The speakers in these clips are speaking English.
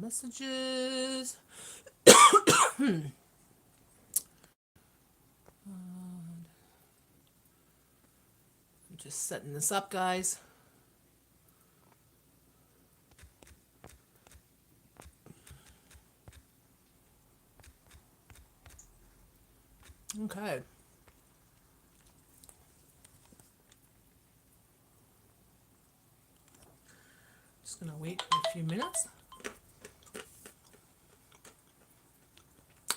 Messages. I'm just setting this up, guys. Okay. Just gonna wait for a few minutes.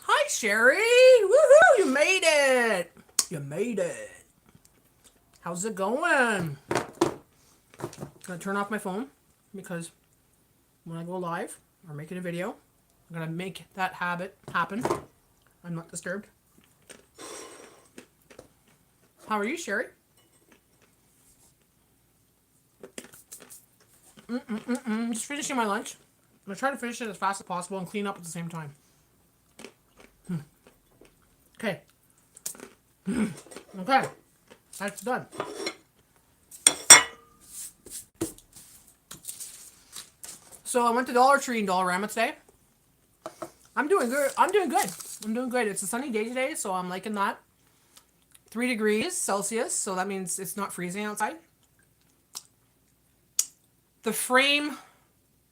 Hi, Sherry! Woohoo! You made it! You made it. How's it going? Gonna turn off my phone because when I go live or making a video, I'm gonna make that habit happen. I'm not disturbed. How are you, Sherry? Just finishing my lunch. I'm gonna try to finish it as fast as possible and clean up at the same time. Okay. Okay. That's done. So I went to Dollar Tree and Dollarama today. I'm doing good. I'm doing good. It's a sunny day today, so I'm liking that. 3 degrees Celsius, so that means it's not freezing outside. The frame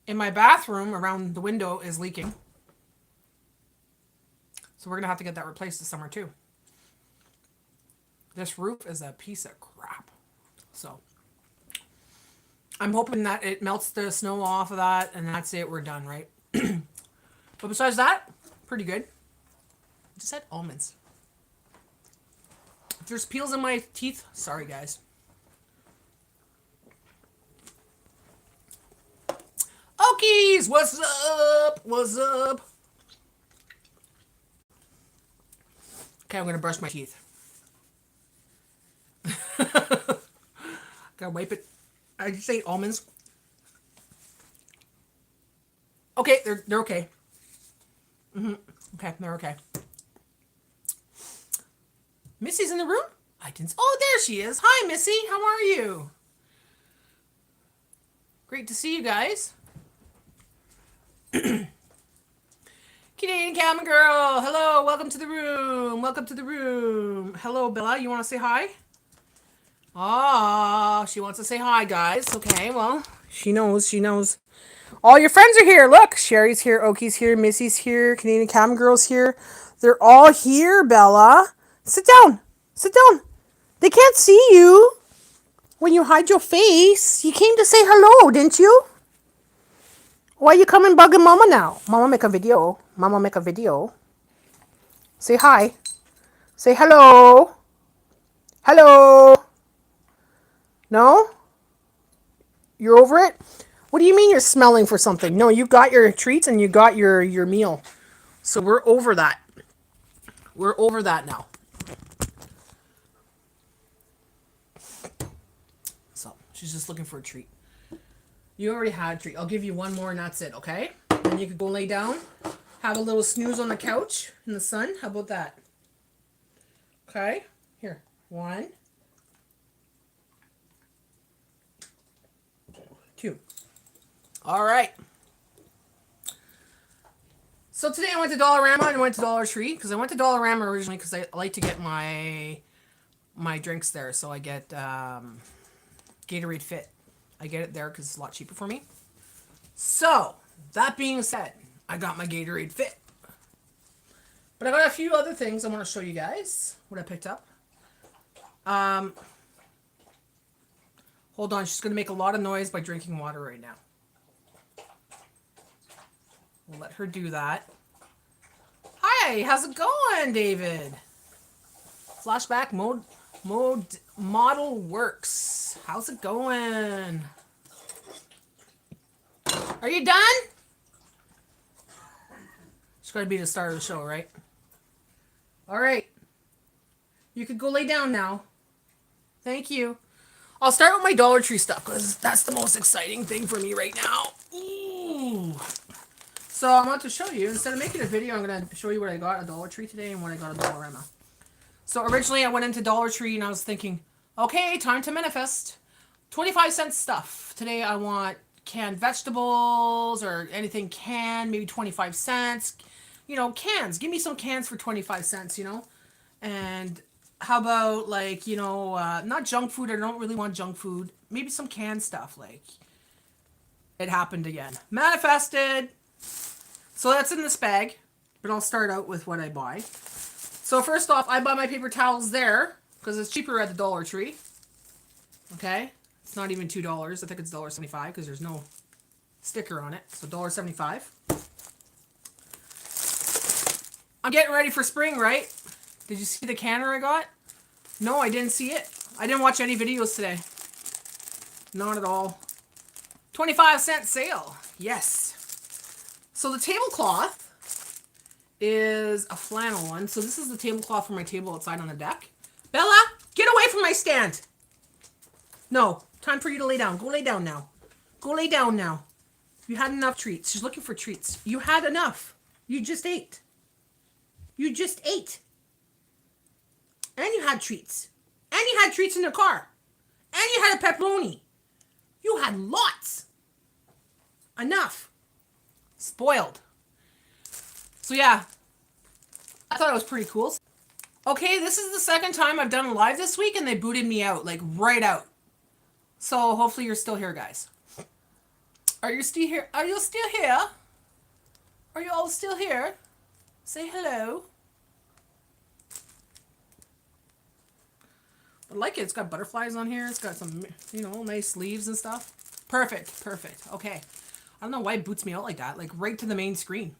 in my bathroom around the window is leaking. So we're going to have to get that replaced this summer too. This roof is a piece of crap. So I'm hoping that it melts the snow off of that and that's it. We're done, right? But besides that, pretty good. I just had almonds. If there's peels in my teeth, sorry guys. Okies, what's up? What's up? Okay, I'm gonna brush my teeth. Gotta wipe it. I just ate almonds. Okay, they're okay. Okay, they're okay. Missy's in the room? I didn't. Oh, there she is. Hi, Missy. How are you? Great to see you guys. Canadian Camera Girl. Hello. Welcome to the room. Welcome to the room. Hello, Bella. You want to say hi? Oh, she wants to say hi, guys. Okay, well, she knows. She knows. All your friends are here. Look, Sherry's here. Okie's here. Missy's here. Canadian Camera Girl's here. They're all here, Bella. Sit down. Sit down. They can't see you when you hide your face. You came to say hello, didn't you? Why you coming bugging Mama now? Mama make a video. Mama make a video. Say hi. Say hello. Hello. No? You're over it? What do you mean you're smelling for something? No, you got your treats and you got your meal. So we're over that. We're over that now. So she's just looking for a treat. You already had a treat. I'll give you one more and that's it, okay? Then you could go lay down, have a little snooze on the couch in the sun. How about that? Okay? Here. 1, 2. All right. So today I went to Dollarama and I went to Dollar Tree because I went to Dollarama originally because I like to get my drinks there. So I get Gatorade Fit. I get it there because it's a lot cheaper for me. So that being said, I got my Gatorade Fit. But I got a few other things I want to show you guys what I picked up. Hold on, she's going to make a lot of noise by drinking water right now. We'll let her do that. Hi, how's it going, David? Flashback model works. How's it going? Are you done? It's got to be the start of the show, right? All right. You could go lay down now. Thank you. I'll start with my Dollar Tree stuff because that's the most exciting thing for me right now. Ooh. So I want to show you, instead of making a video, I'm going to show you what I got at Dollar Tree today and what I got at Dollarama. So originally I went into Dollar Tree and I was thinking, okay, time to manifest. 25-cent stuff. Today I want canned vegetables or anything canned, maybe 25 cents. You know, cans. Give me some cans for 25 cents, you know? And how about, like, you know, not junk food. I don't really want junk food. Maybe some canned stuff. Like, it happened again. Manifested. So that's in this bag. But I'll start out with what I buy. So first off, I buy my paper towels there because it's cheaper at the Dollar Tree. Okay? It's not even $2. I think it's $1.75 because there's no sticker on it. So $1.75. I'm getting ready for spring, right? Did you see the canner I got? No, I didn't see it. I didn't watch any videos today. Not at all. 25-cent sale. Yes. So the tablecloth is a flannel one. So this is the tablecloth for my table outside on the deck. Bella, get away from my stand. No, time for you to lay down. Go lay down now. Go lay down now. You had enough treats. She's looking for treats. You had enough. You just ate. You just ate. And you had treats. And you had treats in the car. And you had a pepperoni. You had lots. Enough. Spoiled. So yeah, I thought it was pretty cool. Okay, this is the second time I've done a live this week and they booted me out, like right out. So hopefully you're still here, guys. Are you still here? Are you still here? Are you all still here? Say hello. I like it. It's got butterflies on here. It's got some, you know, nice leaves and stuff. Perfect. Perfect. Okay. I don't know why it boots me out like that. Like right to the main screen.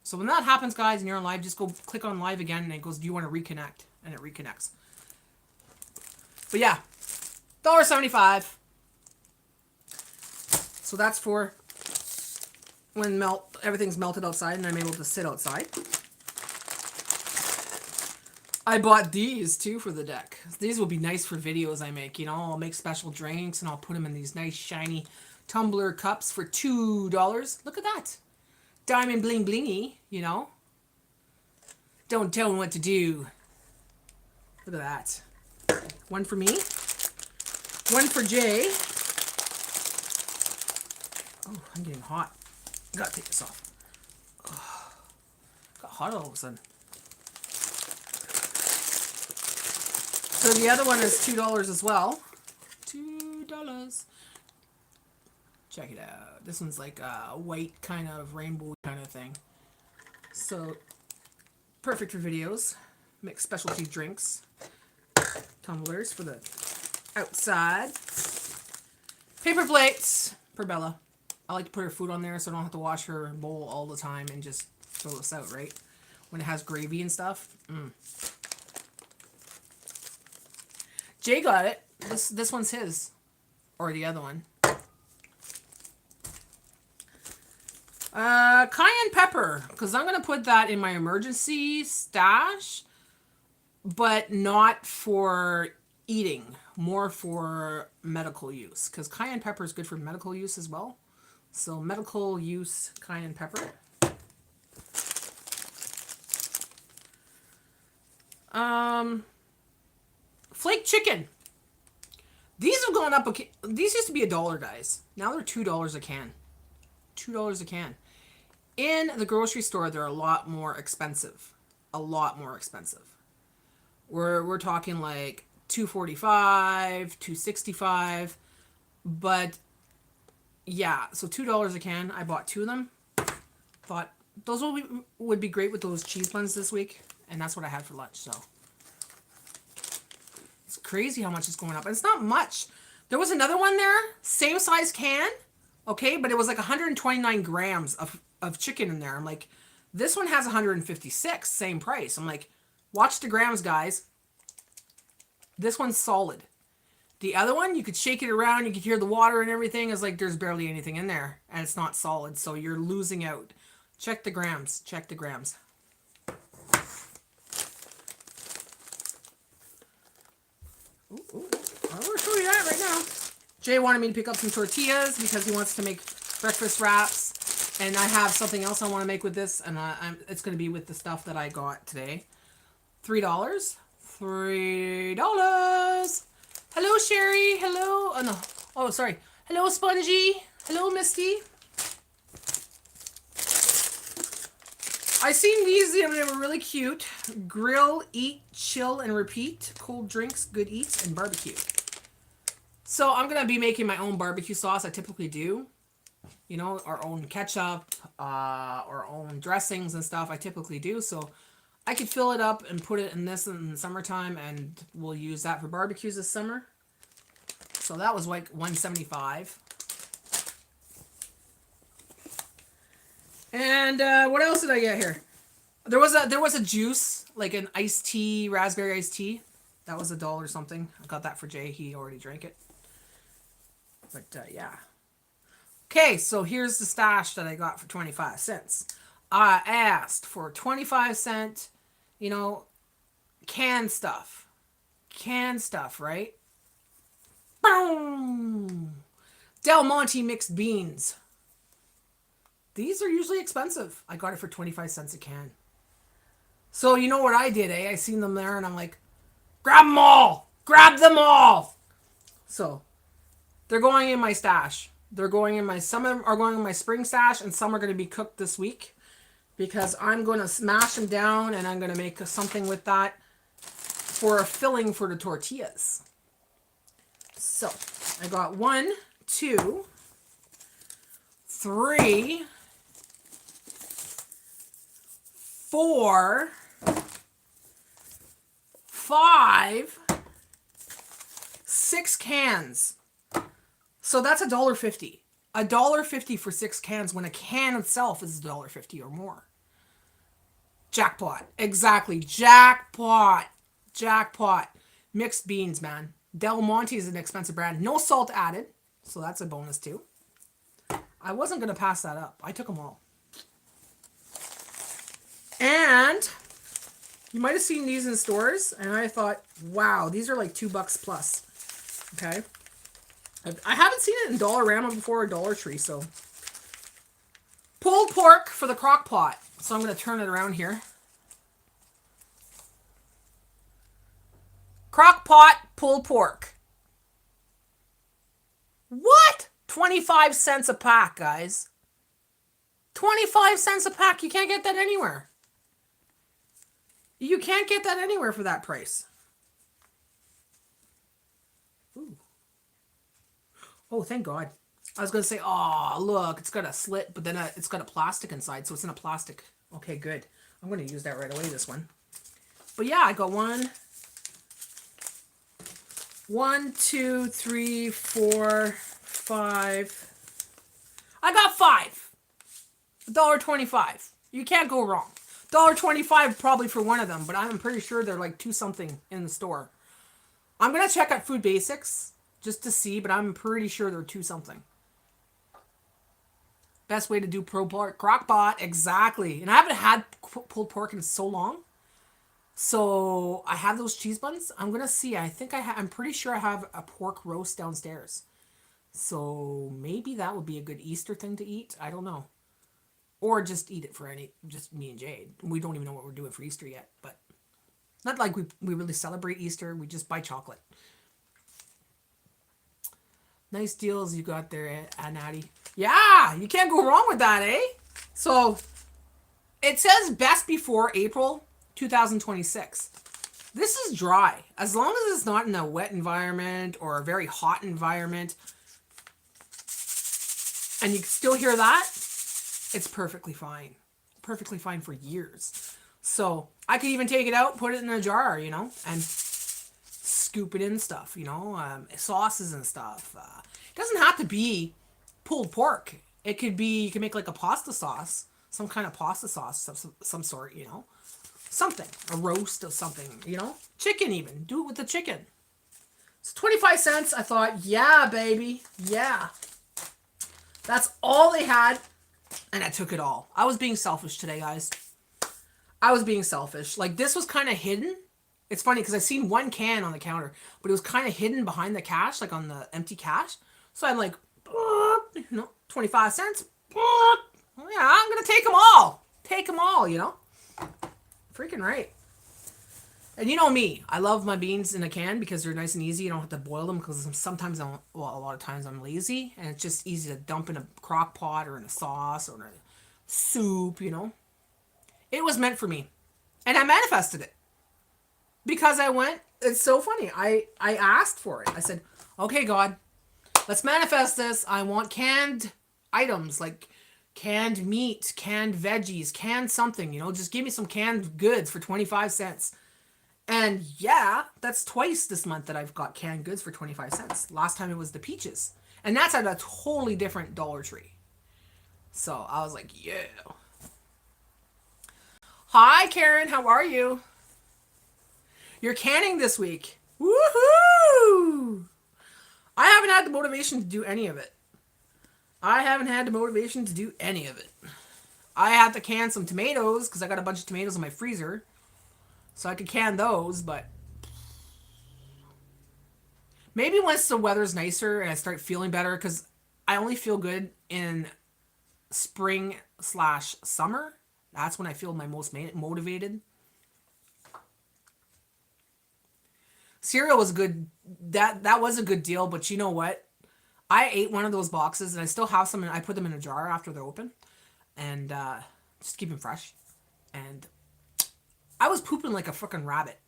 So when that happens, guys, and you're on live, just go click on live again and it goes, do you want to reconnect? And it reconnects. But yeah. $1.75. So that's for when everything's melted outside and I'm able to sit outside. I bought these too for the deck. These will be nice for videos I make. You know, I'll make special drinks and I'll put them in these nice shiny tumbler cups for $2. Look at that. Diamond bling blingy, you know. Don't tell them what to do. Look at that. One for me. One for Jay. Oh, I'm getting hot. I gotta take this off. Oh, got hot all of a sudden. So the other one is $2 as well. $2. Check it out. This one's like a white kind of rainbow kind of thing. So perfect for videos. Make specialty drinks. Tumblers for the outside. Paper plates for Bella. I like to put her food on there so I don't have to wash her bowl all the time and just throw this out, right? When it has gravy and stuff. Jay got it. This one's his. Or the other one. Cayenne pepper. Because I'm going to put that in my emergency stash. But not for eating. More for medical use. Because cayenne pepper is good for medical use as well. So medical use cayenne pepper. Flake chicken. These have gone up. These used to be $1, guys. Now they're $2 a can. $2 a can. In the grocery store, they're a lot more expensive. A lot more expensive. We're talking like $2.45, $2.65. But yeah, so $2 a can. I bought 2 of them. Thought those would be great with those cheese buns this week. And that's what I had for lunch, so. It's crazy how much it's going up. And it's not much. There was another one there, same size can, okay, but it was like 129 grams of chicken in there. I'm like, this one has 156, same price. I'm like, watch the grams, guys. This one's solid. The other one, you could shake it around, you could hear the water and everything. It's like there's barely anything in there, and it's not solid, so you're losing out. Check the grams. Check the grams. Ooh. I'm going to show you that right now. Jay wanted me to pick up some tortillas because he wants to make breakfast wraps. And I have something else I want to make with this. And it's going to be with the stuff that I got today. $3. $3. Hello, Sherry. Hello. Oh, no. Oh, sorry. Hello, Spongy. Hello, Misty. I seen these. They were really cute. Grill, eat, chill, and repeat. Cold drinks, good eats, and barbecue. So I'm gonna be making my own barbecue sauce. I typically do. You know, our own ketchup, our own dressings and stuff. I typically do. So I could fill it up and put it in this in the summertime, and we'll use that for barbecues this summer. So that was like $175. And what else did I get here? There was a juice, like an iced tea, raspberry iced tea. That was $1 something. I got that for Jay. He already drank it. But yeah. Okay, so here's the stash that I got for 25 cents. I asked for 25-cent, you know, canned stuff. Canned stuff, right? Boom! Del Monte mixed beans. These are usually expensive. I got it for 25 cents a can. So you know what I did, eh? I seen them there and I'm like, grab them all! Grab them all! So they're going in my stash. They're going in my, some of them are going in my spring stash and some are going to be cooked this week because I'm going to smash them down and I'm going to make something with that for a filling for the tortillas. So I got 1, 2, 3, 4, 5, 6 cans. So that's $1.50. $1.50 for 6 cans when a can itself is $1.50 or more. Jackpot. Exactly. Jackpot. Jackpot. Mixed beans, man. Del Monte is an expensive brand. No salt added. So that's a bonus too. I wasn't going to pass that up. I took them all. And you might have seen these in stores. And I thought, wow, these are like $2 plus. Okay. I haven't seen it in Dollarama before or Dollartree, so. Pulled pork for the crock pot. So I'm going to turn it around here. Crock pot pulled pork. What? 25 cents a pack, guys. 25 cents a pack. You can't get that anywhere. You can't get that anywhere for that price. Ooh. Oh, thank God. I was going to say, oh, look, it's got a slit, but then it's got a plastic inside, so it's in a plastic. Okay, good. I'm going to use that right away, this one. But yeah, I got 1, 2, 3, 4, 5. I got 5. $1.25. You can't go wrong. $1.25 probably for one of them, but I'm pretty sure they're like 2 something in the store. I'm going to check at Food Basics just to see, but I'm pretty sure they're 2 something. Best way to do pulled pork. Crock pot, exactly. And I haven't had pulled pork in so long. So I have those cheese buns. I'm going to see. I think I'm pretty sure I have a pork roast downstairs. So maybe that would be a good Easter thing to eat. I don't know. Or just eat it for just me and Jade. We don't even know what we're doing for Easter yet. But not like we really celebrate Easter. We just buy chocolate. Nice deals you got there, Natty. Yeah, you can't go wrong with that, eh? So it says best before April 2026. This is dry. As long as it's not in a wet environment or a very hot environment, and you can still hear that, it's perfectly fine. Perfectly fine for years. So I could even take it out, put it in a jar, you know, and scoop it in stuff, you know, sauces and stuff. It doesn't have to be pulled pork. It could be, you can make like a pasta sauce, some kind of pasta sauce of some sort, you know. Something, a roast of something, you know. Chicken even, do it with the chicken. It's 25 cents. I thought, yeah, baby, yeah. That's all they had, and I took it all. I was being selfish today, guys. I was being selfish. Like, this was kind of hidden. It's funny because I seen 1 can on the counter, but it was kind of hidden behind the cash, like on the empty cash. So I'm like, you know, 25 cents. Yeah, I'm going to take them all. Take them all, you know. Freaking right. And you know me, I love my beans in a can because they're nice and easy. You don't have to boil them because sometimes a lot of times I'm lazy and it's just easy to dump in a crock pot or in a sauce or in a soup, you know. It was meant for me. And I manifested it because I went, it's so funny. I asked for it. I said, okay, God, let's manifest this. I want canned items like canned meat, canned veggies, canned something, you know, just give me some canned goods for 25 cents. And yeah, that's twice this month that I've got canned goods for 25 cents. Last time it was the peaches. And that's at a totally different Dollar Tree. So I was like, yeah. Hi, Karen. How are you? You're canning this week. Woohoo! I haven't had the motivation to do any of it. I haven't had the motivation to do any of it. I have to can some tomatoes because I got a bunch of tomatoes in my freezer. So I could can those, but maybe once the weather's nicer and I start feeling better, because I only feel good in spring slash summer. That's when I feel my most motivated. Cereal was good. That was a good deal, but you know what? I ate one of those boxes and I still have some, and I put them in a jar after they're open, and just keep them fresh. And I was pooping like a fucking rabbit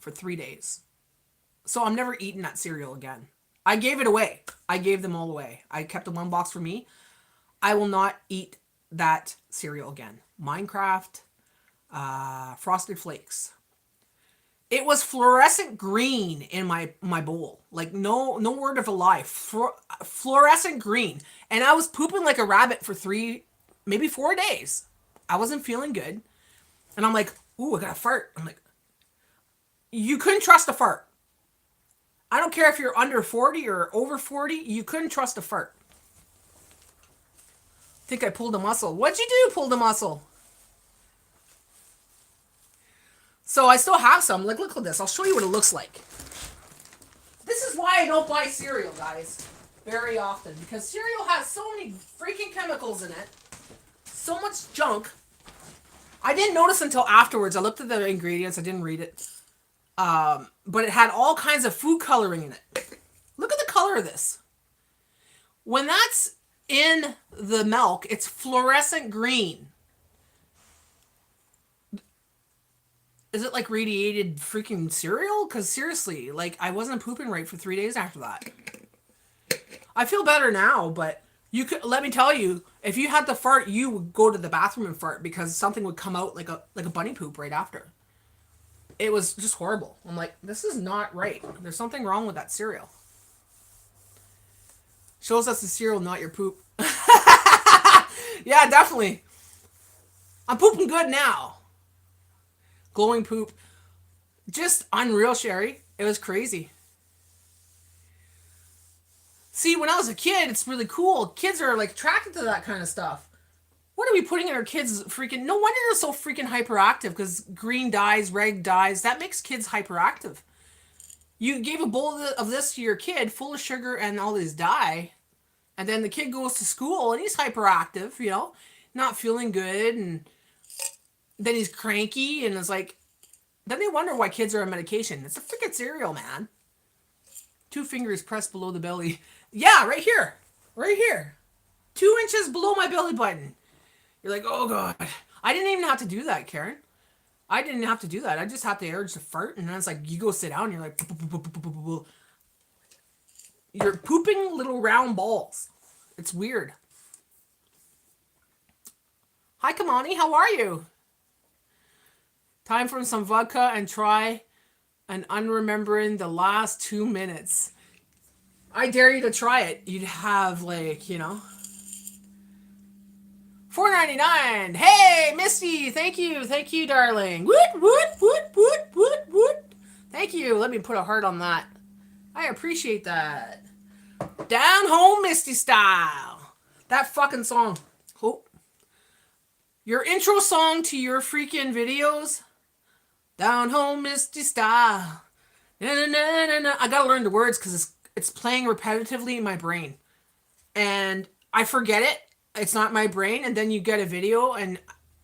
for 3 days. So I'm never eating that cereal again. I gave it away. I gave them all away. I kept the one box for me. I will not eat that cereal again. Minecraft, Frosted Flakes. It was fluorescent green in my bowl. Like no word of a lie. Fluorescent green. And I was pooping like a rabbit for 4 days. I wasn't feeling good. And I'm like, ooh, I got a fart. I'm like, you couldn't trust a fart. I don't care if you're under 40 or over 40, you couldn't trust a fart. I think I pulled a muscle. What'd you do, pulled a muscle? So I still have some. Like, look at this. I'll show you what it looks like. This is why I don't buy cereal, guys, very often. Because cereal has so many freaking chemicals in it. So much junk. I didn't notice until afterwards. I looked at the ingredients. I didn't read it. But it had all kinds of food coloring in it. Look at the color of this. When that's in the milk, it's fluorescent green. Is it like radiated freaking cereal? Because seriously, like, I wasn't pooping right for 3 days after that. I feel better now, but you could, let me tell you, if you had to fart, you would go to the bathroom and fart because something would come out like a bunny poop right after. It was just horrible. I'm like, this is not right. There's something wrong with that cereal. Shows us the cereal, not your poop. Yeah, definitely. I'm pooping good now. Glowing poop. Just unreal, Sherry. It was crazy. See, when I was a kid, it's really cool. Kids are like attracted to that kind of stuff. What are we putting in our kids freaking... No wonder they're so freaking hyperactive, because green dyes, red dyes, that makes kids hyperactive. You gave a bowl of this to your kid full of sugar and all this dye, and then the kid goes to school and he's hyperactive, you know, not feeling good, and then he's cranky, and it's like... Then they wonder why kids are on medication. It's a freaking cereal, man. 2 fingers pressed below the belly. Yeah, right here. Right here. 2 inches below my belly button. You're like, oh God. I didn't even have to do that, Karen. I didn't have to do that. I just had the urge to fart, and then it's like, you go sit down, and you're like... You're pooping little round balls. It's weird. Hi, Kamani. How are you? Time for some vodka and try an unremembering the last 2 minutes. I dare you to try it. You'd have, like, you know... $4.99. Hey, Misty. Thank you, darling. Woot, woot, woot, woot, woot, woot. Thank you. Let me put a heart on that. I appreciate that. Down home, Misty style. That fucking song. Oh. Your intro song to your freaking videos. Down home, Misty style. Na, na, na, na, na. I gotta learn the words because it's playing repetitively in my brain. And I forget it. It's not my brain. And then you get a video and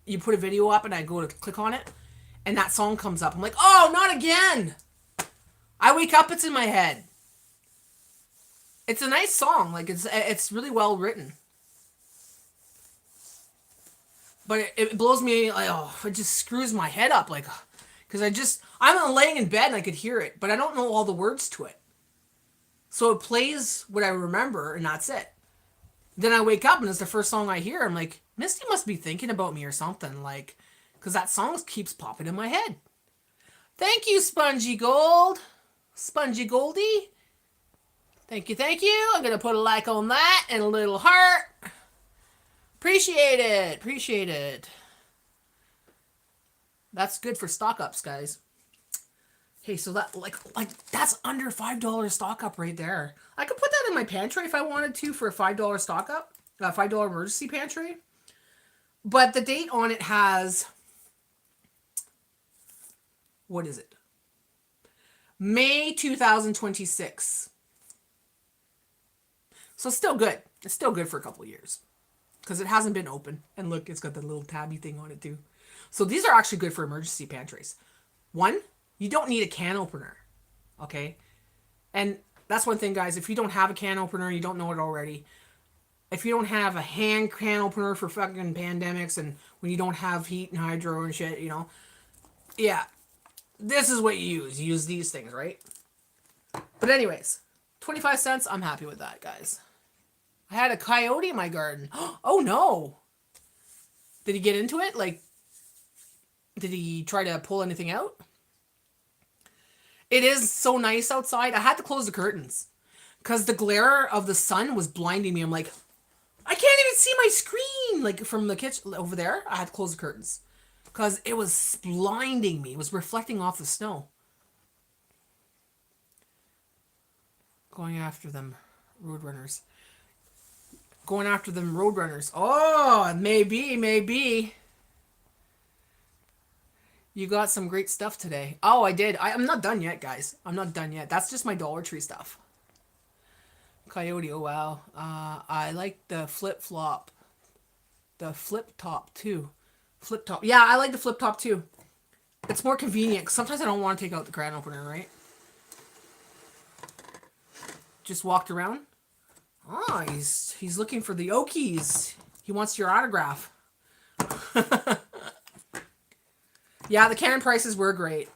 you put a video up and I go to click on it. and that song comes up. I'm like, oh, not again. I wake up, it's in my head. It's a nice song. Like, it's really well written. But it blows me, like, oh, it just screws my head up. Like, because I'm laying in bed and I could hear it, but I don't know all the words to it. So it plays what I remember, and that's it. Then I wake up and it's the first song I hear. I'm like, Misty must be thinking about me or something. Like, because that song keeps popping in my head. Thank you, Spongy Gold. Spongy Goldie. Thank you, thank you. I'm going to put a like on that and a little heart. Appreciate it. Appreciate it. That's good for stock ups, guys. Okay, so that like that's under $5 stock up right there. I could put that in my pantry if I wanted to for a $5 stock up, a $5 emergency pantry. But the date on it has, what is it? May 2026. So still good. It's still good for a couple of years because it hasn't been open. And look, it's got the little tabby thing on it too. So these are actually good for emergency pantries. One, you don't need a can opener. Okay? And that's one thing, guys. If you don't have a can opener, you don't know it already. If you don't have a hand can opener for fucking pandemics and when you don't have heat and hydro and shit, yeah, this is what you use. You use these things, right? But anyways, 25 cents, I'm happy with that, guys. I had a coyote in my garden. Oh no. Did he get into it? Like, did he try to pull anything out? It is so nice outside. I had to close the curtains because the glare of the sun was blinding me. I'm like, I can't even see my screen. Like from the kitchen over there, I had to close the curtains because it was blinding me. It was reflecting off the snow. Going after them, roadrunners. Going after them, roadrunners. Oh, maybe. You got some great stuff today. Oh, I did. I'm not done yet, guys. I'm not done yet. That's just my Dollartree stuff. Coyote, oh wow. I like the flip-flop. The flip-top, too. Flip-top. Yeah, I like the flip-top, too. It's more convenient. 'Cause sometimes I don't want to take out the can opener, right? Just walked around. Oh, he's looking for the Okies. He wants your autograph. Yeah, the can prices were great.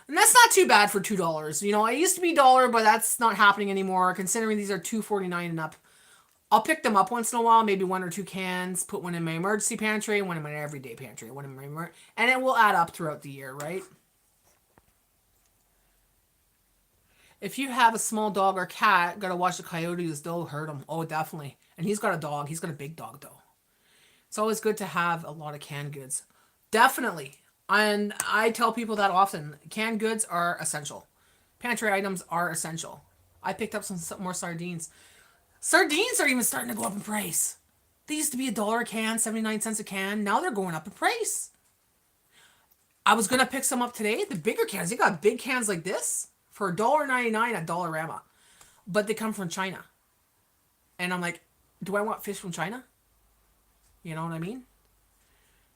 And that's not too bad for $2. It used to be $1, but that's not happening anymore, considering these are $2.49 and up. I'll pick them up once in a while, maybe 1 or 2 cans, put one in my emergency pantry, one in my everyday pantry, one in my and it will add up throughout the year, right? If you have a small dog or cat, gotta watch the coyotes, they'll hurt them. Oh, definitely. And he's got a dog. He's got a big dog, though. It's always good to have a lot of canned goods. Definitely. And I tell people that often. Canned goods are essential. Pantry items are essential. I picked up some more sardines. Sardines are even starting to go up in price. They used to be $1 a can, 79 cents a can. Now they're going up in price. I was going to pick some up today. The bigger cans. They got big cans like this for $1.99 at Dollarama. But they come from China. And I'm like, do I want fish from China? You know what I mean?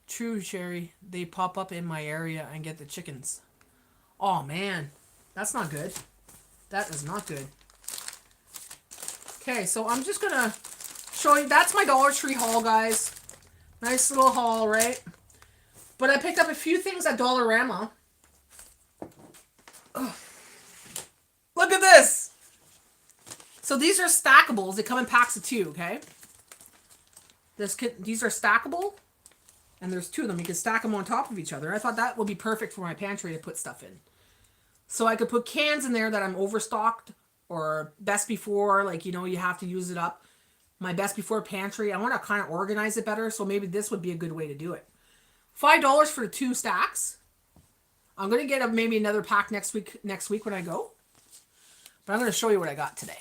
True, Sherry. They pop up in my area and get the chickens. Oh, man. That's not good. That is not good. Okay, so I'm just going to show you. That's my Dollar Tree haul, guys. Nice little haul, right? But I picked up a few things at Dollarama. Ugh. Look at this. So these are stackables. They come in packs of 2, okay? These are stackable. And there's 2 of them. You can stack them on top of each other. I thought that would be perfect for my pantry to put stuff in. So I could put cans in there that I'm overstocked or best before, like, you have to use it up. My best before pantry. I want to kind of organize it better, so maybe this would be a good way to do it. $5 for the 2 stacks. I'm going to get maybe another pack next week when I go. But I'm going to show you what I got today.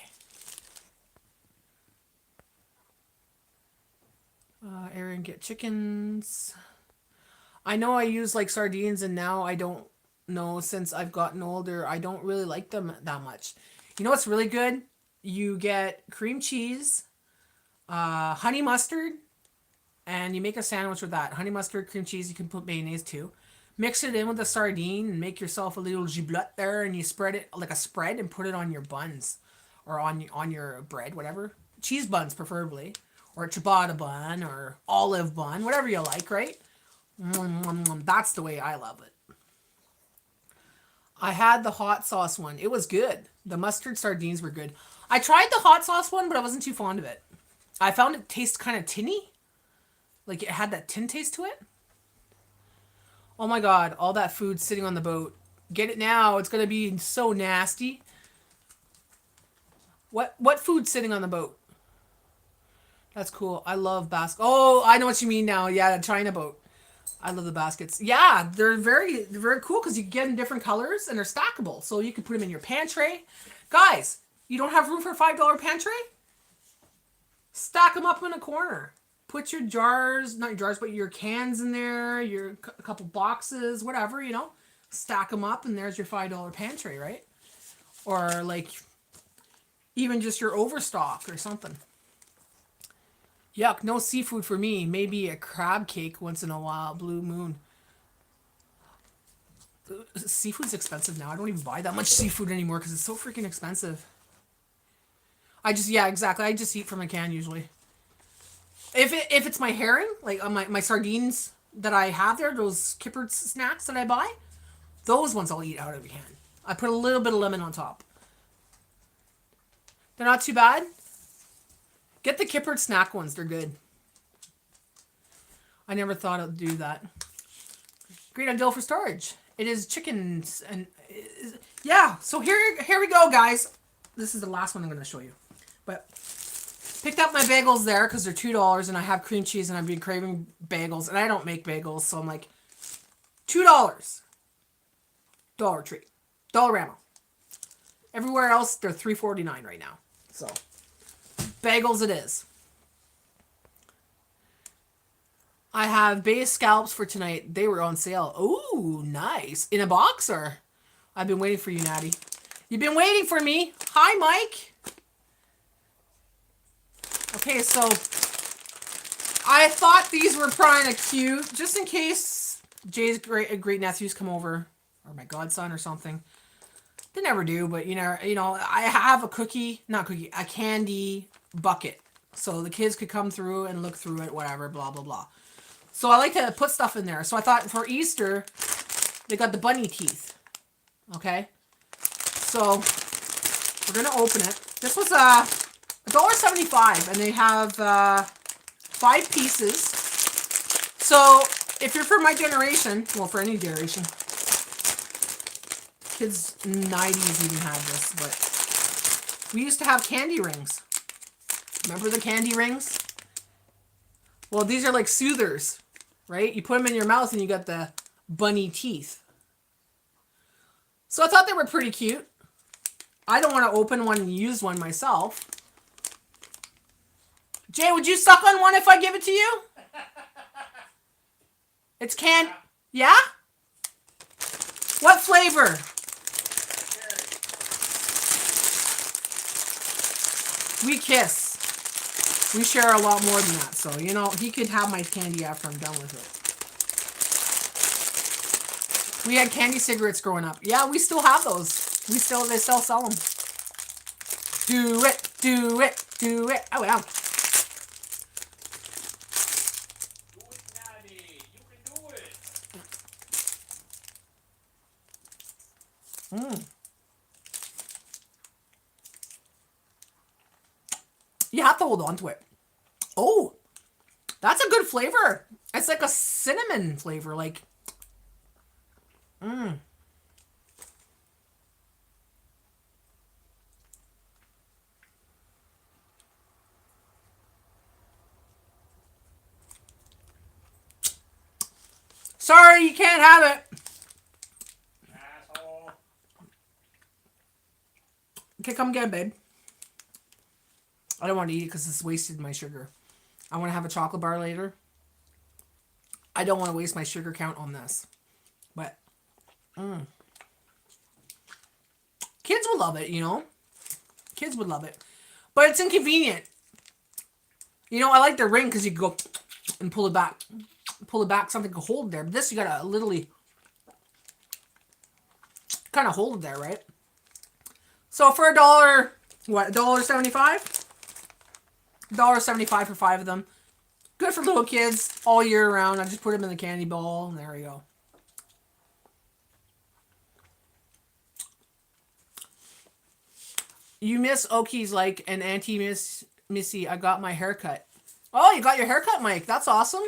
Aaron, get chickens. I know I use like sardines and now I don't know, since I've gotten older, I don't really like them that much. You know what's really good? You get cream cheese, honey mustard, and you make a sandwich with that. Honey mustard, cream cheese, you can put mayonnaise too. Mix it in with the sardine and make yourself a little giblette there, and you spread it like a spread and put it on your buns or on your bread, whatever. Cheese buns preferably, or a ciabatta bun or olive bun, whatever you like, right? That's the way I love it. I had the hot sauce one. It was good. The mustard sardines were good. I tried the hot sauce one, but I wasn't too fond of it. I found it tastes kind of tinny. Like it had that tin taste to it. Oh my god, all that food sitting on the boat. Get it now. It's going to be so nasty. What food's sitting on the boat? That's cool. I love baskets. Oh, I know what you mean now. Yeah, the China boat. I love the baskets. Yeah, they're very cool because you get in different colors and they're stackable. So you can put them in your pantry. Guys, you don't have room for a $5 pantry? Stack them up in a corner. Put your jars, not your jars, but your cans in there, a couple boxes, whatever, you know. Stack them up and there's your $5 pantry, right? Or like even just your overstock or something. Yuck, no seafood for me. Maybe a crab cake once in a while. Blue moon. Seafood's expensive now. I don't even buy that much seafood anymore because it's so freaking expensive. Yeah, exactly. I just eat from a can usually. If it's my herring, like my sardines that I have there, those kippered snacks that I buy, those ones I'll eat out of a can. I put a little bit of lemon on top. They're not too bad. Get the kippered snack ones. They're good. I never thought I'd do that. Great ideal for storage. It is chickens and yeah. So here we go, guys. This is the last one I'm going to show you. But picked up my bagels there because they're $2 and I have cream cheese and I've been craving bagels and I don't make bagels, so I'm like $2. Dollar Tree, Dollarama. Everywhere else they're $3.49 right now. So bagels it is. I have bay scallops for tonight. They were on sale. Ooh, nice. In a box or? I've been waiting for you, Natty. You've been waiting for me. Hi, Mike. Okay, so I thought these were kind of cute, just in case Jay's great nephews come over, or my godson or something. They never do, but you know, I have a candy bucket, so the kids could come through and look through it, whatever, blah blah blah. So I like to put stuff in there. So I thought for Easter, they got the bunny teeth. Okay, so we're gonna open it. This was $1.75, and they have 5 pieces. So if you're from my generation, well, for any generation, kids 90s even had this, but we used to have candy rings. Remember the candy rings? Well, these are like soothers, right? You put them in your mouth and you got the bunny teeth. So I thought they were pretty cute. I don't want to open one and use one myself. Jay, would you suck on one if I give it to you? It's Yeah? What flavor? We kiss. We share a lot more than that. So, you know, he could have my candy after I'm done with it. We had candy cigarettes growing up. Yeah, we still have those. They still sell them. Do it, do it, do it. Oh, yeah. Do it, Natty. You can do it. You have to hold on to it. Oh, that's a good flavor. It's like a cinnamon flavor, like. Sorry, you can't have it. Asshole. Okay, come get it, babe. I don't want to eat it because it's wasted my sugar. I want to have a chocolate bar later. I don't want to waste my sugar count on this. But, kids would love it, you know? Kids would love it. But it's inconvenient. You know, I like the ring because you can go and pull it back. Pull it back, something can hold there. But this, you gotta literally Kind of hold it there, right? So for $1, what, $1.75? $1.75 for 5 of them. Good for little kids all year round. I just put them in the candy bowl, and there we go. You miss Okies like an Auntie Missy. I got my haircut. Oh, you got your haircut, Mike. That's awesome.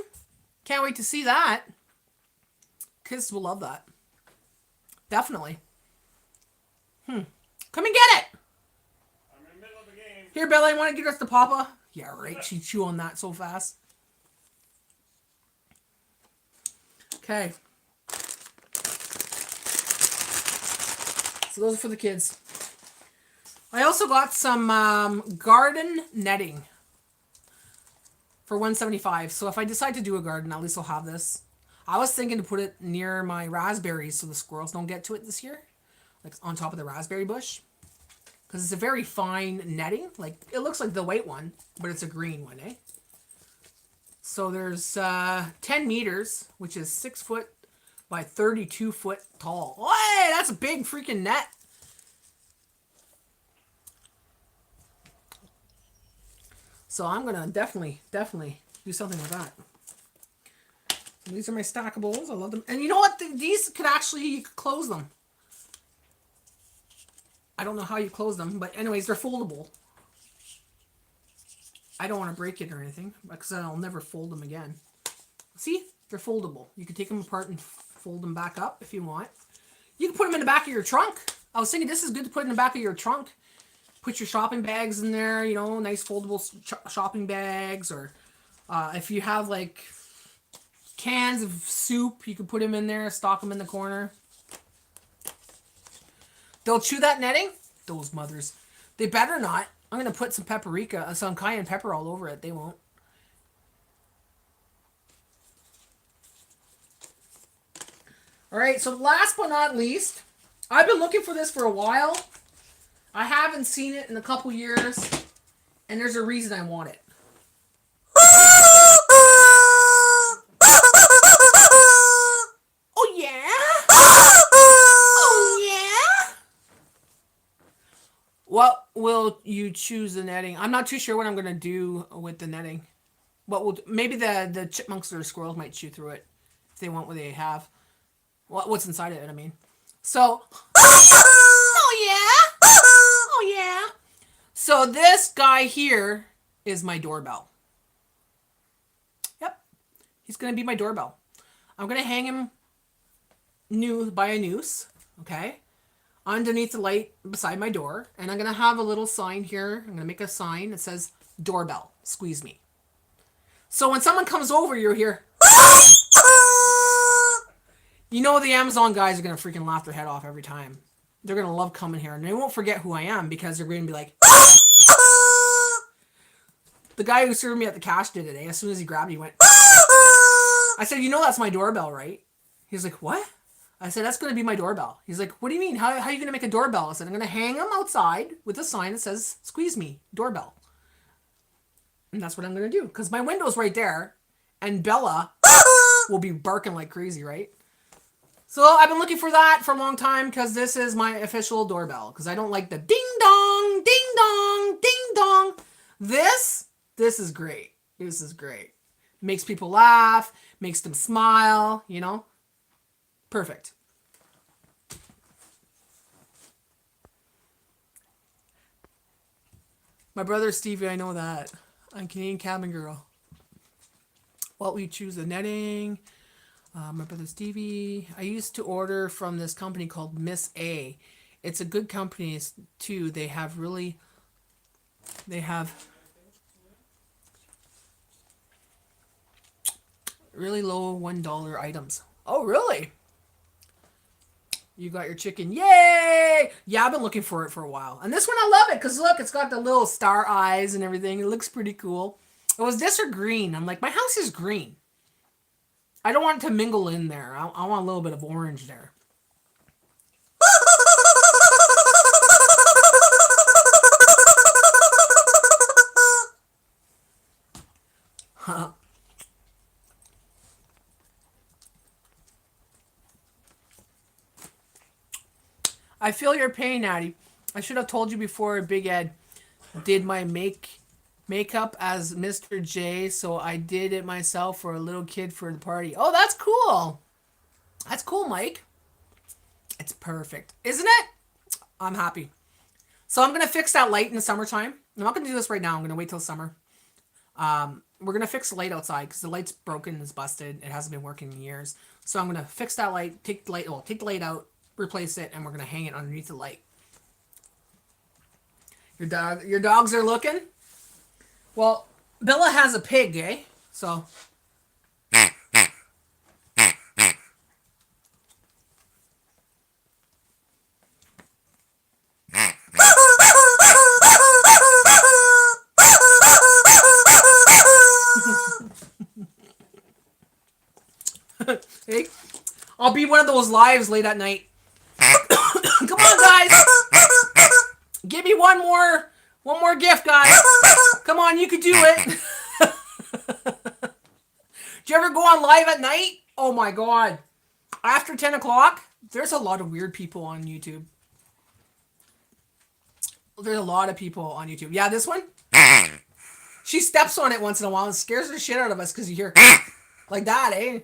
Can't wait to see that. Kids will love that. Definitely. Come and get it. I'm in the middle of the game. Here, Bella, you want to get us the Papa? Yeah, right. She chew on that so fast. Okay. So those are for the kids. I also got some garden netting for $1.75. So if I decide to do a garden, at least I'll have this. I was thinking to put it near my raspberries so the squirrels don't get to it this year. Like on top of the raspberry bush. Because it's a very fine netting. Like, it looks like the white one, but it's a green one, eh? So there's 10 meters, which is 6 foot by 32 foot tall. Hey, that's a big freaking net. So I'm going to definitely do something with that. So these are my stackables. I love them. And you know what? These could actually, you could close them. I don't know how you close them, but anyways, they're foldable. I don't want to break it or anything, because then I'll never fold them again. See? They're foldable. You can take them apart and fold them back up if you want. You can put them in the back of your trunk. I was thinking this is good to put in the back of your trunk. Put your shopping bags in there, you know, nice foldable shopping bags. Or if you have, like, cans of soup, you can put them in there, stock them in the corner. They'll chew that netting? Those mothers. They better not. I'm going to put some paprika, some cayenne pepper all over it. They won't. Alright, so last but not least, I've been looking for this for a while. I haven't seen it in a couple years, and there's a reason I want it. Oh yeah? Oh yeah? What will you choose the netting? I'm not too sure what I'm going to do with the netting. Maybe the chipmunks or the squirrels might chew through it if they want what they have. What's inside of it, I mean. So, oh yeah? Oh yeah? So this guy here is my doorbell. Yep. He's going to be my doorbell. I'm going to hang him by a noose, okay, underneath the light beside my door. And I'm going to have a little sign here. I'm going to make a sign that says, doorbell, squeeze me. So when someone comes over, you'll hear, you know the Amazon guys are going to freaking laugh their head off every time. They're going to love coming here. And they won't forget who I am because they're going to be like, the guy who served me at the cash did today. As soon as he grabbed me, he went, I said, you know that's my doorbell, right? He's like, what? I said, that's going to be my doorbell. He's like, what do you mean? How are you going to make a doorbell? I said, I'm going to hang him outside with a sign that says, squeeze me, doorbell. And that's what I'm going to do. Because my window's right there. And Bella will be barking like crazy, right? So I've been looking for that for a long time because this is my official doorbell. Because I don't like the ding dong, ding dong, ding dong. This is great. This is great. Makes people laugh. Makes them smile, you know. Perfect. My brother Stevie, I know that. I'm Canadian cabin girl. What will you choose? The netting. My brother Stevie. I used to order from this company called Miss A. It's a good company too. They have really low $1 items. Oh, really? You got your chicken. Yay! Yeah, I've been looking for it for a while. And this one, I love it because look, it's got the little star eyes and everything. It looks pretty cool. It was this or green. I'm like, my house is green. I don't want it to mingle in there. I want a little bit of orange there. I feel your pain, Natty. I should have told you before Big Ed did my makeup as Mr. J, so I did it myself for a little kid for the party. Oh, that's cool. That's cool, Mike. It's perfect, isn't it? I'm happy. So I'm gonna fix that light in the summertime. I'm not gonna do this right now. I'm gonna wait till summer. We're gonna fix the light outside because the light's broken, it's busted. It hasn't been working in years. So I'm gonna fix that light. Take the light out, replace it, and we're gonna hang it underneath the light. Your dogs are looking. Well, Bella has a pig, eh? So. Hey, I'll be one of those lives late at night. Come on, guys. Give me one more gift, guys. Come on, you could do it. Do you ever go on live at night? Oh my god. After 10 o'clock, there's a lot of weird people on YouTube. There's a lot of people on YouTube. Yeah, this one? She steps on it once in a while and scares the shit out of us because you hear like that, eh?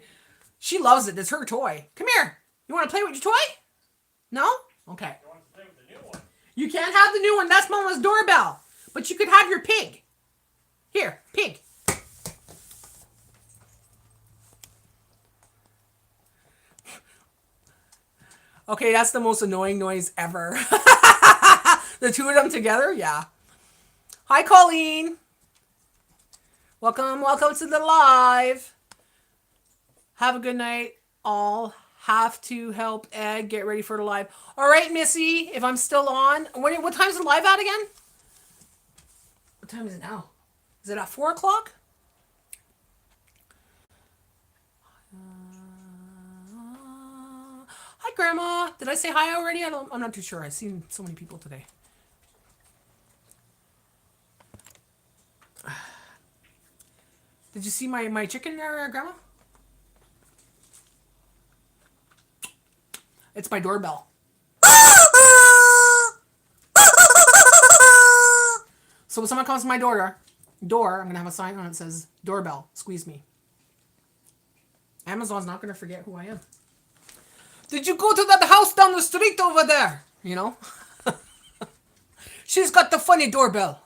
She loves it. It's her toy. Come here. You want to play with your toy? No? Okay. You want to play with the new one? You can't have the new one. That's Mama's doorbell. But you could have your pig. Here, pig. Okay, that's the most annoying noise ever. The two of them together? Yeah. Hi, Colleen. Welcome to the live. Have a good night. I'll have to help Ed get ready for the live. All right, Missy, if I'm still on. What time's the live at again? What time is it now? Is it at 4 o'clock? Hi, Grandma. Did I say hi already? I'm not too sure. I've seen so many people today. Did you see my chicken there, Grandma? It's my doorbell. So when someone comes to my door, I'm going to have a sign on it that says, doorbell, squeeze me. Amazon's not going to forget who I am. Did you go to that house down the street over there? You know? She's got the funny doorbell.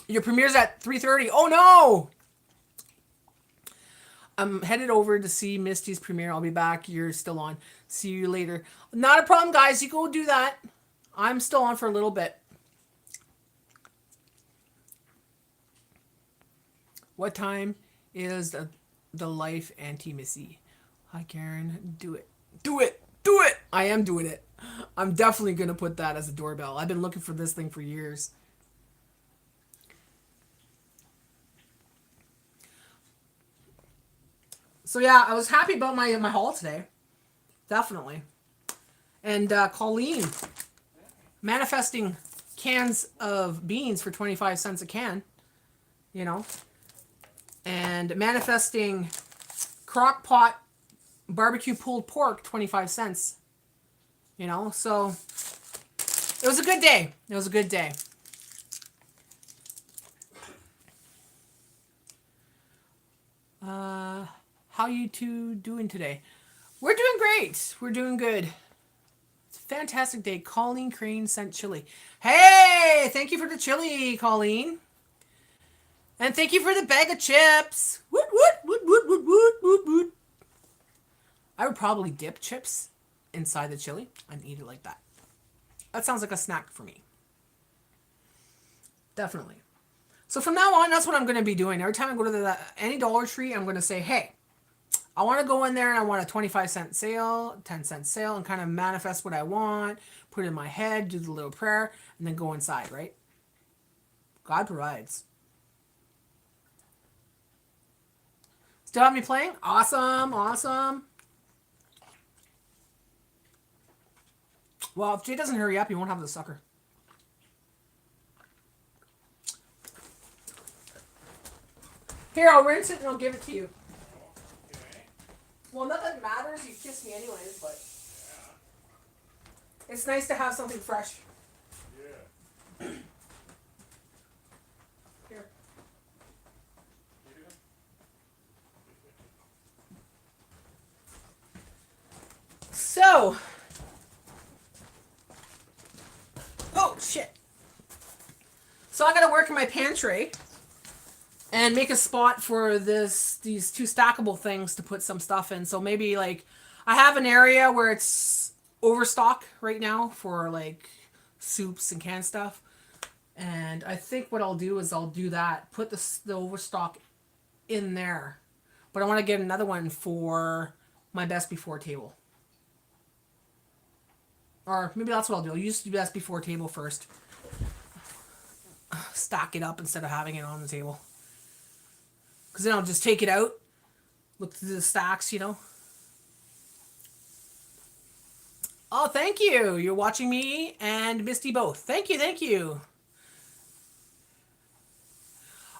Your premiere's at 3:30. Oh, no! I'm headed over to see Misty's premiere. I'll be back. You're still on. See you later. Not a problem, guys. You go do that. I'm still on for a little bit. What time is the life, Auntie Missy? Hi, Karen. Do it. Do it. Do it. I am doing it. I'm definitely going to put that as a doorbell. I've been looking for this thing for years. So yeah, I was happy about my haul today. Definitely. And Colleen manifesting cans of beans for 25 cents a can. You know. And manifesting crock pot barbecue pulled pork 25 cents. You know, so it was a good day. It was a good day. How you two doing today? We're doing great. We're doing good. It's a fantastic day. Colleen Crane sent chili. Hey, thank you for the chili, Colleen. And thank you for the bag of chips. Woot, woot, woot, woot, woot, woot, woot, woot. I would probably dip chips inside the chili and eat it like that. That sounds like a snack for me. Definitely. So from now on, that's what I'm going to be doing. Every time I go to any Dollar Tree, I'm going to say, hey, I want to go in there and I want a 25-cent sale, 10-cent sale, and kind of manifest what I want, put it in my head, do the little prayer, and then go inside, right? God provides. Still have me playing? Awesome, awesome. Well, if Jay doesn't hurry up, he won't have the sucker. Here, I'll rinse it and I'll give it to you. Okay. Well, nothing matters. You kiss me anyways, but Yeah. it's nice to have something fresh. Yeah. Here. So, oh shit. So I gotta work in my pantry and make a spot for these two stackable things to put some stuff in. So maybe like I have an area where it's overstock right now for like soups and canned stuff. And I think what I'll do is I'll do that, put the overstock in there. But I want to get another one for my best before table. Or maybe that's what I'll do. I'll use the best before table first. Stack it up instead of having it on the table. Because then I'll just take it out, look through the stacks, you know. Oh, thank you. You're watching me and Misty both. Thank you, thank you.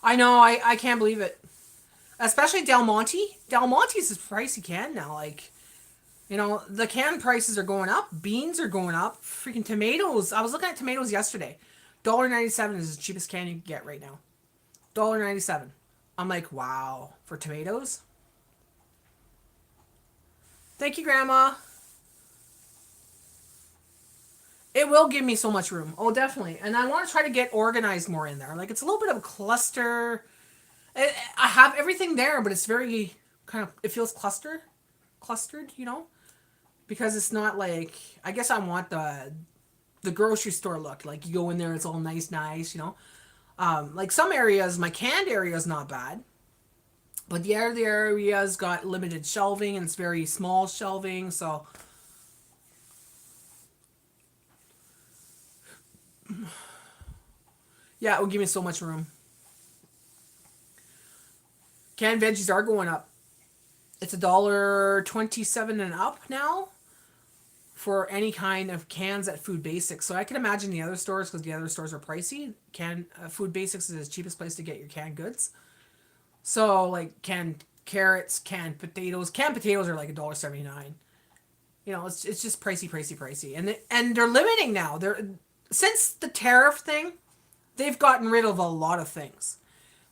I know, I can't believe it. Especially Del Monte. Del Monte's is pricey can now. Like, you know, the can prices are going up. Beans are going up. Freaking tomatoes. I was looking at tomatoes yesterday. $1.97 is the cheapest can you can get right now. $1.97. I'm like, wow. For tomatoes? Thank you, Grandma. It will give me so much room. Oh, definitely. And I want to try to get organized more in there. Like, it's a little bit of a cluster. I have everything there, but it's very kind of, it feels clustered, you know? Because it's not like, I guess I want the grocery store look. Like, you go in there, it's all nice, you know? Like, some areas, my canned area is not bad. But the other areas got limited shelving, and it's very small shelving, so... Yeah, it would give me so much room. Canned veggies are going up. It's $1.27 and up now for any kind of cans at Food Basics. So I can imagine the other stores, because the other stores are pricey. Food Basics is the cheapest place to get your canned goods. So like canned carrots, canned potatoes. Canned potatoes are like $1.79. You know, it's just pricey, and they're limiting now. Since the tariff thing, they've gotten rid of a lot of things.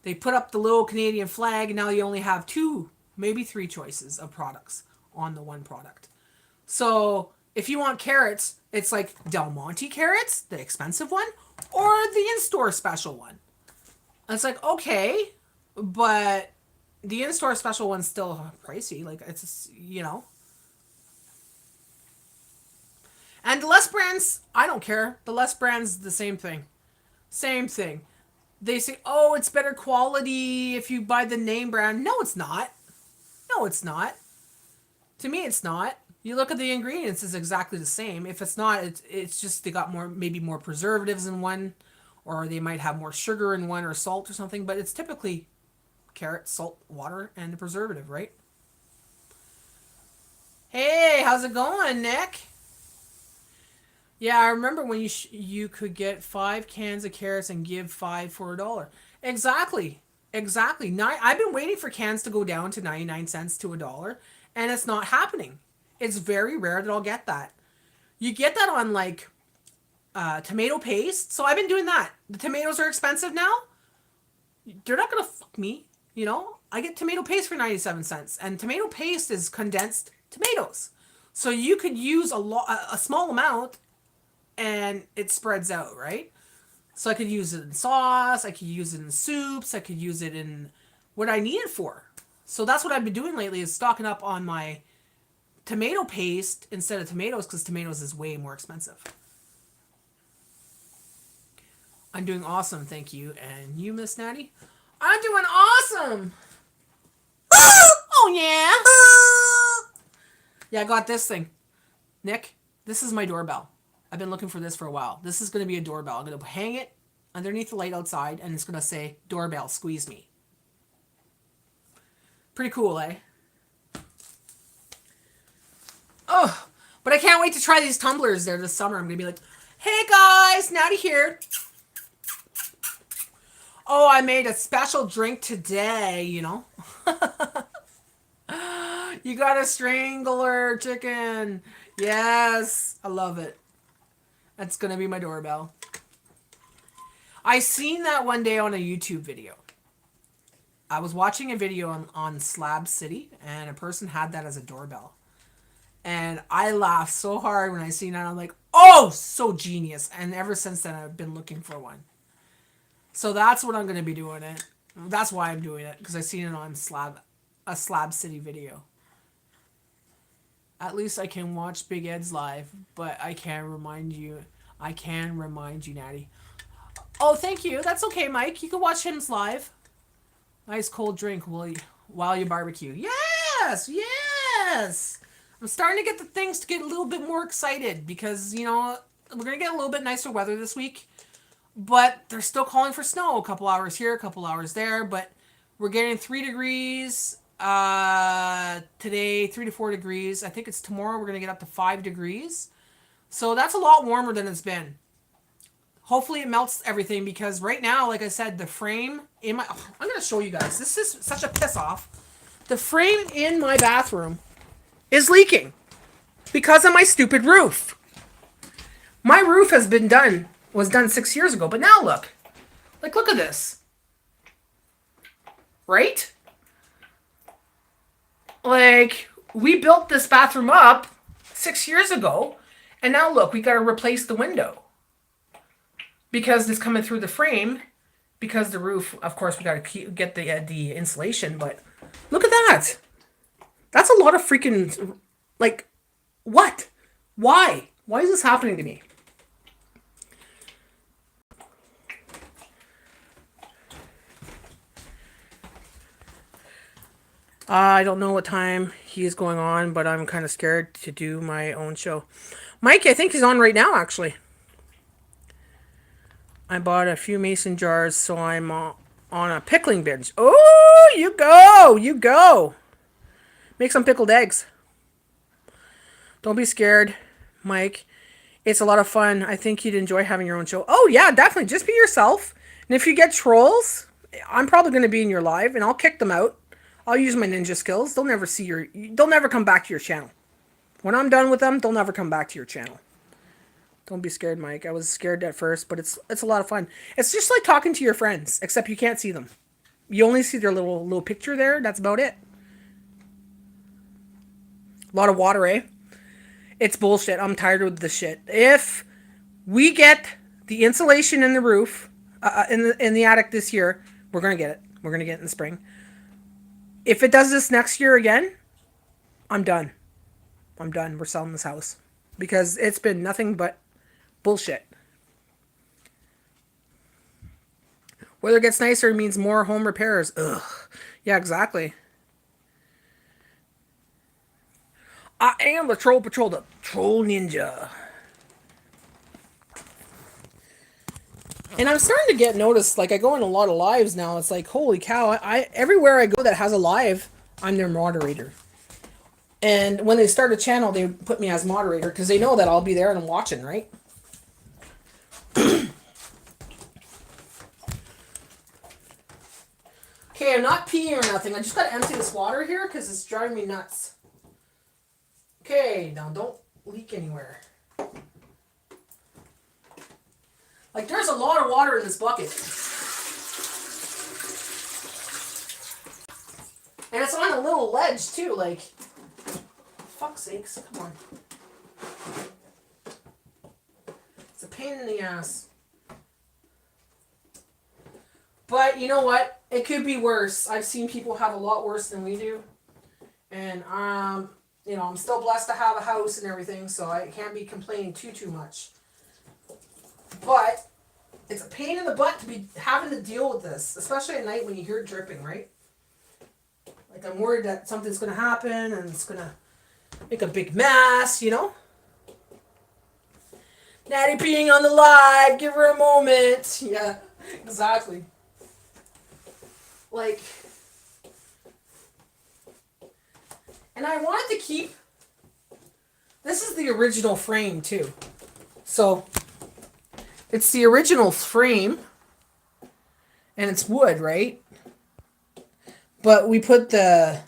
They put up the little Canadian flag, and now you only have 2, maybe 3 choices of products on the one product. So if you want carrots, it's like Del Monte carrots, the expensive one, or the in-store special one. And it's like, okay, but the in-store special one's still pricey. Like, it's, you know. And the less brands, I don't care. The less brands, the same thing. Same thing. They say, oh, it's better quality if you buy the name brand. No, it's not. No, it's not. To me, it's not. You look at the ingredients, it's exactly the same. If it's not, it's just they got maybe more preservatives in one, or they might have more sugar in one, or salt or something, but it's typically carrot, salt, water, and a preservative, right? Hey, how's it going, Nick? Yeah, I remember when you could get 5 cans of carrots and give 5 for $1. Exactly. Exactly. I've been waiting for cans to go down to 99 cents to $1, and it's not happening. It's very rare that I'll get that. You get that on like tomato paste. So I've been doing that. The tomatoes are expensive now. They're not gonna fuck me, you know. I get tomato paste for 97 cents, and tomato paste is condensed tomatoes. So you could use a small amount, and it spreads out, right? So I could use it in sauce. I could use it in soups. I could use it in what I need it for. So that's what I've been doing lately, is stocking up on my tomato paste instead of tomatoes, because tomatoes is way more expensive. I'm doing awesome, thank you. And you, Miss Natty? I'm doing awesome! Oh, yeah! Yeah, I got this thing. Nick, this is my doorbell. I've been looking for this for a while. This is going to be a doorbell. I'm going to hang it underneath the light outside, and it's going to say, doorbell, squeeze me. Pretty cool, eh? Oh, but I can't wait to try these tumblers there this summer. I'm going to be like, hey guys, Natty here. Oh, I made a special drink today, you know. You got a strangler chicken. Yes. I love it. That's going to be my doorbell. I seen that one day on a YouTube video. I was watching a video on Slab City, and a person had that as a doorbell. And I laughed so hard when I seen that. I'm like, oh, so genius. And ever since then, I've been looking for one. So that's what I'm going to be doing it. That's why I'm doing it, because I seen it on a Slab City video. At least I can watch Big Ed's live, but I can remind you, Natty. Oh, thank you. That's okay, Mike. You can watch him's live. Nice cold drink while you barbecue. Yes, yes. I'm starting to get the things to get a little bit more excited because, we're going to get a little bit nicer weather this week. But they're still calling for snow. A couple hours here, a couple hours there. But we're getting 3 degrees today, 3 to 4 degrees. I think it's tomorrow we're going to get up to 5 degrees. So that's a lot warmer than it's been. Hopefully it melts everything because right now, like I said, the frame in my... Oh, I'm going to show you guys. This is such a piss off. The frame in my bathroom is leaking because of my stupid roof. My roof was done 6 years ago, but now look. Look at this. Right? We built this bathroom up 6 years ago, and now look, we got to replace the window. Because it's coming through the frame, because the roof, of course, we got to get the insulation, but look at that. That's a lot of freaking, what? Why? Why is this happening to me? I don't know what time he's going on, but I'm kind of scared to do my own show. Mike, I think he's on right now, actually. I bought a few mason jars, so I'm on a pickling binge. Oh, you go. Make some pickled eggs. Don't be scared, Mike. It's a lot of fun. I think you'd enjoy having your own show. Oh, yeah, definitely. Just be yourself. And if you get trolls, I'm probably going to be in your live, and I'll kick them out. I'll use my ninja skills. They'll never come back to your channel. When I'm done with them, they'll never come back to your channel. Don't be scared, Mike. I was scared at first, but it's a lot of fun. It's just like talking to your friends, except you can't see them. You only see their little picture there. That's about it. A lot of water, eh? It's bullshit. I'm tired of this shit. If we get the insulation in the roof, in the attic this year, we're gonna get it. We're gonna get it in the spring. If it does this next year again, I'm done. We're selling this house because it's been nothing but bullshit. Weather gets nicer means more home repairs. Ugh. Yeah, exactly. I am the Troll Patrol, the Troll Ninja. And I'm starting to get noticed, I go in a lot of lives now. It's like, holy cow, I everywhere I go that has a live, I'm their moderator. And when they start a channel, they put me as moderator because they know that I'll be there and I'm watching, right? Okay, I'm not peeing or nothing. I just got to empty this water here because it's driving me nuts. Okay, now don't leak anywhere. There's a lot of water in this bucket. And it's on a little ledge, too. Fuck's sakes, come on. It's a pain in the ass. But you know what? It could be worse. I've seen people have a lot worse than we do. And, I'm still blessed to have a house and everything, so I can't be complaining too much. But it's a pain in the butt to be having to deal with this, especially at night when you hear it dripping, right? I'm worried that something's going to happen and it's going to make a big mess, Natty peeing on the live, give her a moment. Yeah, exactly. And I wanted to keep, this is the original frame too. So, it's the original frame, and it's wood, right? But we put the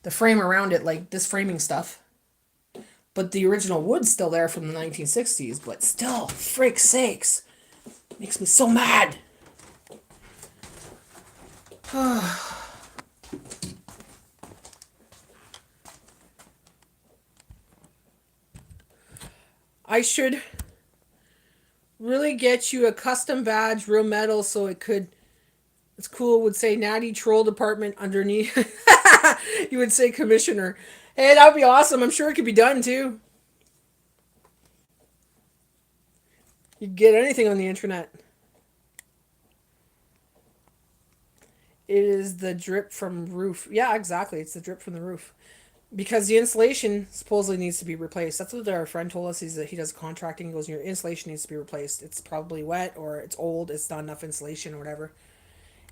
the frame around it, like this framing stuff. But the original wood's still there from the 1960s. But still, frick's sakes, makes me so mad. I should really get you a custom badge, real metal, so it could. It's cool. It would say Natty Troll Department underneath. You would say Commissioner. Hey, that would be awesome. I'm sure it could be done too. You could get anything on the internet. It is the drip from roof. Yeah, exactly. It's the drip from the roof. Because the insulation supposedly needs to be replaced. That's what our friend told us. Is that he does contracting. He goes, your insulation needs to be replaced. It's probably wet or it's old. It's not enough insulation or whatever.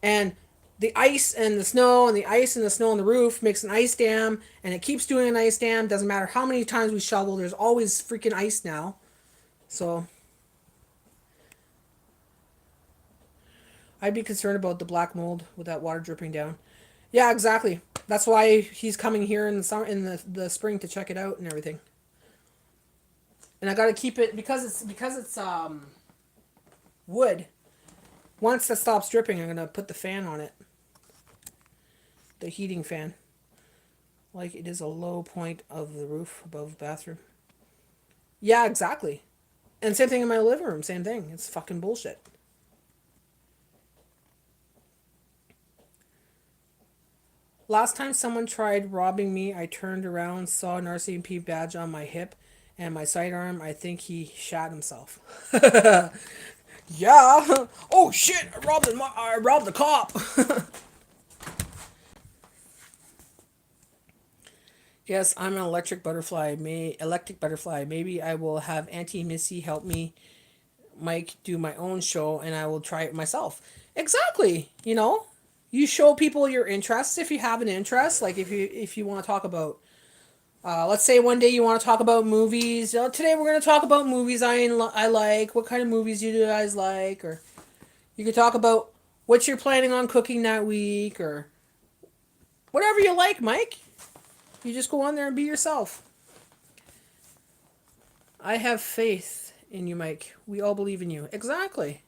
And the ice and the snow and the ice and the snow on the roof makes an ice dam, and it keeps doing an ice dam. Doesn't matter how many times we shovel. There's always freaking ice now. So I'd be concerned about the black mold with that water dripping down. Yeah, exactly. That's why he's coming here in the summer, in the spring to check it out and everything. And I got to keep it because it's wood. Once that stops dripping, I'm gonna put the fan on it, the heating fan. Like it is a low point of the roof above the bathroom. Yeah, exactly. And same thing in my living room. Same thing. It's fucking bullshit. Last time someone tried robbing me, I turned around, saw an RCMP badge on my hip and my sidearm. I think he shot himself. Yeah. Oh shit! I robbed the cop. Yes, I'm an electric butterfly. Electric butterfly. Maybe I will have Auntie Missy help me, Mike, do my own show, and I will try it myself. Exactly. You show people your interests if you have an interest. Like if you want to talk about, let's say one day you want to talk about movies. Today we're going to talk about movies I like. What kind of movies you guys like, or you could talk about what you're planning on cooking that week, or whatever you like, Mike. You just go on there and be yourself. I have faith in you, Mike. We all believe in you. Exactly.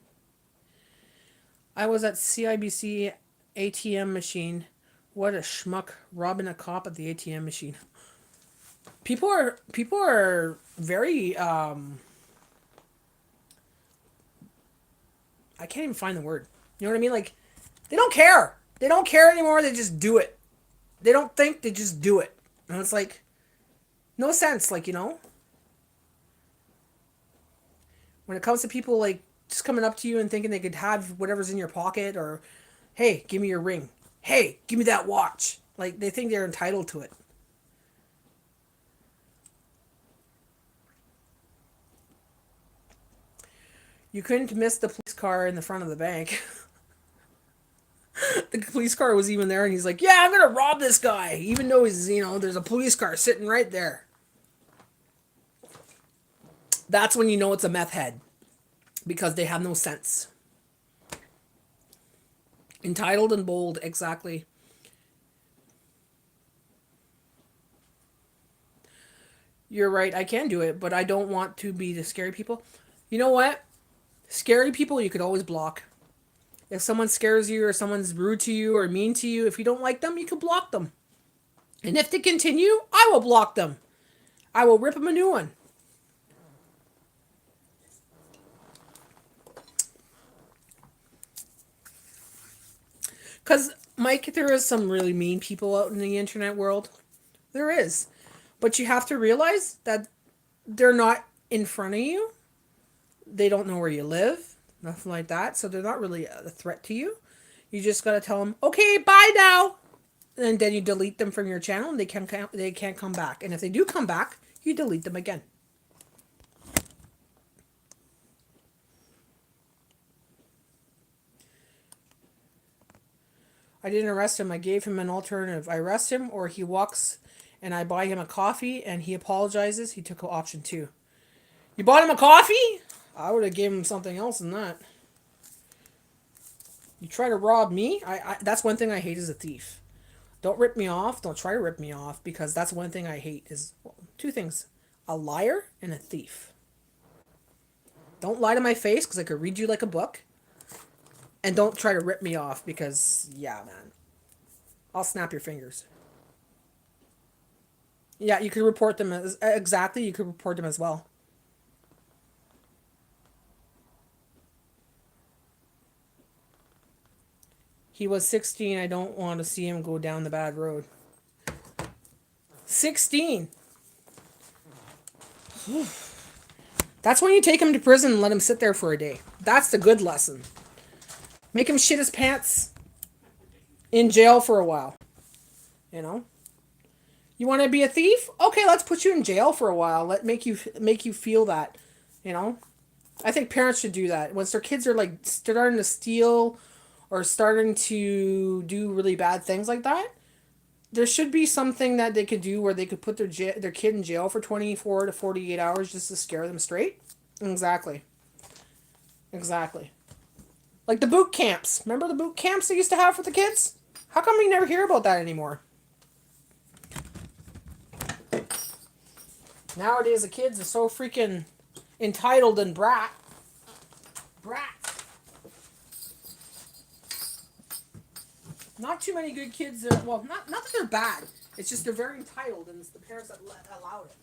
I was at CIBC ATM machine. What a schmuck robbing a cop at the ATM machine. People are very I can't even find the word. You know what I mean? Like they don't care. They don't care anymore. They just do it. They don't think, they just do it. And it's like no sense, when it comes to people like just coming up to you and thinking they could have whatever's in your pocket, or hey, give me your ring. Hey, give me that watch. Like they think they're entitled to it. You couldn't miss the police car in the front of the bank. The police car was even there, and he's like, yeah, I'm gonna rob this guy, even though there's a police car sitting right there. That's when you know it's a meth head, because they have no sense. Entitled and bold, exactly. You're right, I can do it, but I don't want to be the scary people. You know what? Scary people you could always block. If someone scares you, or someone's rude to you or mean to you, if you don't like them, you can block them. And if they continue, I will block them. I will rip them a new one. Because, Mike, there is some really mean people out in the internet world. There is. But you have to realize that they're not in front of you. They don't know where you live. Nothing like that. So they're not really a threat to you. You just got to tell them, okay, bye now. And then you delete them from your channel, and they can't come back. And if they do come back, you delete them again. I didn't arrest him. I gave him an alternative. I arrest him, or he walks and I buy him a coffee and he apologizes. He took option 2. You bought him a coffee? I would have given him something else than that. You try to rob me? That's one thing I hate as a thief. Don't rip me off. Don't try to rip me off because that's one thing I hate is well, two things: a liar and a thief. Don't lie to my face because I could read you like a book, and don't try to rip me off because yeah, man, I'll snap your fingers. Yeah, you could report them as exactly. You could report them as well. He was 16. I don't want to see him go down the bad road. 16. That's when you take him to prison and let him sit there for a day. That's the good lesson. Make him shit his pants in jail for a while. You know? You want to be a thief? Okay, let's put you in jail for a while. Let make you feel that, you know? I think parents should do that. Once their kids are like starting to steal or starting to do really bad things like that, there should be something that they could do where they could put their kid in jail for 24 to 48 hours just to scare them straight. Exactly. Exactly. Like the boot camps. Remember the boot camps they used to have for the kids? How come we never hear about that anymore? Nowadays the kids are so freaking entitled and brat. Not too many good kids are, well, not that they're bad. It's just they're very entitled and it's the parents that allow it.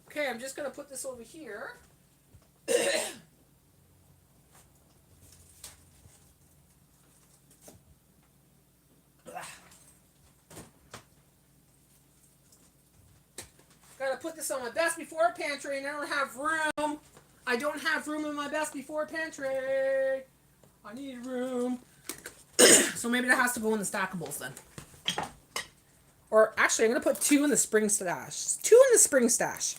Okay, I'm just going to put this over here. Gotta put this on my best before pantry and I don't have room. I don't have room in my best before pantry. I need room. So maybe that has to go in the stackables then. Or actually, I'm going to put two in the spring stash. Two in the spring stash.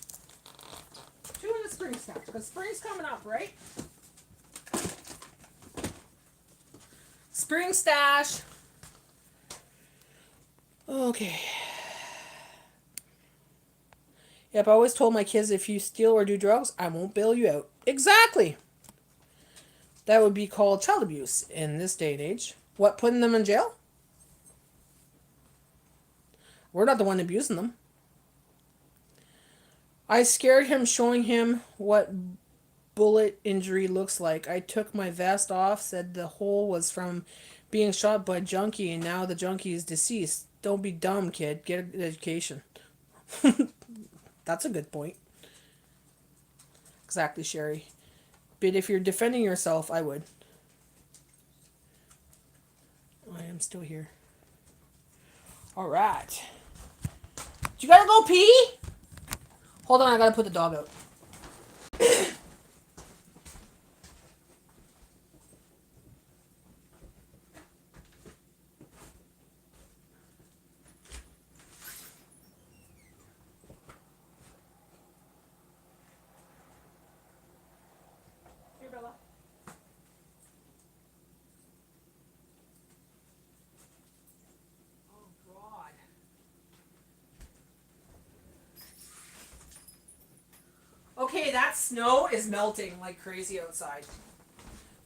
Two in the spring stash. Because spring's coming up, right? Spring stash. Okay. Yep, I always told my kids if you steal or do drugs, I won't bail you out. Exactly. That would be called child abuse in this day and age. What, putting them in jail? We're not the one abusing them. I scared him showing him what bullet injury looks like. I took my vest off, said the hole was from being shot by a junkie, and now the junkie is deceased. Don't be dumb, kid. Get an education. That's a good point. Exactly, Sherry. But if you're defending yourself, I would. I am still here. All right. You gotta go pee? Hold on, I gotta put the dog out. Here, Bella. Oh, God. Okay, that snow is melting like crazy outside.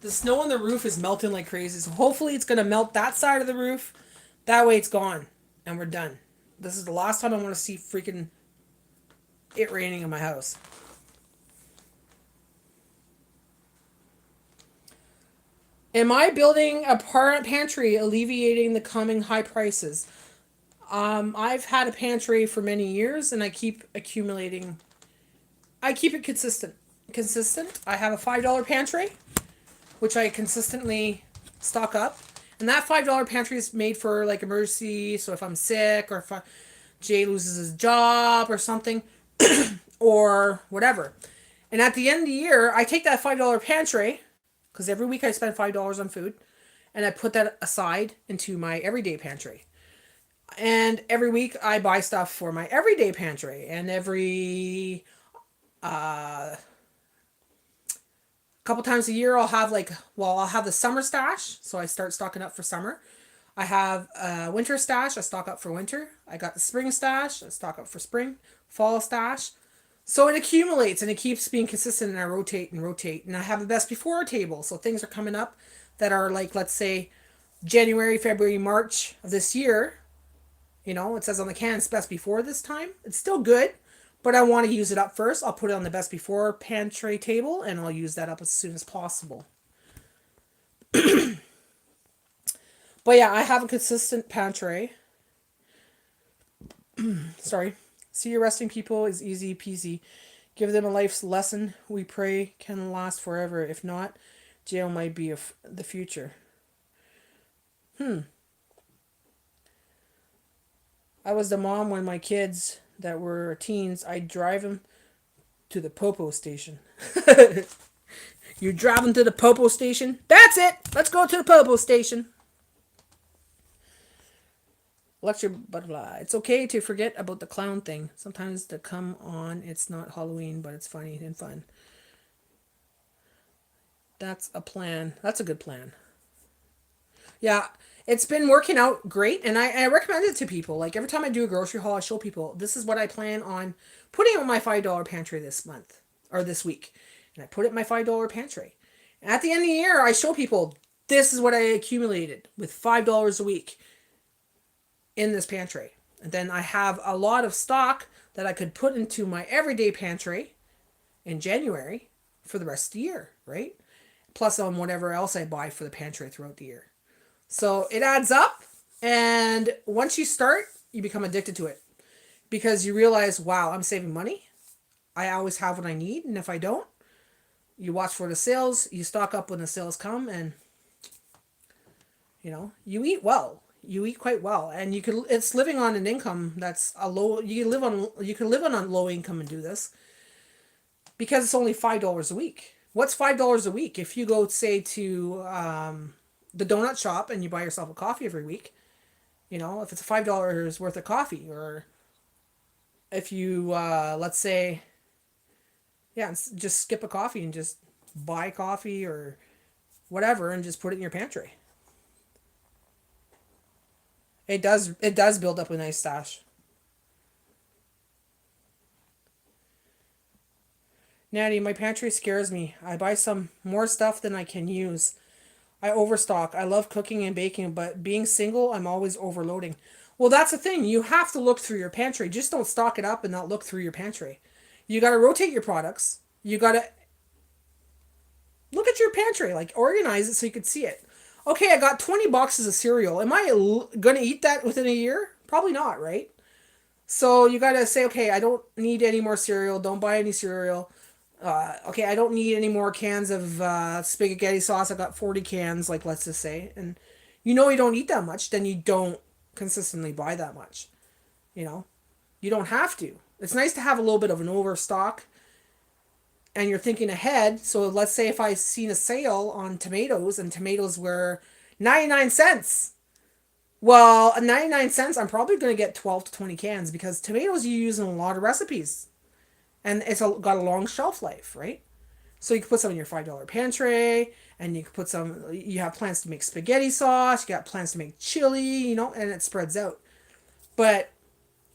The snow on the roof is melting like crazy. So hopefully it's going to melt that side of the roof. That way it's gone. And we're done. This is the last time I want to see freaking it raining in my house. Am I building a pantry alleviating the coming high prices? I've had a pantry for many years and I keep accumulating. I keep it consistent. I have a $5 pantry, which I consistently stock up. And that $5 pantry is made for like emergency. So if I'm sick or if Jay loses his job or something or whatever. And at the end of the year, I take that $5 pantry because every week I spend $5 on food and I put that aside into my everyday pantry. And every week I buy stuff for my everyday pantry. And every couple times a year I'll have I'll have the summer stash, so I start stocking up for summer. I have a winter stash, I stock up for winter. I got the spring stash, I stock up for spring. Fall stash. So it accumulates and it keeps being consistent and I rotate and rotate. And I have the best before table, so things are coming up that are like, let's say, January, February, March of this year, it says on the can it's best before this time. It's still good, but I want to use it up first. I'll put it on the best before pantry table and I'll use that up as soon as possible. But yeah, I have a consistent pantry. Sorry. See your resting people is easy peasy. Give them a life's lesson we pray can last forever. If not, jail might be the future. I was the mom when my kids that were teens, I'd drive them to the popo station. You drive them to the popo station? That's it! Let's go to the popo station. Lecture butterfly. It's okay to forget about the clown thing. Sometimes to come on, it's not Halloween, but it's funny and fun. That's a plan. That's a good plan. Yeah, it's been working out great, and I recommend it to people. Like every time I do a grocery haul, I show people this is what I plan on putting in my $5 pantry this month or this week, and I put it in my $5 pantry. And at the end of the year, I show people this is what I accumulated with $5 a week in this pantry, and then I have a lot of stock that I could put into my everyday pantry in January for the rest of the year, right? Plus on whatever else I buy for the pantry throughout the year. So it adds up, and once you start, you become addicted to it because you realize, wow, I'm saving money. I always have what I need, and if I don't, you watch for the sales, you stock up when the sales come, and you eat well. You eat quite well, and it's living on an income that's a low. You can live on a low income and do this because it's only $5 a week. What's $5 a week? If you go say to the donut shop and you buy yourself a coffee every week, if it's $5 worth of coffee, or if you let's say, yeah, just skip a coffee and just buy coffee or whatever and just put it in your pantry. It does build up a nice stash. Natty, my pantry scares me. I buy some more stuff than I can use. I overstock. I love cooking and baking, but being single, I'm always overloading. Well, that's the thing. You have to look through your pantry. Just don't stock it up and not look through your pantry. You got to rotate your products. You got to look at your pantry, like organize it so you can see it. Okay, I got 20 boxes of cereal. Am I going to eat that within a year? Probably not, right? So you got to say, okay, I don't need any more cereal. Don't buy any cereal. Okay, I don't need any more cans of spaghetti sauce. I got 40 cans, like let's just say. And you don't eat that much, then you don't consistently buy that much. You know, you don't have to. It's nice to have a little bit of an overstock and you're thinking ahead. So let's say if I seen a sale on tomatoes and tomatoes were 99 cents. Well, at 99 cents, I'm probably going to get 12 to 20 cans because tomatoes you use in a lot of recipes. And got a long shelf life, right? So you can put some in your $5 pantry, and you can put some. You have plans to make spaghetti sauce. You got plans to make chili, and it spreads out. But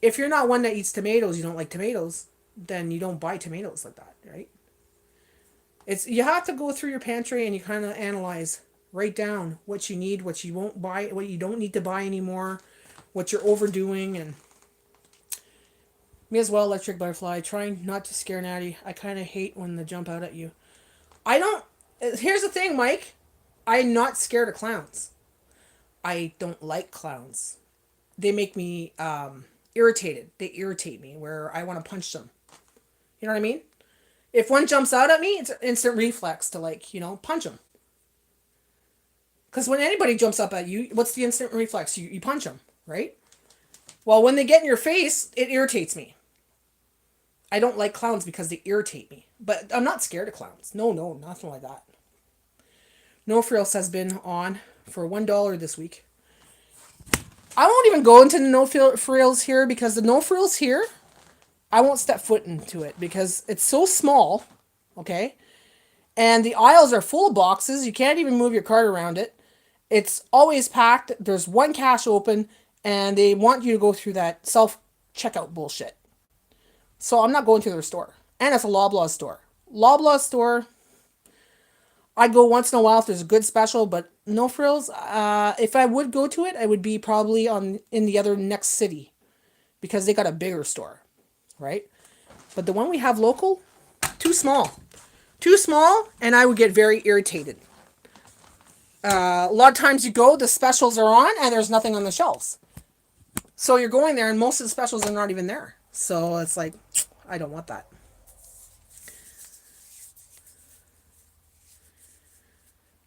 if you're not one that eats tomatoes, you don't like tomatoes, then you don't buy tomatoes like that, right? You have to go through your pantry and you kind of analyze, write down what you need, what you won't buy, what you don't need to buy anymore, what you're overdoing, and me as well, electric butterfly. Trying not to scare Natty. I kind of hate when they jump out at you. I don't. Here's the thing, Mike. I'm not scared of clowns. I don't like clowns. They make me irritated. They irritate me where I want to punch them. You know what I mean? If one jumps out at me, it's an instant reflex to punch them. Because when anybody jumps up at you, what's the instant reflex? You punch them, right? Well, when they get in your face, it irritates me. I don't like clowns because they irritate me. But I'm not scared of clowns. No, nothing like that. No Frills has been on for $1 this week. I won't even go into the No Frills here because the No Frills here, I won't step foot into it because it's so small, okay? And the aisles are full of boxes. You can't even move your cart around it. It's always packed. There's one cash open, and they want you to go through that self-checkout bullshit. So I'm not going to their store. And it's a Loblaws store. Loblaws store, I go once in a while if there's a good special, but No frills. If I would go to it, I would be probably on in the other next city because they got a bigger store, right? But the one we have local, too small, too small, and I would get very irritated. A lot of times you go, the specials are on, and there's nothing on the shelves. So you're going there, and most of the specials are not even there. So it's like, I don't want that.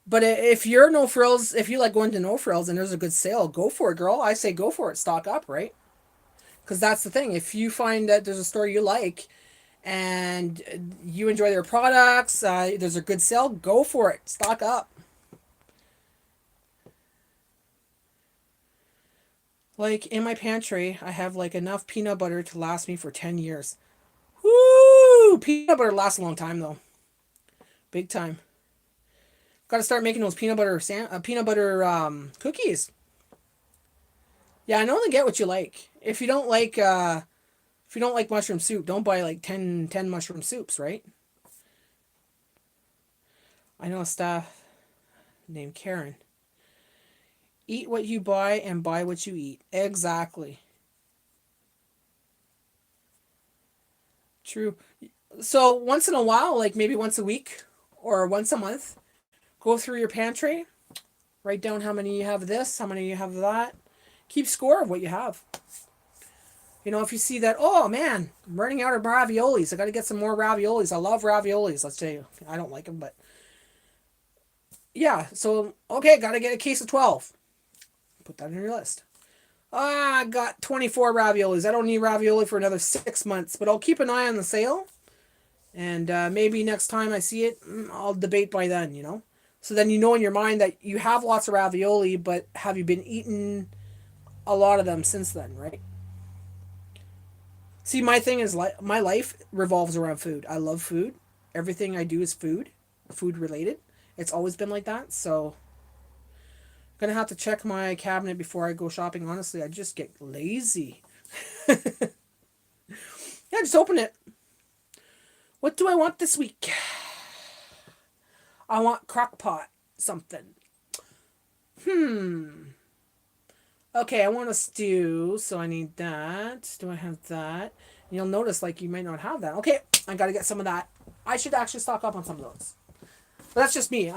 But if you're no frills, if you like going to no frills and there's a good sale, go for it, girl. I say go for it. Stock up, right? Because that's the thing. If you find that there's a store you like and you enjoy their products, there's a good sale, go for it. Stock up. Like in my pantry, I have like enough peanut butter to last me for 10 years. Woo! Peanut butter lasts a long time though. Big time. Got to start making those peanut butter cookies. Yeah, I know they get what you like. If you don't like mushroom soup, don't buy like ten mushroom soups, right? I know a staff named Karen. Eat what you buy and buy what you eat. Exactly. True. So once in a while, like maybe once a week or once a month, go through your pantry, write down how many you have of this, how many you have of that. Keep score of what you have. You know, if you see that, oh man, I'm running out of raviolis. I got to get some more raviolis. I love raviolis. Let's say I don't like them, but yeah. So okay, got to get a case of 12. Put that on your list. I got 24 raviolis. I don't need ravioli for another 6 months, but I'll keep an eye on the sale. And maybe next time I see it, I'll debate by then, you know? So then you know in your mind that you have lots of ravioli, but have you been eating a lot of them since then, right? See, my thing is my life revolves around food. I love food. Everything I do is food related. It's always been like that. So, gonna have to check my cabinet before I go shopping. Honestly, I just get lazy. Yeah, just open it. What do I want this week? I want crock pot something. Okay, I want a stew, so I need that. Do I have that? You'll notice, like, you might not have that. Okay, I gotta get some of that. I should actually stock up on some of those. But that's just me.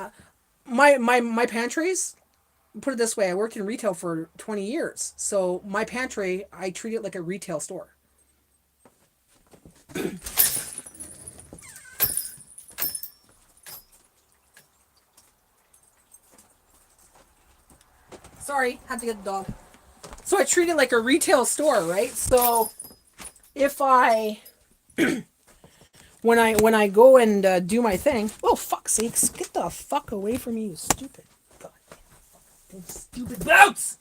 My pantries, put it this way, I worked in retail for 20 years. So my pantry, I treat it like a retail store. Sorry, had to get the dog. So I treat it like a retail store, right? So if I when I go and do my thing, oh fuck sakes, get the fuck away from me, you stupid goddamn stupid boots!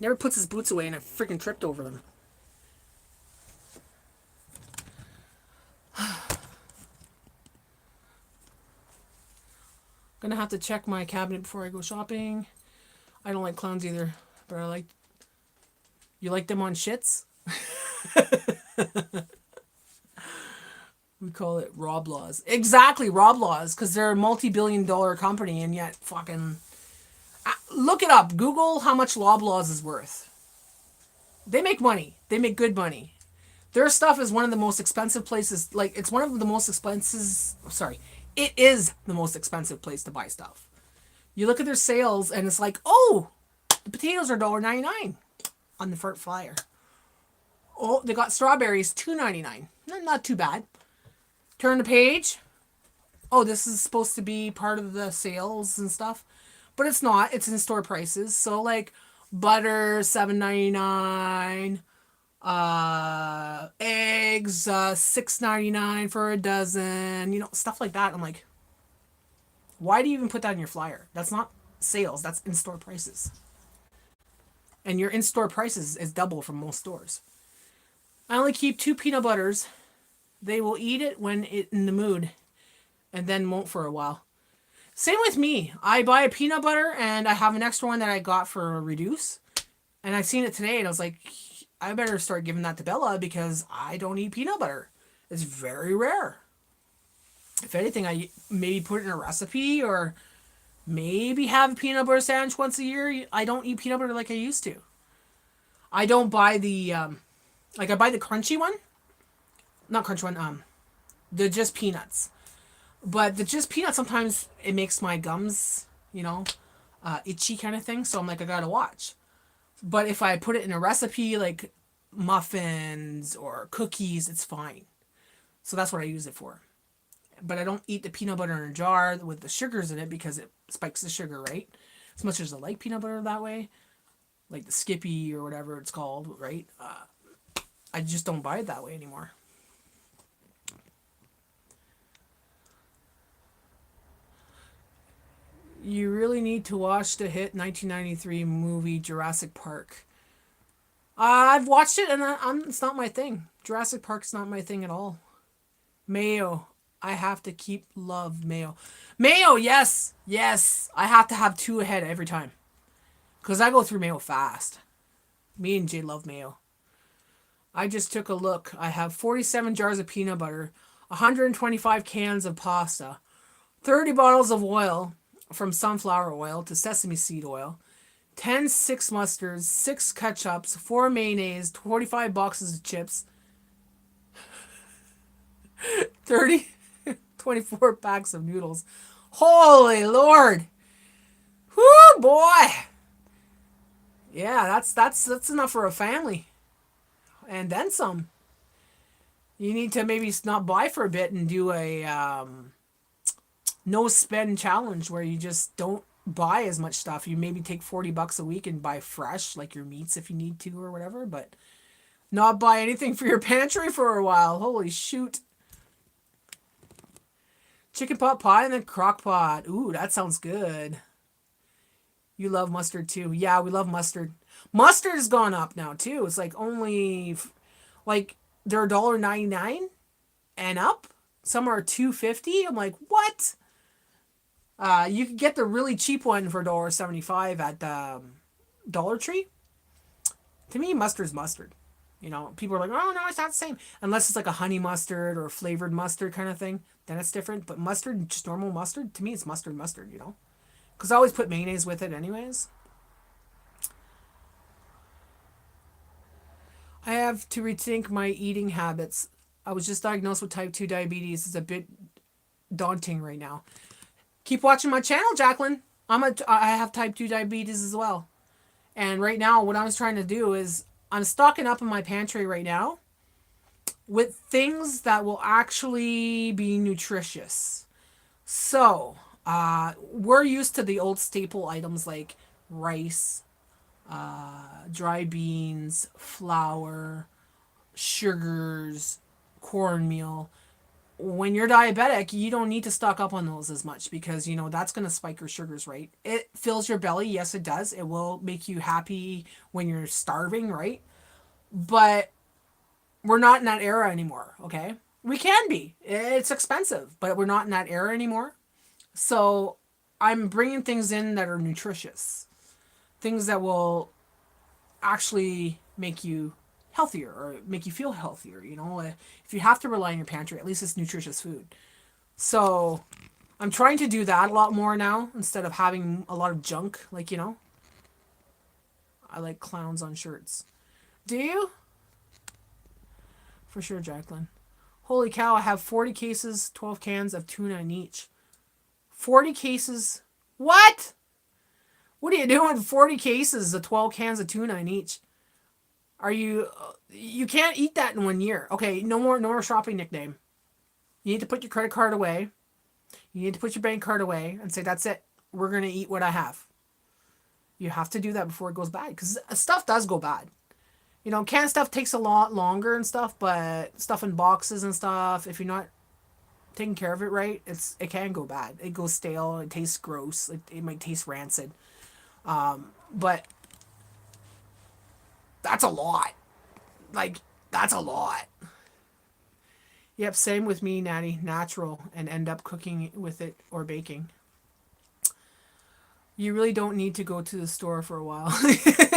Never puts his boots away and I freaking tripped over them. Gonna have to check my cabinet before I go shopping. I don't like clowns either, but I like. You like them on shits? We call it Roblaws. Exactly, Roblaws, because they're a multi-billion-dollar company, and yet fucking look it up. Google how much Loblaws is worth. They make money. They make good money. Their stuff is one of the most expensive places. Like it's one of the most expensive. Sorry, it is the most expensive place to buy stuff. You look at their sales, and it's like, oh, the potatoes are $1.99 on the front flyer. Oh, they got strawberries $2.99. Not too bad. Turn the page. Oh, this is supposed to be part of the sales and stuff, but it's not. It's in store prices. So like butter $7.99, eggs $6.99 for a dozen. You know, stuff like that. I'm like, why do you even put that in your flyer? That's not sales. That's in store prices. And your in store prices is double from most stores. I only keep 2 peanut butters. They will eat it when it's in the mood and then won't for a while. Same with me. I buy a peanut butter and I have an extra one that I got for a reduce. And I seen it today and I was like, I better start giving that to Bella because I don't eat peanut butter. It's very rare. If anything, I maybe put it in a recipe or Maybe have a peanut butter sandwich once a year. I don't eat peanut butter like I used to. I don't buy the like I buy the crunchy one, not crunchy one. The just peanuts. But the just peanuts sometimes it makes my gums, itchy kind of thing. So I'm like I gotta watch. But if I put it in a recipe like muffins or cookies, it's fine. So that's what I use it for. But I don't eat the peanut butter in a jar with the sugars in it because it spikes the sugar, right? As much as I like peanut butter that way, like the Skippy or whatever it's called, right? I just don't buy it that way anymore. You really need to watch the hit 1993 movie Jurassic Park. I've watched it and it's not my thing. Jurassic Park's not my thing at all. Mayo. I have to keep love mayo. Mayo, yes. Yes. I have to have two ahead every time. Because I go through mayo fast. Me and Jay love mayo. I just took a look. I have 47 jars of peanut butter, 125 cans of pasta, 30 bottles of oil, from sunflower oil to sesame seed oil, 10 six mustards, 6 ketchups, 4 mayonnaise, 45 boxes of chips, 30, 24 packs of noodles. Holy Lord! Whoo, boy! Yeah, that's enough for a family, and then some. You need to maybe not buy for a bit and do a no spend challenge where you just don't buy as much stuff. You maybe take $40 a week and buy fresh, like your meats if you need to or whatever, but not buy anything for your pantry for a while. Holy shoot. Chicken pot pie and then crock pot. Ooh, that sounds good. You love mustard too. Yeah, we love mustard. Mustard has gone up now too. It's like only like they're $1.99 and up. Some are $2.50. I'm like, what? You can get the really cheap one for $1.75 at Dollar Tree. To me, mustard's mustard. People are like, oh no, it's not the same. Unless it's like a honey mustard or a flavored mustard kind of thing, then it's different. But mustard, just normal mustard, to me, it's mustard. Because I always put mayonnaise with it, anyways. I have to rethink my eating habits. I was just diagnosed with type 2 diabetes. It's a bit daunting right now. Keep watching my channel, Jacqueline. I have type 2 diabetes as well. And right now, what I was trying to do is I'm stocking up in my pantry right now with things that will actually be nutritious. So, we're used to the old staple items like rice, dry beans, flour, sugars, cornmeal. When you're diabetic, you don't need to stock up on those as much because, that's going to spike your sugars, right? It fills your belly. Yes, it does. It will make you happy when you're starving, right? But we're not in that era anymore, okay? We can be. It's expensive, but we're not in that era anymore. So I'm bringing things in that are nutritious, things that will actually make you healthier or make you feel healthier. If you have to rely on your pantry, at least it's nutritious food. So I'm trying to do that a lot more now instead of having a lot of junk. I like clowns on shirts. Do you? For sure, Jacqueline. Holy cow, I have 40 cases, 12 cans of tuna in each. 40 cases? What? What are you doing? 40 cases of 12 cans of tuna in each. You can't eat that in 1 year. Okay, no more shopping nickname. You need to put your credit card away. You need to put your bank card away and say, that's it. We're going to eat what I have. You have to do that before it goes bad because stuff does go bad. Canned stuff takes a lot longer and stuff, but stuff in boxes and stuff, if you're not taking care of it right, it can go bad. It goes stale. It tastes gross. It might taste rancid. But that's a lot. Like, that's a lot. Yep, same with me, Natty. Natural, and end up cooking with it or baking. You really don't need to go to the store for a while.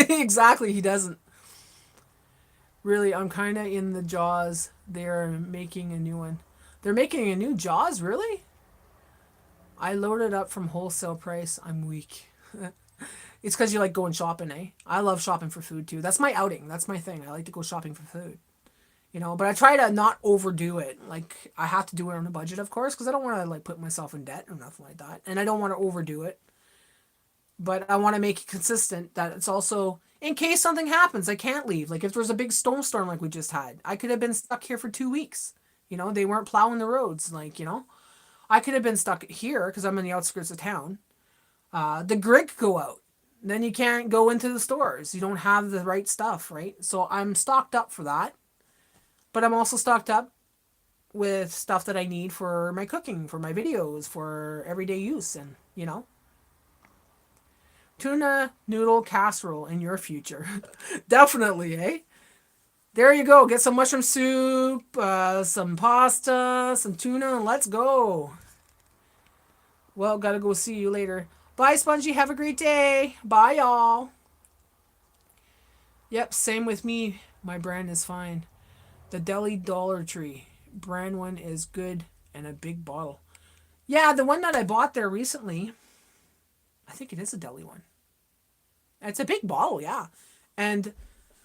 Exactly, he doesn't. Really, I'm kind of in the Jaws. They're making a new one. They're making a new Jaws, really? I loaded up from wholesale price. I'm weak. It's because you like going shopping, eh? I love shopping for food too. That's my outing. That's my thing. I like to go shopping for food. But I try to not overdo it. Like I have to do it on a budget, of course, because I don't want to like put myself in debt or nothing like that, and I don't want to overdo it. But I want to make it consistent that it's also in case something happens, I can't leave. Like if there's a big snowstorm like we just had, I could have been stuck here for 2 weeks. They weren't plowing the roads. I could have been stuck here because I'm in the outskirts of town. The grid could go out. Then you can't go into the stores. You don't have the right stuff, right? So I'm stocked up for that. But I'm also stocked up with stuff that I need for my cooking, for my videos, for everyday use, and. Tuna noodle casserole in your future. Definitely, eh? There you go. Get some mushroom soup, some pasta, some tuna, and let's go. Well, gotta go see you later. Bye, Spongy. Have a great day. Bye, y'all. Yep, same with me. My brand is fine. The Deli Dollartree brand one is good and a big bottle. Yeah, the one that I bought there recently, I think it is a deli one. It's a big bottle, yeah. And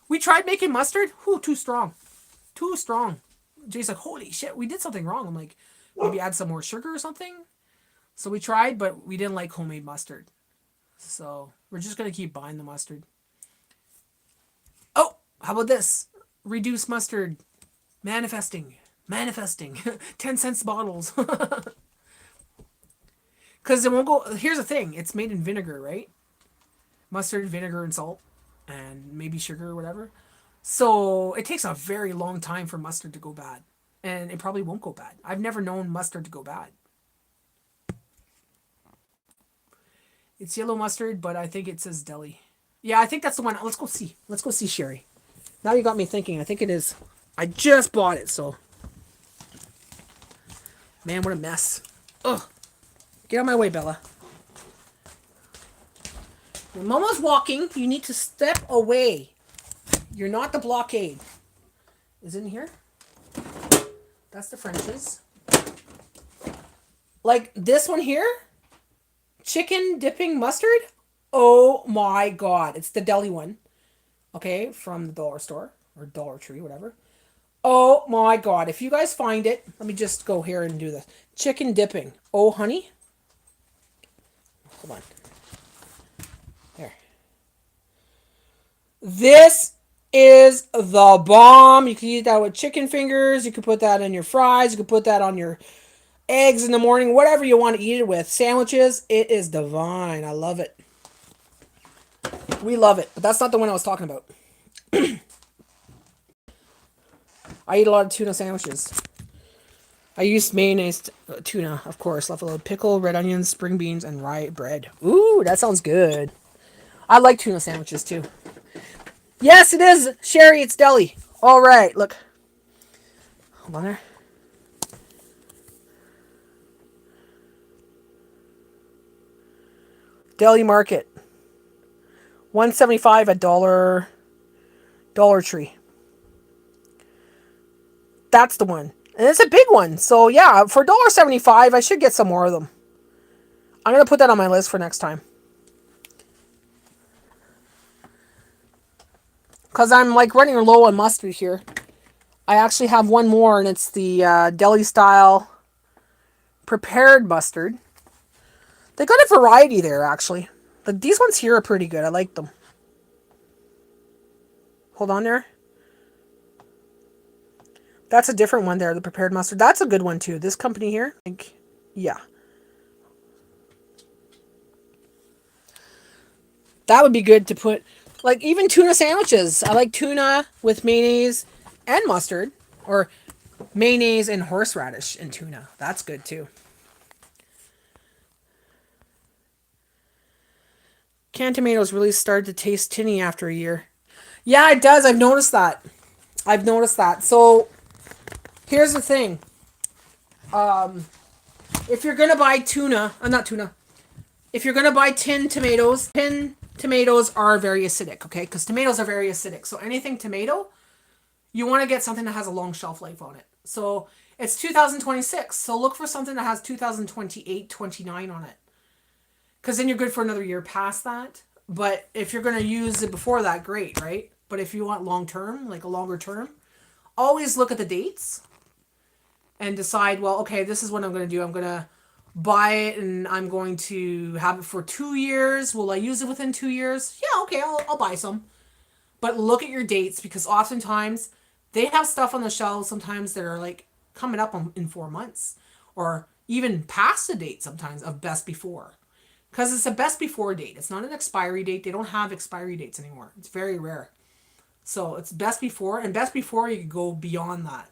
we tried making mustard. Whew, too strong. Too strong. Jay's like, holy shit, we did something wrong. I'm like, maybe add some more sugar or something. So we tried, but we didn't like homemade mustard. So we're just going to keep buying the mustard. Oh, how about this? Reduced mustard. Manifesting. 10 cents bottles. Because it won't go. Here's the thing, it's made in vinegar, right? Mustard, vinegar, and salt, and maybe sugar or whatever. So it takes a very long time for mustard to go bad. And it probably won't go bad. I've never known mustard to go bad. It's yellow mustard, but I think it says deli. Yeah, I think that's the one. Let's go see. Let's go see Sherry. Now you got me thinking. I think it is. I just bought it, so. Man, what a mess. Ugh. Get out of my way, Bella. When Mama's walking, you need to step away. You're not the blockade. Is it in here? That's the French's. Like this one here? Chicken dipping mustard? Oh my god. It's the deli one. Okay, from the dollar store. Or Dollar Tree, whatever. Oh my god. If you guys find it, let me just go here and do this. Chicken dipping. Oh, honey. Hold on. There. This is the bomb. You can eat that with chicken fingers. You can put that in your fries. You can put that on your eggs in the morning. Whatever you want to eat it with. Sandwiches. It is divine. I love it. We love it. But that's not the one I was talking about. I eat a lot of tuna sandwiches. I use mayonnaise tuna, of course. Left a little pickle, red onions, spring beans, and rye bread. Ooh, that sounds good. I like tuna sandwiches too. Yes, it is. Sherry, it's deli. All right, look. Hold on there. Deli Market. $1.75 at Dollar Tree. That's the one. And it's a big one. So yeah, for $1.75, I should get some more of them. I'm going to put that on my list for next time. Because I'm like running low on mustard here. I actually have one more, and it's the deli style prepared mustard. They got a variety there, actually. But these ones here are pretty good. I like them. Hold on there. That's a different one there, the prepared mustard. That's a good one too. This company here, I think, yeah. That would be good to put, like even tuna sandwiches. I like tuna with mayonnaise and mustard, or mayonnaise and horseradish and tuna. That's good too. Canned tomatoes really start to taste tinny after a year. Yeah, it does. I've noticed that. So here's the thing. If you're gonna buy tuna, not tuna. If you're gonna buy tin tomatoes are very acidic, okay? Because tomatoes are very acidic. So anything tomato, you want to get something that has a long shelf life on it. So It's 2026. So look for something that has 2028, 29 on it. Because then you're good for another year past that. But if you're going to use it before that, great, right? But if you want long term, like a longer term, always look at the dates and decide, well, okay, this is what I'm going to do. I'm going to buy it and I'm going to have it for 2 years. Will I use it within 2 years? Yeah, okay, I'll buy some. But look at your dates because oftentimes they have stuff on the shelves sometimes that are like coming up in 4 months or even past the date sometimes of best before. Because it's a best before date. It's not an expiry date. They don't have expiry dates anymore. It's very rare. So it's best before, and best before you could go beyond that.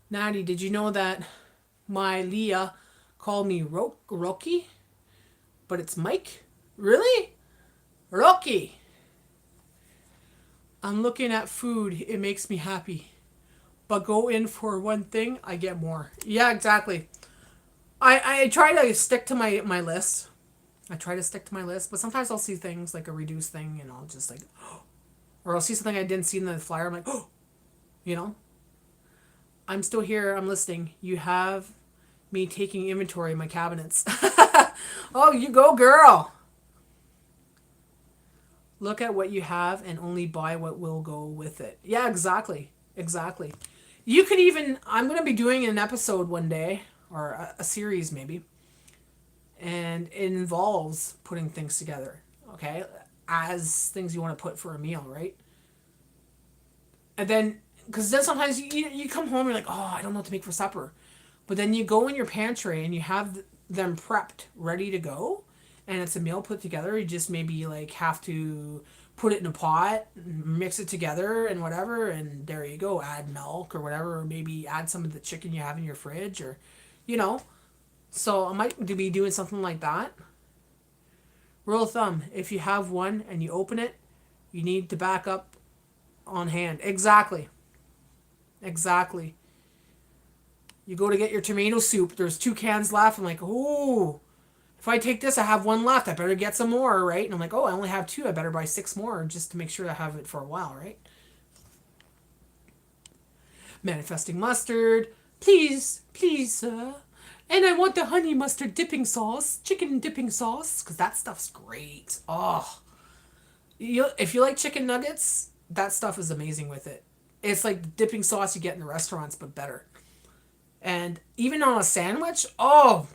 Natty, did you know that my Leah called me Rocky? But it's Mike? Really? Rocky! I'm looking at food. It makes me happy. But go in for one thing, I get more. Yeah, exactly. I try to stick to my list. I try to stick to my list, but sometimes I'll see things like a reduced thing and I'll just like, or I'll see something I didn't see in the flyer. I'm like, oh, you know, I'm still here. I'm listening. You have me taking inventory of my cabinets. Oh, you go, girl. Look at what you have and only buy what will go with it. Yeah, exactly. Exactly. You could even, I'm going to be doing an episode one day, or a series maybe, and it involves putting things together, okay? As things you want to put for a meal, right? And then, because then sometimes you come home and you're like, oh, I don't know what to make for supper. But then you go in your pantry and you have them prepped, ready to go, and it's a meal put together. You just maybe like have to put it in a pot, mix it together and whatever, and there you go. Add milk or whatever, or maybe add some of the chicken you have in your fridge, or, you know. So I might be doing something like that. Rule of thumb: if you have one and you open it, you need to back up on hand. Exactly. Exactly. You go to get your tomato soup. There's 2 cans left. I'm like, oh, if I take this, I have one left. I better get some more, right? And I'm like, oh, I only have two. I better buy 6 more just to make sure I have it for a while, right? Manifesting mustard. Please, please, sir. And I want the honey mustard dipping sauce, chicken dipping sauce, because that stuff's great. Oh, if you like chicken nuggets, that stuff is amazing with it. It's like the dipping sauce you get in the restaurants, but better. And even on a sandwich, oh,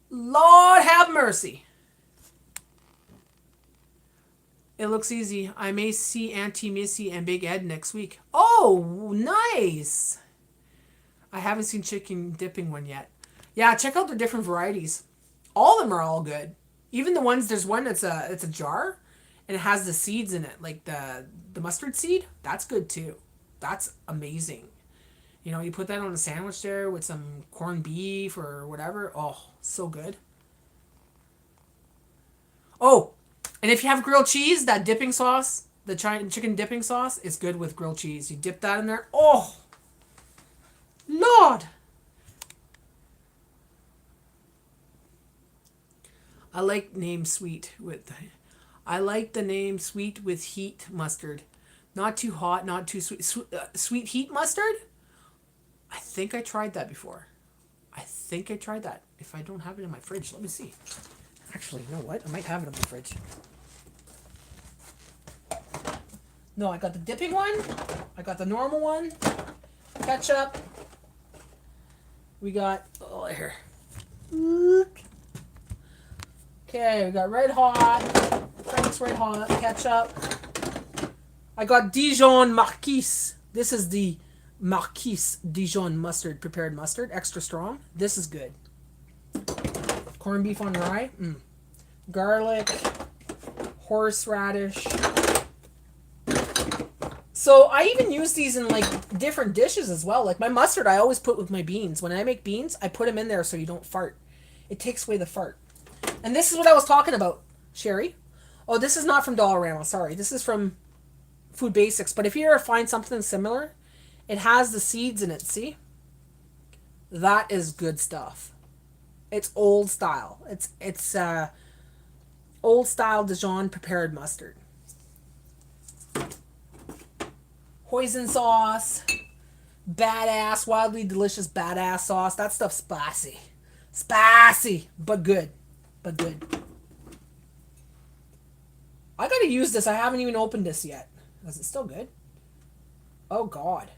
Lord have mercy. It looks easy. I may see Auntie Missy and Big Ed next week. Oh, nice. I haven't seen chicken dipping one yet. Yeah, check out the different varieties. All of them are all good. Even the ones, there's one that's it's a jar and it has the seeds in it, like the mustard seed. That's good too. That's amazing. You know, you put that on a sandwich there with some corned beef or whatever. Oh, so good. Oh, and if you have grilled cheese, that dipping sauce, the chicken dipping sauce, is good with grilled cheese. You dip that in there. Oh, Lord. I like name sweet with. I like the name sweet with heat mustard. Not too hot, not too sweet. Sweet heat mustard? I think I tried that before. I think I tried that. If I don't have it in my fridge, let me see. Actually, you know what? I might have it in my fridge. No, I got the dipping one. I got the normal one. Ketchup. We got, oh, here. Okay, we got red hot. Frank's red hot. Ketchup. I got Dijon Marquise. This is the Marquise Dijon mustard, prepared mustard. Extra strong. This is good. Corned beef on rye. Garlic. Horseradish. So I even use these in like different dishes as well. Like my mustard I always put with my beans. When I make beans, I put them in there so you don't fart. It takes away the fart. And this is what I was talking about, Sherry. Oh, this is not from Dollarama, sorry. This is from Food Basics. But if you ever find something similar, it has the seeds in it, see? That is good stuff. It's old style. It's old style Dijon prepared mustard. hoisin sauce, badass, wildly delicious badass sauce. That stuff's spicy. Spicy, but good. But good. I gotta use this. I haven't even opened this yet. Is it still good? Oh, God.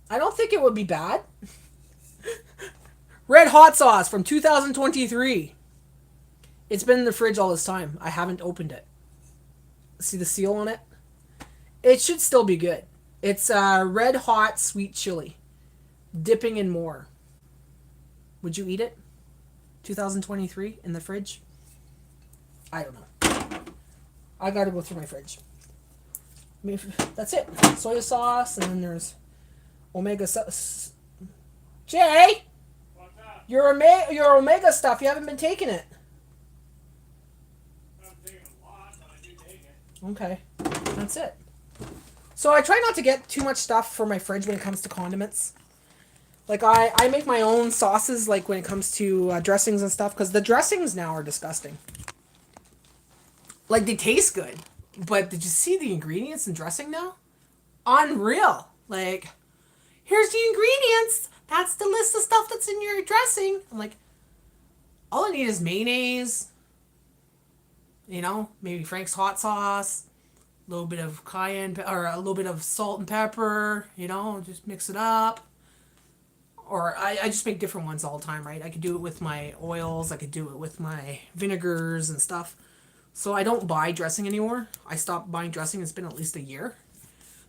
I don't think it would be bad. Red hot sauce from 2023. It's been in the fridge all this time. I haven't opened it. See the seal on it? It should still be good. It's red hot sweet chili. Dipping in more. Would you eat it? 2023 in the fridge? I don't know. I gotta go through my fridge. That's it. Soy sauce, and then there's omega sauce. Jay! What's up? Your omega stuff, you haven't been taking it. I'm taking a lot, but I do take it. Okay. That's it. So I try not to get too much stuff for my fridge when it comes to condiments. Like, I make my own sauces, like, when it comes to dressings and stuff, because the dressings now are disgusting. Like, they taste good, but did you see the ingredients in dressing now? Unreal. Like, here's the ingredients. That's the list of stuff that's in your dressing. I'm like, all I need is mayonnaise, you know, maybe Frank's hot sauce, a little bit of cayenne, or a little bit of salt and pepper, you know, just mix it up. Or I just make different ones all the time, right? I could do it with my oils. I could do it with my vinegars and stuff. So I don't buy dressing anymore. I stopped buying dressing. It's been at least a year.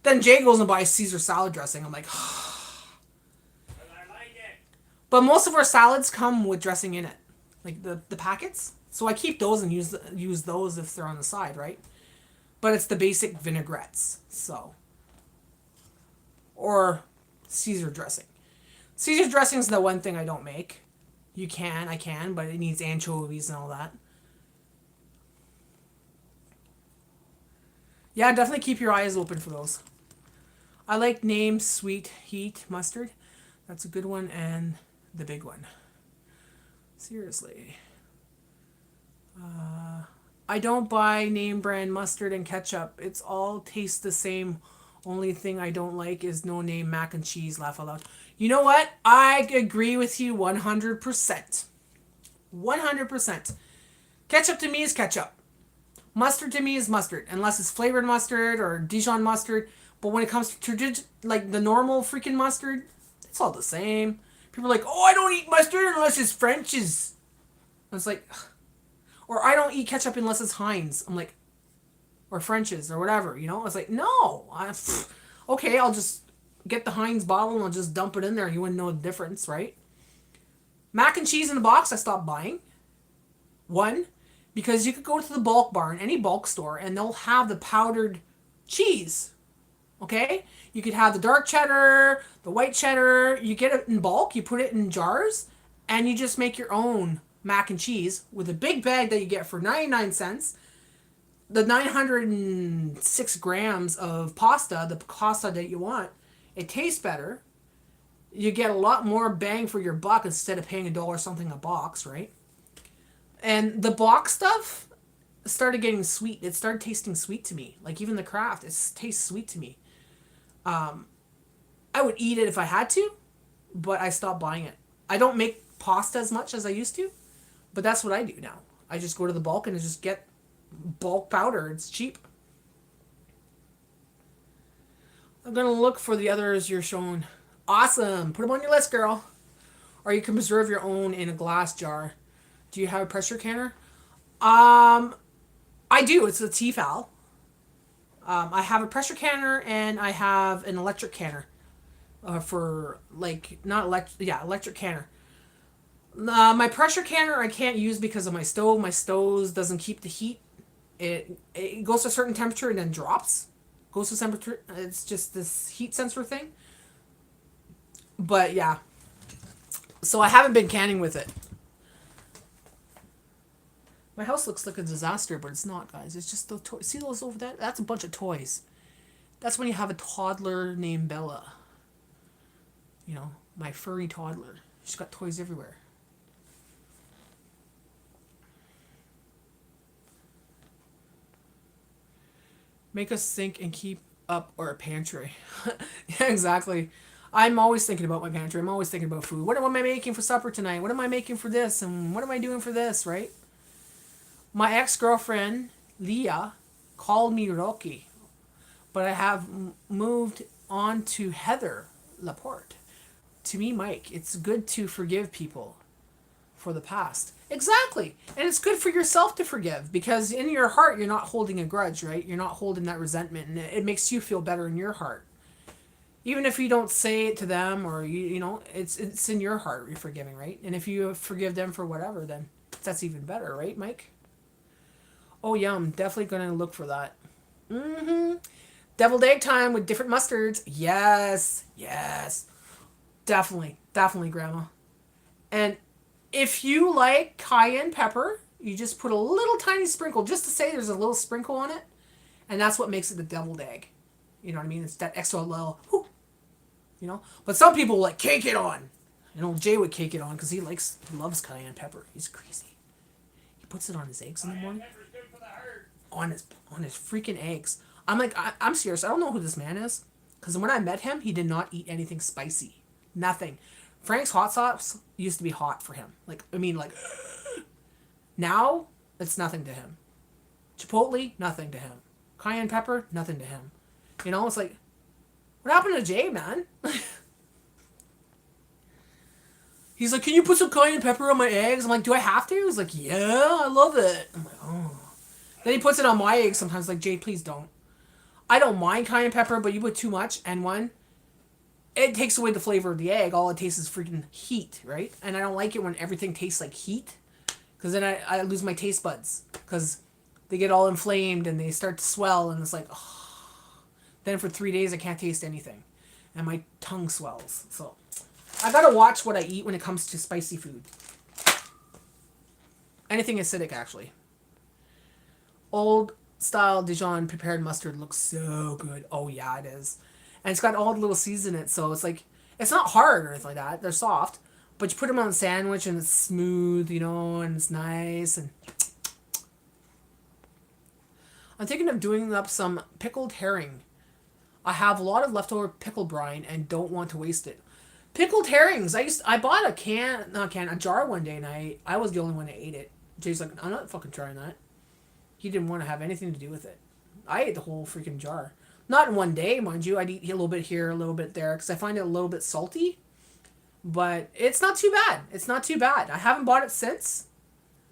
Then Jay goes and buys Caesar salad dressing. I'm like, But I like it. but most of our salads come with dressing in it, like the packets. So I keep those and use those if they're on the side, right? But it's the basic vinaigrettes, so, or Caesar dressing. Caesar dressing is the one thing I don't make. I can, but it needs anchovies and all that. Yeah, definitely keep your eyes open for those. I like name Sweet Heat Mustard. That's a good one, and the big one. Seriously. I don't buy name brand mustard and ketchup. It's all taste the same. Only thing I don't like is no name mac and cheese. Laugh out loud. You know what? I agree with you 100%. 100%. Ketchup to me is ketchup. Mustard to me is mustard, unless it's flavored mustard or Dijon mustard. But when it comes to like the normal freaking mustard, it's all the same. People are like, oh, I don't eat mustard unless it's French's. And it's like, or I don't eat ketchup unless it's Heinz. I'm like, or French's or whatever, you know? It's like, no. Okay, I'll just get the Heinz bottle and I'll just dump it in there. You wouldn't know the difference, right? Mac and cheese in a box, I stopped buying. One, because you could go to the bulk barn, any bulk store, and they'll have the powdered cheese. Okay? You could have the dark cheddar, the white cheddar. You get it in bulk, you put it in jars, and you just make your own mac and cheese with a big bag that you get for 99 cents. The 906 grams of pasta, the pasta that you want, it tastes better. You get a lot more bang for your buck instead of paying $1 something a box, right? And the box stuff started getting sweet. It started tasting sweet to me. Like even the Kraft, it tastes sweet to me. I would eat it if I had to, but I stopped buying it. I don't make pasta as much as I used to, but that's what I do now. I just go to the bulk and I just get bulk powder. It's cheap. I'm going to look for the others you're showing. Awesome. Put them on your list, girl. Or you can preserve your own in a glass jar. Do you have a pressure canner? I do. It's a Tefal. I have a pressure canner and I have an electric canner. For like, not electric, yeah, electric canner. My pressure canner I can't use because of my stove. My stove doesn't keep the heat. It goes to a certain temperature and then drops. Goes to temperature. It's just this heat sensor thing. But yeah. So I haven't been canning with it. My house looks like a disaster, but it's not, guys. It's just the toys. See those over there? That's a bunch of toys. That's when you have a toddler named Bella. You know, my furry toddler. She's got toys everywhere. Make us think and keep up our pantry. Yeah, exactly. I'm always thinking about my pantry. I'm always thinking about food. What am I making for supper tonight? What am I making for this? And what am I doing for this, right? My ex girlfriend, Leah, called me Rocky, but I have moved on to Heather Laporte. To me, Mike, it's good to forgive people for the past. Exactly. And it's good for yourself to forgive because in your heart, you're not holding a grudge, right? You're not holding that resentment, and it makes you feel better in your heart. Even if you don't say it to them or it's in your heart you're forgiving, right? And if you forgive them for whatever, then that's even better, right, Mike? Oh, yeah, I'm definitely going to look for that. Mm-hmm. Deviled egg time with different mustards. Yes. Yes. Definitely. Definitely, Grandma. And if you like cayenne pepper, you just put a little tiny sprinkle, just to say there's a little sprinkle on it. And that's what makes it the deviled egg. You know what I mean? It's that extra little, whoo, But some people like cake it on. Jay would cake it on because he loves cayenne pepper. He's crazy. He puts it on his eggs in the morning. On his freaking eggs. I'm like, I'm serious. I don't know who this man is. Because when I met him, he did not eat anything spicy. Nothing. Frank's hot sauce used to be hot for him. Now, it's nothing to him. Chipotle, nothing to him. Cayenne pepper, nothing to him. It's like, what happened to Jay, man? He's like, can you put some cayenne pepper on my eggs? I'm like, do I have to? He's like, yeah, I love it. I'm like, oh. Then he puts it on my eggs sometimes. Like, Jay, please don't. I don't mind cayenne pepper, but you put too much, and it takes away the flavor of the egg. All it tastes is freaking heat, right? And I don't like it when everything tastes like heat, because then I lose my taste buds, because they get all inflamed and they start to swell, and it's like, oh. Then for 3 days I can't taste anything, and my tongue swells. So I gotta watch what I eat when it comes to spicy food. Anything acidic, actually. Old style Dijon prepared mustard looks so good. Oh yeah, it is. And it's got all the little seeds in it, so it's like, it's not hard or anything like that. They're soft, but you put them on a sandwich and it's smooth, and it's nice. And I'm thinking of doing up some pickled herring. I have a lot of leftover pickle brine and don't want to waste it. Pickled herrings. I bought a jar one day, and I was the only one that ate it. Jay's like, I'm not fucking trying that. He didn't want to have anything to do with it. I ate the whole freaking jar. Not in one day, mind you. I'd eat a little bit here, a little bit there, because I find it a little bit salty. But it's not too bad. It's not too bad. I haven't bought it since,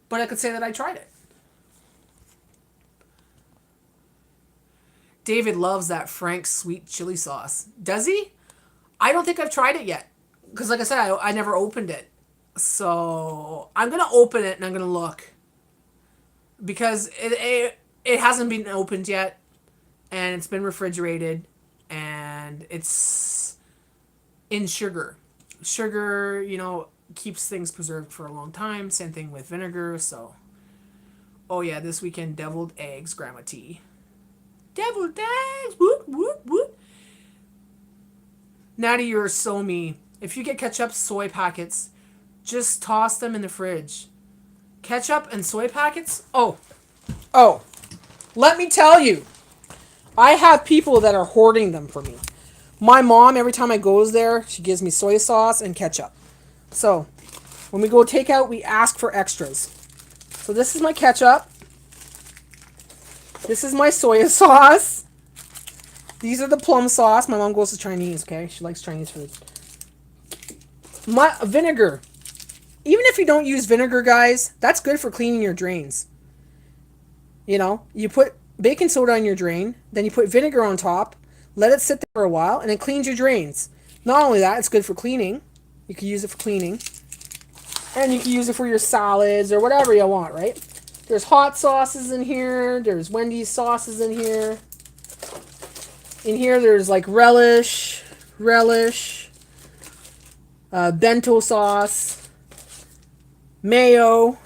but I could say that I tried it. David loves that Frank's sweet chili sauce. Does he? I don't think I've tried it yet. Because like I said, I never opened it. So I'm going to open it and I'm going to look. Because it hasn't been opened yet. And it's been refrigerated. And it's in sugar. Sugar, keeps things preserved for a long time. Same thing with vinegar. So, oh yeah, this weekend, deviled eggs, Grandma T. Deviled eggs! Woot, woot, woot. Natty, you're so mean. If you get ketchup soy packets, just toss them in the fridge. Ketchup and soy packets? Oh. Let me tell you. I have people that are hoarding them for me. My mom, every time I goes there, she gives me soy sauce and ketchup. So, when we go take out, we ask for extras. So this is my ketchup. This is my soy sauce. These are the plum sauce. My mom goes to Chinese, okay? She likes Chinese food. My vinegar. Even if you don't use vinegar, guys, that's good for cleaning your drains. You put baking soda on your drain, then you put vinegar on top, let it sit there for a while, and it cleans your drains. Not only that, it's good for cleaning. You can use it for cleaning. And you can use it for your salads or whatever you want, right? There's hot sauces in here. There's Wendy's sauces in here. In here, there's like relish, bento sauce, mayo.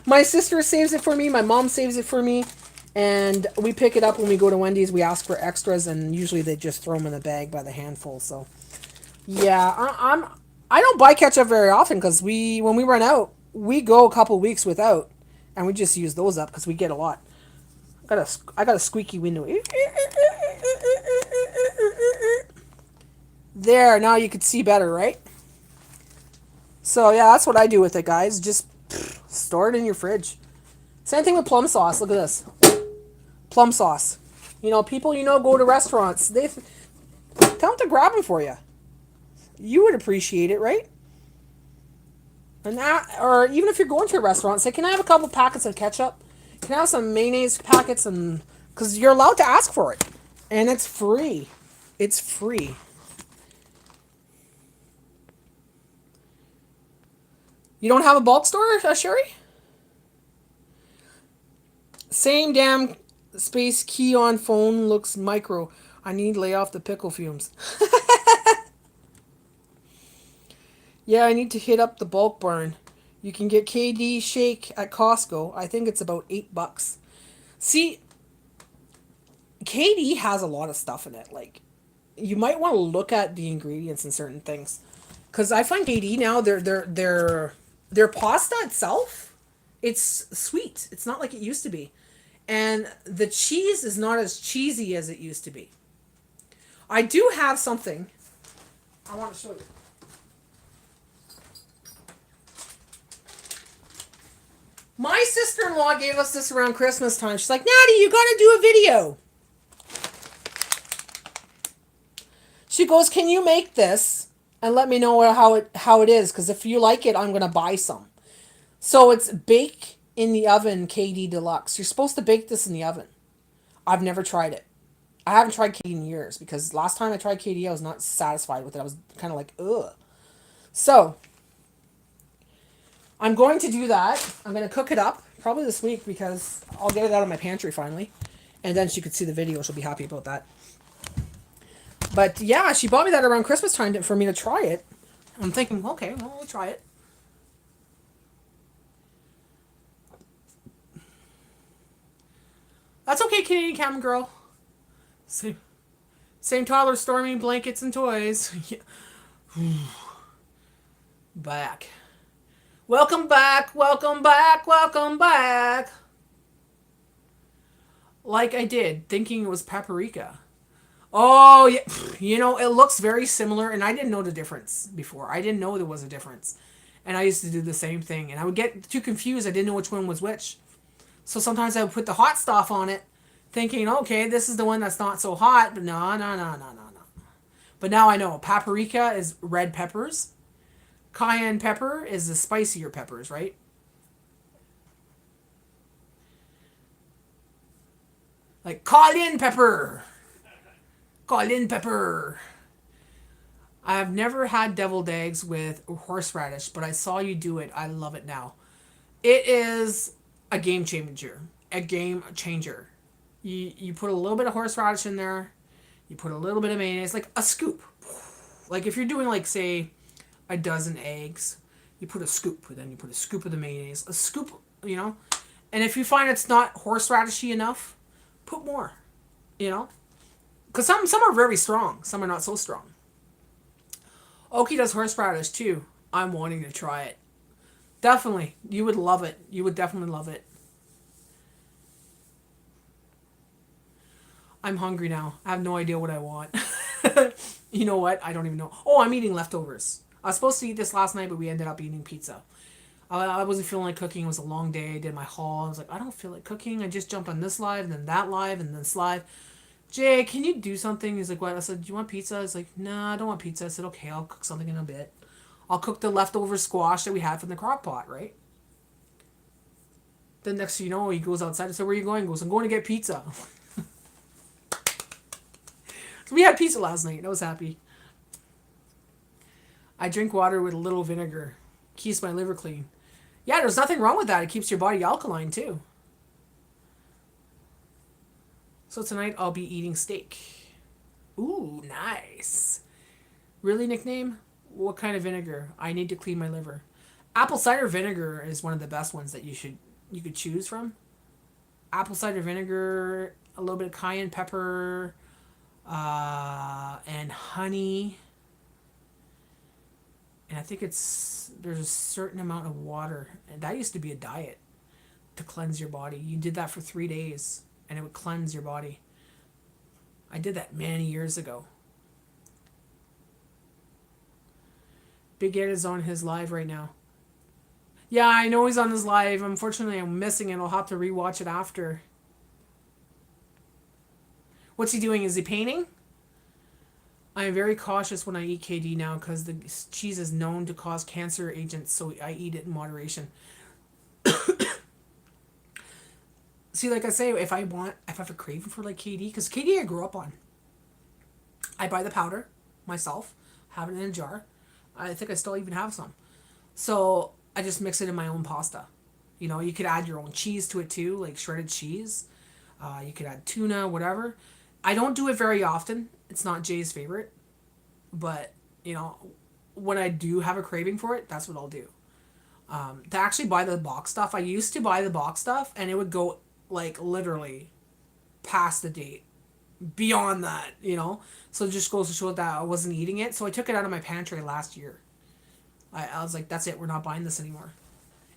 My sister saves it for me. My mom saves it for me. And we pick it up when we go to Wendy's. We ask for extras, and usually they just throw them in the bag by the handful. So, yeah, I don't buy ketchup very often because when we run out, we go a couple weeks without, and we just use those up because we get a lot. I got a squeaky window. There, now you can see better, right? So yeah, that's what I do with it, guys. Just store it in your fridge. Same thing with plum sauce. Look at this. Plum sauce. You know, people go to restaurants. They tell them to grab them for you. You would appreciate it, right? And that, or even if you're going to a restaurant, say, "Can I have a couple packets of ketchup? Can I have some mayonnaise packets?" And because you're allowed to ask for it, and it's free. It's free. You don't have a bulk store, Sherry? Same damn space key on phone looks micro. I need to lay off the pickle fumes. Yeah, I need to hit up the bulk barn. You can get KD shake at Costco. I think it's about $8. See, KD has a lot of stuff in it. Like, you might want to look at the ingredients in certain things, because I find KD now their pasta itself, it's sweet. It's not like it used to be, and the cheese is not as cheesy as it used to be. I do have something I want to show you. My sister-in-law gave us this around Christmas time. She's like, "Natty, you gotta do a video." She goes, "Can you make this and let me know how it is? Because if you like it, I'm gonna buy some." So it's bake in the oven, KD Deluxe. You're supposed to bake this in the oven. I've never tried it. I haven't tried KD in years because last time I tried KD, I was not satisfied with it. I was kind of like, ugh. So I'm going to do that. I'm going to cook it up probably this week because I'll get it out of my pantry finally. And then she could see the video. She'll be happy about that. But yeah, she bought me that around Christmas time for me to try it. I'm thinking, okay, well, we'll try it. That's okay, Canadian Cam Girl. Same toddler storming blankets and toys. Back. Welcome back, welcome back, welcome back. Like I did, thinking it was paprika. Oh, yeah. It looks very similar, and I didn't know the difference before. I didn't know there was a difference. And I used to do the same thing, and I would get too confused. I didn't know which one was which. So sometimes I would put the hot stuff on it, thinking, okay, this is the one that's not so hot, but no, no, no, no, no, no. But now I know paprika is red peppers. Cayenne pepper is the spicier peppers, right? Like cayenne pepper. Cayenne pepper. I have never had deviled eggs with horseradish, but I saw you do it. I love it now. It is a game changer. A game changer. You put a little bit of horseradish in there. You put a little bit of mayonnaise, like a scoop. Like if you're doing like say a dozen eggs, you put a scoop, and then you put a scoop of the mayonnaise, a scoop, And if you find it's not horseradishy enough, put more, Because some are very strong, some are not so strong. Oki does horseradish too. I'm wanting to try it. Definitely. You would love it. You would definitely love it. I'm hungry now. I have no idea what I want. You know what? I don't even know. Oh, I'm eating leftovers. I was supposed to eat this last night, but we ended up eating pizza. I wasn't feeling like cooking. It was a long day. I did my haul. I was like, I don't feel like cooking. I just jump on this live, and then that live, and then this live. Jay, can you do something? He's like, what? I said, do you want pizza? He's like, nah, I don't want pizza. I said, okay, I'll cook something in a bit. I'll cook the leftover squash that we had from the crock pot, right? Then next thing you know, he goes outside. I said, where are you going? He goes, I'm going to get pizza. So we had pizza last night. I was happy. I drink water with a little vinegar. Keeps my liver clean. Yeah, there's nothing wrong with that. It keeps your body alkaline, too. So tonight I'll be eating steak. Ooh, nice. Really, nickname? What kind of vinegar? I need to clean my liver. Apple cider vinegar is one of the best ones that you could choose from. Apple cider vinegar, a little bit of cayenne pepper, and honey. And I think there's a certain amount of water. And that used to be a diet to cleanse your body. You did that for 3 days. and it would cleanse your body. I did that many years ago. Big Ed is on his live right now. Yeah, I know he's on his live. Unfortunately, I'm missing it. I'll have to rewatch it after. What's he doing? Is he painting? I am very cautious when I eat KD now because the cheese is known to cause cancer agents, so I eat it in moderation. See, like I say, if I have a craving for like KD, because KD I grew up on. I buy the powder myself, have it in a jar. I think I still even have some. So I just mix it in my own pasta. You know, you could add your own cheese to it too, like shredded cheese. You could add tuna, whatever. I don't do it very often. It's not Jay's favorite. But, you know, when I do have a craving for it, that's what I'll do. To actually buy the box stuff, I used to buy the box stuff and it would go like literally past the date. Beyond that, you know? So it just goes to show that I wasn't eating it. So I took it out of my pantry last year. I was like, that's it, we're not buying this anymore.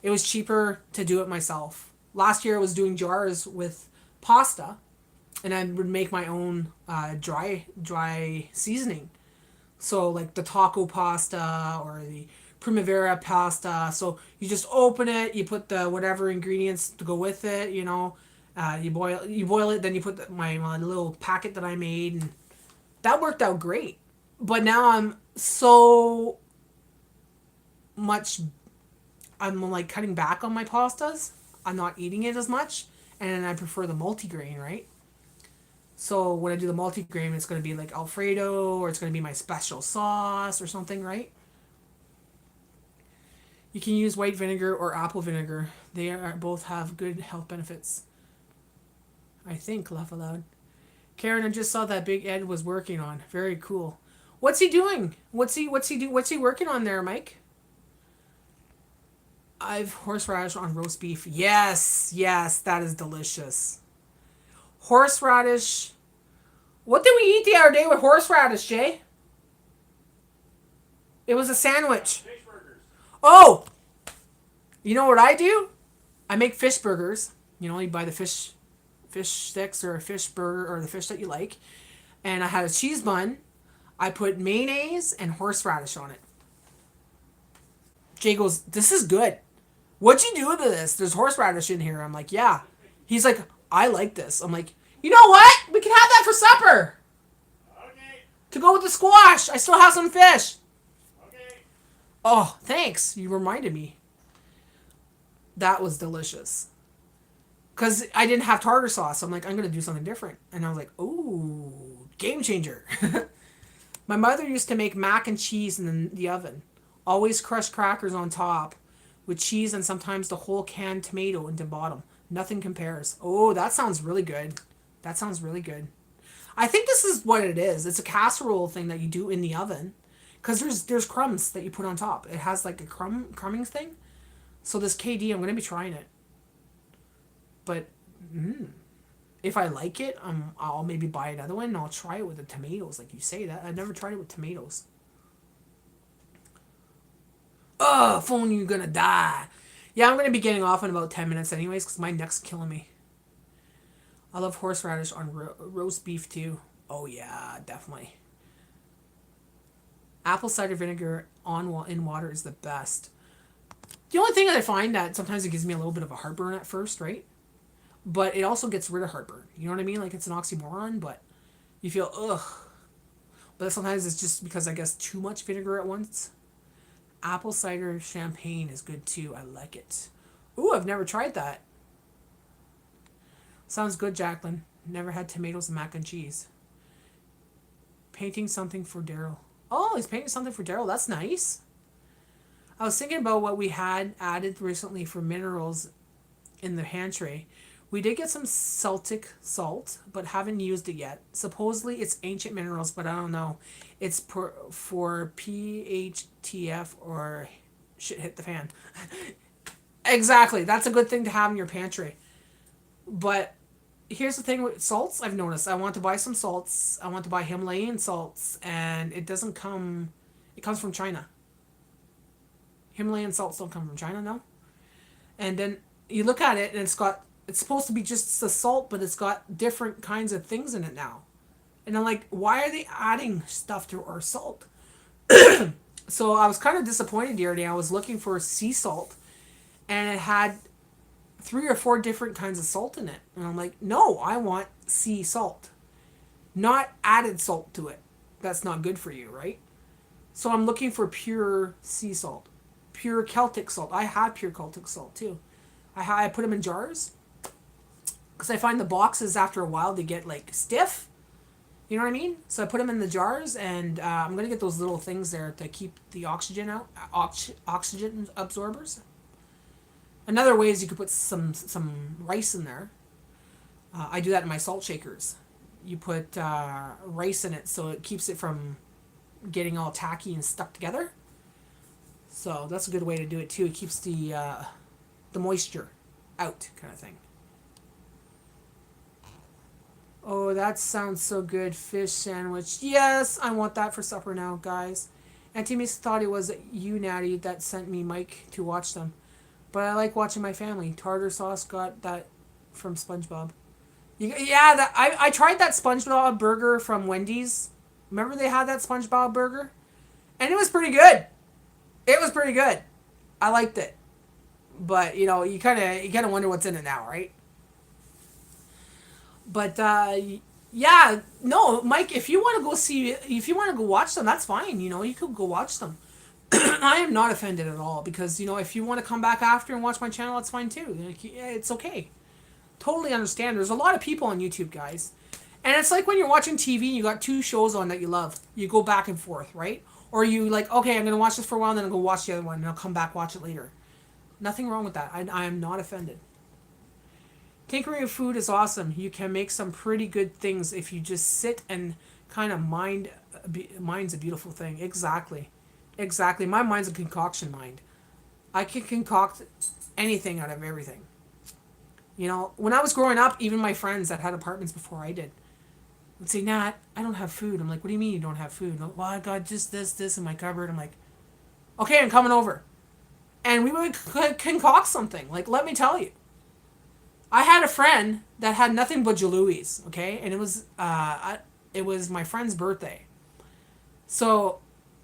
It was cheaper to do it myself. Last year I was doing jars with pasta and I would make my own dry seasoning. So like the taco pasta or the primavera pasta. So you just open it, you put the whatever ingredients to go with it, you know. You boil it, then you put my little packet that I made, and that worked out great. But now much I'm like cutting back on my pastas. I'm not eating it as much, and I prefer the multigrain, right? So when I do the multigrain, it's going to be like Alfredo, or it's going to be my special sauce or something, right? You can use white vinegar or apple vinegar. They are both have good health benefits. I think, laugh aloud. Karen, I just saw that Big Ed was working on. Very cool. What's he doing? What's he working on there, Mike? I've horseradish on roast beef. Yes, yes, that is delicious. Horseradish. What did we eat the other day with horseradish, Jay? It was a sandwich. Fish burgers. Oh, you know what I do? I make fish burgers. You know, you buy the fish sticks or a fish burger or the fish that you like. And I had a cheese bun. I put mayonnaise and horseradish on it. Jay goes, "This is good. What'd you do to this? There's horseradish in here." I'm like, "Yeah." He's like, "I like this." I'm like, "You know what? We can have that for supper. Okay. To go with the squash. I still have some fish." Okay. Oh, thanks. You reminded me. That was delicious. Because I didn't have tartar sauce. I'm like, I'm going to do something different. And I was like, ooh, game changer. My mother used to make mac and cheese in the oven. Always crushed crackers on top with cheese and sometimes the whole canned tomato in the bottom. Nothing compares. Oh, that sounds really good. That sounds really good. I think this is what it is. It's a casserole thing that you do in the oven. Because there's crumbs that you put on top. It has like a crumbing thing. So this KD, I'm going to be trying it. But if I like it, I'll maybe buy another one and I'll try it with the tomatoes, like you say that. I've never tried it with tomatoes. Ugh, phone, you're gonna die. Yeah, I'm gonna be getting off in about 10 minutes anyways, because my neck's killing me. I love horseradish on roast beef too. Oh yeah, definitely. Apple cider vinegar in water is the best. The only thing that I find that sometimes it gives me a little bit of a heartburn at first, right? But it also gets rid of heartburn. You know what I mean? Like it's an oxymoron, but you feel ugh. But sometimes it's just because I guess too much vinegar at once. Apple cider champagne is good too. I like it. Ooh, I've never tried that. Sounds good, Jacqueline. Never had tomatoes and mac and cheese. Painting something for Daryl. Oh, he's painting something for Daryl. That's nice. I was thinking about what we had added recently for minerals in the pantry. We did get some Celtic salt, but haven't used it yet. Supposedly it's ancient minerals, but I don't know. It's for PHTF or shit hit the fan. Exactly. That's a good thing to have in your pantry. But here's the thing with salts I've noticed. I want to buy some salts. I want to buy Himalayan salts, and it doesn't come... It comes from China. Himalayan salts don't come from China, no? And then you look at it, and it's got It's supposed to be just the salt, but it's got different kinds of things in it now. And I'm like, why are they adding stuff to our salt? So I was kind of disappointed the other day. I was looking for sea salt, and it had 3 or 4 different kinds of salt in it. And I'm like, no, I want sea salt, not added salt to it. That's not good for you, right? So I'm looking for pure sea salt, pure Celtic salt. I have pure Celtic salt too. I put them in jars because I find the boxes after a while they get like stiff. You know what I mean? So I put them in the jars, and I'm gonna get those little things there to keep the oxygen out, oxygen absorbers. Another way is you could put some rice in there. I do that in my salt shakers. You put rice in it so it keeps it from getting all tacky and stuck together. So that's a good way to do it too. It keeps the moisture out, kind of thing. Oh, that sounds so good. Fish sandwich. Yes, I want that for supper now, guys. Auntie Miss thought it was you, Natty, that sent me Mike to watch them. But I like watching my family. Tartar sauce got that from SpongeBob. Yeah, I tried that SpongeBob burger from Wendy's. Remember they had that SpongeBob burger? And it was pretty good. It was pretty good. I liked it. But, you kind of wonder what's in it now, right? But yeah, no, Mike, if you want to go watch them, that's fine. You could go watch them. I am not offended at all because if you want to come back after and watch my channel, that's fine too. Like, yeah, it's okay. Totally understand. There's a lot of people on YouTube, guys, and it's like when you're watching TV and you got 2 shows on that you love. You go back and forth, right? Or you like, okay, I'm gonna watch this for a while, and then I'll go watch the other one, and I'll come back watch it later. Nothing wrong with that. I am not offended. Tinkering with food is awesome. You can make some pretty good things if you just sit and kind of mind's a beautiful thing. Exactly. Exactly. My mind's a concoction mind. I can concoct anything out of everything. When I was growing up, even my friends that had apartments before I did would say, Nat, I don't have food. I'm like, what do you mean you don't have food? Like, well, I got just this in my cupboard. I'm like, okay, I'm coming over. And we would concoct something. Like, let me tell you. I had a friend that had nothing but Jalouies, okay? And it was my friend's birthday. So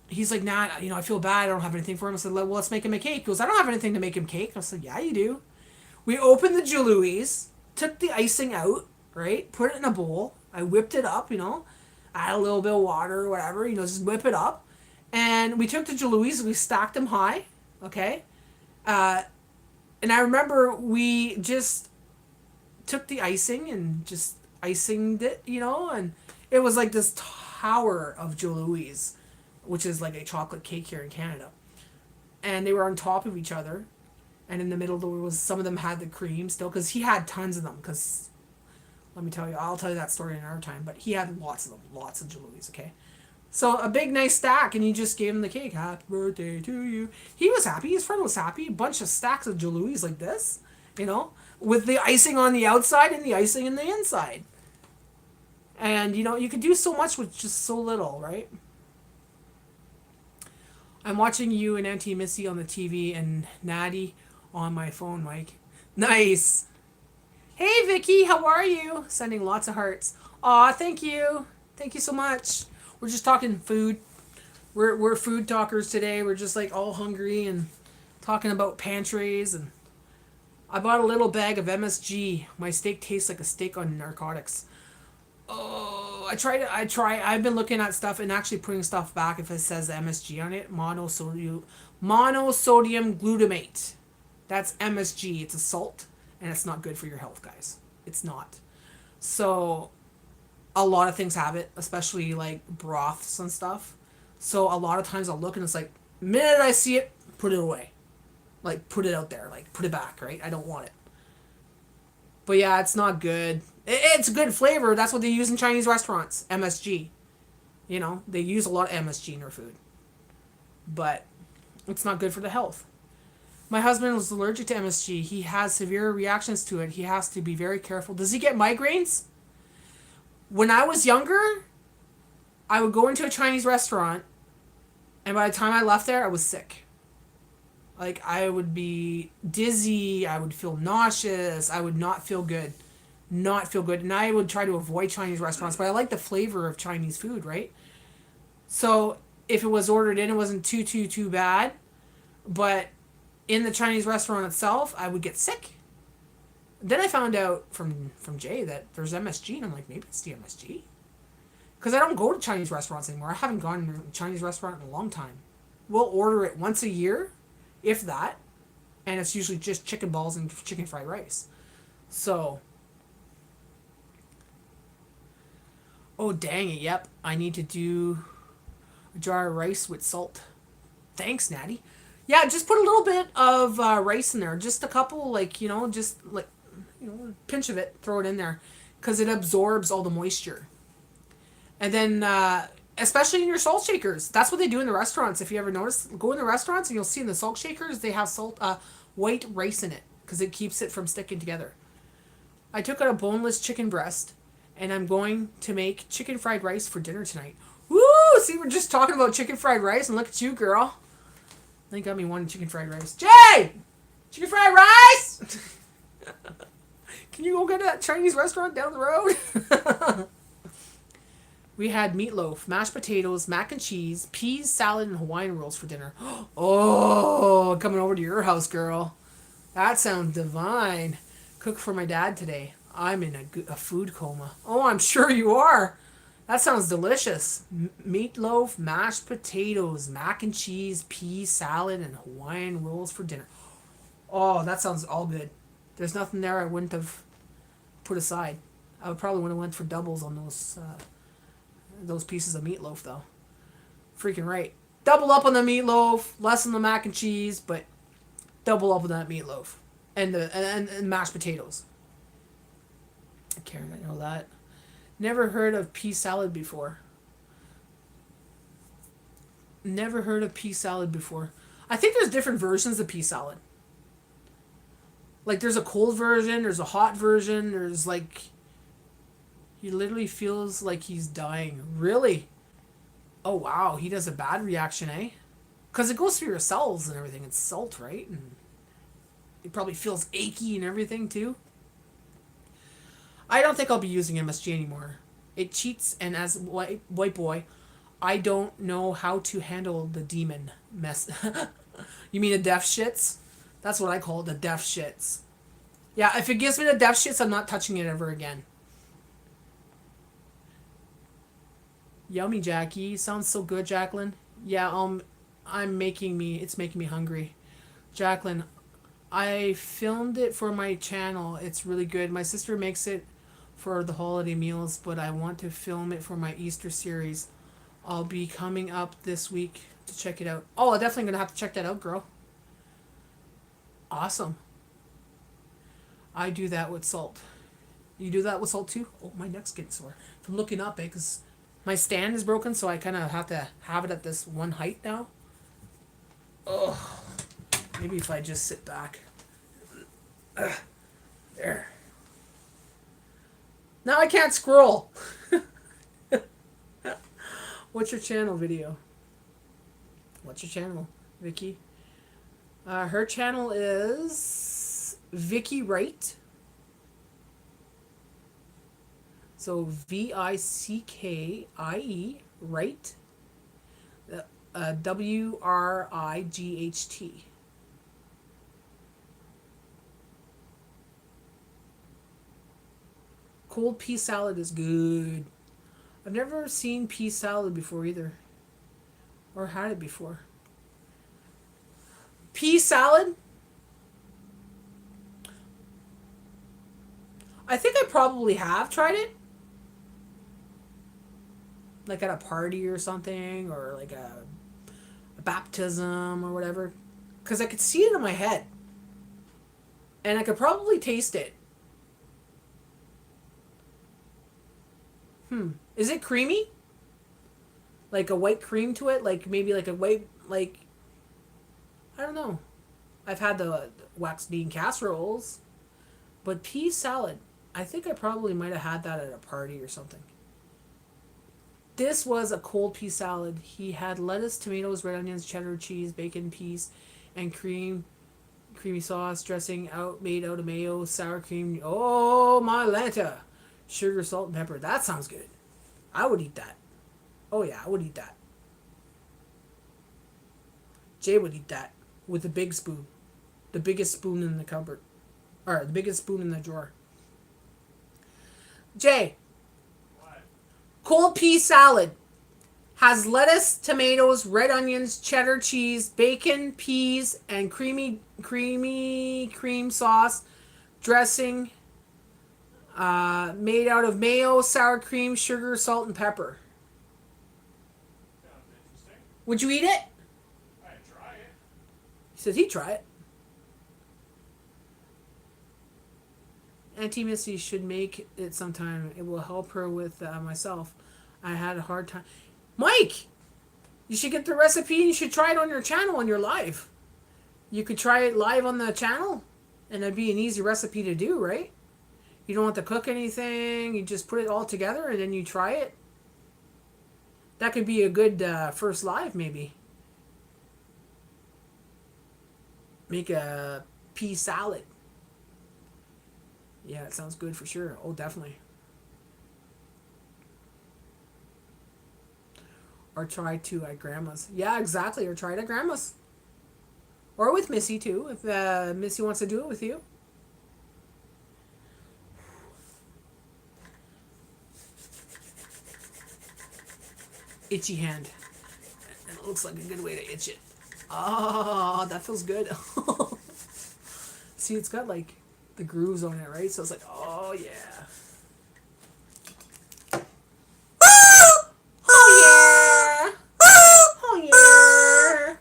he's like, Nat, I feel bad. I don't have anything for him. I said, well, let's make him a cake. He goes, I don't have anything to make him cake. I said, yeah, you do. We opened the Jalouies, took the icing out, right? Put it in a bowl. I whipped it up, add a little bit of water or whatever, just whip it up. And we took the Jalouies, we stacked them high, okay? And I remember we just took the icing and just icinged it, and it was like this tower of Jalouies, which is like a chocolate cake here in Canada. And they were on top of each other. And in the middle, there was some of them had the cream still, because he had tons of them. Because, let me tell you, I'll tell you that story another time. But he had lots of them, lots of Jalouies, okay? So a big, nice stack, and he just gave him the cake. Happy birthday to you. He was happy. His friend was happy. A bunch of stacks of Jalouies like this, with the icing on the outside and the icing in the inside. And, you could do so much with just so little, right? I'm watching you and Auntie Missy on the TV and Natty on my phone, Mike. Nice. Hey, Vicky, how are you? Sending lots of hearts. Aw, thank you. Thank you so much. We're just talking food. We're food talkers today. We're just like all hungry and talking about pantries. And I bought a little bag of MSG. My steak tastes like a steak on narcotics. Oh, I've been looking at stuff and actually putting stuff back if it says MSG on it. Monosodium glutamate. That's MSG. It's a salt, and it's not good for your health, guys. It's not. So, a lot of things have it, especially like broths and stuff. So, a lot of times I'll look and it's like, minute I see it, put it away. Like, put it out there. Like, put it back, right? I don't want it. But yeah, it's not good. It's a good flavor. That's what they use in Chinese restaurants. MSG. They use a lot of MSG in their food. But it's not good for the health. My husband was allergic to MSG. He has severe reactions to it. He has to be very careful. Does he get migraines? When I was younger, I would go into a Chinese restaurant, and by the time I left there, I was sick. Like I would be dizzy, I would feel nauseous, I would not feel good. Not feel good. And I would try to avoid Chinese restaurants, but I like the flavor of Chinese food, right? So if it was ordered in, it wasn't too bad. But in the Chinese restaurant itself, I would get sick. Then I found out from Jay that there's MSG, and I'm like, maybe it's the MSG. Because I don't go to Chinese restaurants anymore. I haven't gone to a Chinese restaurant in a long time. We'll order it once a year, if that, and it's usually just chicken balls and chicken fried rice. So, oh dang it, yep, I need to do a jar of rice with salt. Thanks, Natty. Yeah, just put a little bit of rice in there, just a couple, like just like pinch of it, throw it in there, because it absorbs all the moisture. And then, especially in your salt shakers, that's what they do in the restaurants. If you ever notice, go in the restaurants and you'll see in the salt shakers they have white rice in it because it keeps it from sticking together. I took out a boneless chicken breast, and I'm going to make chicken fried rice for dinner tonight. Woo! See, we're just talking about chicken fried rice, and look at you, girl. They got me wanting chicken fried rice. Jay! Chicken fried rice! Can you go get a Chinese restaurant down the road? We had meatloaf, mashed potatoes, mac and cheese, peas, salad, and Hawaiian rolls for dinner. Oh, coming over to your house, girl. That sounds divine. Cook for my dad today. I'm in a food coma. Oh, I'm sure you are. That sounds delicious. Meatloaf, mashed potatoes, mac and cheese, pea salad, and Hawaiian rolls for dinner. Oh, that sounds all good. There's nothing there I wouldn't have put aside. I would probably would have went for doubles on those pieces of meatloaf though. Freaking right. Double up on the meatloaf, less on the mac and cheese, but double up on that meatloaf and and mashed potatoes. Karen, I know that. Never heard of pea salad before. Never heard of pea salad before. I think there's different versions of pea salad. Like there's a cold version, there's a hot version, there's like he literally feels like he's dying. Really? Oh wow, he does a bad reaction, eh? Because it goes through your cells and everything. It's salt, right? And it probably feels achy and everything too. I don't think I'll be using MSG anymore. It cheats, and as white boy, I don't know how to handle the demon mess. You mean the death shits? That's what I call it, the death shits. Yeah, if it gives me the death shits, I'm not touching it ever again. Yummy, Jackie. Sounds so good, Jacqueline. Yeah, it's making me hungry. Jacqueline, I filmed it for my channel. It's really good. My sister makes it for the holiday meals, but I want to film it for my Easter series. I'll be coming up this week to check it out. Oh, I'm definitely gonna have to check that out, girl. Awesome. I do that with salt. You do that with salt too? Oh, my neck's getting sore from looking up, because my stand is broken, so I kind of have to have it at this one height now. Ugh. Maybe if I just sit back. There. Now I can't scroll. What's your channel video? What's your channel, Vicky? Her channel is Vicky Wright. So Vickie Wright. Wright. Cold pea salad is good. I've never seen pea salad before either. Or had it before. Pea salad? I think I probably have tried it. Like at a party or something, or like a baptism or whatever. Because I could see it in my head. And I could probably taste it. Is it creamy? Like a white cream to it? Like maybe like a white, like, I don't know. I've had the wax bean casseroles. But pea salad, I think I probably might have had that at a party or something. This was a cold pea salad. He had lettuce, tomatoes, red onions, cheddar cheese, bacon, peas, and creamy sauce dressing made out of mayo, sour cream. Oh my Lanta, sugar, salt, and pepper. That sounds good. I would eat that. Oh yeah, I would eat that. Jay would eat that with a big spoon, the biggest spoon in the cupboard, or the biggest spoon in the drawer. Jay, What? cold pea salad has lettuce, tomatoes, red onions, cheddar cheese, bacon, peas, and cream sauce dressing made out of mayo, sour cream, sugar, salt, and pepper. Sounds interesting. Would you eat it? I'd try it. He says he'd try it. Auntie Missy should make it sometime. It will help her with myself. I had a hard time. Mike, you should get the recipe and you should try it on your channel on your live. You could try it live on the channel, and it'd be an easy recipe to do, right? You don't have to cook anything. You just put it all together and then you try it. That could be a good first live, maybe. Make a pea salad. Yeah, it sounds good for sure. Oh, definitely. Or try to at grandma's. Yeah, exactly. Or try it at grandma's. Or with Missy too, if Missy wants to do it with you. Itchy hand. And it looks like a good way to itch it. Oh, that feels good. See, it's got like the grooves on it, right? So it's like, oh yeah. Oh yeah. Oh yeah.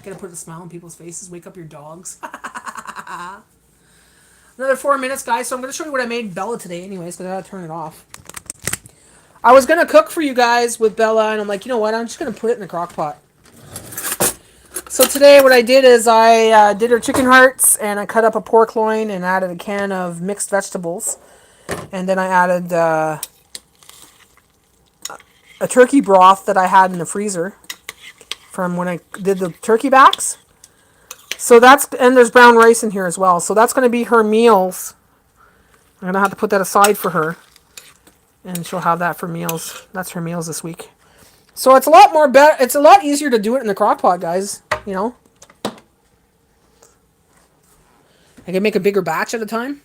Gotta put a smile on people's faces. Wake up your dogs. Another 4 minutes, guys. So I'm gonna show you what I made Bella today, anyways, because I gotta turn it off. I was gonna cook for you guys with Bella, and I'm like, you know what? I'm just gonna put it in the crock pot. So today what I did is I did her chicken hearts, and I cut up a pork loin and added a can of mixed vegetables. And then I added a turkey broth that I had in the freezer from when I did the turkey backs. So and there's brown rice in here as well. So that's going to be her meals. I'm going to have to put that aside for her. And she'll have that for meals. That's her meals this week. So it's a lot more better. It's a lot easier to do it in the crock pot, guys. You know, I can make a bigger batch at a time.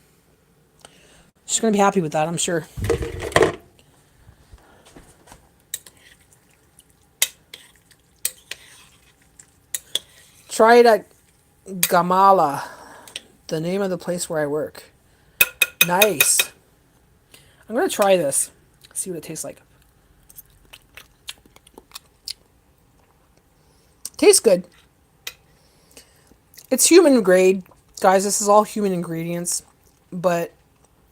She's gonna be happy with that, I'm sure. Try it at Gamala, the name of the place where I work. Nice. I'm gonna try this. See what it tastes like. Tastes good. It's human grade. Guys, this is all human ingredients. But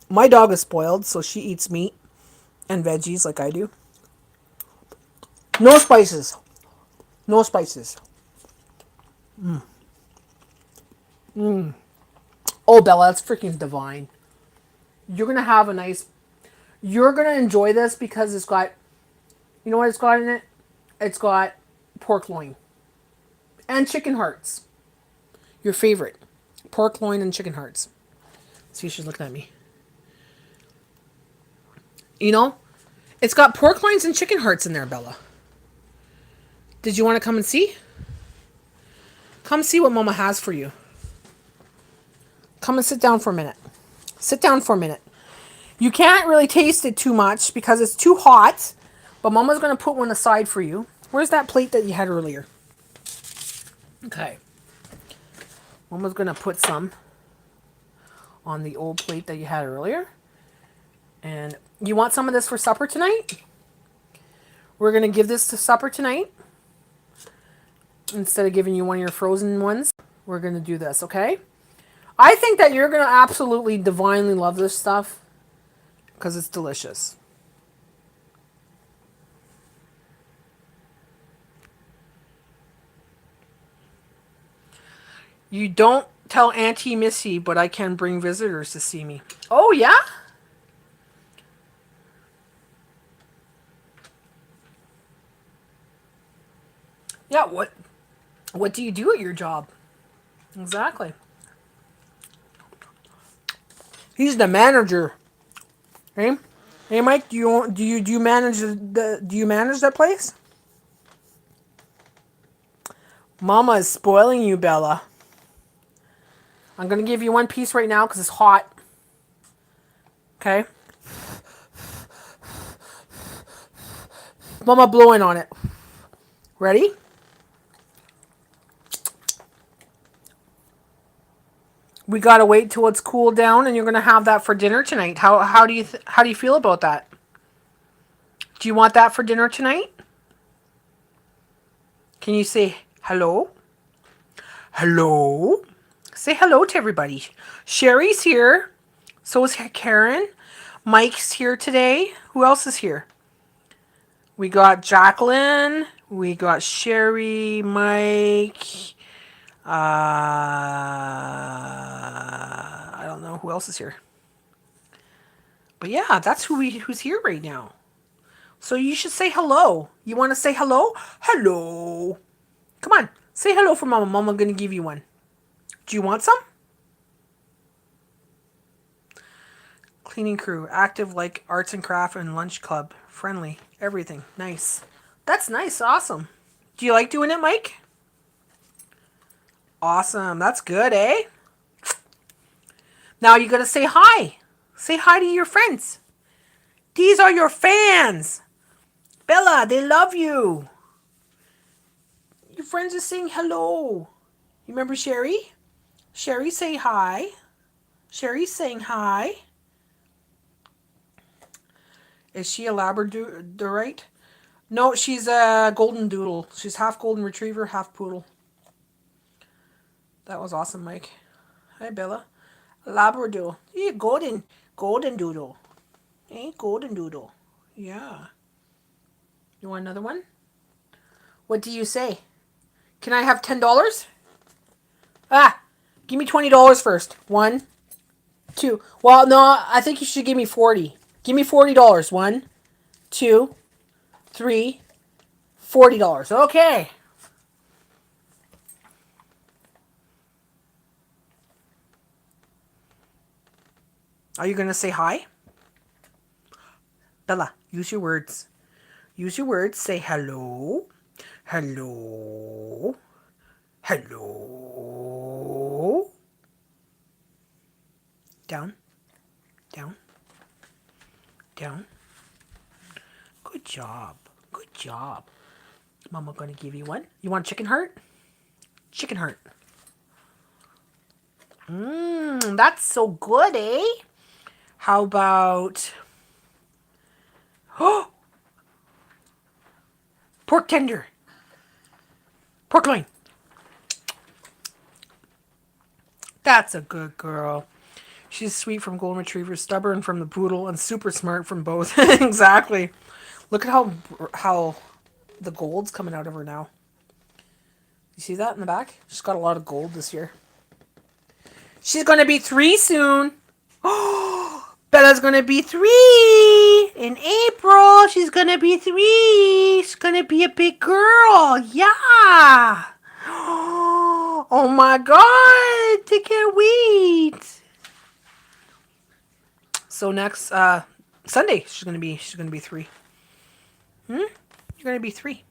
my dog is spoiled, so she eats meat and veggies like I do. No spices. No spices. Oh, Bella, that's freaking divine. You're going to have a nice... You're going to enjoy this because it's got... You know what it's got in it? It's got pork loin. And chicken hearts. Your favorite. Pork loin and chicken hearts. See, she's looking at me. You know? It's got pork loins and chicken hearts in there, Bella. Did you want to come and see? Come see what Mama has for you. Come and sit down for a minute. Sit down for a minute. You can't really taste it too much because it's too hot. But Mama's going to put one aside for you. Where's that plate that you had earlier? Okay. Mama's going to put some on the old plate that you had earlier. And you want some of this for supper tonight? We're going to give this to supper tonight. Instead of giving you one of your frozen ones, we're going to do this, okay? I think that you're going to absolutely divinely love this stuff because it's delicious. You don't tell Auntie Missy, but I can bring visitors to see me. Oh, yeah? Yeah, what? What do you do at your job? Exactly. He's the manager. Hey, hey, Mike. Do you manage do you manage that place? Mama is spoiling you, Bella. I'm gonna give you one piece right now because it's hot. Okay. Mama blowing on it. Ready? We gotta wait till it's cooled down, and you're gonna have that for dinner tonight. How do you feel about that? Do you want that for dinner tonight? Can you say hello? Hello? Say hello to everybody. Sherry's here. So is Karen. Mike's here today. Who else is here? We got Jacqueline. We got Sherry, Mike. I don't know who else is here. But yeah, that's who's here right now. So you should say hello. You want to say hello? Hello. Come on. Say hello for Mama. Mama gonna give you one. Do you want some? Cleaning crew. Active like arts and craft and lunch club. Friendly. Everything. Nice. That's nice. Awesome. Do you like doing it, Mike? Awesome. That's good, eh? Now you gotta say hi. Say hi to your friends. These are your fans. Bella, they love you. Your friends are saying hello. You remember Sherry? Sherry, say hi. Sherry's saying hi. Is she a Labradorite? No, she's a golden doodle. She's half golden retriever, half poodle. That was awesome, Mike. Hi, Bella. Labrador. Yeah, golden doodle. Hey, golden doodle. Yeah. You want another one? What do you say? Can I have $10? Give me $20 first. 1, 2. Well, no, I think you should give me 40. Give me $40. 1, 2, 3, $40. Okay. Are you gonna say hi? Bella, use your words. Use your words. Say hello. Hello. Hello. Down. Down. Down. Good job. Good job. Mama gonna give you one. You want chicken heart? Chicken heart. That's so good, eh? How about pork tender? Pork loin. That's a good girl. She's sweet from golden retriever, stubborn from the poodle, and super smart from both. Exactly. Look at how the gold's coming out of her now. You see that in the back? She's got a lot of gold this year. She's gonna be 3 soon. Oh, Bella's gonna be 3 in April. She's gonna be 3. She's gonna be a big girl. Yeah. Oh my God! I can't wait. So next Sunday, she's gonna be 3. You're gonna be 3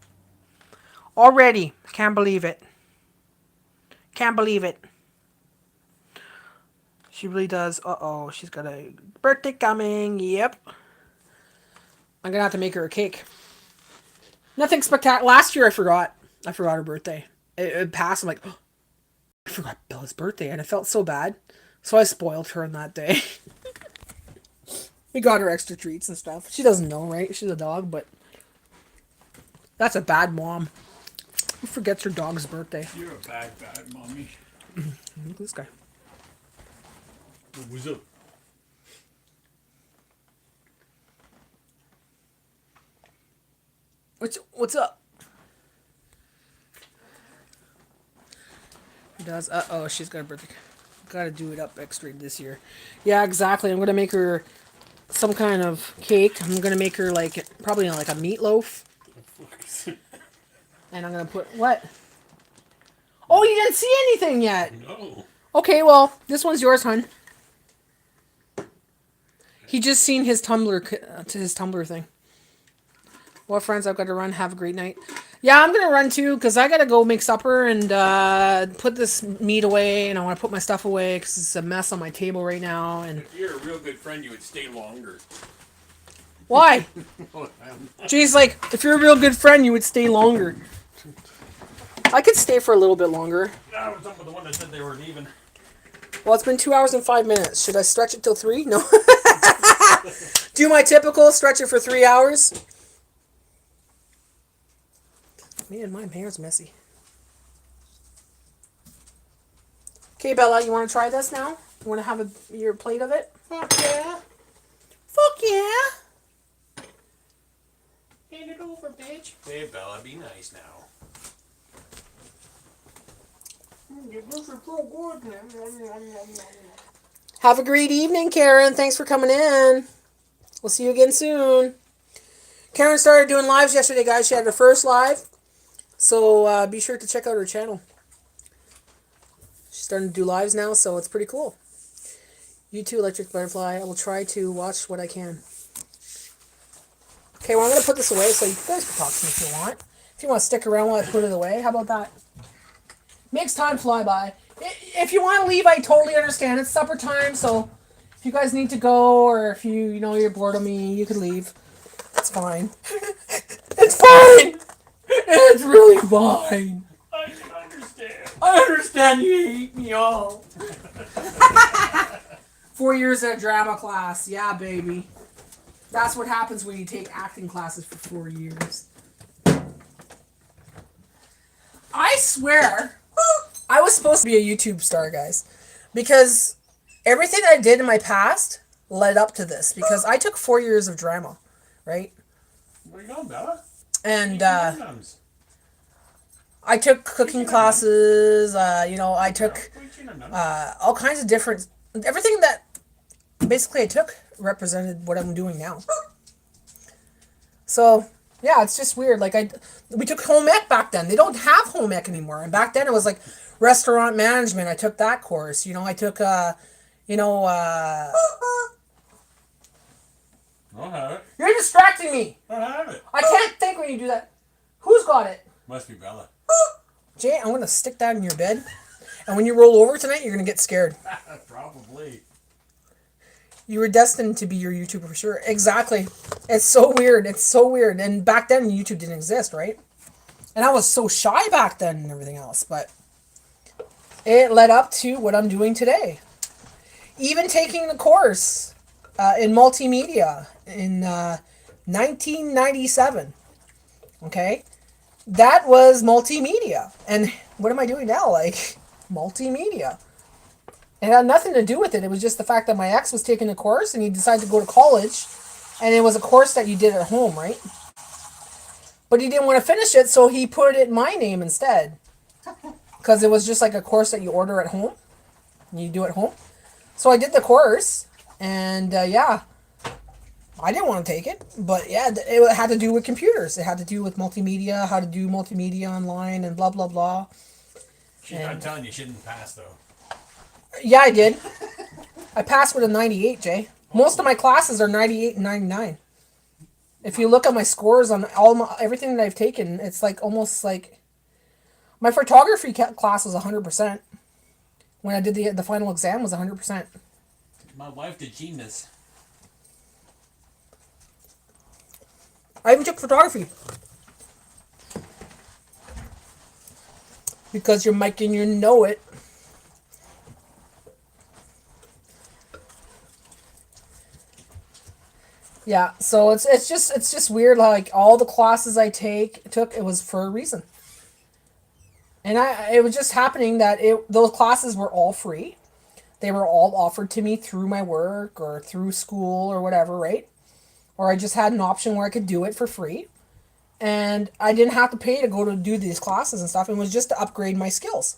already. Can't believe it. Can't believe it. She really does. Uh-oh, she's got a birthday coming. Yep. I'm gonna have to make her a cake. Nothing spectacular. Last year I forgot her birthday. It passed. I'm like, oh, I forgot Bella's birthday, and I felt so bad. So I spoiled her on that day. We got her extra treats and stuff. She doesn't know, right? She's a dog, but that's a bad mom. Who forgets her dog's birthday? You're a bad mommy. Look at this guy. What's up? What's up? He does. Uh-oh, she's got a birthday. Gotta do it up extra this year. Yeah, exactly. I'm gonna make her some kind of cake. I'm gonna make her probably like a meatloaf. And I'm gonna put what? Oh, you didn't see anything yet. No. Okay, well, this one's yours, hon. He just seen his Tumblr thing. Well, friends, I've got to run. Have a great night. Yeah, I'm gonna run too because I gotta go make supper and put this meat away, and I want to put my stuff away because it's a mess on my table right now. And If you're a real good friend, you would stay longer. why? She's like, if you're a real good friend, you would stay longer. I could stay for a little bit longer. I was up with the one that said they were leaving. Well, it's been 2 hours and 5 minutes. Should I stretch it till 3? No. Do my typical, stretch it for 3 hours. Man, my hair's messy. Okay, Bella, you want to try this now? You want to have your plate of it? Fuck yeah. Fuck yeah. Hand it over, bitch. Hey, Bella, be nice now. This is so good. Have a great evening, Karen. Thanks for coming in. We'll see you again soon. Karen started doing lives yesterday, guys. She had her first live. So be sure to check out her channel. She's starting to do lives now, so it's pretty cool. You too, Electric Butterfly. I will try to watch what I can. Okay, well, I'm going to put this away so you guys can talk to me if you want. If you want to stick around while I put it away, how about that? Makes time fly by. If you want to leave, I totally understand. It's supper time, so if you guys need to go or if you're bored of me, you can leave. It's fine. It's fine! It's really fine. I can understand. I understand you hate me all. 4 years at drama class. Yeah, baby. That's what happens when you take acting classes for 4 years. I swear, I was supposed to be a YouTube star, guys. Because everything I did in my past led up to this. Because I took 4 years of drama, right? Where you going, Bella? And I took cooking classes. I took all kinds of different... Everything that basically I took represented what I'm doing now. So... yeah, it's just weird. Like we took home ec back then. They don't have home ec anymore. And back then it was like restaurant management. I took that course. I took I'll have it. You're distracting me. I'll have it. I can't think when you do that. Who's got it? Must be Bella. Jay, I'm gonna stick that in your bed. And when you roll over tonight, you're gonna get scared. Probably. You were destined to be your YouTuber for sure. Exactly. It's so weird. It's so weird. And back then, YouTube didn't exist, right? And I was so shy back then and everything else. But it led up to what I'm doing today. Even taking the course in multimedia in 1997. Okay? That was multimedia. And what am I doing now? Like, multimedia. It had nothing to do with it. It was just the fact that my ex was taking a course and he decided to go to college. And it was a course that you did at home, right? But he didn't want to finish it, so he put it in my name instead. Because it was just like a course that you order at home. And you do at home. So I did the course. And yeah, I didn't want to take it. But yeah, it had to do with computers. It had to do with multimedia, how to do multimedia online and blah, blah, blah. I'm telling you, she didn't pass, though. Yeah, I did. I passed with a 98, Jay. Most of my classes are 98 and 99. If you look at my scores on everything that I've taken, it's like almost like... My photography class was 100%. When I did the final exam was 100%. My wife did genius. I even took photography. Because you're Mike and you know it. Yeah, so it's just weird. Like all the classes I took, it was for a reason, and it was just happening that those classes were all free. They were all offered to me through my work or through school or whatever, right? Or I just had an option where I could do it for free, and I didn't have to pay to go to do these classes and stuff. It was just to upgrade my skills.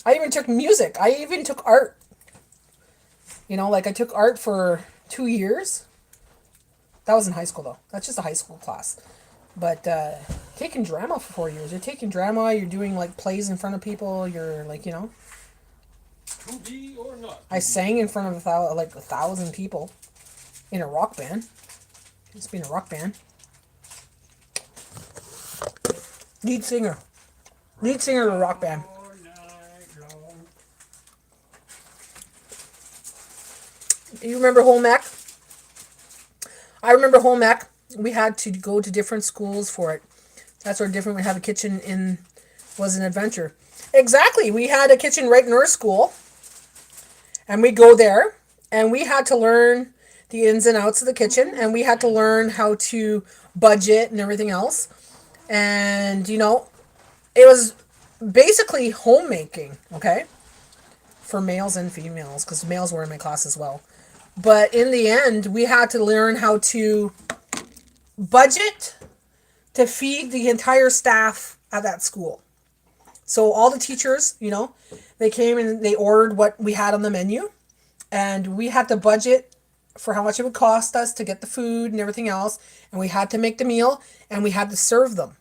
I even took music. I even took art. Like I took art for 2 years. That was in high school though. That's just a high school class. But taking drama for 4 years. You're taking drama. You're doing like plays in front of people. You're like, To be or not I to be. sang in front of like 1,000 people in a rock band. Just being a rock band. Lead singer. Lead singer of a rock band. All night long. You remember home ec? I remember home ec. We had to go to different schools for it. That's where different we have a kitchen in was an adventure. Exactly. We had a kitchen right in our school. And we go there and we had to learn the ins and outs of the kitchen and we had to learn how to budget and everything else. And it was basically homemaking, okay? For males and females, because males were in my class as well. But in the end, we had to learn how to budget to feed the entire staff at that school. So all the teachers, they came and they ordered what we had on the menu, and we had to budget for how much it would cost us to get the food and everything else, and we had to make the meal and we had to serve them.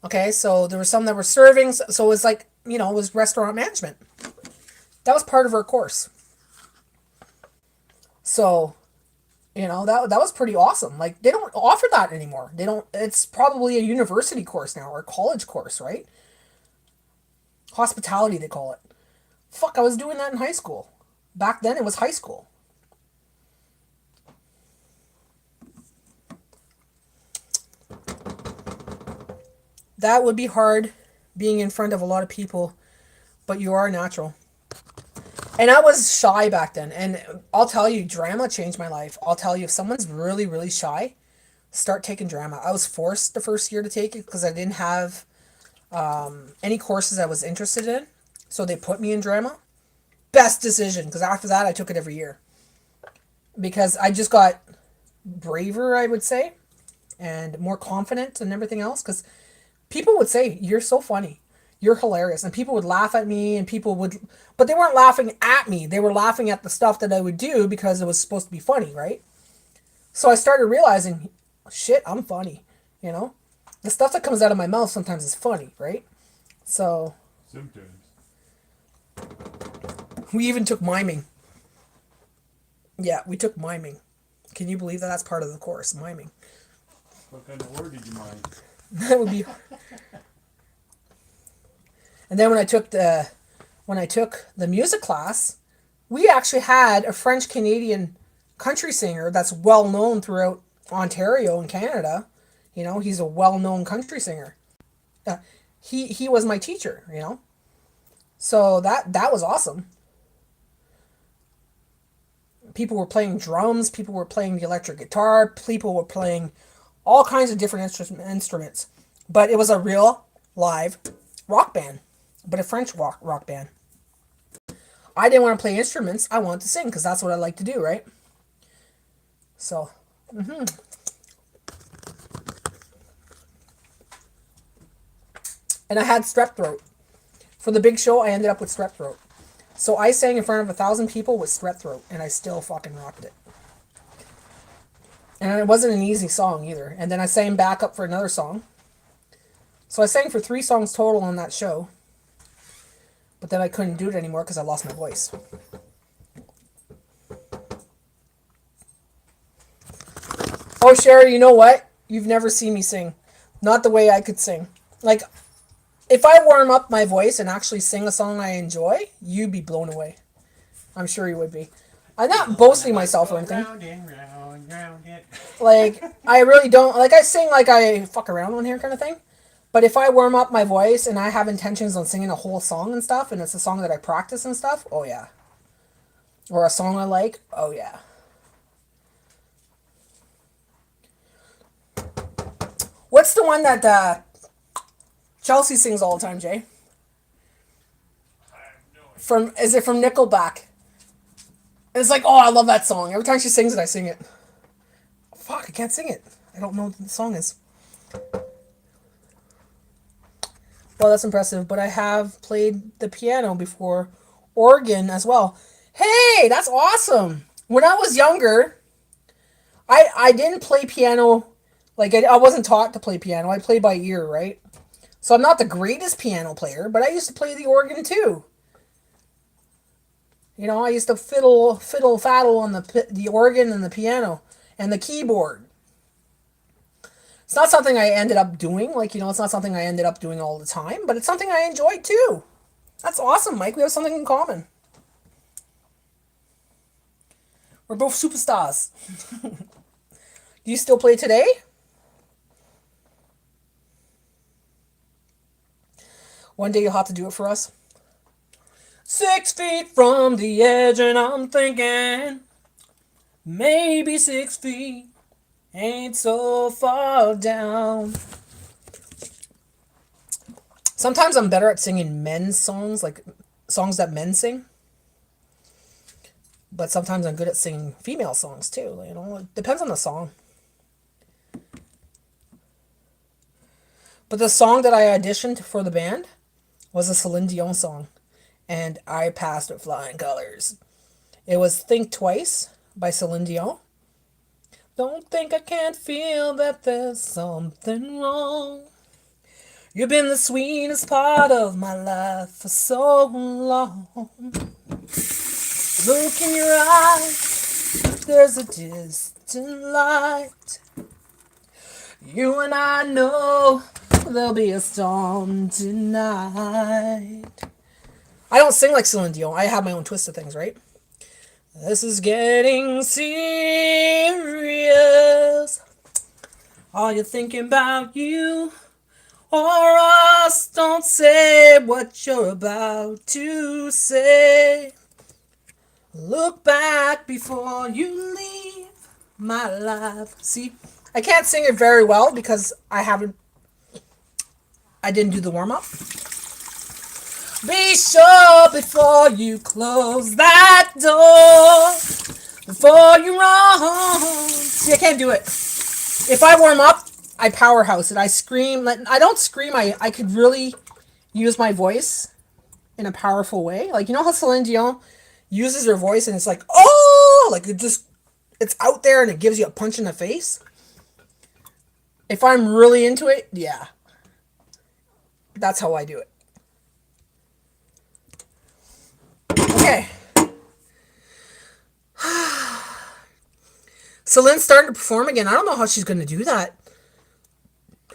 Okay, so there were some that were serving, so it was like, it was restaurant management. That was part of our course. So, that was pretty awesome. Like, they don't offer that anymore. They don't, it's probably a university course now or a college course, right? Hospitality, they call it. Fuck, I was doing that in high school. Back then, it was high school. That would be hard being in front of a lot of people, but you are natural. And I was shy back then. And I'll tell you, drama changed my life. I'll tell you, if someone's really, really shy, start taking drama. I was forced the first year to take it because I didn't have any courses I was interested in. So they put me in drama. Best decision, because after that, I took it every year. Because I just got braver, I would say, and more confident and everything else. Because people would say, "You're so funny. You're hilarious." And people would laugh at me, and but they weren't laughing at me. They were laughing at the stuff that I would do because it was supposed to be funny, right? So I started realizing, shit, I'm funny. The stuff that comes out of my mouth sometimes is funny, right? So Sometimes. we even took miming. Yeah, we took miming. Can you believe that that's part of the course, miming? What kind of word did you mind? That would be. And then when I took the music class, we actually had a French Canadian country singer that's well known throughout Ontario and Canada. He's a well known country singer. He was my teacher. So that was awesome. People were playing drums. People were playing the electric guitar. People were playing all kinds of different instruments. But it was a real live rock band, but a French rock band. I didn't want to play instruments. I wanted to sing because that's what I like to do, right? So, And I had strep throat. For the big show, I ended up with strep throat. So I sang in front of 1,000 people with strep throat, and I still fucking rocked it. And it wasn't an easy song either. And then I sang back up for another song. So I sang for 3 songs total on that show. But then I couldn't do it anymore because I lost my voice. Oh, Sherry, you know what? You've never seen me sing. Not the way I could sing. Like, if I warm up my voice and actually sing a song I enjoy, you'd be blown away. I'm sure you would be. I'm not boasting myself or anything. Round and round, round it. Like, I really don't. Like, I sing like I fuck around on here kind of thing. But if I warm up my voice and I have intentions on singing a whole song and stuff, and it's a song that I practice and stuff, oh yeah. Or a song I like, oh yeah. What's the one that Chelsea sings all the time, Jay? Is it from Nickelback? And it's like, oh, I love that song. Every time she sings it, I sing it. Fuck, I can't sing it. I don't know what the song is. Well, that's impressive, but I have played the piano before, organ as well. Hey, that's awesome. When I was younger, I didn't play piano Like, I wasn't taught to play piano. I play by ear, right? So I'm not the greatest piano player, but I used to play the organ too. You know, I used to fiddle, faddle on the organ and the piano and the keyboard. It's not something I ended up doing. Like, you know, it's not something I ended up doing all the time, but it's something I enjoyed too. That's awesome, Mike. We have something in common. We're both superstars. Do you still play today? One day you'll have to do it for us. 6 feet from the edge, and I'm thinking maybe 6 feet ain't so far down. Sometimes I'm better at singing men's songs, like songs that men sing. But sometimes I'm good at singing female songs too. You know, it depends on the song. But the song that I auditioned for the band was a Celine Dion song, and I passed with flying colors. It was Think Twice by Celine Dion. Don't think I can't feel that there's something wrong. You've been the sweetest part of my life for so long. Look in your eyes, there's a distant light. You and I know there'll be a storm tonight. I don't sing like Celine Dion. I have my own twist of things, right? This is getting serious. Are you thinking about you or us? Don't say what you're about to say. Look back before you leave my life. See, I can't sing it very well because I didn't do the warm up. Be sure before you close that door, before you run. See, I can't do it. If I warm up, I powerhouse it. I scream. I don't scream. I could really use my voice in a powerful way. Like, you know how Celine Dion uses her voice and it's like, oh, like it's out there and it gives you a punch in the face. If I'm really into it, yeah. That's how I do it. Okay. Celine's starting to perform again. I don't know how she's going to do that.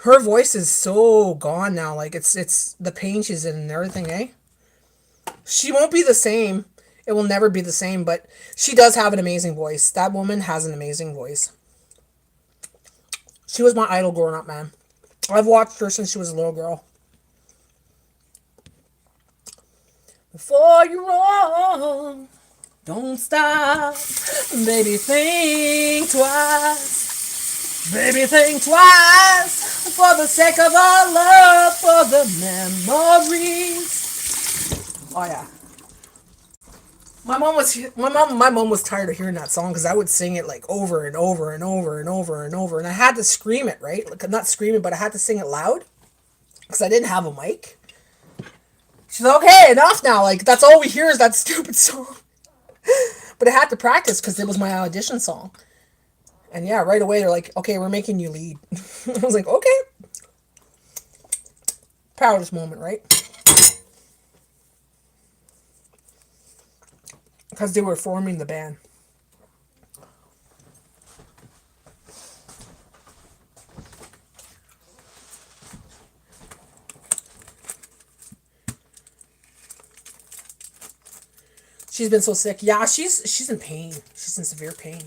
Her voice is so gone now. Like, it's the pain she's in and everything, eh? She won't be the same. It will never be the same, but she does have an amazing voice. That woman has an amazing voice. She was my idol growing up, man. I've watched her since she was a little girl. Before you run, don't stop. Baby, think twice. Baby, think twice. For the sake of our love, for the memories. Oh, yeah. My mom was tired of hearing that song because I would sing it like over and over and over and over and over, and I had to scream it, right? Like, not scream it, but I had to sing it loud because I didn't have a mic. She's like, okay, enough now. Like, that's all we hear is that stupid song. But I had to practice because it was my audition song. And yeah, right away they're like, okay, we're making you lead. I was like, okay. Proudest moment, right? Because they were forming the band. She's been so sick. Yeah, she's in pain. She's in severe pain.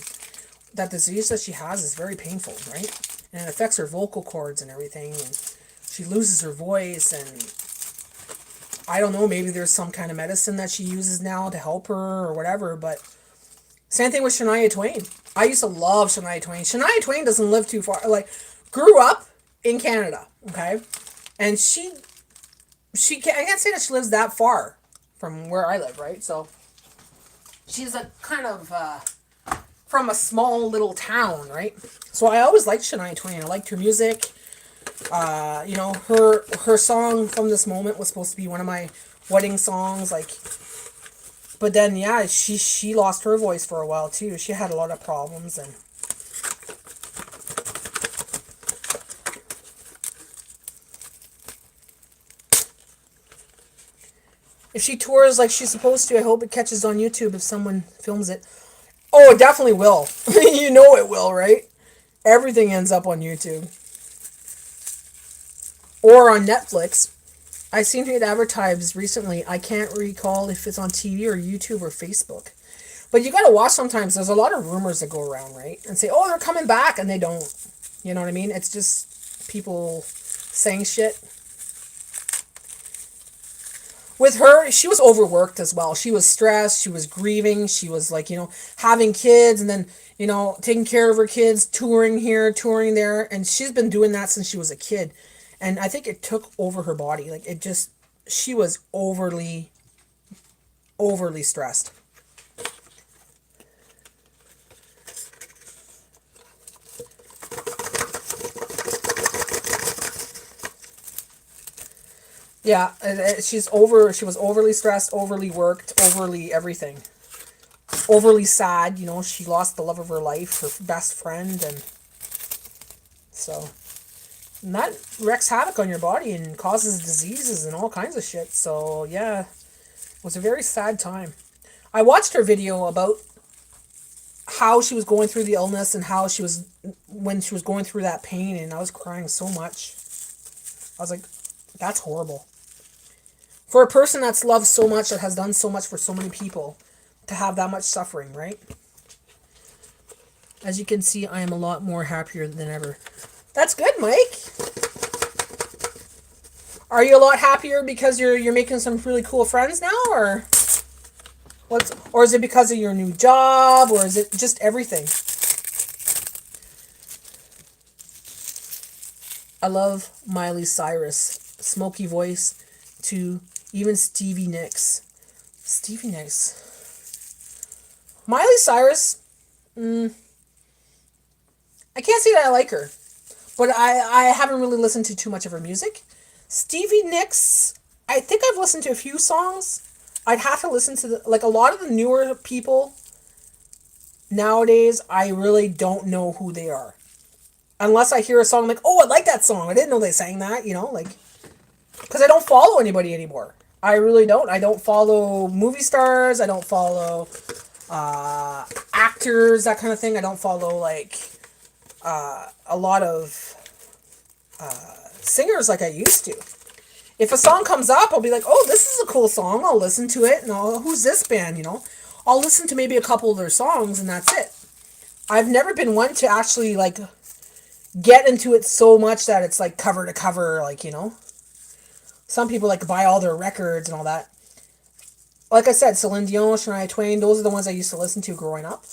That disease that she has is very painful, right? And it affects her vocal cords and everything. And she loses her voice. And I don't know, maybe there's some kind of medicine that she uses now to help her or whatever. But same thing with Shania Twain. I used to love Shania Twain. Shania Twain doesn't live too far. Like, grew up in Canada, okay? And I can't say that she lives that far from where I live, right? So she's a kind of from a small little town, right? So I always liked Shania Twain. I liked her music. You know, her song From This Moment was supposed to be one of my wedding songs, like. But then, yeah, she lost her voice for a while too. She had a lot of problems, and If she tours like she's supposed to, I hope it catches on YouTube if someone films it. Oh, it definitely will. You know it will, right? Everything ends up on YouTube. Or on Netflix. I seen it advertised recently. I can't recall if it's on TV or YouTube or Facebook. But you gotta watch sometimes. There's a lot of rumors that go around, right? And say, oh, they're coming back, and they don't. You know what I mean? It's just people saying shit. With her, she was overworked as well. She was stressed. She was grieving. She was like, having kids and then, taking care of her kids, touring here, touring there. And she's been doing that since she was a kid. And I think it took over her body. Like, she was overly stressed. Yeah, she was overly stressed, overly worked, overly everything. Overly sad, she lost the love of her life, her best friend, and so and that wreaks havoc on your body and causes diseases and all kinds of shit. So yeah, it was a very sad time. I watched her video about how she was going through the illness and how when she was going through that pain, and I was crying so much. I was like, that's horrible. For a person that's loved so much, that has done so much for so many people, to have that much suffering, right? As you can see, I am a lot more happier than ever. That's good, Mike. Are you a lot happier because you're making some really cool friends now, or or is it because of your new job, or is it just everything? I love Miley Cyrus, smoky voice, to even Stevie Nicks. Stevie Nicks. Miley Cyrus, I can't say that I like her, but I haven't really listened to too much of her music. Stevie Nicks, I think I've listened to a few songs. I'd have to listen to a lot of the newer people nowadays. I really don't know who they are, unless I hear a song like, oh, I like that song. I didn't know they sang that. Because I don't follow anybody anymore. I really don't. I don't follow movie stars. I don't follow actors, that kind of thing. I don't follow a lot of singers like I used to. If a song comes up, I'll be like, oh, this is a cool song. I'll listen to it. And who's this band, I'll listen to maybe a couple of their songs, and that's it. I've never been one to actually, get into it so much that it's, cover to cover, Some people, buy all their records and all that. Like I said, Celine Dion, Shania Twain, those are the ones I used to listen to growing up.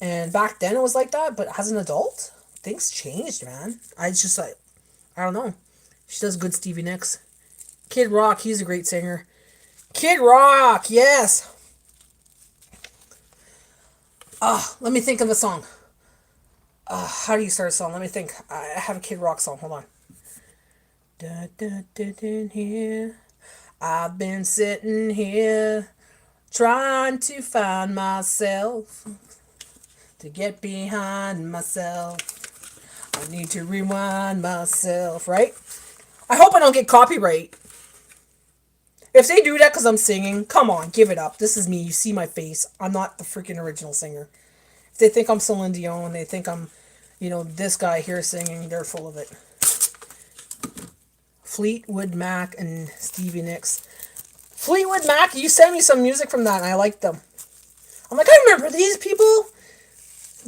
And back then it was like that, but as an adult, things changed, man. I don't know. She does good Stevie Nicks. Kid Rock, he's a great singer. Kid Rock, yes. Let me think of a song. How do you start a song? Let me think. I have a Kid Rock song. Hold on. Da, da, da, da, here. I've been sitting here trying to find myself, to get behind myself. I need to rewind myself, right? I hope I don't get copyright. If they do that because I'm singing, come on, give it up. This is me. You see my face. I'm not the freaking original singer. If they think I'm Celine Dion, they think I'm, this guy here singing, they're full of it. Fleetwood Mac and Stevie Nicks. Fleetwood Mac, you sent me some music from that and I liked them. I'm like, I remember these people.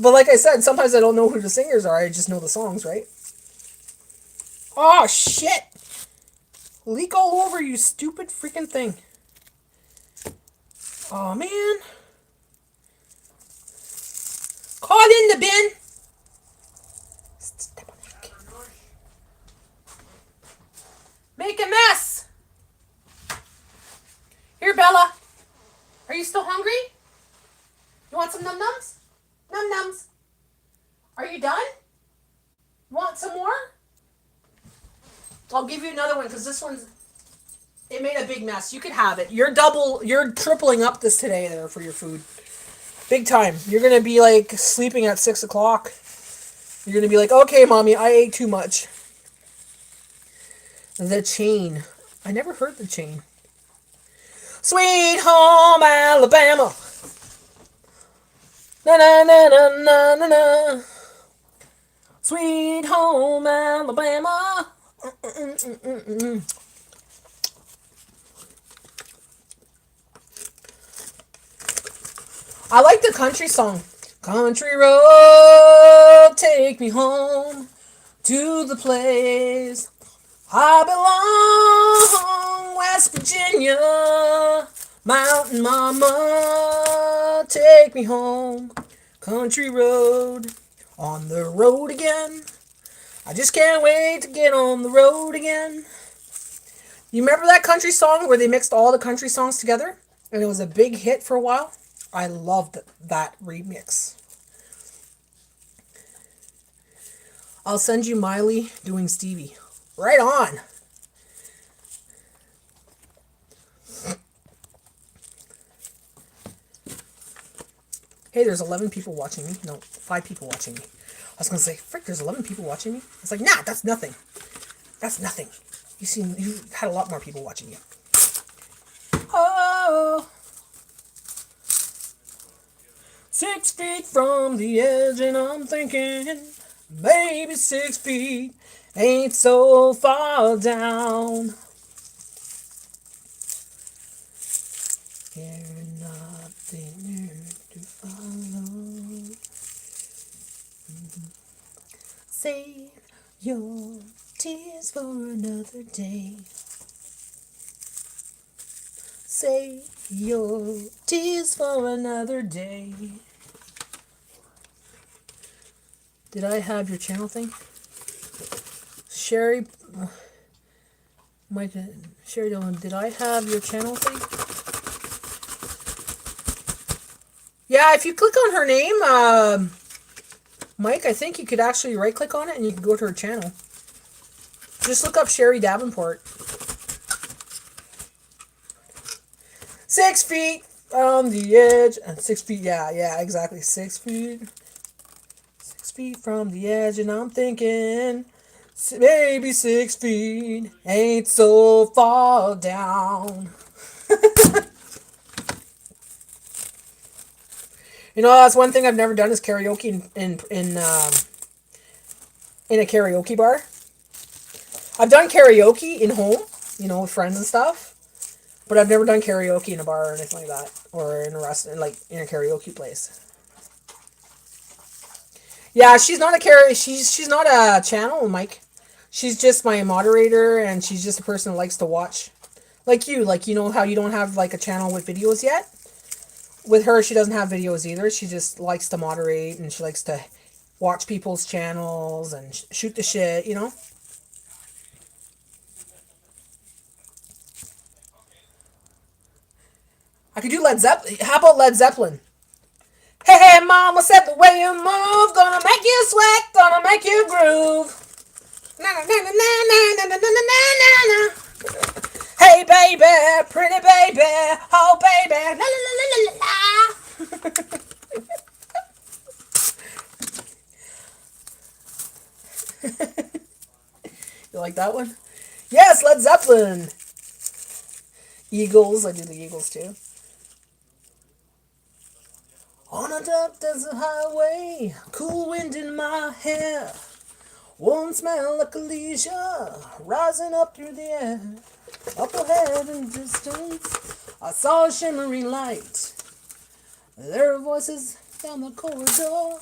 But like I said, sometimes I don't know who the singers are. I just know the songs, right? Oh, shit. Leak all over, you stupid freaking thing. Oh, man. Call in the bin. Make a mess. Here, Bella. Are you still hungry? You want some num-nums? Num-nums. Are you done? Want some more? I'll give you another one because this one's... It made a big mess. You could have it. You're tripling up this today there for your food. Big time. You're going to be sleeping at 6 o'clock. You're going to be like, okay, Mommy, I ate too much. The Chain. I never heard The Chain. Sweet home Alabama. Na na na na na na na. Sweet home Alabama. I like the country song. Country road, take me home to the place I belong. West Virginia, Mountain Mama, take me home. Country road, on the road again. I just can't wait to get on the road again. You remember that country song where they mixed all the country songs together? And it was a big hit for a while? I loved that remix. I'll send you Miley doing Stevie. Right on. Hey, there's 11 people watching me. No, 5 people watching me. I was going to say, frick, there's 11 people watching me? It's like, nah, that's nothing. That's nothing. You had a lot more people watching you. Oh. 6 feet from the edge, and I'm thinking maybe 6 feet ain't so far down. You're nothing to follow. Save your tears for another day. Save your tears for another day. Did I have your channel thing? Sherry, Mike, Sherry Dillon, did I have your channel thing? Yeah, if you click on her name, Mike, I think you could actually right click on it and you can go to her channel. Just look up Sherry Davenport. 6 feet from the edge. And 6 feet, yeah, exactly. 6 feet. 6 feet from the edge, and I'm thinking maybe 6 feet ain't so far down. You know, that's one thing I've never done is karaoke in a karaoke bar. I've done karaoke in home, you know, with friends and stuff. But I've never done karaoke in a bar or anything like that. Or in a restaurant, like in a karaoke place. Yeah, she's not a channel, Mike. She's just my moderator, and she's just a person who likes to watch. Like you know how you don't have like a channel with videos yet? With her, she doesn't have videos either. She just likes to moderate, and she likes to watch people's channels and shoot the shit, you know? I could do Led Zeppelin. How about Led Zeppelin? Hey, hey, mama said the way you move, gonna make you sweat, gonna make you groove. Na na na na na na na na na na. Hey, baby, pretty baby, oh baby, la la la la la la. You like that one? Yes, Led Zeppelin. Eagles, I do the Eagles too. On a dark desert highway, cool wind in my hair, warm smell like Alicia, rising up through the air. Up ahead in the distance, I saw a shimmering light. There were voices down the corridor.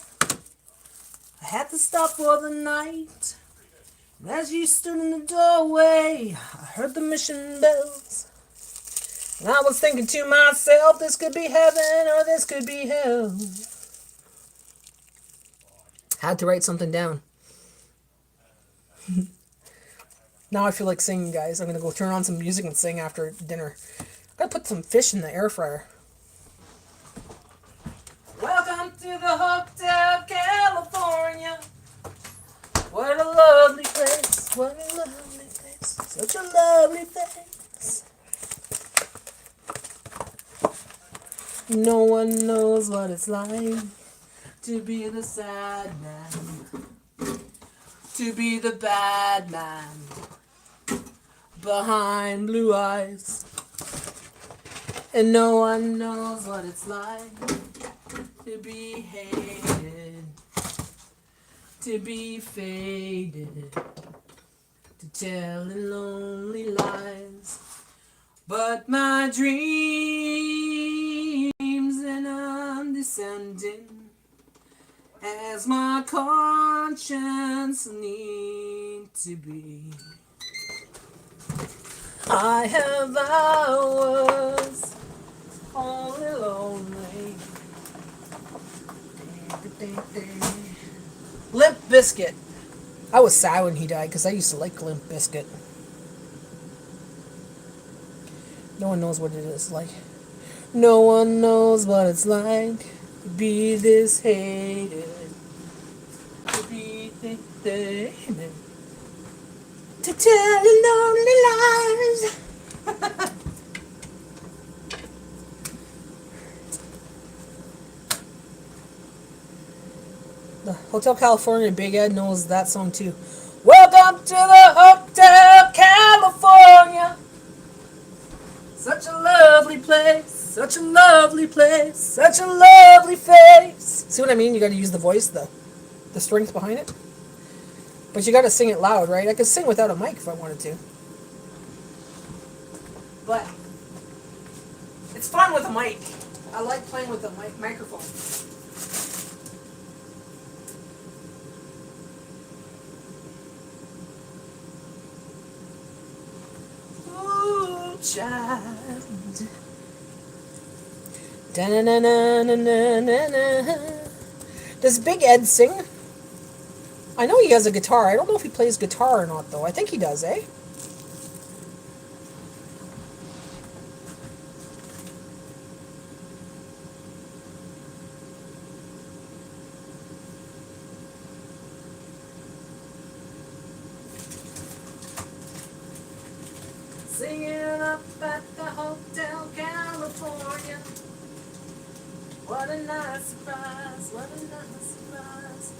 I had to stop for the night. And as you stood in the doorway, I heard the mission bells. And I was thinking to myself, this could be heaven or this could be hell. Had to write something down. Now I feel like singing, guys. I'm going to go turn on some music and sing after dinner. I'm going to put some fish in the air fryer. Welcome to the Hotel California. What a lovely place. What a lovely place. Such a lovely place. No one knows what it's like to be the sad man, to be the bad man behind blue eyes. And no one knows what it's like to be hated, to be faded, to telling lonely lies. But my dreams, and I'm descending as my conscience need to be. I have hours only lonely. Limp Bizkit. I was sad when he died because I used to like Limp Bizkit. No one knows what it is like. No one knows what it's like to be this hated. To be hated. To tell lonely lies. The Hotel California, Big Ed knows that song too. Welcome to the Hotel California. Such a lovely place, such a lovely place, such a lovely face. See what I mean? You gotta use the voice, the strength behind it. But you gotta sing it loud, right? I could sing without a mic if I wanted to. But it's fun with a mic. I like playing with the microphone. Ooh, child. Da-na-na-na-na-na-na. Does Big Ed sing? I know he has a guitar. I don't know if he plays guitar or not, though. I think he does, eh? Singing up at the Hotel California. What a nice surprise, what a nice surprise.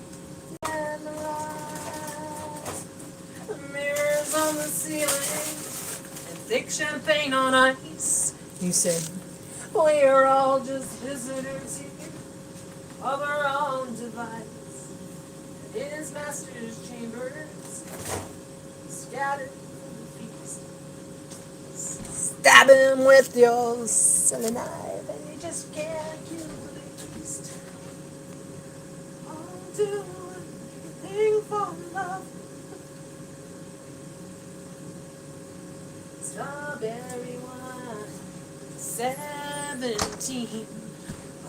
And the lights, the mirrors on the ceiling, and thick champagne on ice. You said, we're all just visitors here of our own device. And in his master's chambers, scattered the feast. Stab him with your silly knife, and you just can't kill the beast. I'll do anything for love. Strawberry wine, 17,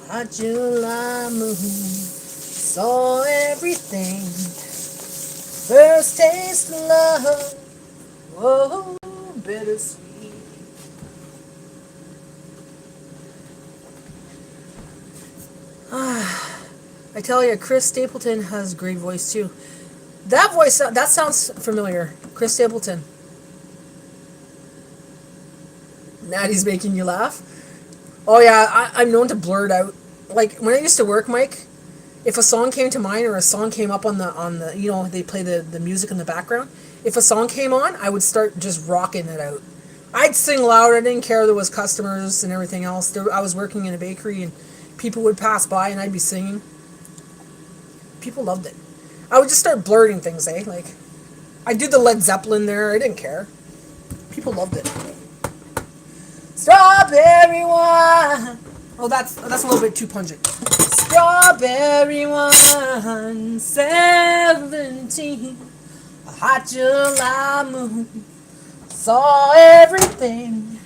hot July moon, saw everything. First taste of love, whoa, bittersweet. I tell you, Chris Stapleton has a great voice too. That voice, that sounds familiar. Chris Stapleton. Natty's making you laugh. Oh yeah, I'm known to blurt out. Like when I used to work, Mike, if a song came to mind or a song came up on the you know, they play the music in the background. If a song came on, I would start just rocking it out. I'd sing loud. I didn't care there was customers and everything else. I was working in a bakery and people would pass by and I'd be singing. People loved it. I would just start blurting things, eh? Like, I'd do the Led Zeppelin there. I didn't care. People loved it. Strawberry wine. Oh, that's a little bit too pungent. Strawberry wine, 17, a hot July moon, saw everything.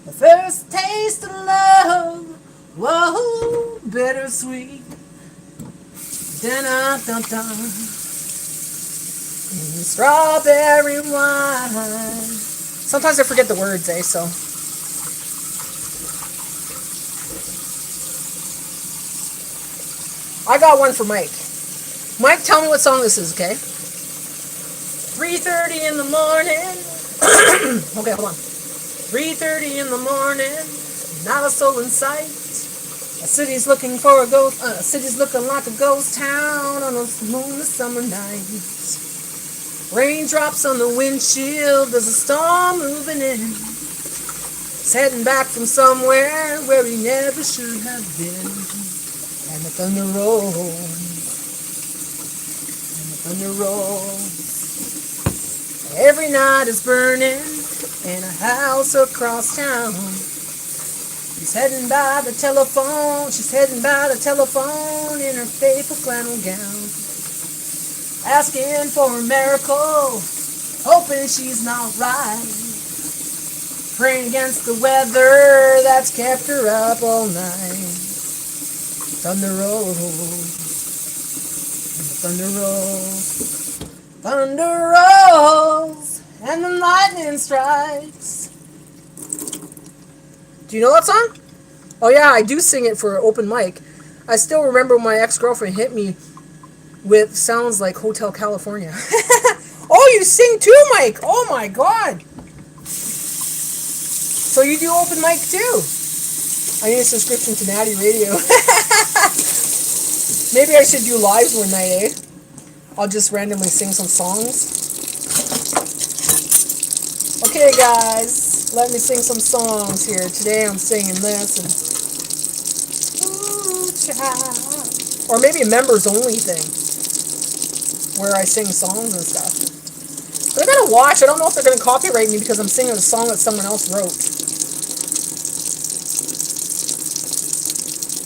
The first taste of love, whoa, bittersweet. Dun-dun-dun-dun. Strawberry wine. Sometimes I forget the words, eh? So. I got one for Mike. Mike, tell me what song this is, okay? 3:30 in the morning. Okay, hold on. 3:30 in the morning. Not a soul in sight. A city's looking for a ghost. City's looking like a ghost town on a moonless summer night. Raindrops on the windshield. There's a storm moving in. He's heading back from somewhere where he never should have been. And the thunder rolls, and the thunder rolls. Every night is burning in a house across town. He's heading by the telephone, she's heading by the telephone in her faithful flannel gown. Asking for a miracle, hoping she's not right. Praying against the weather that's kept her up all night. Thunder rolls, and the thunder rolls, thunder rolls, and the lightning strikes. Do you know that song? Oh yeah, I do sing it for open mic. I still remember when my ex-girlfriend hit me with sounds like Hotel California. Oh, you sing too, Mike! Oh my god! So you do open mic too? I need a subscription to Natty Radio. Maybe I should do lives one night, eh? I'll just randomly sing some songs. Okay, guys, let me sing some songs here. Today I'm singing this and ooh, child. Or maybe a members only thing where I sing songs and stuff. But I gotta watch. I don't know if they're gonna copyright me because I'm singing a song that someone else wrote.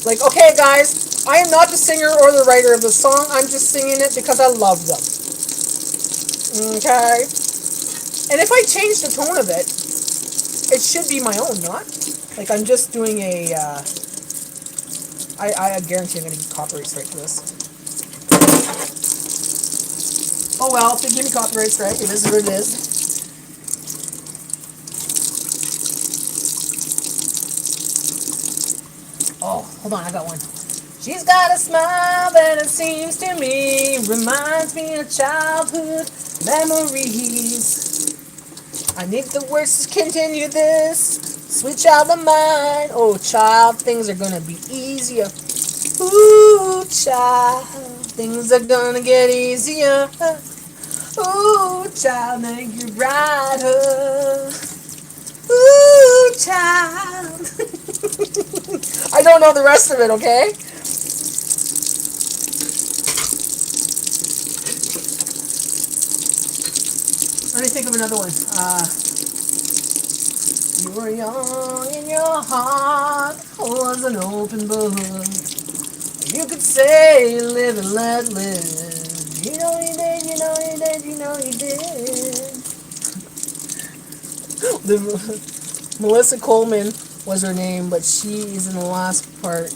Like, okay, guys, I am not the singer or the writer of the song. I'm just singing it because I love them. Okay? And if I change the tone of it, it should be my own, not? Like, I'm just doing a, I guarantee I'm going to get copyright strike for this. Oh well, if they give me copyright strike, it is what it is. Oh, hold on, I got one. She's got a smile that it seems to me reminds me of childhood memories. And if the words continue this, sweet child of mine, oh child, things are gonna be easier. Ooh, child, things are gonna get easier. Ooh, child, make you brighter. Ooh, child. I don't know the rest of it, okay? Let me think of another one. You were young and your heart was an open book. You could say live and let live. You know you did, you know you did, you know you did. Melissa Coleman was her name, but she is in the last part.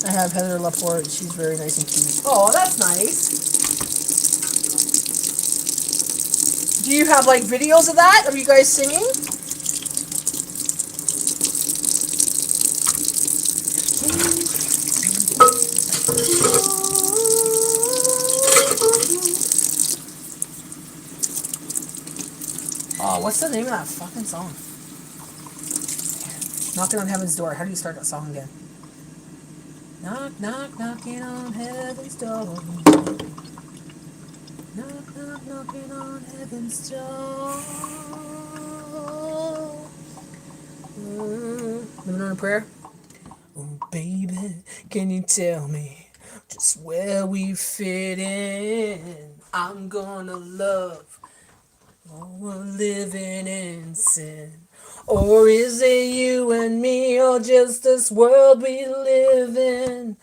I have Heather Laporte. She's very nice and cute. Oh, that's nice. Do you have like videos of that? Of you guys singing? Oh, what's the name of that fucking song? Knocking on Heaven's Door. How do you start that song again? Knock, knock, knocking on heaven's door. Knock, knock, knocking on heaven's door. Living on a prayer? Oh, baby, can you tell me just where we fit in? I'm gonna love, or we're living in sin. Or is it you and me, or just this world we live in?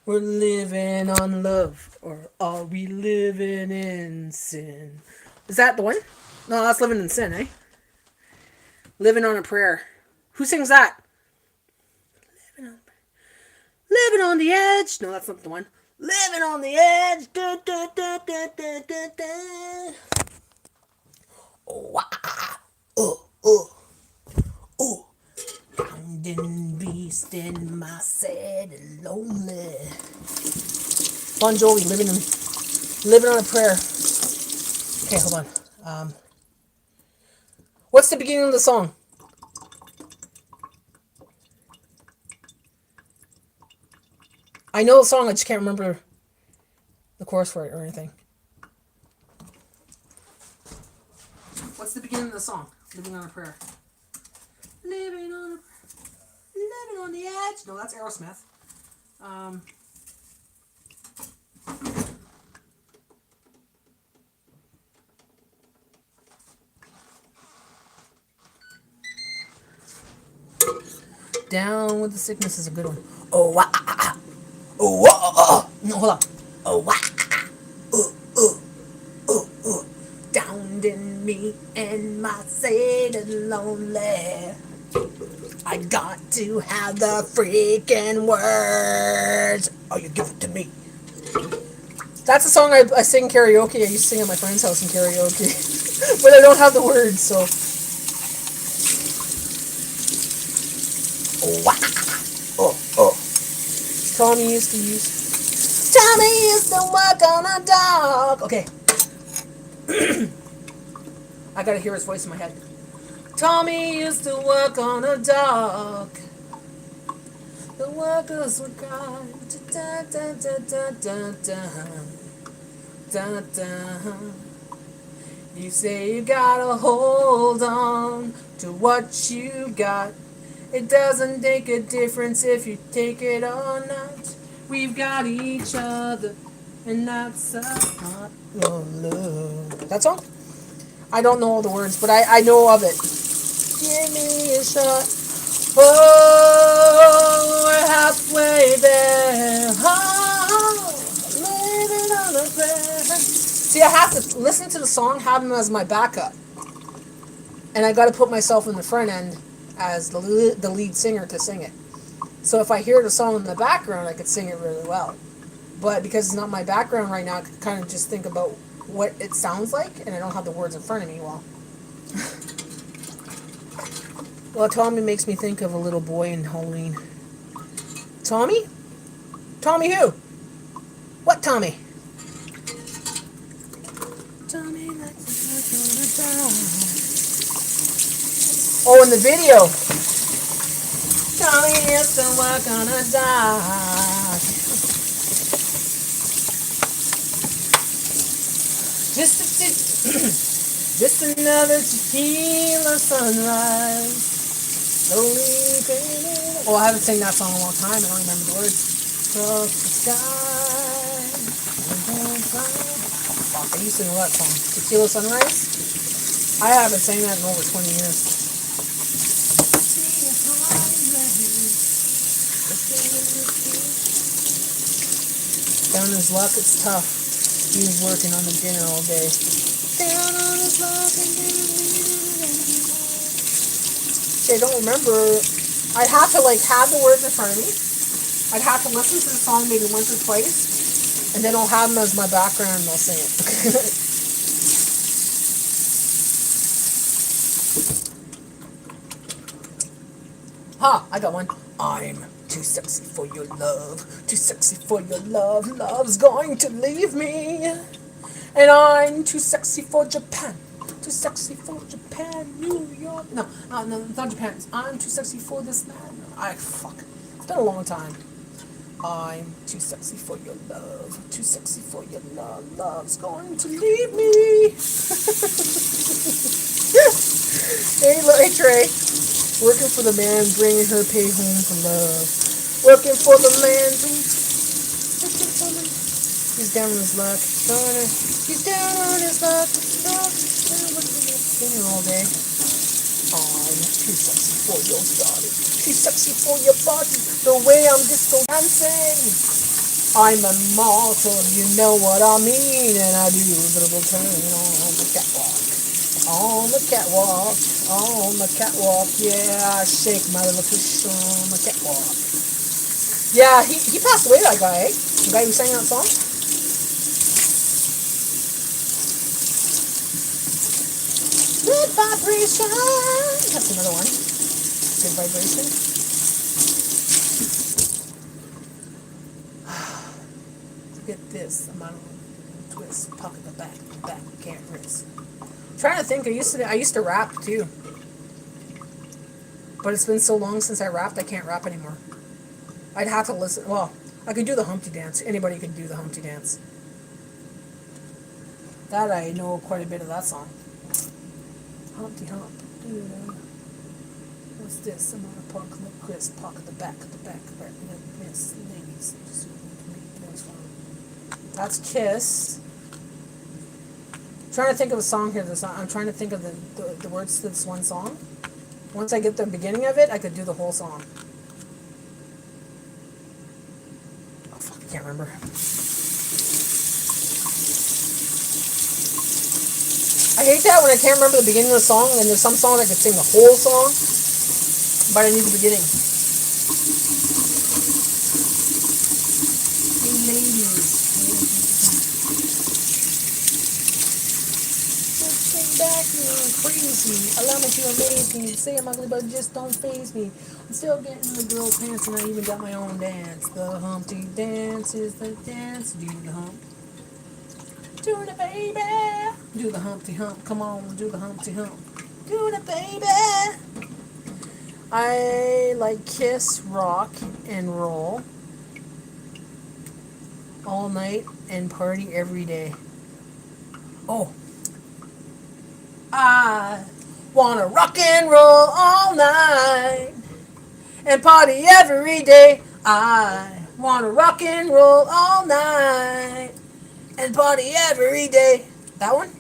We're living on love, or are we living in sin? Is that the one? No, that's living in sin, eh? Living on a prayer. Who sings that? Living on the edge. No, that's not the one. Living on the edge. Da, da, da, da, da, da, da. Oh, ah, oh, oh, oh. Pounding beast in my sad and lonely. Bon Jovi, living on a prayer. Okay, hold on. What's the beginning of the song? I know the song, I just can't remember the chorus for it or anything. What's the beginning of the song? Living on a prayer. Living on the edge. No, that's Aerosmith. Down with the Sickness is a good one. Oh, wah, ah, ah, ah. Oh, wah, ah, ah. No, hold on. Oh, wah, ah, ah. Down in me and my Satan lonely. I got to have the freaking words. Oh, you give it to me. That's a song I sing karaoke. I used to sing at my friend's house in karaoke. But I don't have the words, so. Oh, wah. Oh, oh. Tommy used to work on a dog. Okay. I gotta hear his voice in my head. Tommy used to work on a dock. The workers were gone. Da, da, da, da, da, da, da, da. You say you gotta hold on to what you got. It doesn't make a difference if you take it or not. We've got each other, and that's a lot of love. That song? I don't know all the words, but I know of it. Give me a shot. Oh, we're halfway there. Oh, living on a prayer. See, I have to listen to the song, have them as my backup. And I got to put myself in the front end as the lead singer to sing it. So if I hear the song in the background, I could sing it really well. But because it's not my background right now, I could kind of just think about what it sounds like, and I don't have the words in front of me. Well, Tommy makes me think of a little boy in Halloween. Tommy? Tommy who? What Tommy? Tommy likes to work on a dog. Oh, in the video. Tommy used to work on a dog. Just another tequila sunrise. Slowly fading. Oh, I haven't sang that song in a long time. I don't remember the words. Across the sky. Fuck, I used to know that song. Tequila Sunrise? I haven't sang that in over 20 years. Down his luck, it's tough. He was working on the dinner all day. Down on his luck and I don't remember. I'd have to have the words in front of me. I'd have to listen to the song maybe once or twice, and then I'll have them as my background and I'll sing it. I got one. I'm too sexy for your love, too sexy for your love. Love's going to leave me, and I'm too sexy for Japan. Too sexy for Japan, New York. No, it's not Japan. I'm too sexy for this man. Fuck. It's been a long time. I'm too sexy for your love. Too sexy for your love. Love's going to leave me. Hey, Trey. Working for the man, bringing her pay home for love. Working for the man, he's down on his luck. He's down on his luck. Singing all day. I'm too sexy for your body. Too sexy for your body. The way I'm disco dancing. I'm immortal, you know what I mean. And I do a little turn on the catwalk. On the catwalk. On the catwalk. Yeah, I shake my little fish on the catwalk. Yeah, he passed away, that guy, eh? The guy who sang that song? Good vibration. That's another one. Good vibration. Get this amount of twist, pocket the back, can't miss. I'm trying to think. I used to rap too, but it's been so long since I rapped. I can't rap anymore. I'd have to listen. Well, I could do the Humpty Dance. Anybody could do the Humpty Dance. That I know quite a bit of that song. Humpty Hump. What's this? I'm gonna park the Chris, park the back, Miss ladies. That's Kiss. I'm trying to think of a song here. I'm trying to think of the words to this one song. Once I get the beginning of it, I could do the whole song. Oh fuck, I can't remember. I hate that when I can't remember the beginning of the song, and there's some songs I could sing the whole song, but I need the beginning. Hey ladies, just sit back and crazy. Allow me to amaze me. Say I'm ugly, but just don't faze me. I'm still getting the girls' pants, and I even got my own dance. The Humpty Dance is the dance. Do the hump. Do the baby. Do the Humpty Hump. Come on, do the Humpty Hump. Do the baby. I like Kiss, rock, and roll all night and party every day. Oh, I wanna rock and roll all night and party every day. I wanna rock and roll all night and party every day. That one?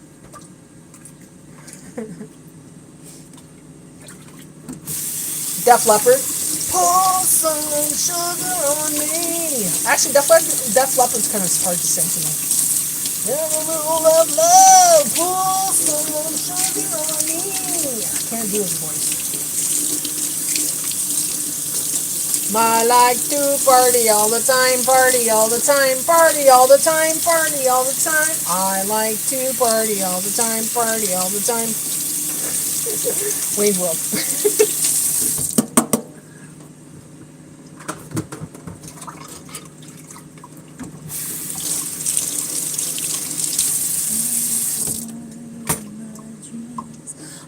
Def Leppard. Pour some sugar on me. Actually, Def Leppard's kind of hard to sing to me. Have a little love, pour some sugar on me. I can't do his voice. I like to party all the time, party all the time, party all the time, party all the time. I like to party all the time, party all the time. Wayne's World.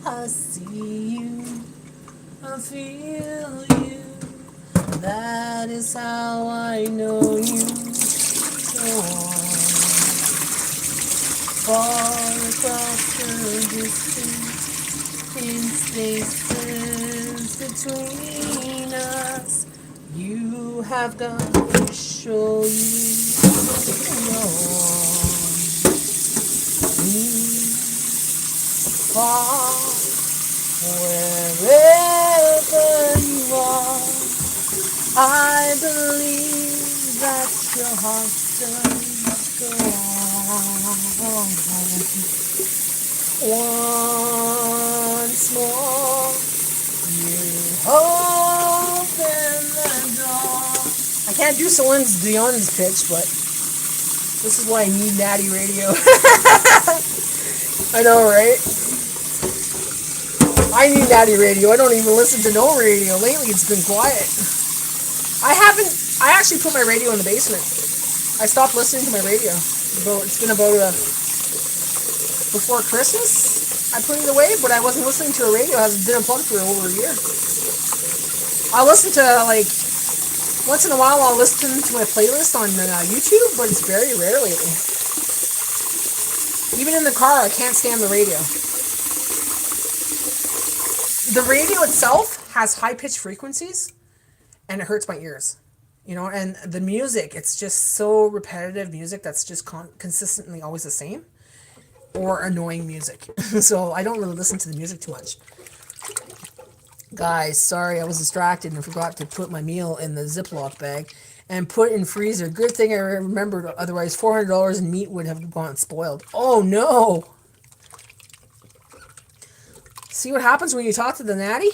I see you, I feel you. That is how I know you. Far across the distance, in spaces between us, you have got to show you me far, wherever you are. I believe that your heart does go on. Once more, you open the door. I can't do Celine Dion's pitch, but this is why I need Natty radio. I know, right? I need Natty radio. I don't even listen to no radio. Lately, it's been quiet. I actually put my radio in the basement. I stopped listening to my radio. It's been about before Christmas. I put it away, but I wasn't listening to a radio. It been unplugged for over a year. I listen to, like, once in a while I'll listen to my playlist on YouTube, but it's very rare lately. Even in the car, I can't stand the radio. The radio itself has high-pitched frequencies, and it hurts my ears. You know, and the music, it's just so repetitive music that's just consistently always the same, or annoying music. So I don't really listen to the music too much. Guys, sorry, I was distracted and forgot to put my meal in the Ziploc bag and put it in freezer. Good thing I remembered, otherwise $400 in meat would have gone spoiled. Oh no! See what happens when you talk to the Natty?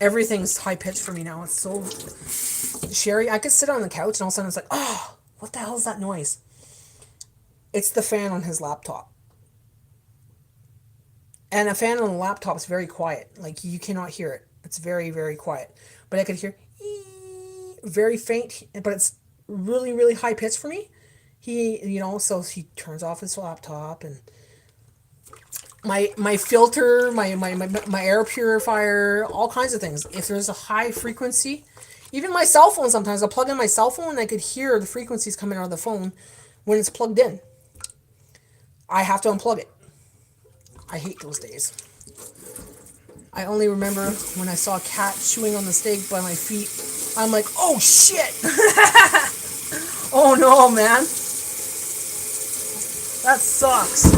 Everything's high pitched for me now. It's so... Sherry, I could sit on the couch and all of a sudden it's like, oh, what the hell is that noise? It's the fan on his laptop. And a fan on the laptop is very quiet. Like, you cannot hear it. It's very, very quiet. But I could hear very faint, but it's really, really high pitched for me. So he turns off his laptop, and my filter, my air purifier, all kinds of things. If there's a high frequency, even my cell phone, sometimes I'll plug in my cell phone and I could hear the frequencies coming out of the phone when it's plugged in. I have to unplug it. I hate those days. I only remember when I saw a cat chewing on the steak by my feet. I'm like, oh shit! Oh no, man. That sucks.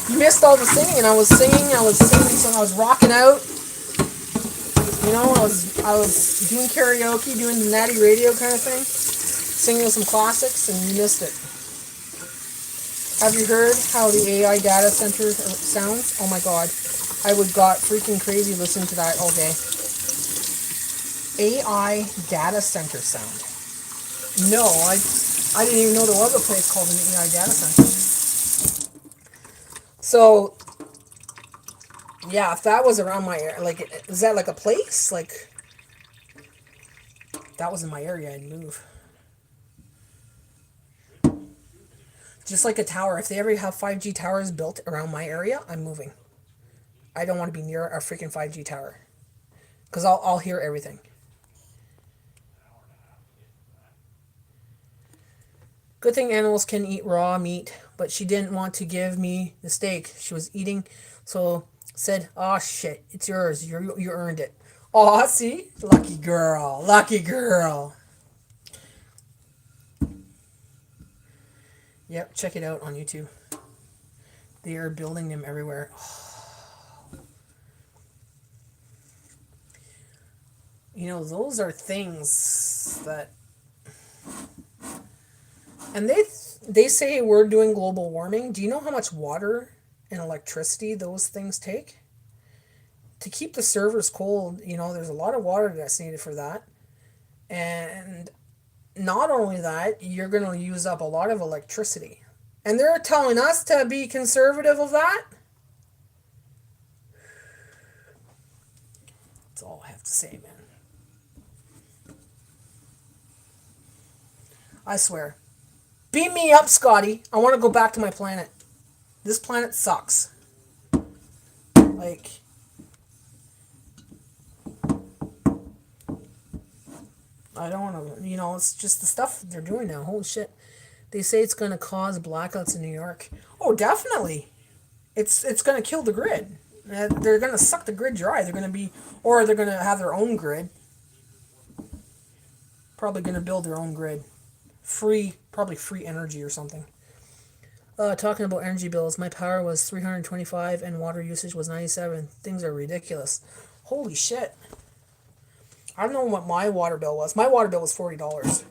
You missed all the singing. I was singing. So I was rocking out. You know, I was doing karaoke, doing the Natty radio kind of thing, singing some classics, and you missed it. Have you heard how the AI data center sounds? Oh my god. I would got freaking crazy listening to that all day. AI data center sound. No, I didn't even know there was a place called an AI data center. So, yeah, if that was around my area, like, is that like a place? Like, if that was in my area, I'd move. Just like a tower. If they ever have 5G towers built around my area, I'm moving. I don't want to be near a freaking 5G tower. Because I'll hear everything. Good thing animals can eat raw meat, but she didn't want to give me the steak she was eating, so said, "Oh shit, it's yours. You earned it." Oh, see, lucky girl, lucky girl. Yep, check it out on YouTube. They are building them everywhere. You know, those are things that, and they say we're doing global warming. Do you know how much water and electricity those things take? To keep the servers cold, you know, there's a lot of water that's needed for that. And not only that, you're going to use up a lot of electricity. And they're telling us to be conservative of that? That's all I have to say, man. I swear. Beam me up, Scotty. I want to go back to my planet. This planet sucks. Like, I don't want to, you know, it's just the stuff they're doing now. Holy shit. They say it's going to cause blackouts in New York. Oh, definitely. It's going to kill the grid. They're going to suck the grid dry. They're going to be, or they're going to have their own grid. Probably going to build their own grid. Probably free energy or something. Talking about energy bills, my power was 325 and water usage was 97. Things are ridiculous. Holy shit. I don't know what my water bill was. My water bill was $40.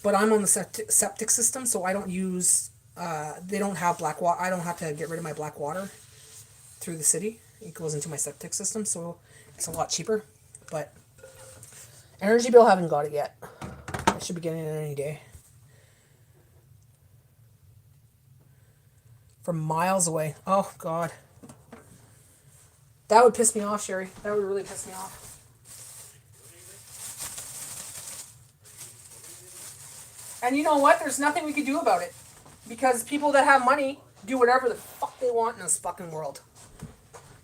But I'm on the septic system, so I don't use, they don't have black water. I don't have to get rid of my black water through the city. It goes into my septic system, so it's a lot cheaper. But energy bill, haven't got it yet. I should be getting it any day. From miles away. Oh, God. That would piss me off, Sherry. That would really piss me off. And you know what? There's nothing we can do about it. Because people that have money do whatever the fuck they want in this fucking world.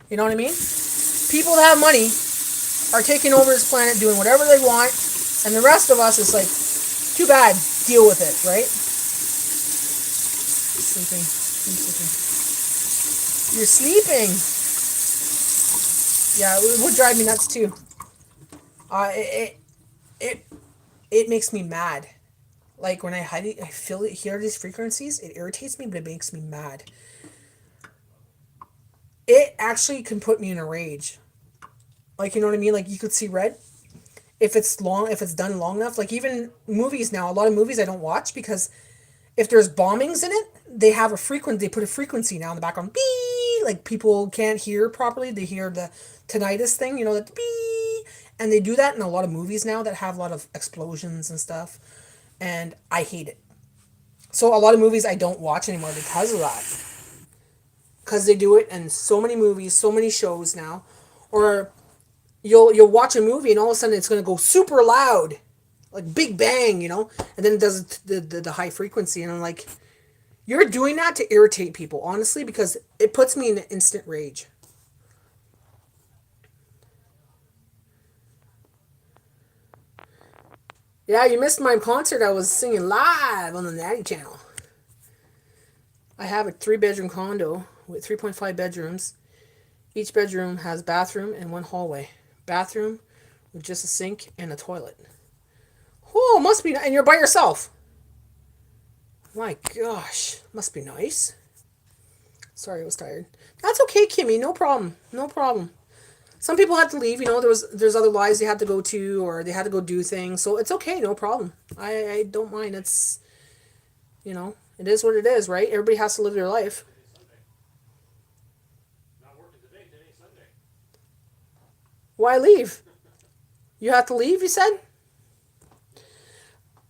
You know what I mean? People that have money are taking over this planet, doing whatever they want. And the rest of us is like, too bad. Deal with it, right? Sleeping. You're sleeping. Yeah, it would drive me nuts too. It makes me mad. Like when I hear these frequencies, it irritates me, but it makes me mad. It actually can put me in a rage. Like, you know what I mean? Like, you could see red if it's done long enough. Like, even movies now, a lot of movies I don't watch because if there's bombings in it, they put a frequency now in the background. Bee! Like, people can't hear properly. They hear the tinnitus thing, you know, that bee! And they do that in a lot of movies now that have a lot of explosions and stuff. And I hate it. So a lot of movies I don't watch anymore because of that. Because they do it in so many movies, so many shows now. Or you'll watch a movie and all of a sudden it's going to go super loud. Like Big Bang, you know? And then it does the high frequency. And I'm like, you're doing that to irritate people, honestly, because it puts me in an instant rage. Yeah, you missed my concert. I was singing live on the Natty channel. I have a 3-bedroom condo with 3.5 bedrooms. Each bedroom has bathroom and one hallway. Bathroom with just a sink and a toilet. Oh, must be. And you're by yourself. My gosh, must be nice. Sorry, I was tired. That's okay, Kimmy. No problem. No problem. Some people had to leave. There's other lives they had to go to, or they had to go do things. So it's okay. No problem. I don't mind. It is what it is, right? Everybody has to live their life. Not working today. Today's Sunday. Why leave? You have to leave. You said.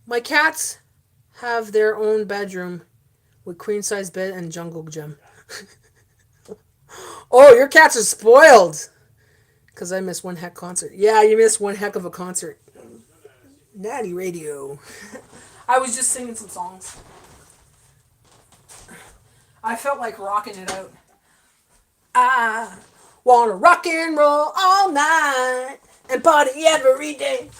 My cats have their own bedroom with queen size bed and jungle gym. Oh, your cats are spoiled. Because I missed one heck concert. Yeah, you missed one heck of a concert. Natty radio. I was just singing some songs. I felt like rocking it out. I wanna rock and roll all night and party every day.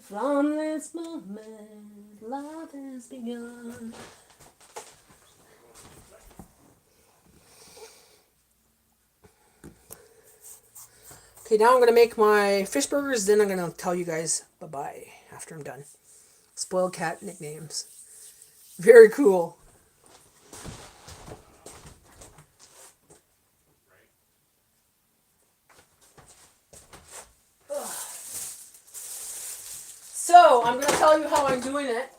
From this moment, love has begun. Okay, now I'm going to make my fish burgers, then I'm going to tell you guys bye-bye after I'm done. Spoiled cat nicknames. Very cool. Ugh. So, I'm going to tell you how I'm doing it.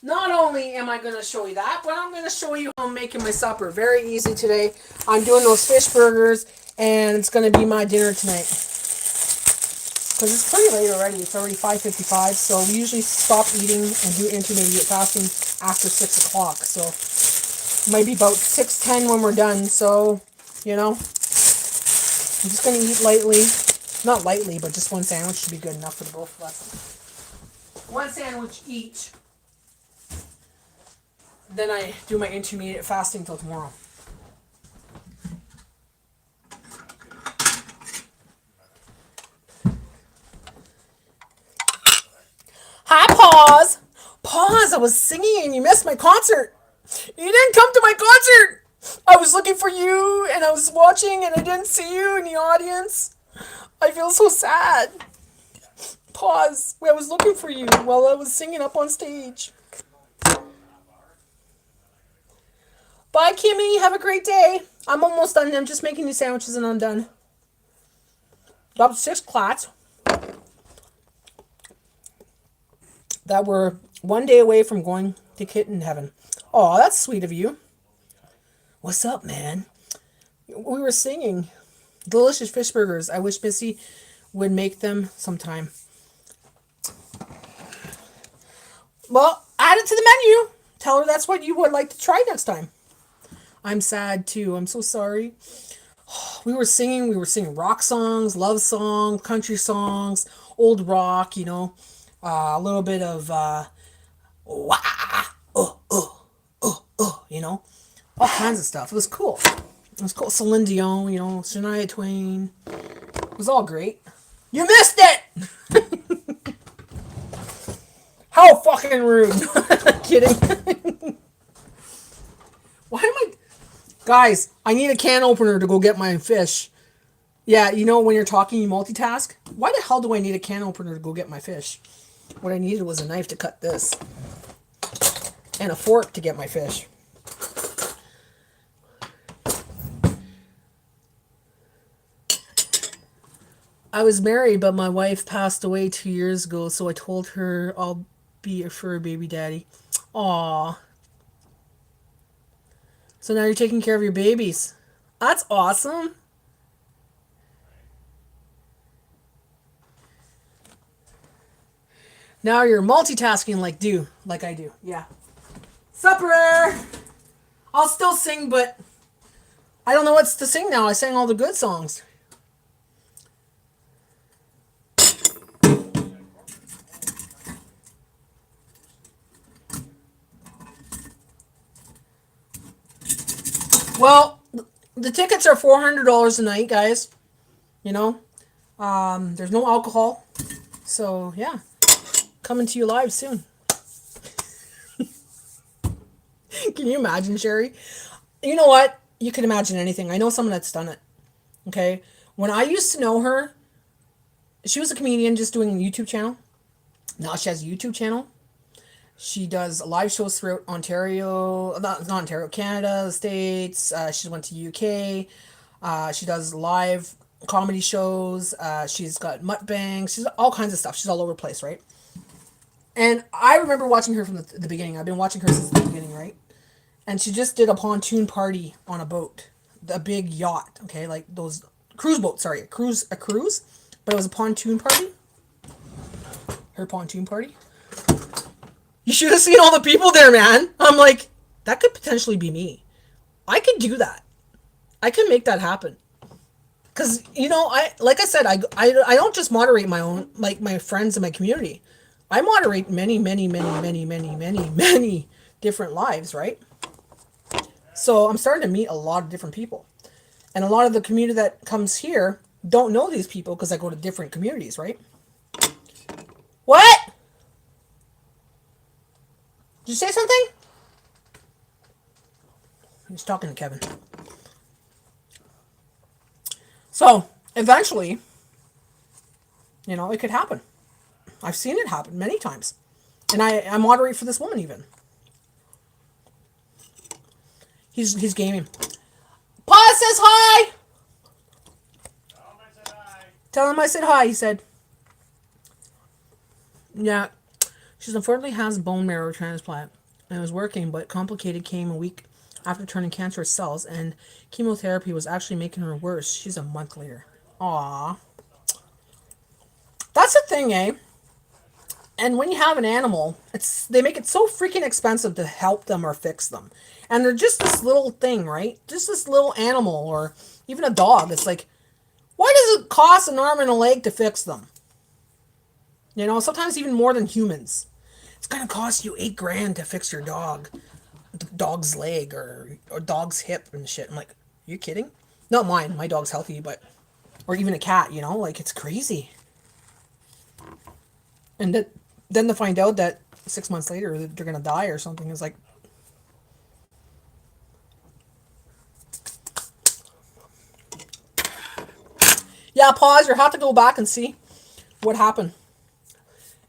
Not only am I going to show you that, but I'm going to show you how I'm making my supper. Very easy today. I'm doing those fish burgers, and it's going to be my dinner tonight. Because it's pretty late already. It's already 5:55, so we usually stop eating and do intermediate fasting after 6 o'clock. So it might be about 6:10 when we're done. So, I'm just going to eat lightly. Not lightly, but just one sandwich should be good enough for the both of us. One sandwich each. Then I do my intermediate fasting till tomorrow. Hi, Pause. Pause, I was singing and you missed my concert. You didn't come to my concert. I was looking for you and I was watching and I didn't see you in the audience. I feel so sad. Pause. I was looking for you while I was singing up on stage. Bye, Kimmy. Have a great day. I'm almost done. I'm just making these sandwiches and I'm done. Got 6 clats that were one day away from going to kitten heaven. Oh, that's sweet of you. What's up, man? We were singing delicious fish burgers. I wish Missy would make them sometime. Well, add it to the menu. Tell her that's what you would like to try next time. I'm sad too. I'm so sorry. We were singing rock songs, love songs, country songs, old rock, a little bit of wah, all kinds of stuff. It was cool. It was cool. Celine Dion, Shania Twain. It was all great. You missed it! How fucking rude. Kidding. Why am I... Guys, I need a can opener to go get my fish. Yeah, when you're talking, you multitask. Why the hell do I need a can opener to go get my fish? What I needed was a knife to cut this. And a fork to get my fish. I was married, but my wife passed away 2 years ago, so I told her I'll be a fur baby daddy. Aww. So now you're taking care of your babies. That's awesome. Now you're multitasking like I do. Yeah. Supper! I'll still sing, but I don't know what's to sing now. I sang all the good songs. Well, the tickets are $400 a night, guys. There's no alcohol. So, yeah. Coming to you live soon. Can you imagine, Sherry? You know what? You can imagine anything. I know someone that's done it. Okay? When I used to know her, she was a comedian just doing a YouTube channel. Now she has a YouTube channel. She does live shows throughout Ontario, not Ontario, Canada, the States. She went to UK. She does live comedy shows. She's got mukbangs. She's all kinds of stuff. She's all over the place, right? And I remember watching her from the beginning. I've been watching her since the beginning, right? And she just did a pontoon party on a boat, a big yacht. Okay, like those cruise boats. Sorry, a cruise, but it was a pontoon party. Her pontoon party. You should have seen all the people there, man. I'm like, that could potentially be me. I could do that. I could make that happen. Cause like I said, I don't just moderate my own, like my friends in my community. I moderate many, many, many, many, many, many, many different lives, right? So I'm starting to meet a lot of different people. And a lot of the community that comes here don't know these people because I go to different communities, right? What? Did you say something? He's talking to Kevin. So, eventually, it could happen. I've seen it happen many times. And I moderate for this woman even. He's gaming. Pa says hi! Tell him I said hi, he said. Yeah. She unfortunately has bone marrow transplant. And it was working, but complicated came a week after turning cancerous cells, and chemotherapy was actually making her worse. She's a month later. Aww. That's the thing, eh? And when you have an animal, they make it so freaking expensive to help them or fix them. And they're just this little thing, right? Just this little animal or even a dog. It's like, why does it cost an arm and a leg to fix them? Sometimes even more than humans. It's going to cost you $8,000 to fix your dog's leg or dog's hip and shit. I'm like, are you kidding? Not mine. My dog's healthy, or even a cat, like it's crazy. And then to find out that 6 months later they're going to die or something is like, yeah, pause. You have to go back and see what happened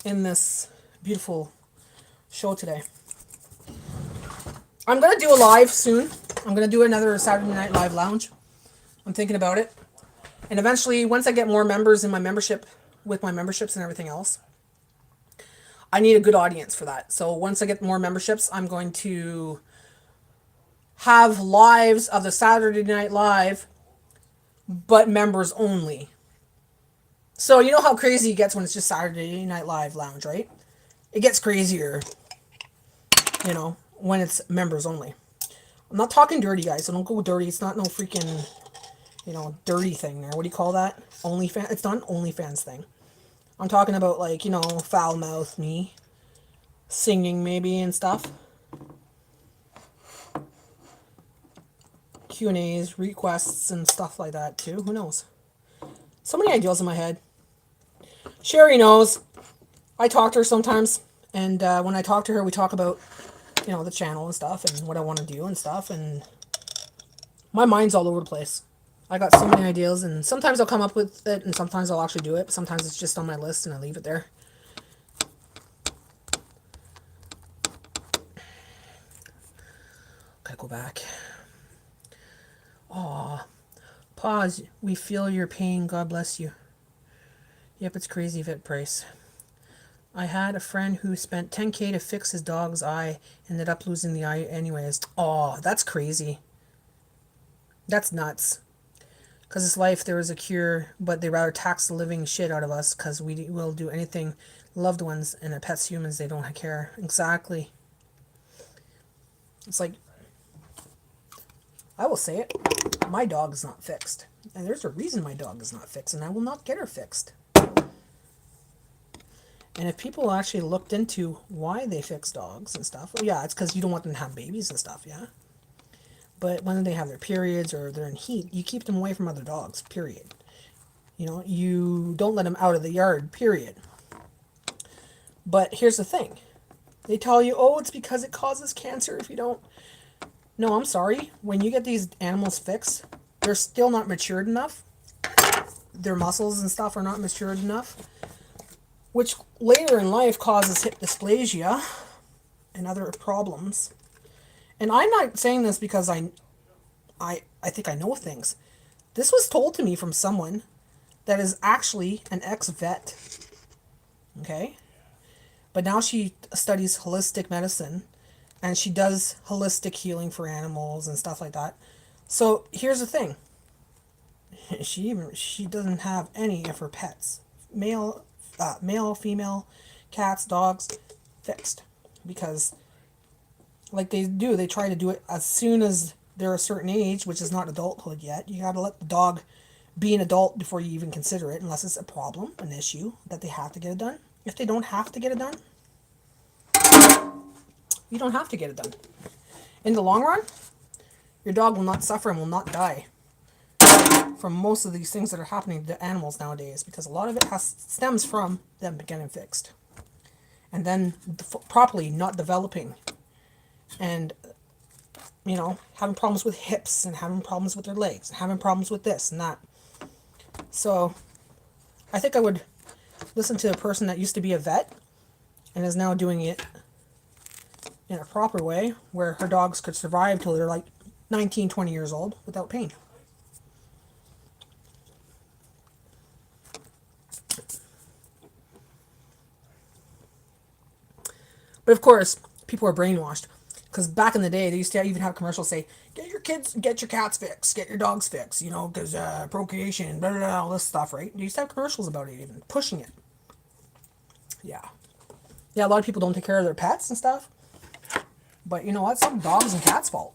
in this beautiful show today. I'm going to do a live soon. I'm going to do another Saturday Night Live Lounge. I'm thinking about it. And eventually, once I get more members in my membership, with my memberships and everything else, I need a good audience for that. So once I get more memberships, I'm going to have lives of the Saturday Night Live, but members only. So you know how crazy it gets when it's just Saturday Night Live Lounge, right? It gets crazier, when it's members only. I'm not talking dirty, guys, so don't go dirty. It's not no freaking, dirty thing there. What do you call that? OnlyFans? It's not an OnlyFans thing. I'm talking about, like, foul mouth me, singing maybe and stuff. Q&As, requests, and stuff like that, too. Who knows? So many ideas in my head. Sherry knows. I talk to her sometimes, and when I talk to her, we talk about, the channel and stuff, and what I want to do and stuff, and my mind's all over the place. I got so many ideas, and sometimes I'll come up with it, and sometimes I'll actually do it. Sometimes it's just on my list, and I leave it there. Gotta go back. Aw. Pause. We feel your pain. God bless you. Yep, it's crazy, Vet Price. I had a friend who spent $10,000 to fix his dog's eye, ended up losing the eye anyways. Aw, that's crazy. That's nuts. Because it's life, there is a cure, but they rather tax the living shit out of us because we will do anything. Loved ones and pets, humans, they don't care. Exactly. It's like, I will say it. My dog is not fixed. And there's a reason my dog is not fixed, and I will not get her fixed. And if people actually looked into why they fix dogs and stuff, well, yeah, it's because you don't want them to have babies and stuff, yeah? But when they have their periods or they're in heat, you keep them away from other dogs, period. You don't let them out of the yard, period. But here's the thing. They tell you, oh, it's because it causes cancer if you don't. No, I'm sorry. When you get these animals fixed, they're still not matured enough. Their muscles and stuff are not matured enough, which later in life causes hip dysplasia and other problems. And I'm not saying this because I think I know things. This was told to me from someone that is actually an ex-vet. Okay? But now she studies holistic medicine and she does holistic healing for animals and stuff like that. So here's the thing. She doesn't have any of her pets, male, female, cats, dogs, fixed, because like they try to do it as soon as they're a certain age, which is not adulthood yet. You gotta let the dog be an adult before you even consider it, unless it's a problem, an issue that they have to get it done. If they don't have to get it done, you don't have to get it done. In the long run, your dog will not suffer and will not die from most of these things that are happening to animals nowadays, because a lot of it stems from them getting fixed and then properly not developing, and having problems with hips and having problems with their legs and having problems with this and that. So I think I would listen to a person that used to be a vet and is now doing it in a proper way where her dogs could survive till they're like 19, 20 years old without pain. But of course, people are brainwashed, because back in the day, they used to even have commercials say, "Get your kids, get your cats fixed, get your dogs fixed," because procreation, blah, blah, blah, all this stuff, right? They used to have commercials about it, even pushing it. Yeah, yeah. A lot of people don't take care of their pets and stuff, but you know what? Some dogs and cats' fault.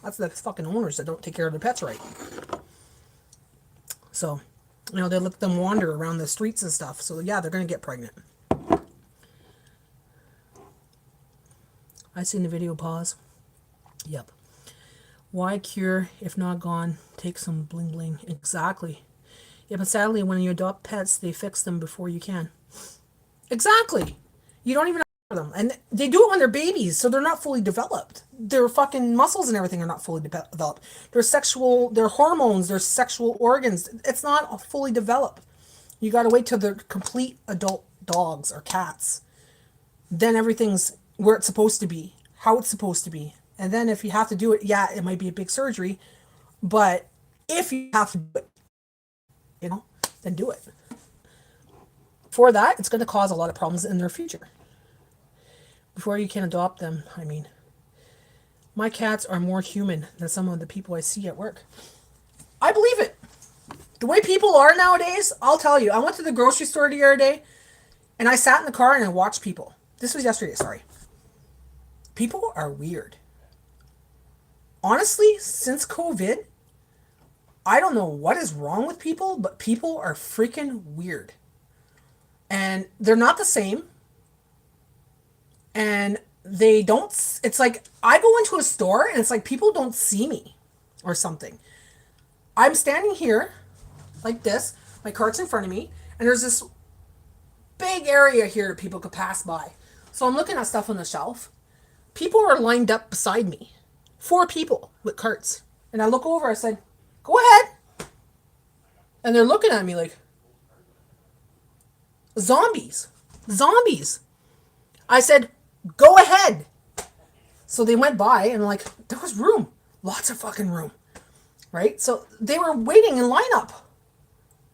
That's the fucking owners that don't take care of their pets right. So, they let them wander around the streets and stuff. So yeah, they're gonna get pregnant. I seen the video, pause. Yep. Why cure if not gone? Take some bling bling. Exactly. Yeah, but sadly, when you adopt pets, they fix them before you can. Exactly. You don't even know them. And they do it when they're babies, so they're not fully developed. Their fucking muscles and everything are not fully developed. Their hormones, their sexual organs, it's not fully developed. You gotta wait till they're complete adult dogs or cats. Then everything's where it's supposed to be, how it's supposed to be. And then if you have to do it, yeah, it might be a big surgery, but if you have to do it, then do it. For that, it's going to cause a lot of problems in their future. Before you can adopt them, my cats are more human than some of the people I see at work. I believe it. The way people are nowadays, I'll tell you. I went to the grocery store the other day, and I sat in the car and I watched people. This was yesterday, sorry. People are weird. Honestly, since COVID, I don't know what is wrong with people, but people are freaking weird. And they're not the same. And they don't, it's like, I go into a store and it's like people don't see me or something. I'm standing here like this, my cart's in front of me, and there's this big area here that people could pass by. So I'm looking at stuff on the shelf. People are lined up beside me. 4 people with carts. And I look over, I said, "Go ahead." And they're looking at me like, zombies. Zombies. I said, "Go ahead." So they went by and like, there was room. Lots of fucking room. Right? So they were waiting in lineup.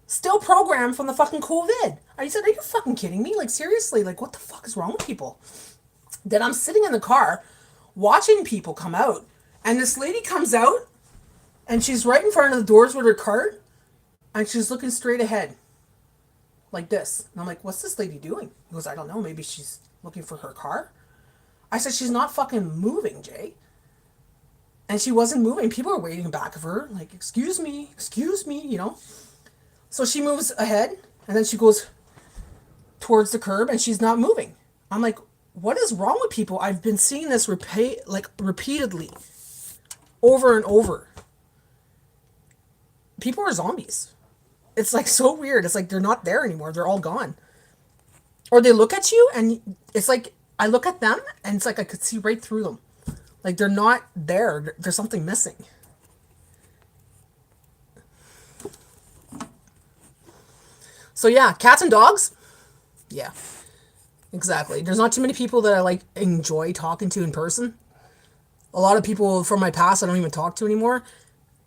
Still programmed from the fucking COVID. I said, "Are you fucking kidding me? Like, seriously, like, what the fuck is wrong with people?" Then I'm sitting in the car watching people come out, and this lady comes out and she's right in front of the doors with her cart, and she's looking straight ahead like this. And I'm like, "What's this lady doing?" He goes, "I don't know, maybe she's looking for her car." I said, "She's not fucking moving, Jay." And she wasn't moving. People are waiting back of her like, excuse me, So she moves ahead, and then she goes towards the curb, and she's not moving. I'm like, what is wrong with people? I've been seeing this repeatedly, over and over. People are zombies. It's like so weird. It's like they're not there anymore. They're all gone. Or they look at you and it's like I look at them and it's like I could see right through them. Like they're not there. There's something missing. So yeah, cats and dogs. Yeah, exactly. There's not too many people that I like enjoy talking to in person. A lot of people from my past I don't even talk to anymore.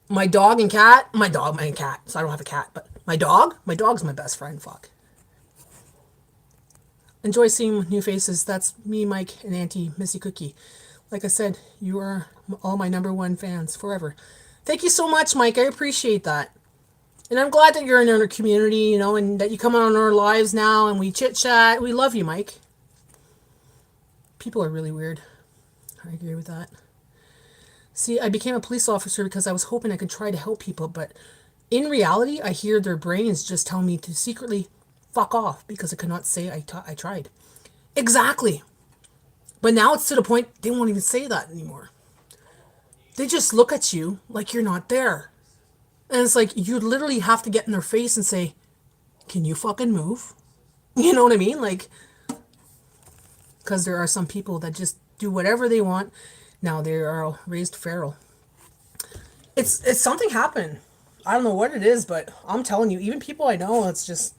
My dog and cat, my cat. So I don't have a cat, but my dog's my best friend. Fuck. Enjoy seeing new faces. That's me, Mike, and Auntie Missy Cookie. Like I said, you are all my number one fans forever. Thank you so much, Mike. I appreciate that. And I'm glad that you're in our community, you know, and that you come on our lives now and we chit chat. We love you, Mike. People are really weird. I agree with that. See, I became a police officer because I was hoping I could try to help people, but in reality, I hear their brains just tell me to secretly fuck off because I could not say I tried. Exactly. But now it's to the point they won't even say that anymore. They just look at you like you're not there. And it's like you literally have to get in their face and say, can you fucking move? You know what I mean? Like, because there are some people that just do whatever they want. Now they are raised feral. It's something happened. I don't know what it is, but I'm telling you, even people I know, it's just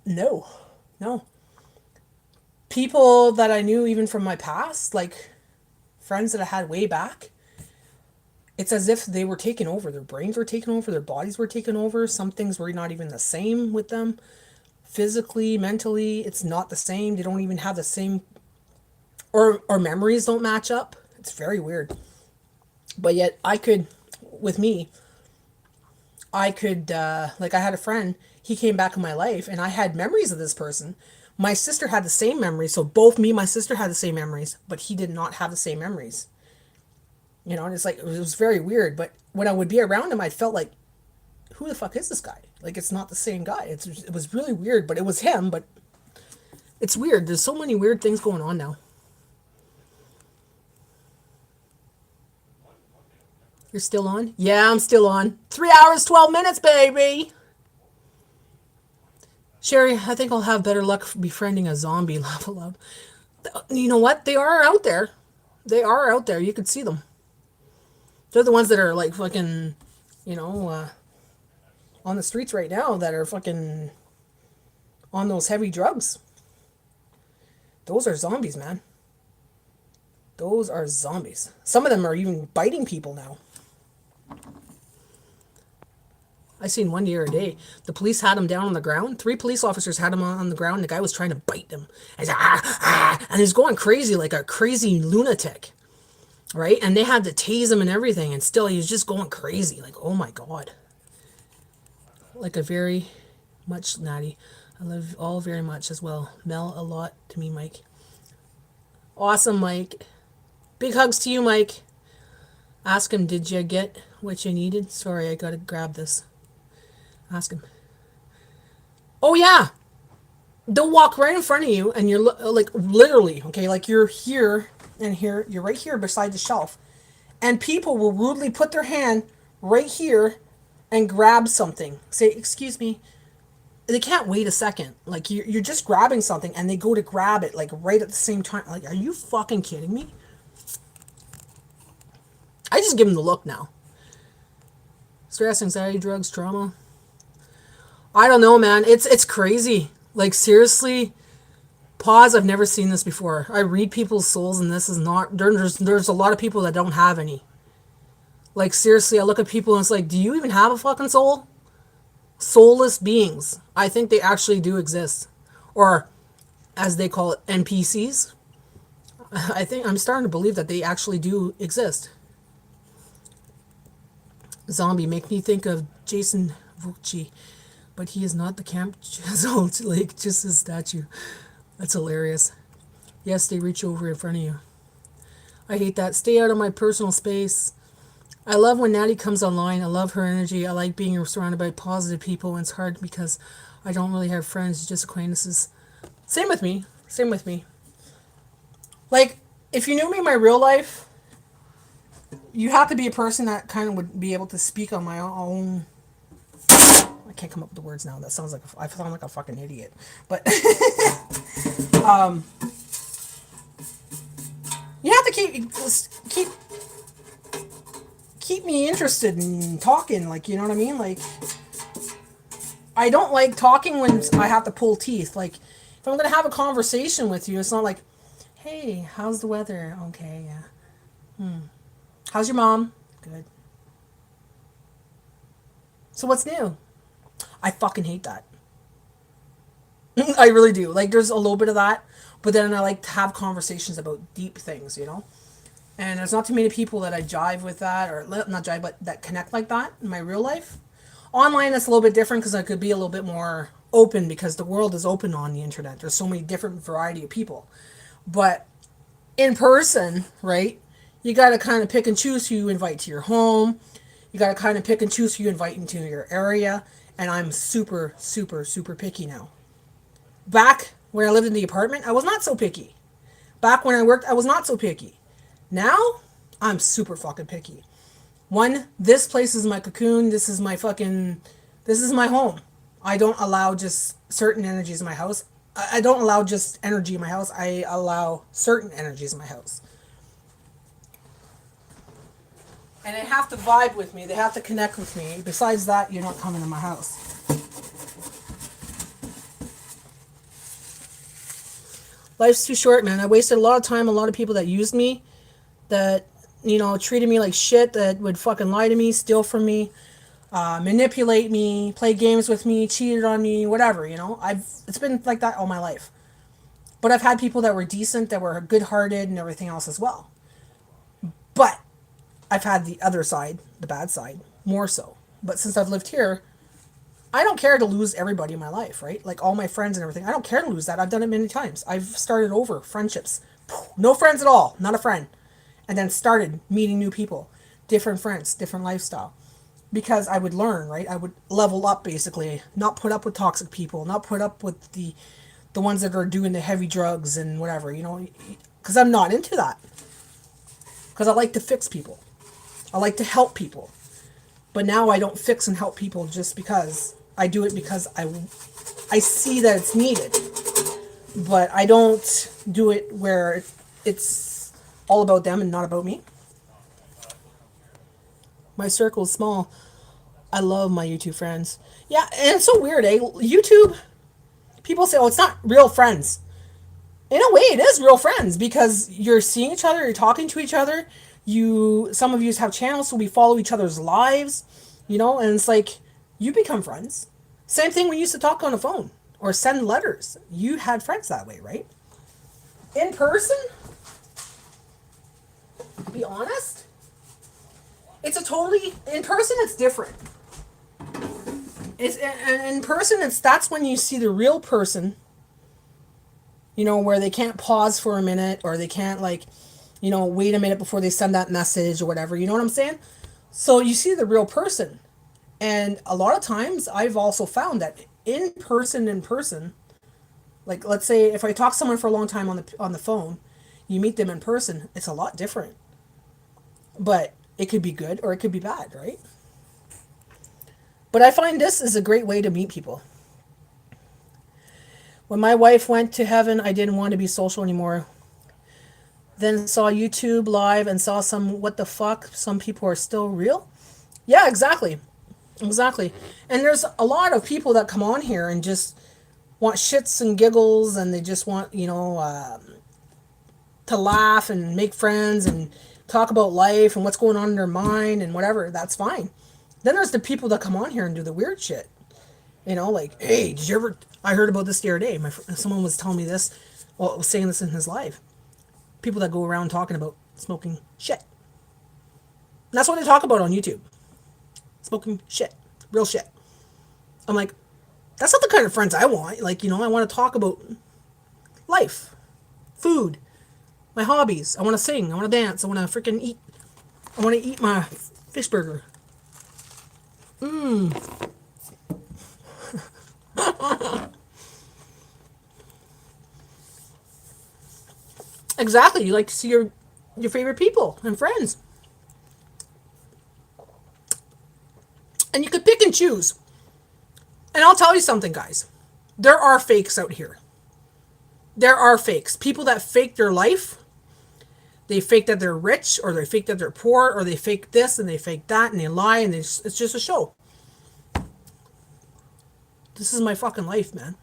no, no. People that I knew even from my past, like friends that I had way back, it's as if they were taken over. Their brains were taken over, their bodies were taken over. Some things were not even the same with them. Physically, mentally, it's not the same. They don't even have the same or memories don't match up. It's very weird. But yet I could with me, I could like I had a friend, he came back in my life and I had memories of this person. My sister had the same memories, so both me and my sister had the same memories, but he did not have the same memories. You know, and it's like it was very weird, but when I would be around him I felt like who the fuck is this guy? Like it's not the same guy. It was really weird, but it was him, but it's weird. There's so many weird things going on now. You're still on? Yeah, I'm still on. 3 hours, 12 minutes, baby. Sherry, I think I'll have better luck befriending a zombie. Laugh aloud. You know what? They are out there. They are out there. You could see them. They're the ones that are like fucking, you know, on the streets right now that are fucking on those heavy drugs. Those are zombies, man. Those are zombies. Some of them are even biting people now. I seen one the other day. The police had him down on the ground. 3 police officers had him on the ground. The guy was trying to bite them. And he's going crazy like a crazy lunatic. Right? And they had to tase him and everything. And still he was just going crazy. Like, oh my God. Like a very much Natty. I love all very much as well. Mel a lot to me, Mike. Awesome, Mike. Big hugs to you, Mike. Ask him, did you get what you needed? Sorry, I gotta grab this. Ask him. Oh, yeah. They'll walk right in front of you and you're like literally, okay, like you're here and here, you're right here beside the shelf. And people will rudely put their hand right here and grab something. Say, excuse me. They can't wait a second. Like you're just grabbing something and they go to grab it like right at the same time. Like, are you fucking kidding me? I just give them the look now. Stress, anxiety, drugs, trauma. I don't know, man. It's crazy. Like seriously, pause. I've never seen this before. I read people's souls, and this is not. There's a lot of people that don't have any. Like seriously, I look at people and it's like, do you even have a fucking soul? Soulless beings. I think they actually do exist, or as they call it, NPCs. I think I'm starting to believe that they actually do exist. Zombie make me think of Jason Vucci, but he is not the camp zone, like just his statue. That's hilarious. Yes, they reach over in front of you. I hate that. Stay out of my personal space. I love when Natty comes online. I love her energy. I like being surrounded by positive people, and it's hard because I don't really have friends, just acquaintances. Same with me. Same with me. Like, if you knew me in my real life, you have to be a person that kind of would be able to speak on my own. I can't come up with the words now. That sounds like I sound like a fucking idiot. But you have to keep me interested in talking. Like, you know what I mean? Like, I don't like talking when I have to pull teeth. Like, if I'm gonna have a conversation with you, it's not like, hey, how's the weather? Okay, yeah. How's your mom? Good. So what's new? I fucking hate that. I really do. Like, there's a little bit of that, but then I like to have conversations about deep things, you know? And there's not too many people that I jive with that, or not jive, but that connect like that in my real life. Online, it's a little bit different because I could be a little bit more open because the world is open on the internet. There's so many different variety of people. But in person, right, you got to kind of pick and choose who you invite to your home. You got to kind of pick and choose who you invite into your area. And I'm super, super, super picky now. Back when I lived in the apartment, I was not so picky. Back when I worked, I was not so picky. Now, I'm super fucking picky. One, this place is my cocoon. This is my home. I don't allow just certain energies in my house. I don't allow just energy in my house. I allow certain energies in my house. And they have to vibe with me. They have to connect with me. Besides that, you're not coming to my house. Life's too short, man. I wasted a lot of time, a lot of people that used me, that, you know, treated me like shit, that would fucking lie to me, steal from me, manipulate me, play games with me, cheated on me, whatever, you know. It's been like that all my life. But I've had people that were decent, that were good-hearted and everything else as well. But I've had the other side, the bad side, more so. But since I've lived here, I don't care to lose everybody in my life, right? Like all my friends and everything. I don't care to lose that. I've done it many times. I've started over friendships. No friends at all. Not a friend. And then started meeting new people. Different friends, different lifestyle. Because I would learn, right? I would level up basically. Not put up with toxic people. Not put up with the ones that are doing the heavy drugs and whatever, you know? Because I'm not into that. Because I like to fix people. I like to help people. But now I don't fix and help people just because. I do it because I see that it's needed. But I don't do it where it's all about them and not about me. My circle is small. I love my YouTube friends. Yeah, and it's so weird, eh? YouTube, people say, oh, it's not real friends. In a way, it is real friends because you're seeing each other, you're talking to each other. Some of you have channels, so we follow each other's lives, you know, and it's like, you become friends. Same thing when you used to talk on the phone or send letters. You had friends that way, right? In person, to be honest, in person it's different. In person, that's when you see the real person, you know, where they can't pause for a minute or they can't, like, you know, wait a minute before they send that message or whatever. You know what I'm saying? So you see the real person. And a lot of times I've also found that in person, like, let's say if I talk to someone for a long time on the phone, you meet them in person, it's a lot different. But it could be good or it could be bad, right? But I find this is a great way to meet people. When my wife went to heaven, I didn't want to be social anymore. Then saw YouTube live and saw what the fuck, some people are still real. Yeah, exactly. Exactly. And there's a lot of people that come on here and just want shits and giggles and they just want, you know, to laugh and make friends and talk about life and what's going on in their mind and whatever. That's fine. Then there's the people that come on here and do the weird shit. You know, like, hey, did you ever... I heard about this the other day. Someone was telling me this, well, was saying this in his live. People that go around talking about smoking shit. And that's what they talk about on YouTube. Smoking shit. Real shit. I'm like, that's not the kind of friends I want. Like, you know, I want to talk about life. Food. My hobbies. I want to sing. I want to dance. I want to freaking eat. I want to eat my fish burger. Exactly. You like to see your favorite people and friends. And you could pick and choose. And I'll tell you something, guys. There are fakes out here. There are fakes. People that fake their life. They fake that they're rich, or they fake that they're poor, or they fake this and they fake that, and they lie, and it's just a show. This is my fucking life, man.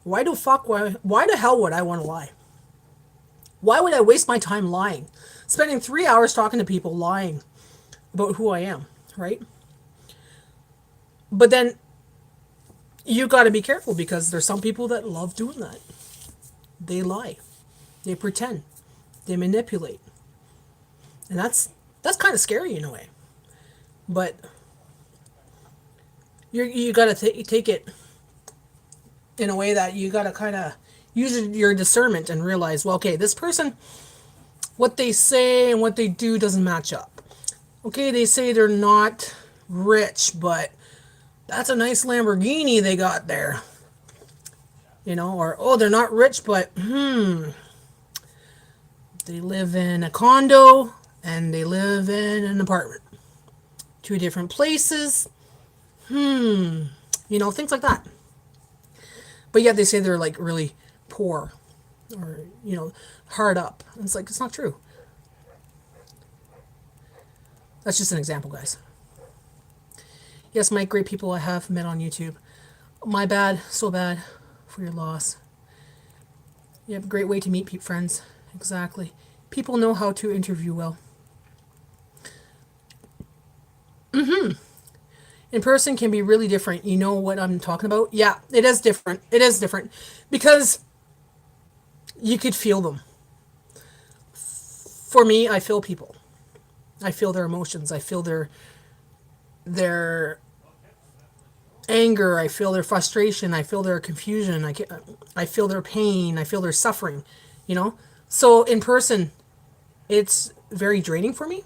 Why the hell would I want to lie? Why would I waste my time lying? Spending 3 hours talking to people lying about who I am, right? But then you got to be careful, because there's some people that love doing that. They lie. They pretend. They manipulate. And that's kind of scary in a way. But you got to take it in a way that you got to kind of use your discernment and realize, well, okay, this person, what they say and what they do doesn't match up. Okay, they say they're not rich, but that's a nice Lamborghini they got there. You know, or, oh, they're not rich, but, they live in a condo and they live in an apartment. 2 different places. You know, things like that. But yet they say they're like really poor, or, you know, hard up. And it's like, it's not true. That's just an example, guys. Yes, Mike, great people I have met on YouTube. My bad, so bad for your loss. You have a great way to meet friends. Exactly. People know how to interview well. In person can be really different. You know what I'm talking about? Yeah, it is different. It is different. Because you could feel them. For me, I feel people. I feel their emotions. I feel their anger. I feel their frustration. I feel their confusion. I feel their pain. I feel their suffering. You know? So in person, it's very draining for me.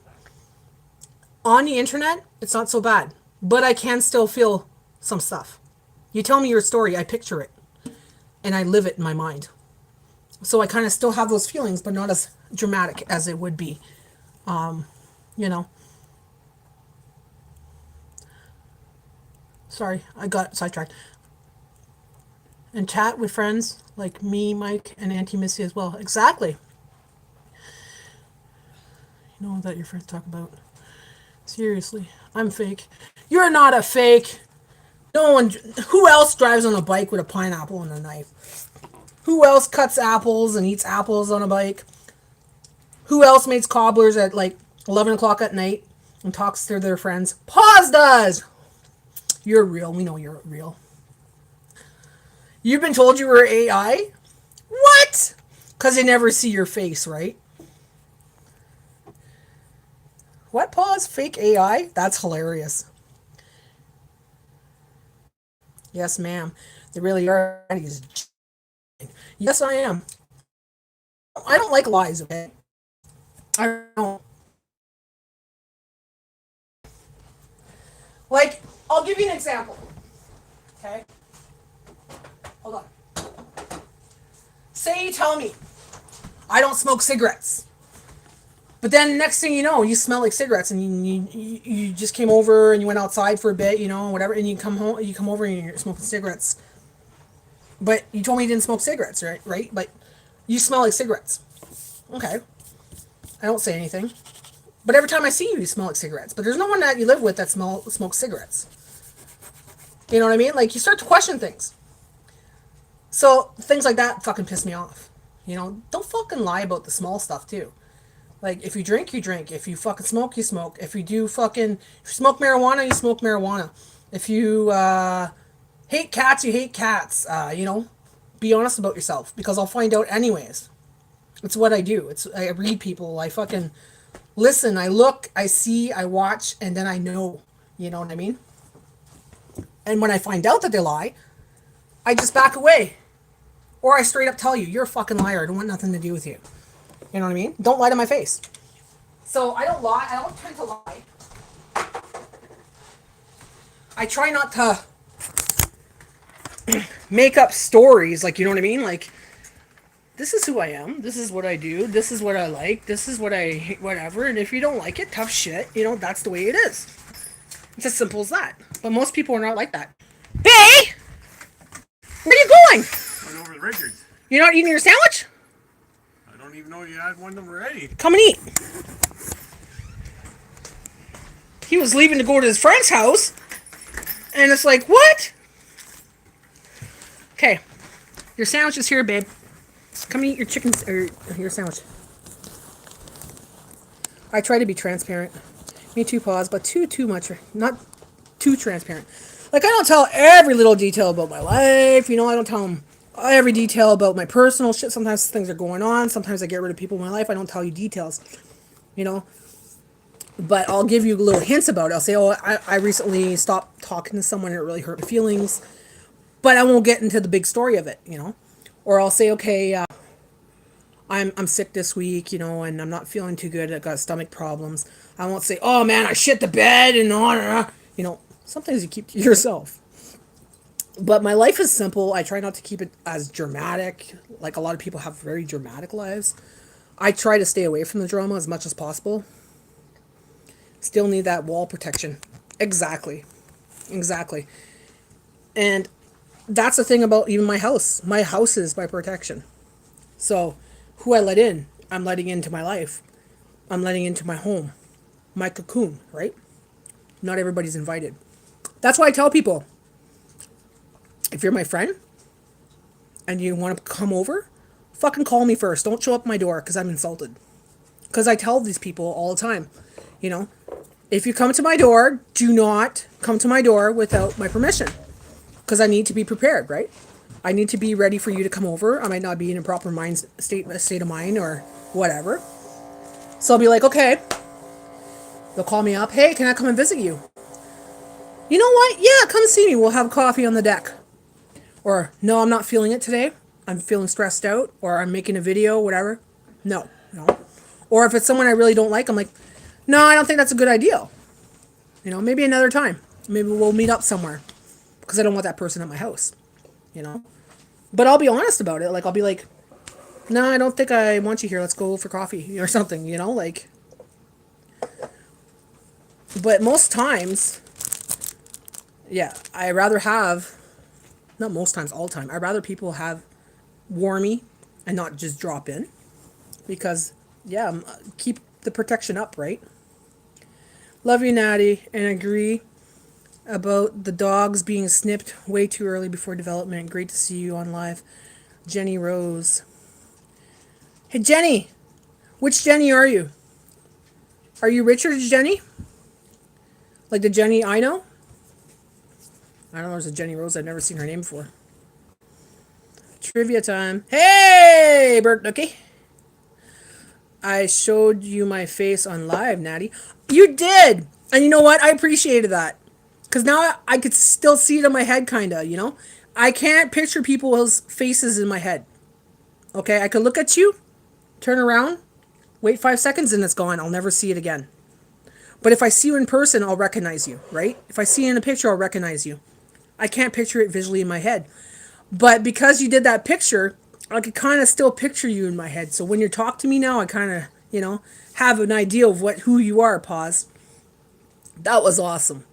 On the internet, it's not so bad. But I can still feel some stuff. You tell me your story, I picture it. And I live it in my mind. So I kind of still have those feelings, but not as dramatic as it would be. You know. Sorry, I got sidetracked. And chat with friends like me, Mike, and Auntie Missy as well. Exactly. You know that your friends talk about. Seriously, I'm fake. You're not a fake. No one. Who else drives on a bike with a pineapple and a knife? Who else cuts apples and eats apples on a bike? Who else makes cobblers at like 11 o'clock at night and talks to their friends? Pause does. You're real. We know you're real. You've been told you were AI? What? Because they never see your face, right? What? Pause? Fake AI? That's hilarious. Yes, ma'am. They really are. Yes, I am. I don't like lies, okay? I don't. Like, I'll give you an example. Okay? Hold on. Say you tell me I don't smoke cigarettes. But then next thing you know, you smell like cigarettes, and you just came over and you went outside for a bit, you know, whatever, and you come over and you're smoking cigarettes. But you told me you didn't smoke cigarettes, right? Right? But you smell like cigarettes. Okay. I don't say anything. But every time I see you, you smell like cigarettes. But there's no one that you live with that smokes cigarettes. You know what I mean? Like, you start to question things. So things like that fucking piss me off. You know, don't fucking lie about the small stuff too. Like, if you drink, you drink. If you fucking smoke, you smoke. If you smoke marijuana, you smoke marijuana. If you hate cats, you hate cats. You know, be honest about yourself, because I'll find out anyways. It's what I do. I read people. I fucking listen. I look. I see. I watch, and then I know. You know what I mean? And when I find out that they lie, I just back away, or I straight up tell you, you're a fucking liar. I don't want nothing to do with you. You know what I mean? Don't lie to my face. So I don't lie. I don't tend to lie. I try not to make up stories, like, you know what I mean? Like, this is who I am. This is what I do. This is what I like. This is what I hate, whatever. And if you don't like it, tough shit. You know, that's the way it is. It's as simple as that. But most people are not like that. Hey! Where are you going? Went over to Richards. You're not eating your sandwich? I don't even know you had one of them ready. Come and eat. He was leaving to go to his friend's house. And it's like, what? Okay. Your sandwich is here, babe. Come and eat your chicken or your sandwich. I try to be transparent. Me too, pause, but too much. Not too transparent. Like, I don't tell every little detail about my life. You know, I don't tell them every detail about my personal shit. Sometimes things are going on. Sometimes I get rid of people in my life. I don't tell you details. You know? But I'll give you little hints about it. I'll say, oh, I recently stopped talking to someone and it really hurt my feelings. But I won't get into the big story of it, you know? Or I'll say, okay, I'm sick this week, you know, and I'm not feeling too good. I got stomach problems. I won't say, oh man, I shit the bed and on, you know, some things you keep to yourself. But my life is simple. I try not to keep it as dramatic. Like a lot of people have very dramatic lives. I try to stay away from the drama as much as possible. Still need that wall protection. Exactly. Exactly. And that's the thing about even my house. My house is my protection. So who I let in, I'm letting into my life. I'm letting into my home, my cocoon, right? Not everybody's invited. That's why I tell people, if you're my friend and you want to come over, fucking call me first. Don't show up at my door because I'm insulted. Because I tell these people all the time, you know, if you come to my door, do not come to my door without my permission. Because I need to be prepared, right? I need to be ready for you to come over. I might not be in a proper state of mind or whatever. So I'll be like, okay. They'll call me up. Hey, can I come and visit you? You know what? Yeah, come see me. We'll have coffee on the deck. Or, no, I'm not feeling it today. I'm feeling stressed out. Or I'm making a video, whatever. No. Or if it's someone I really don't like, I'm like, no, I don't think that's a good idea. You know, maybe another time. Maybe we'll meet up somewhere. Because I don't want that person at my house. You know? But I'll be honest about it. Like, I'll be like, no, I don't think I want you here. Let's go for coffee or something, you know? Like, but most times, yeah, I rather have, not most times, all the time, I'd rather people warm me and not just drop in. Because, yeah, keep the protection up, right? Love you, Natty, and agree about the dogs being snipped way too early before development. Great to see you on live. Jenny Rose. Hey, Jenny. Which Jenny are you? Are you Richard's Jenny? Like the Jenny I know? I don't know, there's a Jenny Rose. I've never seen her name before. Trivia time. Hey, Bert Nookie. I showed you my face on live, Natty. You did! And you know what? I appreciated that. Because now I could still see it in my head, kind of, you know? I can't picture people's faces in my head. Okay, I could look at you, turn around, wait 5 seconds, and it's gone. I'll never see it again. But if I see you in person, I'll recognize you, right? If I see you in a picture, I'll recognize you. I can't picture it visually in my head. But because you did that picture, I could kind of still picture you in my head. So when you talk to me now, I kind of, you know, have an idea of who you are, Pause. That was awesome.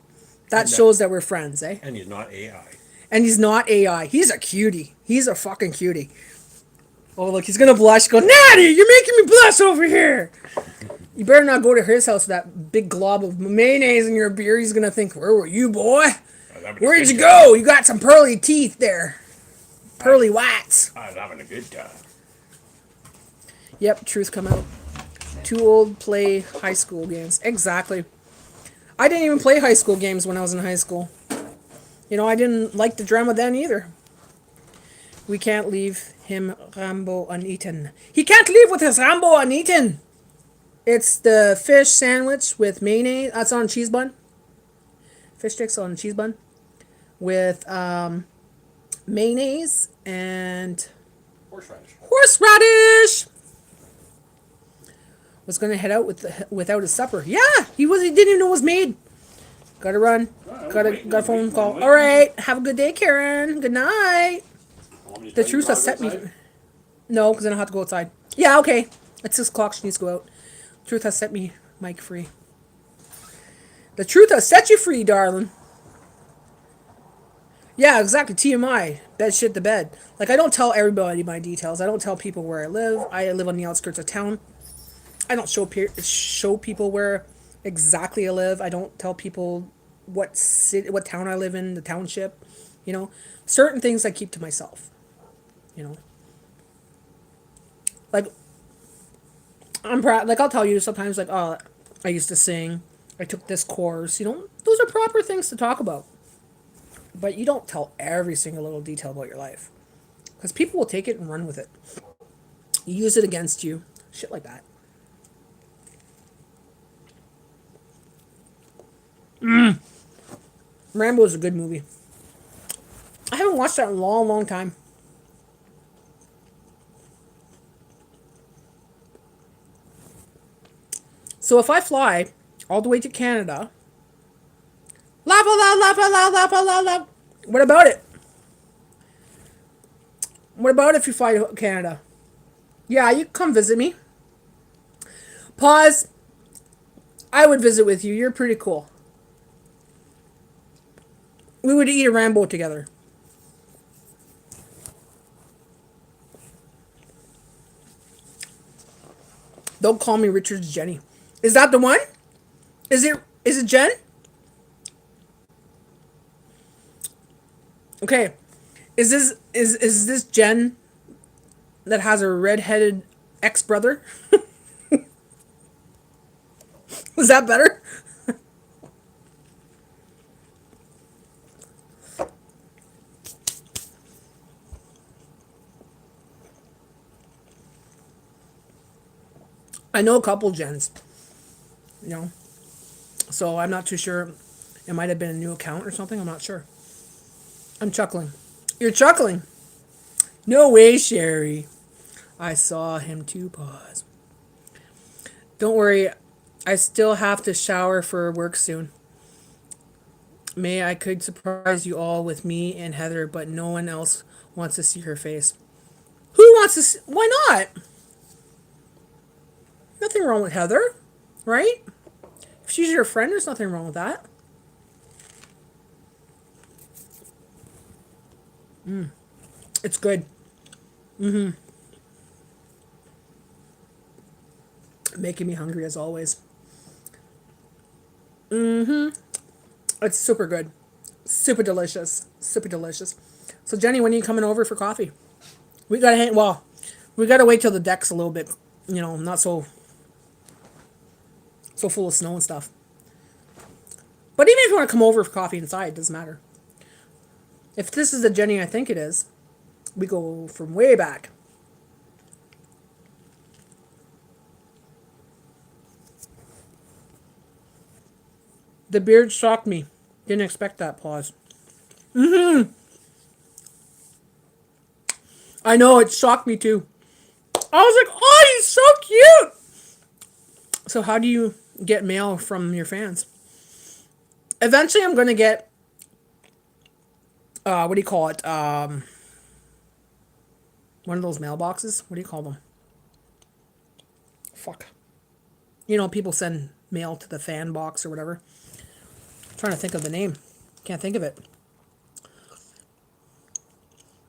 That shows that we're friends, eh? And he's not AI. And he's not AI. He's a cutie. He's a fucking cutie. Oh, look, he's going to blush. Go, Natty, you're making me blush over here. You better not go to his house with that big glob of mayonnaise in your beer. He's going to think, where were you, boy? Where'd you go? You got some pearly teeth there. Pearly whites. I was having a good time. Yep, truth come out. Too old play high school games. Exactly. I didn't even play high school games when I was in high school. You know, I didn't like the drama then either. We can't leave him Rambo uneaten. He can't leave with his Rambo uneaten. It's the fish sandwich with mayonnaise. That's on a cheese bun. Fish sticks on a cheese bun. With mayonnaise and horseradish. Was gonna head out without his supper. Yeah, he didn't even know it was made. Gotta run. Got a phone call. All right, have a good day, Karen. Good night. The truth has set me. No, because then I'll have to go outside. Yeah, okay. It's 6 o'clock. She needs to go out. Truth has set me, Mike, free. The truth has set you free, darling. Yeah, exactly. TMI. Bed shit the bed. Like I don't tell everybody my details. I don't tell people where I live. I live on the outskirts of town. I don't show people where exactly I live. I don't tell people what city, what town I live in, the township. You know, certain things I keep to myself. You know, like I'm proud. Like I'll tell you sometimes, like oh, I used to sing. I took this course. You know, those are proper things to talk about. But you don't tell every single little detail about your life because people will take it and run with it. You use it against you, shit like that. Rambo is a good movie. I haven't watched that in a long, long time. So if I fly all the way to Canada, la la la la la la la la la. What about it? What about if you fly to Canada? Yeah, you come visit me. Pause. I would visit with you. You're pretty cool. We would eat a Rambo together. Don't call me Richard's Jenny. Is that the one? Is it? Is it Jen? Okay. Is this Jen that has a redheaded ex brother? Was that better? I know a couple Jens. You know, so I'm not too sure. It might have been a new account or something. I'm not sure. I'm chuckling. You're chuckling. No way, Sherry. I saw him too. Pause. Don't worry. I still have to shower for work soon. May I could surprise you all with me and Heather, but no one else wants to see her face. Who wants to see? Why not? Nothing wrong with Heather, right? If she's your friend, there's nothing wrong with that. It's good. Making me hungry as always. It's super good. Super delicious. Super delicious. So Jenny, when are you coming over for coffee? We gotta hang. Well, we gotta wait till the deck's a little bit, not so full of snow and stuff. But even if you want to come over for coffee inside, it doesn't matter. If this is the Jenny I think it is, we go from way back. The beard shocked me. Didn't expect that. Pause. I know it shocked me too. I was like, "Oh, he's so cute." So how do you get mail from your fans? Eventually, I'm gonna get what do you call it? One of those mailboxes. What do you call them? Fuck. People send mail to the fan box or whatever. I'm trying to think of the name. Can't think of it.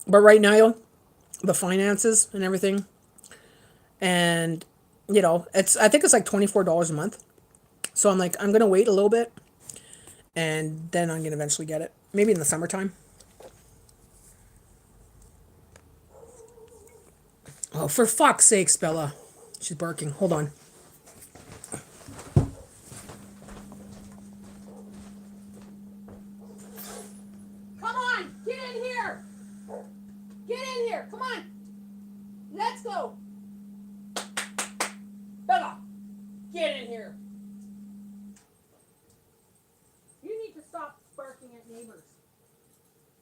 But right now, the finances and everything, and it's I think it's like $24 a month. So I'm like, I'm gonna wait a little bit, and then I'm gonna eventually get it. Maybe in the summertime. Oh, for fuck's sakes, Bella. She's barking. Hold on. Come on, get in here. Get in here. Come on. Let's go. Bella, get in here. You need to stop barking at neighbors.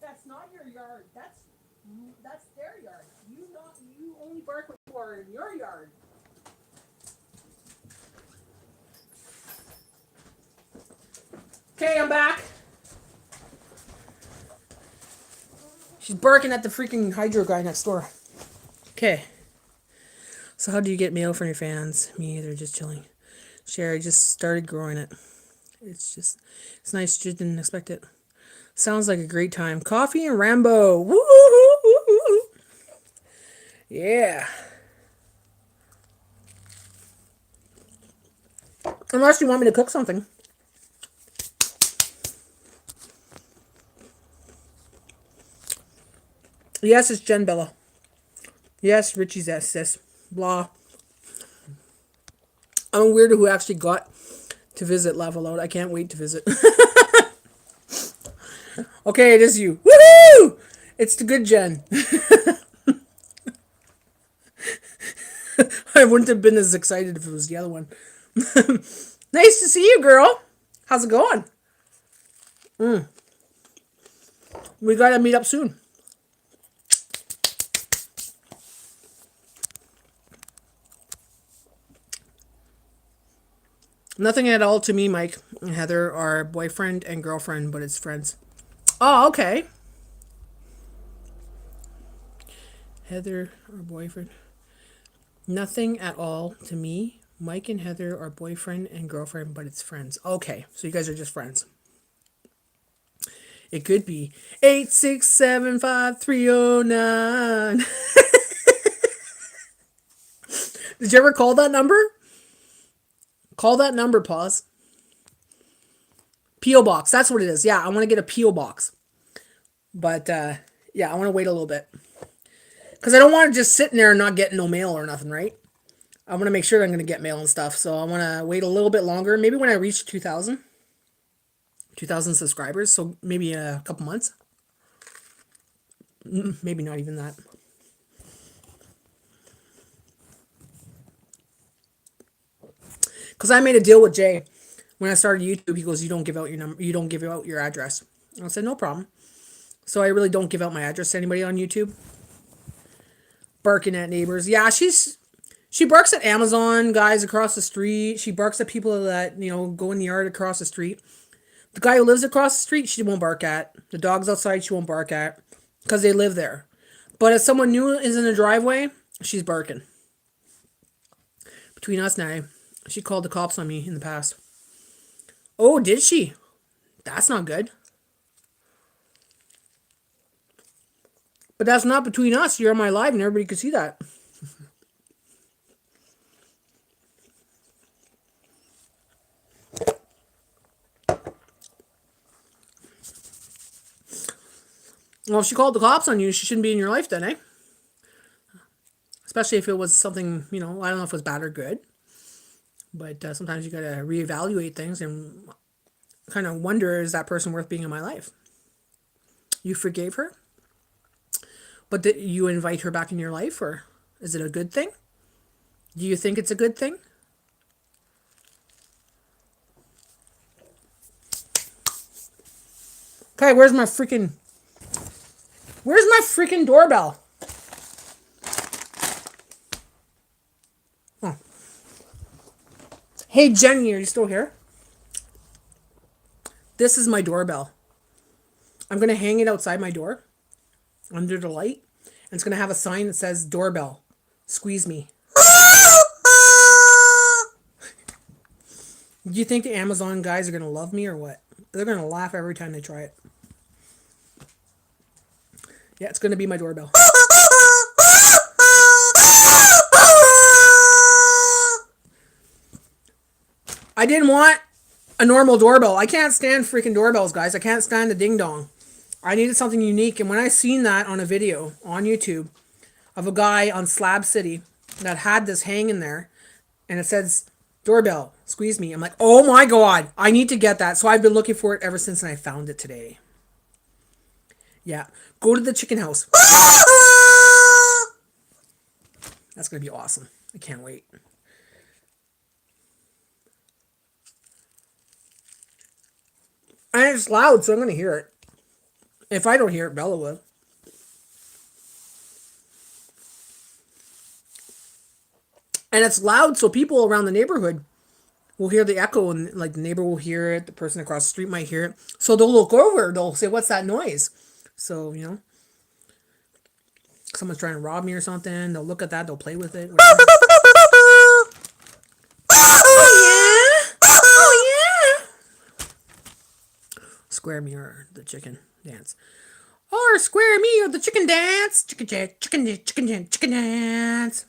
That's not your yard. That's their yard. You only bark when you are in your yard. Okay, I'm back. She's barking at the freaking hydro guy next door. Okay. So how do you get mail from your fans? Me either, just chilling. Sherry just started growing it. It's nice. She didn't expect it. Sounds like a great time. Coffee and Rambo. Woo! Yeah. Unless you want me to cook something. Yes, it's Jen Bella. Yes, Richie's sis. Blah. I'm a weirdo who actually got to visit Laugh Aloud. I can't wait to visit. Okay, it is you. Woohoo! It's the good Jen. I wouldn't have been as excited if it was the other one. Nice to see you, girl. How's it going? We gotta meet up soon. Nothing at all to me, Mike and Heather are boyfriend and girlfriend, but it's friends. Oh, okay. Heather, our boyfriend. Nothing at all to me. Mike and Heather are boyfriend and girlfriend, but it's friends. Okay, so you guys are just friends. It could be 8675309. Did you ever call that number? Call that number, pause. P.O. box. That's what it is. Yeah, I want to get a P.O. box. But yeah, I want to wait a little bit. Because I don't want to just sit in there and not get no mail or nothing, right? I want to make sure I'm going to get mail and stuff. So I want to wait a little bit longer. Maybe when I reach 2,000 subscribers. So maybe a couple months. Maybe not even that. Because I made a deal with Jay when I started YouTube. He goes, "You don't give out your number. You don't give out your address." I said, "No problem." So I really don't give out my address to anybody on YouTube. Barking at neighbors. Yeah, she barks at Amazon guys across the street. She barks at people that, go in the yard across the street. The guy who lives across the street, she won't bark at. The dogs outside, she won't bark at because they live there. But if someone new is in the driveway, she's barking. Between us now, she called the cops on me in the past. Oh, did she? That's not good. But that's not between us. You're on my live and everybody could see that. Well, if she called the cops on you, she shouldn't be in your life then, eh? Especially if it was something, I don't know if it was bad or good. But sometimes you gotta reevaluate things and kind of wonder, is that person worth being in my life? You forgave her? But did you invite her back in your life, or is it a good thing? Do you think it's a good thing? Okay, where's my freaking doorbell? Oh. Hey, Jenny, are you still here? This is my doorbell. I'm going to hang it outside my door, under the light, and it's going to have a sign that says doorbell. Squeeze me. Do you think the Amazon guys are going to love me or what? They're going to laugh every time they try it. Yeah, it's going to be my doorbell. I didn't want a normal doorbell. I can't stand freaking doorbells, guys. I can't stand the ding dong. I needed something unique. And when I seen that on a video on YouTube of a guy on Slab City that had this hanging there and it says doorbell, squeeze me, I'm like, oh my God, I need to get that. So I've been looking for it ever since and I found it today. Yeah. Go to the chicken house. That's going to be awesome. I can't wait. And it's loud, so I'm going to hear it. If I don't hear it, Bella will. And it's loud, so people around the neighborhood will hear the echo, and like the neighbor will hear it, the person across the street might hear it. So they'll look over, they'll say, "What's that noise?" So, someone's trying to rob me or something, they'll look at that, they'll play with it. Oh yeah! Square me or the chicken dance. Or square me or the chicken dance. Chicken dance, chicken dance, chicken dance, chicken dance.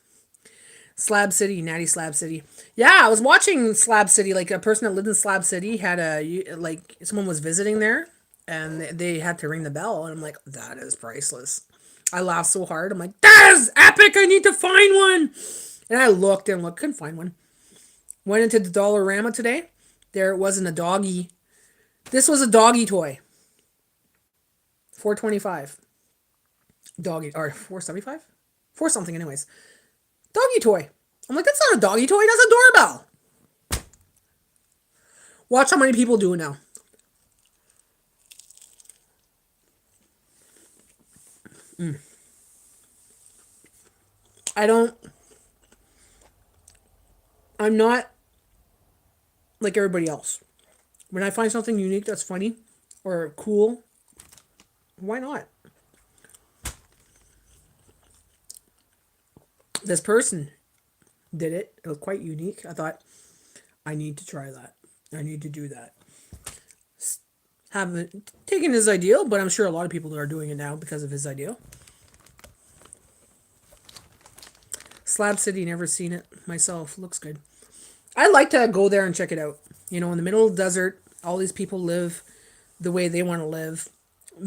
Slab City, Natty Slab City. Yeah, I was watching Slab City. Like a person that lived in Slab City had like someone was visiting there, and they had to ring the bell, and I'm like, that is priceless. I laughed so hard. I'm like, that is epic. I need to find one. And I looked and looked, couldn't find one. Went into the Dollarama today. There it wasn't a doggy. This was a doggy toy. $4.25. Doggy or $4.75? For something, anyways. Doggy toy. I'm like, that's not a doggy toy, that's a doorbell. Watch how many people do it now. I don't. I'm not like everybody else. When I find something unique that's funny or cool, why not? This person did it. It was quite unique. I thought, I need to try that. I need to do that. Haven't taken his ideal, but I'm sure a lot of people are doing it now because of his ideal. Slab City, never seen it myself. Looks good. I'd like to go there and check it out. You know, in the middle of the desert, all these people live the way they want to live,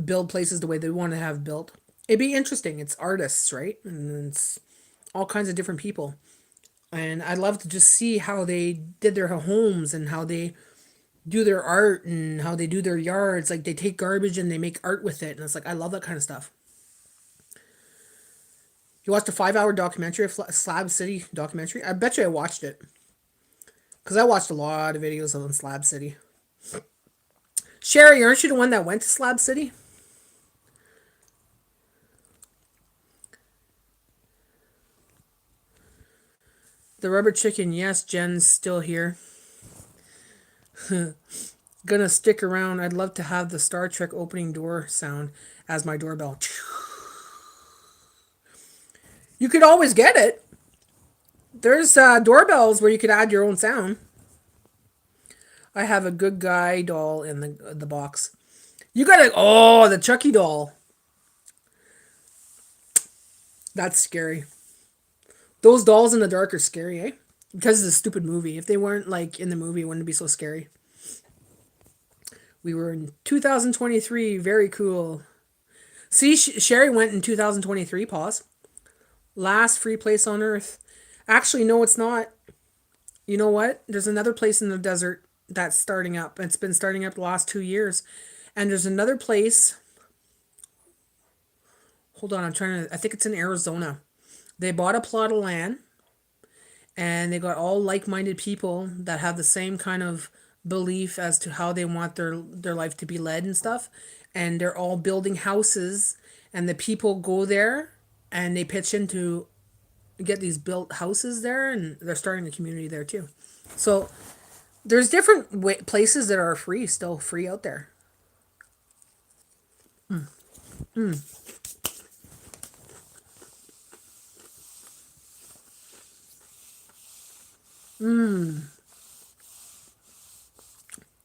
build places the way they want to have built. It'd be interesting. It's artists, right? And it's all kinds of different people. And I'd love to just see how they did their homes and how they do their art and how they do their yards. Like they take garbage and they make art with it. And it's like, I love that kind of stuff. You watched a 5-hour documentary, a Slab City documentary? I bet you I watched it. Because I watched a lot of videos on Slab City. Sherry, aren't you the one that went to Slab City? The rubber chicken, yes, Jen's still here. Gonna stick around. I'd love to have the Star Trek opening door sound as my doorbell. You could always get it. There's doorbells where you could add your own sound. I have a good guy doll in the box. You gotta, oh, the Chucky doll. That's scary. Those dolls in the dark are scary, eh? Because it's a stupid movie. If they weren't like in the movie, it wouldn't be so scary. We were in 2023. Very cool. See, Sherry went in 2023. Pause. Last free place on Earth. Actually, no, it's not. You know what? There's another place in the desert that's starting up. It's been starting up the last 2 years. And there's another place. Hold on, I think it's in Arizona. They bought a plot of land. And they got all like-minded people that have the same kind of belief as to how they want their life to be led and stuff. And they're all building houses. And the people go there and they pitch in to get these built houses there, and they're starting a community there too. So there's different places that are still free out there.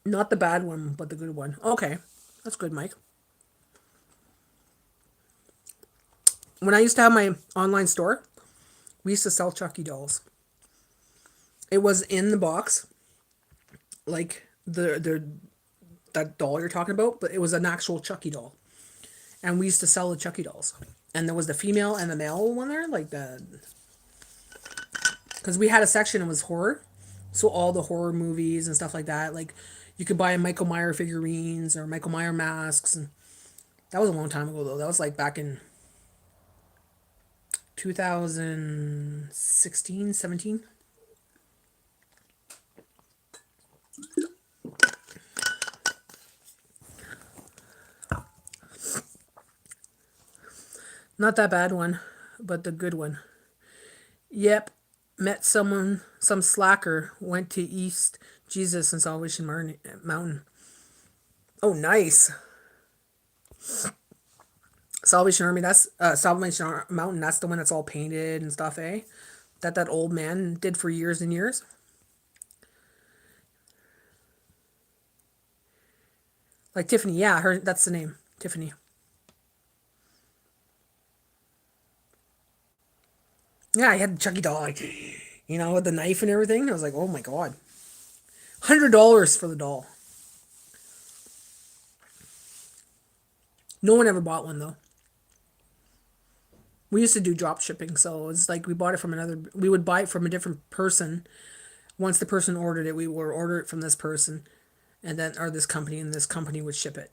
Not the bad one, but the good one. Okay, that's good, Mike. When I used to have my online store, we used to sell Chucky dolls. It was in the box, like the that doll you're talking about, but it was an actual Chucky doll. And we used to sell the Chucky dolls. And there was the female and the male one there, like because we had a section that was horror. So all the horror movies and stuff like that. Like you could buy Michael Myers figurines or Michael Myers masks. And that was a long time ago though. That was like back in 2016, 17. Not that bad one, but the good one. Yep. Met some slacker, went to East Jesus and Salvation Mountain. Oh, nice. Salvation Army, that's Salvation Mountain, that's the one that's all painted and stuff, eh? That old man did for years and years. Like Tiffany, yeah, her that's the name, Tiffany. Yeah, I had Chucky doll, like, with the knife and everything. I was like, oh my god, $100 for the doll. No one ever bought one though. We used to do drop shipping, so it's like we bought it from another. We would buy it from a different person. Once the person ordered it, we would order it from this person, and then or this company, and this company would ship it.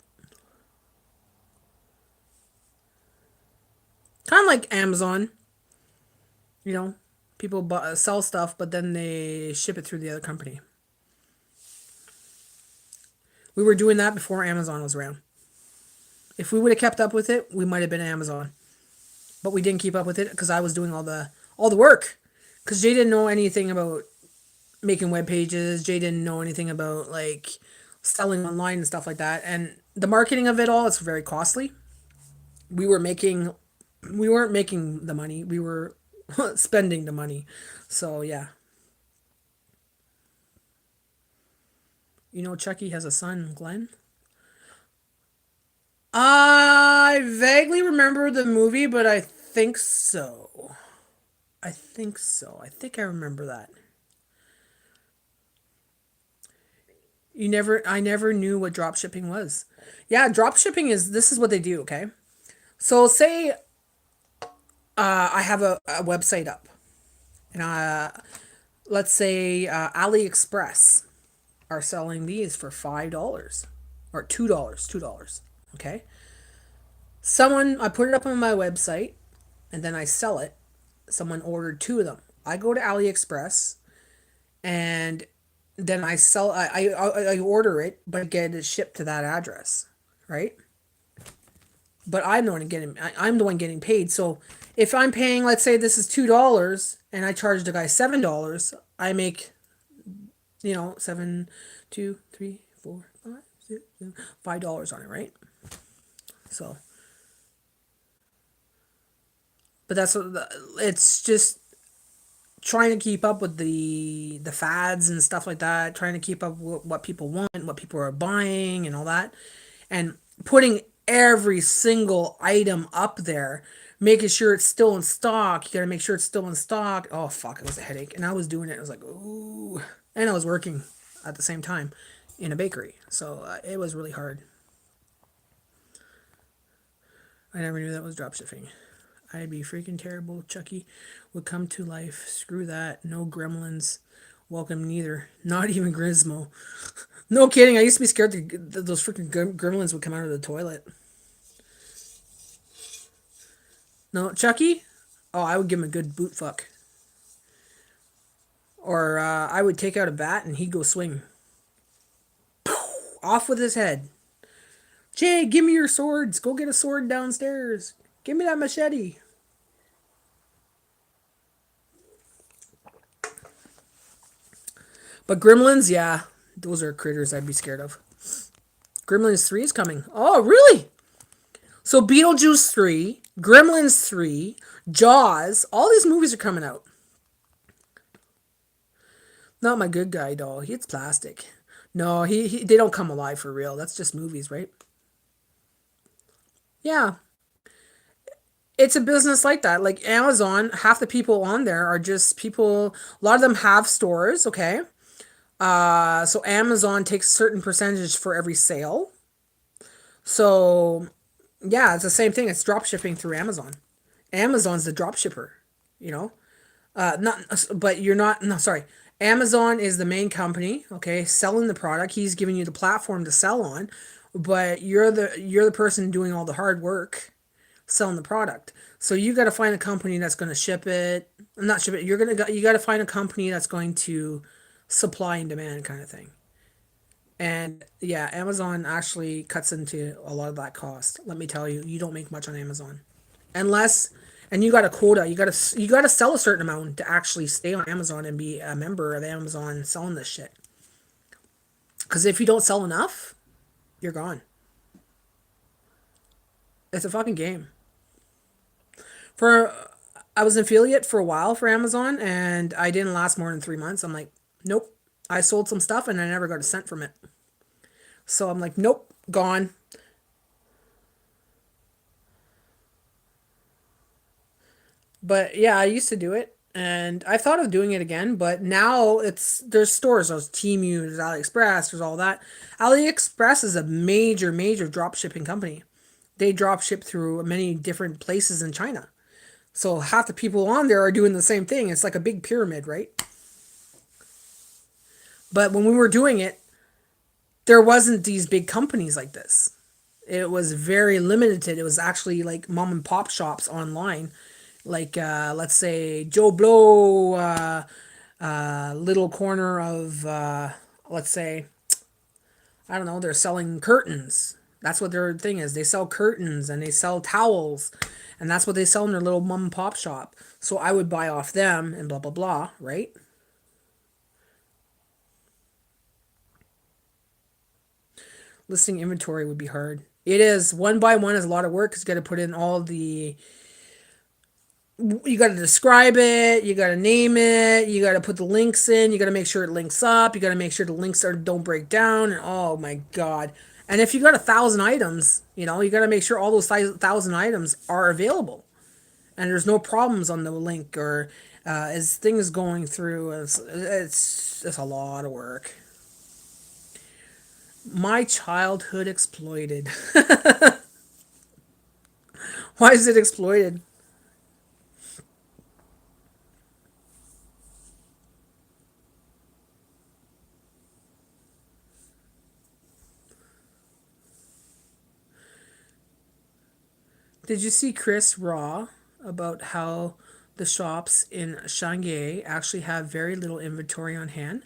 Kind of like Amazon, you know. People sell stuff, but then they ship it through the other company. We were doing that before Amazon was around. If we would have kept up with it, we might have been Amazon. But we didn't keep up with it because I was doing all the work. Because Jay didn't know anything about making web pages. Jay didn't know anything about like selling online and stuff like that. And the marketing of it all is very costly. We were making, we weren't making the money. We were spending the money. So yeah, Chucky has a son, Glenn. I vaguely remember the movie, but I think so. I think so. I think I remember that. I never knew what drop shipping was. Yeah, drop shipping this is what they do, okay? So say I have a website up, and let's say AliExpress are selling these for $5 or $2, okay? I put it up on my website, and then I sell it. Someone ordered two of them. I go to AliExpress, and then I order it, but get it shipped to that address, right? But I'm the one getting paid. So if I'm paying, let's say this is $2, and I charge the guy $7, I make, seven, two, three, four, five, six, seven, $5 on it, right? So, but it's just trying to keep up with the fads and stuff like that, trying to keep up with what people want, what people are buying, and all that, and putting every single item up there, making sure it's still in stock. You gotta make sure it's still in stock. Oh fuck, it was a headache, and I was doing it. I was like, ooh, and I was working at the same time in a bakery, so it was really hard. I never knew that was drop shipping. I'd be freaking terrible. Chucky would come to life. Screw that. No gremlins. Welcome neither. Not even Grismo. No kidding. I used to be scared those freaking gremlins would come out of the toilet. No, Chucky? Oh, I would give him a good boot fuck. Or I would take out a bat and he'd go swing. Off with his head. Jay, give me your swords. Go get a sword downstairs. Give me that machete. But Gremlins, yeah, those are critters I'd be scared of. Gremlins 3 is coming. Oh, really? So Beetlejuice 3, Gremlins 3, Jaws, all these movies are coming out. Not my good guy doll. It's plastic. No, they don't come alive for real. That's just movies, right? Yeah. It's a business like that. Like Amazon, half the people on there are just people, a lot of them have stores, okay? So Amazon takes a certain percentage for every sale. So yeah, it's the same thing. It's drop shipping through Amazon. Amazon's the drop shipper, you know. Not, but you're not. No, sorry. Amazon is the main company, okay, selling the product. He's giving you the platform to sell on, but you're the person doing all the hard work selling the product. So you got to find a company that's going to ship it. Not ship it. You got to find a company that's going to supply and demand kind of thing. And yeah, Amazon actually cuts into a lot of that cost. Let me tell you, you don't make much on Amazon unless and you got a quota. You got to sell a certain amount to actually stay on Amazon and be a member of Amazon selling this shit. Because if you don't sell enough, you're gone. It's a fucking game. For I was an affiliate for a while for Amazon, and I didn't last more than 3 months. I'm like, nope. I sold some stuff and I never got a cent from it. So I'm like, nope, gone. But yeah, I used to do it, and I thought of doing it again. But now there's stores, there's Temu, there's AliExpress, there's all that. AliExpress is a major drop shipping company. They drop ship through many different places in China. So half the people on there are doing the same thing. It's like a big pyramid, right? But when we were doing it, there wasn't these big companies like this. It was very limited. It was actually like mom and pop shops online, like let's say Joe Blow, little corner of let's say, I don't know, they're selling curtains. That's what their thing is. They sell curtains and they sell towels, and that's what they sell in their little mom and pop shop. So I would buy off them and blah blah blah, right? Listing inventory would be hard. It is, one by one is a lot of work because you got to put in all the, you got to describe it, you got to name it, you got to put the links in, you got to make sure it links up, you got to make sure the links don't break down, and oh my god. And if you got 1,000 items, you got to make sure all those 1,000 items are available, and there's no problems on the link, or as things going through. It's a lot of work. My childhood exploited. Why is it exploited? Did you see Chris Raw about how the shops in Shanghai actually have very little inventory on hand?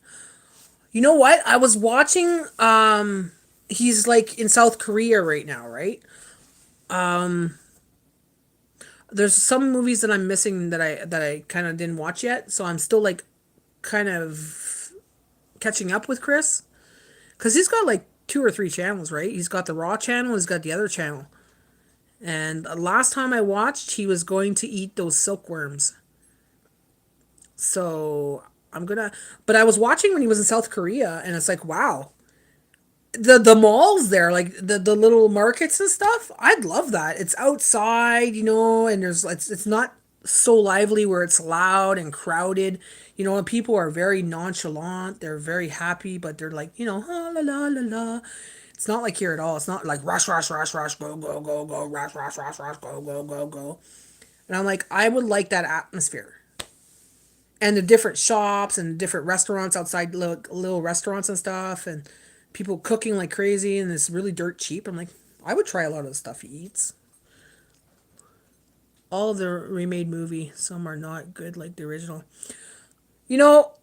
You know what? I was watching he's like in South Korea right now, right? There's some movies that I'm missing that I kind of didn't watch yet, so I'm still like kind of catching up with Chris cuz he's got like two or three channels, right? He's got the Raw channel, he's got the other channel. And last time I watched, he was going to eat those silkworms. So I'm gonna. But I was watching when he was in South Korea, and it's like, wow, the malls there, like the little markets and stuff. I'd love that. It's outside, and it's not so lively where it's loud and crowded. And people are very nonchalant. They're very happy, but they're like, ah, la la la la. It's not like here at all. It's not like rush, rush, rush, rush, go, go, go, go, rush, rush, rush, rush, go, go, go, go. And I'm like, I would like that atmosphere. And the different shops and different restaurants outside, little restaurants and stuff, and people cooking like crazy, and it's really dirt cheap. I'm like, I would try a lot of the stuff he eats. All of the remade movie, some are not good like the original. You know,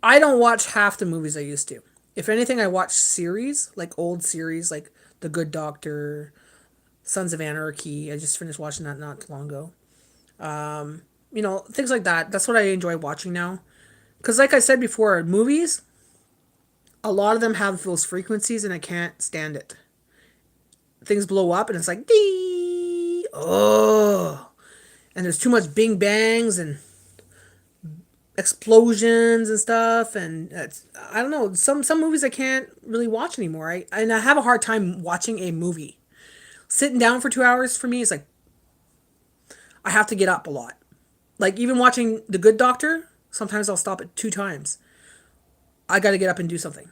I don't watch half the movies I used to. If anything, I watch series, like old series, like The Good Doctor, Sons of Anarchy. I just finished watching that not too long ago. Things like that. That's what I enjoy watching now. Because, like I said before, movies, a lot of them have those frequencies, and I can't stand it. Things blow up, and it's like, dee, oh, and there's too much bing bangs and explosions and stuff, and I don't know. Some movies I can't really watch anymore. I have a hard time watching a movie. Sitting down for 2 hours for me is like, I have to get up a lot. Like even watching The Good Doctor, sometimes I'll stop it 2 times. I got to get up and do something.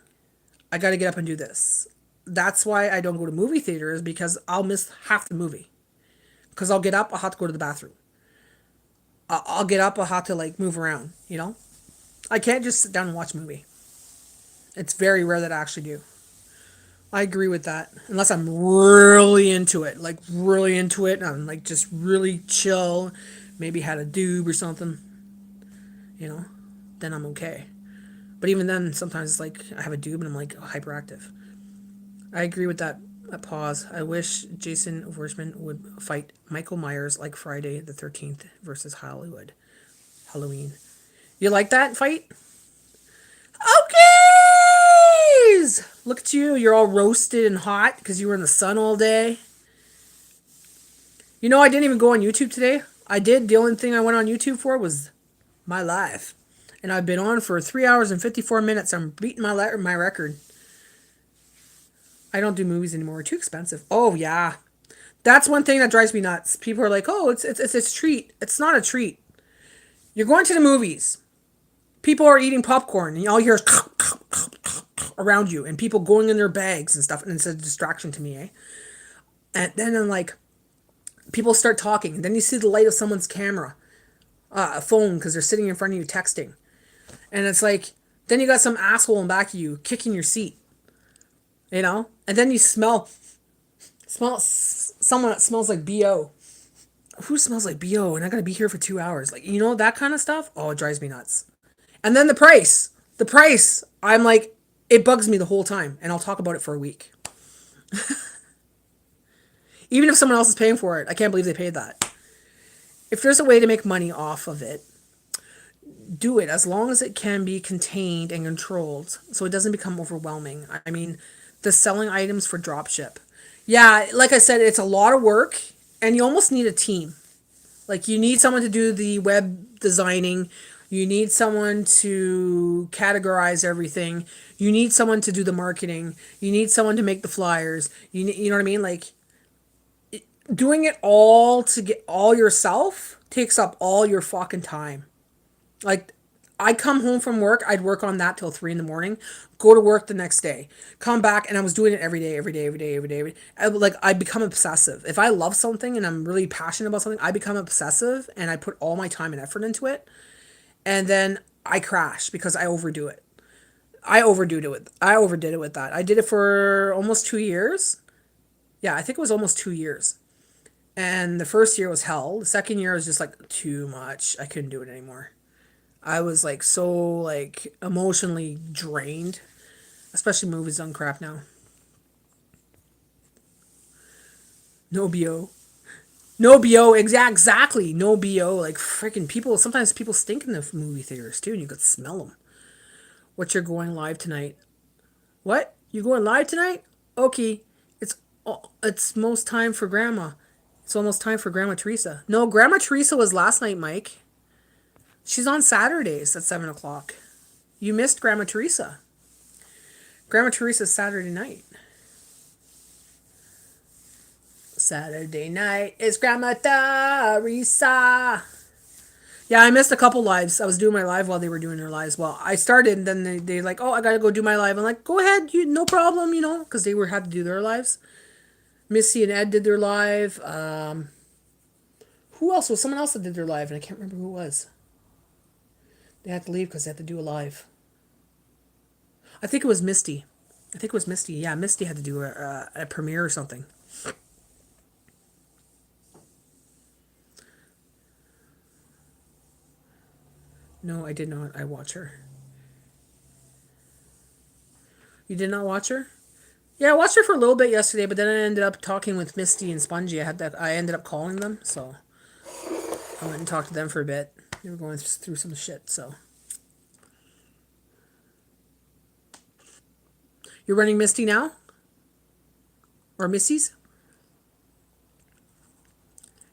I got to get up and do this. That's why I don't go to movie theaters, because I'll miss half the movie. Because I'll get up, I'll have to go to the bathroom. I'll get up, I'll have to like move around. I can't just sit down and watch a movie. It's very rare that I actually do. I agree with that. Unless I'm really into it, like really into it, and I'm like just really chill, maybe had a doob or something, you know, then I'm okay. But even then, sometimes it's like I have a doob and I'm like hyperactive. I agree with that pause. I wish Jason Voorhees would fight Michael Myers like Friday the 13th versus Halloween. You like that fight? Okay! Look at you. You're all roasted and hot because you were in the sun all day. I didn't even go on YouTube today. I did. The only thing I went on YouTube for was my life. And I've been on for 3 hours and 54 minutes. I'm beating my record. I don't do movies anymore. They're too expensive. Oh yeah. That's one thing that drives me nuts. People are like, "Oh, it's a treat." It's not a treat. You're going to the movies. People are eating popcorn, and all you hear is around you, and people going in their bags and stuff, and it's a distraction to me, eh? And then I'm like, people start talking, and then you see the light of someone's camera, a phone, because they're sitting in front of you texting, and it's like, then you got some asshole in back of you kicking your seat, you know, and then you smell someone that smells like bo. Who smells like bo? And I gotta be here for 2 hours, like that kind of stuff. Oh, it drives me nuts. And then the price. I'm like, it bugs me the whole time, and I'll talk about it for a week. Even if someone else is paying for it, I can't believe they paid that. If there's a way to make money off of it, do it as long as it can be contained and controlled so it doesn't become overwhelming. I mean, the selling items for dropship. Yeah, like I said, it's a lot of work and you almost need a team. Like you need someone to do the web designing, you need someone to categorize everything, you need someone to do the marketing, you need someone to make the flyers. You know what I mean? Like doing it all to get all yourself takes up all your fucking time. Like, I'd come home from work, I'd work on that till 3 in the morning, go to work the next day, come back, and I was doing it every day, every day, every day, every day. I become obsessive. If I love something and I'm really passionate about something, I become obsessive and I put all my time and effort into it. And then I crash because I overdo it. I overdid it with that. I did it for almost 2 years. Yeah, I think it was almost 2 years. And the first year was hell. The second year was just like too much. I couldn't do it anymore. I was like so like emotionally drained, especially movies on crap now. No bo, no bo, exactly, no bo. Like freaking people. Sometimes people stink in the movie theaters too, and you could smell them. What you're going live tonight? What you going live tonight? Okay, it's it's most time for Grandma. It's almost time for Grandma Teresa. No, Grandma Teresa was last night, Mike. She's on Saturdays at 7 o'clock. You missed Grandma Teresa. Grandma Teresa's Saturday night. Saturday night is Grandma Teresa. Yeah, I missed a couple lives. I was doing my live while they were doing their lives. Well, I started, and then they like, oh, I gotta go do my live. I'm like, go ahead, no problem, because they had to do their lives. Missy and Ed did their live. Who else was someone else that did their live, and I can't remember who it was. They had to leave because they had to do a live. I think it was Misty. Yeah, Misty had to do a premiere or something. No, I did not. I watch her. You did not watch her? Yeah, I watched her for a little bit yesterday, but then I ended up talking with Misty and Spongy. I ended up calling them, so I went and talked to them for a bit. They were going through some shit, so. You're running Misty now? Or Missy's?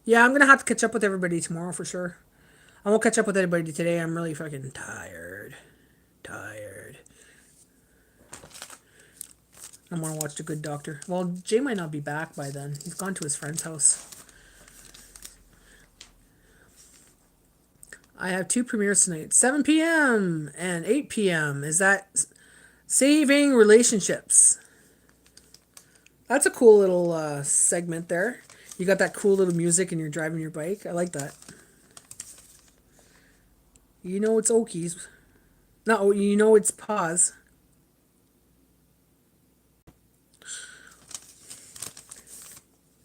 Yeah, I'm gonna have to catch up with everybody tomorrow for sure. I won't catch up with anybody today. I'm really fucking tired. Tired. I want to watch The Good Doctor. Well, Jay might not be back by then. He's gone to his friend's house. I have two premieres tonight, 7 p.m. and 8 p.m. Is that Saving Relationships? That's a cool little segment there. You got that cool little music and you're driving your bike. I like that. You know it's Okies. No, you know it's pause.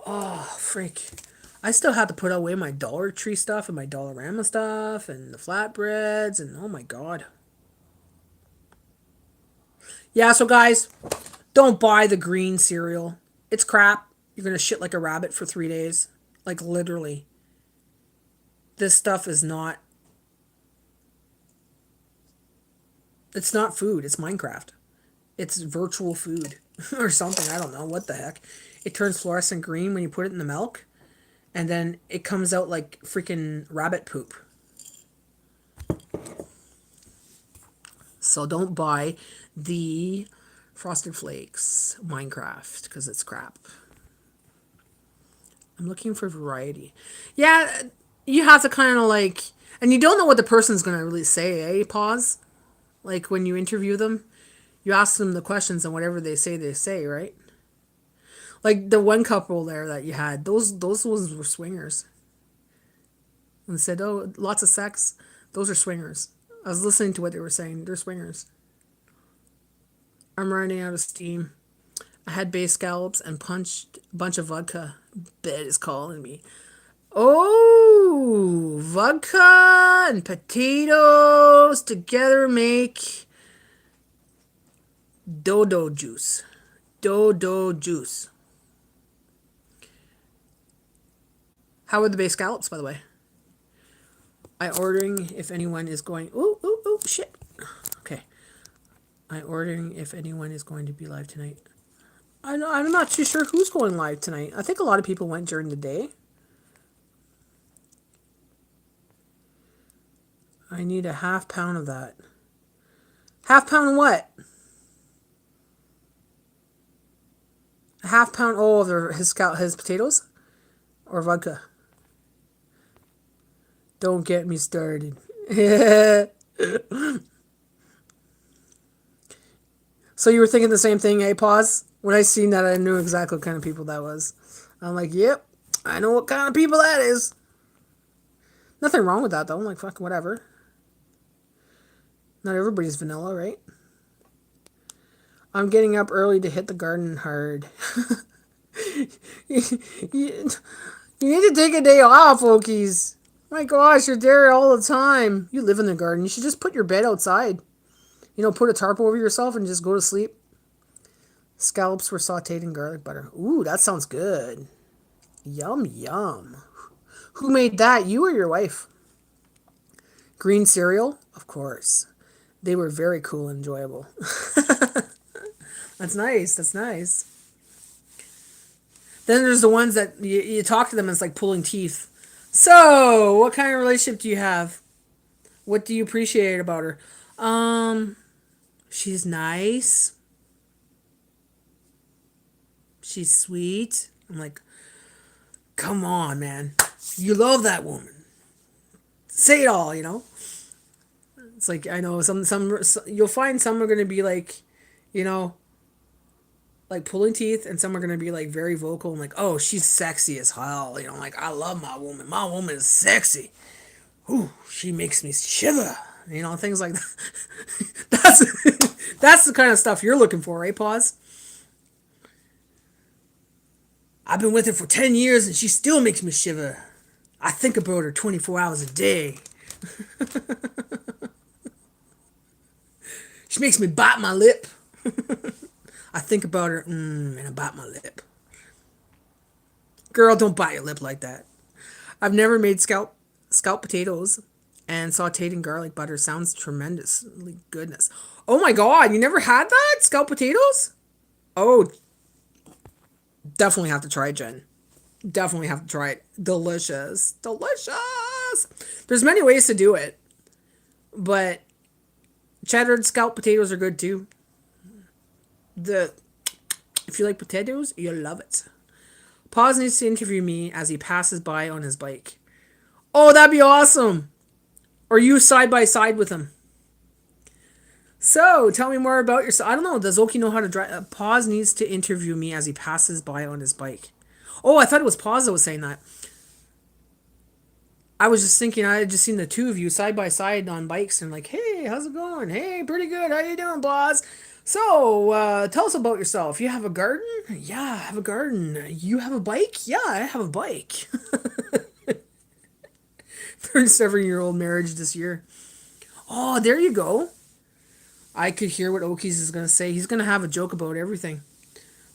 Oh, freak. I still had to put away my Dollar Tree stuff and my Dollarama stuff and the flatbreads and oh my god. Yeah, so guys, don't buy the green cereal. It's crap. You're gonna shit like a rabbit for 3 days. Like literally. This stuff is not. It's not food. It's Minecraft. It's virtual food or something. I don't know what the heck. It turns fluorescent green when you put it in the milk, and then it comes out like freaking rabbit poop. So don't buy the Frosted Flakes, Minecraft, because it's crap. I'm looking for variety. Yeah, you have to kind of like, and you don't know what the person's going to really say, eh? Pause. Like when you interview them, you ask them the questions and whatever they say, right? Like the one couple there that you had, those ones were swingers. And said, "Oh, lots of sex. Those are swingers." I was listening to what they were saying. They're swingers. I'm running out of steam. I had bay scallops and punched a bunch of vodka. Bed is calling me. Oh, vodka and potatoes together make dodo juice. Dodo juice. How are the bay scallops, by the way? I ordering if anyone is going. Ooh, ooh, ooh, shit. Okay. I ordering if anyone is going to be live tonight. I'm not too sure who's going live tonight. I think a lot of people went during the day. I need a half pound of that. Half pound of what? A half pound. Oh, his potatoes or vodka. Don't get me started. So you were thinking the same thing, eh? Pause. When I seen that, I knew exactly what kind of people that was. I'm like, yep, I know what kind of people that is. Nothing wrong with that though. I'm like, fucking whatever. Not everybody's vanilla, right? I'm getting up early to hit the garden hard. you, you need to take a day off, Okies. My gosh, you're there all the time. You live in the garden. You should just put your bed outside. Put a tarp over yourself and just go to sleep. Scallops were sauteed in garlic butter. Ooh, that sounds good. Yum, yum. Who made that? You or your wife? Green cereal? Of course. They were very cool and enjoyable. That's nice. That's nice. Then there's the ones that you talk to them and it's like pulling teeth. So, what kind of relationship do you have? What do you appreciate about her? She's nice. She's sweet. I'm like, come on, man. You love that woman. Say it all, It's like I know some you'll find some are gonna be like, you know, like pulling teeth, and some are gonna be like very vocal and like, oh, she's sexy as hell. Like I love my woman. My woman is sexy. Ooh, she makes me shiver. Things like that. That's the kind of stuff you're looking for, right? Pause. I've been with her for 10 years and she still makes me shiver. I think about her 24 hours a day. She makes me bite my lip. I think about her, and I bite my lip. Girl, don't bite your lip like that. I've never made scalp potatoes, and sauteed in garlic butter sounds tremendously goodness. Oh my god, you never had that? Scalp potatoes? Oh, definitely have to try it, Jen. Definitely have to try it. Delicious. Delicious. There's many ways to do it, but cheddared scalp potatoes are good too. If you like potatoes, you'll love it. Paz needs to interview me as he passes by on his bike. Oh, that'd be awesome. Or you side by side with him. So, tell me more about yourself. I don't know. Does Oki know how to drive? Paz needs to interview me as he passes by on his bike. Oh, I thought it was Paz that was saying that. I was just thinking I had just seen the two of you side by side on bikes and like, hey, how's it going? Hey, pretty good. How you doing, Paz? So, tell us about yourself. You have a garden? Yeah, I have a garden. You have a bike? Yeah, I have a bike. 37-year-old marriage this year. Oh, there you go. I could hear what Okies is going to say. He's going to have a joke about everything.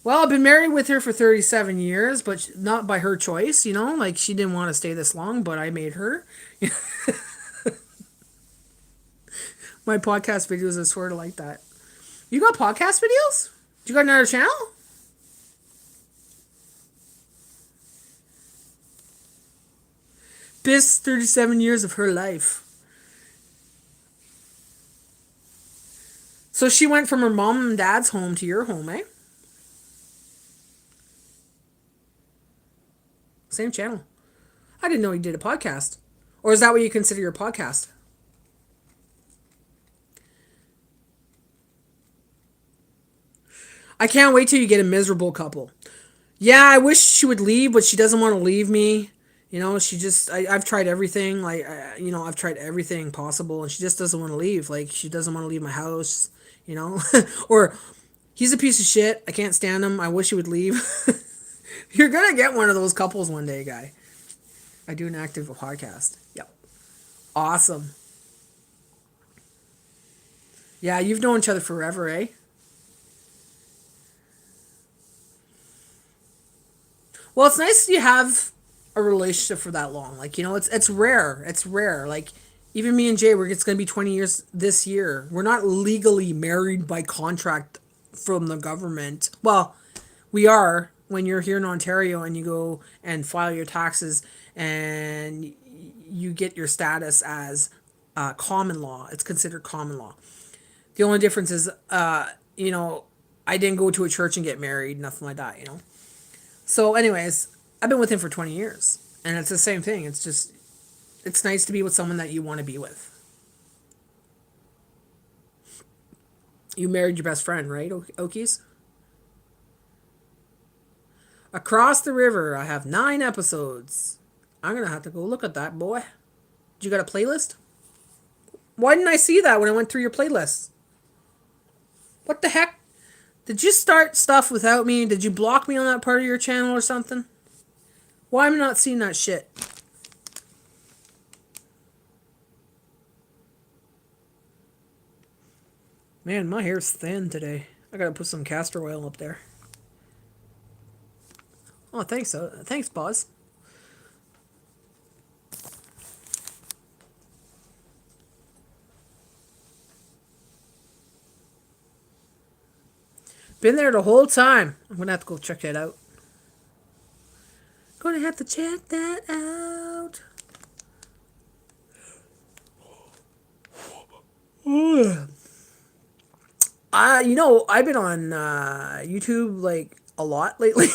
Well, I've been married with her for 37 years, but not by her choice, Like, she didn't want to stay this long, but I made her. My podcast videos are sort of like that. You got podcast videos? You got another channel? Best 37 years of her life. So she went from her mom and dad's home to your home, eh? Same channel. I didn't know you did a podcast. Or is that what you consider your podcast? I can't wait till you get a miserable couple. Yeah, I wish she would leave, but she doesn't want to leave me. You know, she just, I've tried everything. Like, I've tried everything possible, and she just doesn't want to leave. Like, she doesn't want to leave my house, you know? Or, he's a piece of shit. I can't stand him. I wish he would leave. You're going to get one of those couples one day, guy. I do an active podcast. Yep. Awesome. Yeah, you've known each other forever, eh? Well, it's nice you have a relationship for that long. Like, it's rare. It's rare. Like, even me and Jay, it's going to be 20 years this year. We're not legally married by contract from the government. Well, we are when you're here in Ontario and you go and file your taxes and you get your status as common law. It's considered common law. The only difference is, I didn't go to a church and get married, nothing like that. So, anyways, I've been with him for 20 years. And it's the same thing. It's just, it's nice to be with someone that you want to be with. You married your best friend, right, Okies? Across the River, I have 9 episodes. I'm going to have to go look at that, boy. Did you got a playlist? Why didn't I see that when I went through your playlist? What the heck? Did you start stuff without me? Did you block me on that part of your channel or something? Why am I not seeing that shit? Man, my hair's thin today. I gotta put some castor oil up there. Oh, thanks. Thanks, boss. Been there the whole time. I'm gonna have to go check that out. Gonna have to check that out. I've been on YouTube like a lot lately.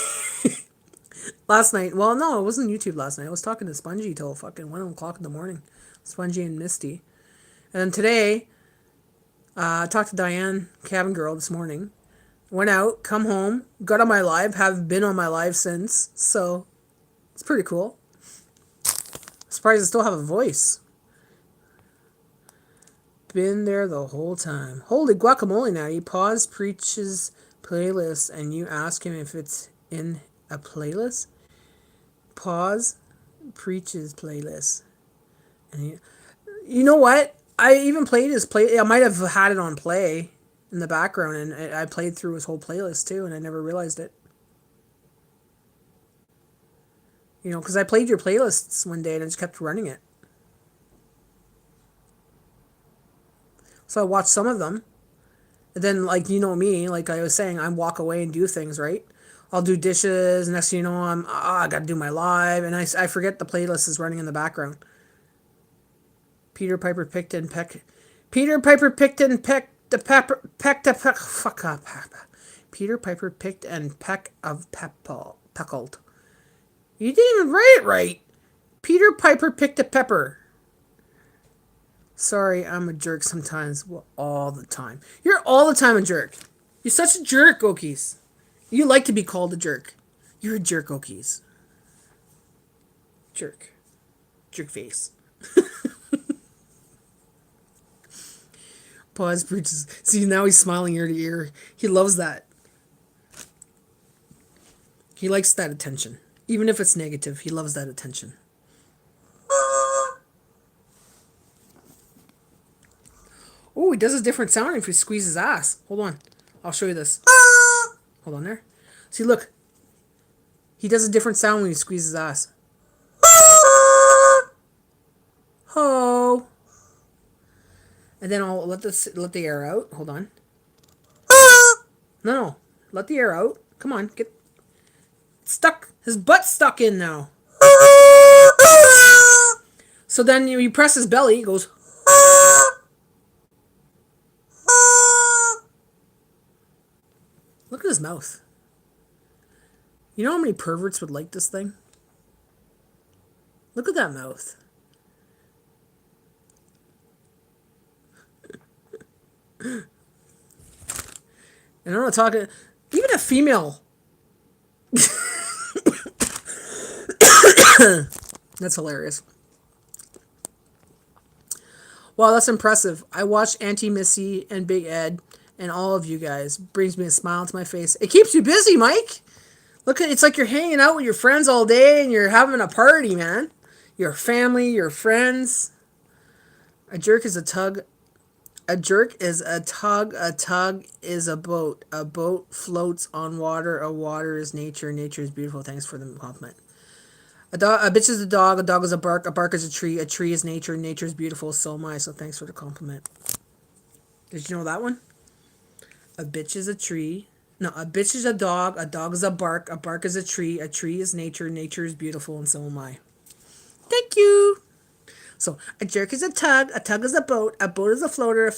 Last night, well, no, it wasn't YouTube last night. I was talking to Spongy till fucking 1 o'clock in the morning. Spongy and Misty. And then today, I talked to Diane, cabin girl, this morning. Went out, come home, got on my live, have been on my live since. So, it's pretty cool. Surprised I still have a voice. Been there the whole time. Holy guacamole, now. You pause Preach's playlist and you ask him if it's in a playlist. Pause Preach's playlist. And you know what? I even played his play. I might have had it on play in the background, and I played through his whole playlist too, and I never realized it. Because I played your playlists one day and I just kept running it. So I watched some of them. And then, like, me, like I was saying, I walk away and do things, right? I'll do dishes. Next thing you know, I got to do my live. And I forget the playlist is running in the background. Peter Piper picked and peck. Peter Piper picked and pecked the pepper. Pecked a peck. Fuck up. Peter Piper picked and peck of peckled. You didn't even write it right. Peter Piper picked a pepper. Sorry, I'm a jerk sometimes. Well, all the time. You're all the time a jerk. You're such a jerk, Okies. You like to be called a jerk. You're a jerk, Okies. Jerk. Jerk face. Pause, preaches. See, now he's smiling ear to ear. He loves that. He likes that attention. Even if it's negative, he loves that attention. Oh, he does a different sound if he squeezes his ass. Hold on. I'll show you this. Hold on there. See, look. He does a different sound when he squeezes his ass. Ho. And then I'll let the air out. Hold on. No. Let the air out. Come on. Get stuck. His butt's stuck in now. So then you press his belly. He goes. his mouth. You know how many perverts would like this thing? Look at that mouth. And I'm not talking... Even a female... That's hilarious. Wow, that's impressive. I watched Auntie Missy and Big Ed and all of you guys. Brings me a smile to my face. It keeps you busy, Mike. Look at it's like you're hanging out with your friends all day and you're having a party, man. Your family, your friends. A jerk is a tug. A jerk is a tug. A tug is a boat. A boat floats on water. A water is nature. Nature is beautiful. Thanks for the compliment. A bitch is a dog is a bark is a tree is nature is beautiful, so am I, so thanks for the compliment. Did you know that one? A bitch is a tree. No, a bitch is a dog is a bark is a tree is nature is beautiful, and so am I. Thank you! So, a jerk is a tug is a boat is a floater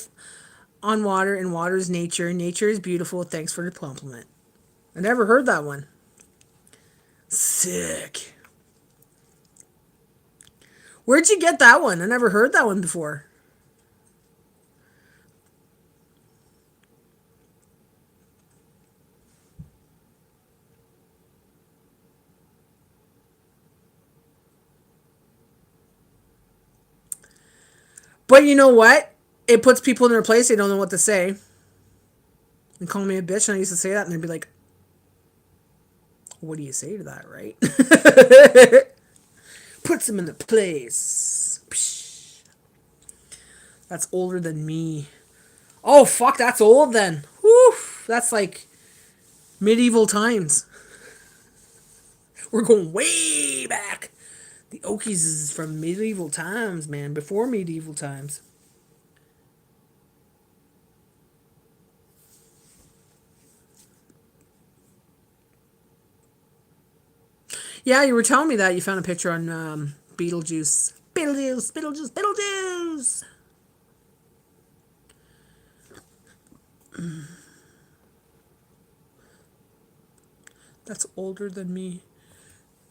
on water, and water is nature is beautiful, thanks for the compliment. I never heard that one. Sick. Where'd you get that one? I never heard that one before. But you know what? It puts people in their place. They don't know what to say. They call me a bitch, and I used to say that, and they'd be like, what do you say to that, right? Puts them in the place. Psh. That's older than me. Oh, fuck, that's old then. Whew, that's like medieval times. We're going way back. The Okies is from medieval times, man. Before medieval times. Yeah, you were telling me that you found a picture on Beetlejuice. Beetlejuice. That's older than me.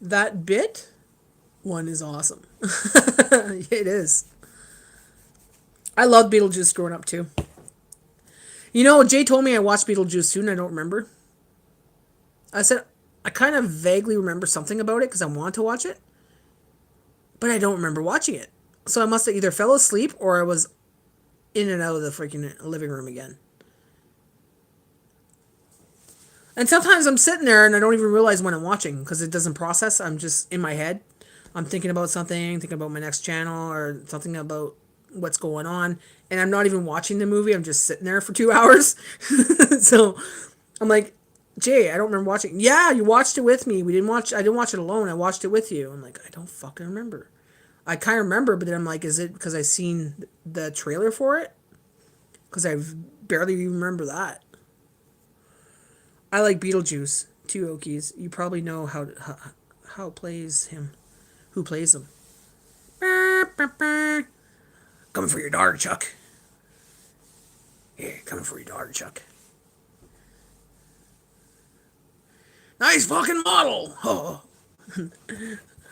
That bit one is awesome. It is. I loved Beetlejuice growing up too. You know, Jay told me I watched Beetlejuice too, and I don't remember. I said I kind of vaguely remember something about it because I wanted to watch it, but I don't remember watching it. So I must have either fell asleep or I was in and out of the freaking living room again. And sometimes I'm sitting there and I don't even realize when I'm watching because it doesn't process. I'm just in my head. I'm thinking about something, thinking about my next channel or something about what's going on. And I'm not even watching the movie. I'm just sitting there for 2 hours. So I'm like, Jay, I don't remember watching. Yeah, you watched it with me. I didn't watch it alone. I watched it with you. I'm like, I don't fucking remember. I kind of remember, but then I'm like, is it because I seen the trailer for it? Because I barely even remember that. I like Beetlejuice too, Okies. You probably know how it plays him. Who plays him? Coming for your daughter, Chuck. Yeah, coming for your daughter, Chuck. Nice fucking model. Oh.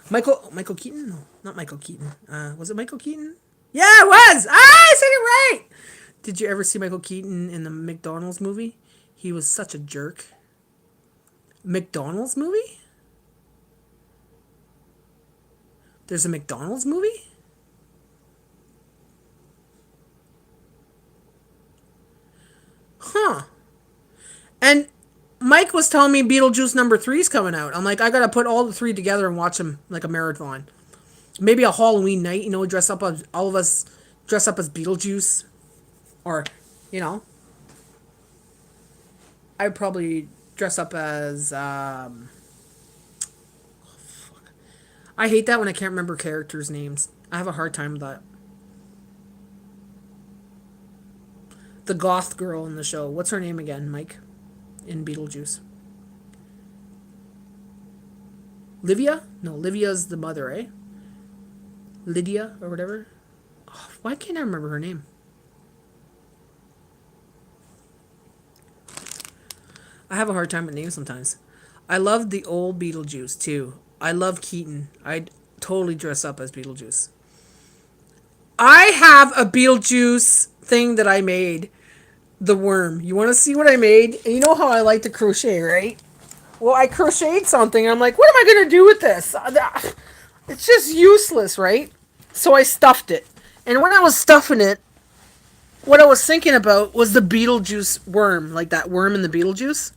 Michael Keaton? No, not Michael Keaton. Was it Michael Keaton? Yeah, it was. I said it right. Did you ever see Michael Keaton in the McDonald's movie? He was such a jerk. McDonald's movie? There's a McDonald's movie? Huh. And Mike was telling me Beetlejuice number 3 is coming out. I'm like, I gotta put all the 3 together and watch them like a marathon. Maybe a Halloween night, you know, dress up as all of us dress up as Beetlejuice. Or, you know, I'd probably dress up as I hate that when I can't remember characters' names. I have a hard time with that. The goth girl in the show. What's her name again, Mike? In Beetlejuice. Livia? No, Livia's the mother, eh? Lydia or whatever. Oh, why can't I remember her name? I have a hard time with names sometimes. I love the old Beetlejuice too. I love Keaton. I'd totally dress up as Beetlejuice. I have a Beetlejuice thing that I made. The worm. You want to see what I made? And you know how I like to crochet, right? Well, I crocheted something. And I'm like, what am I going to do with this? It's just useless, right? So I stuffed it. And when I was stuffing it, what I was thinking about was the Beetlejuice worm, like that worm in the Beetlejuice.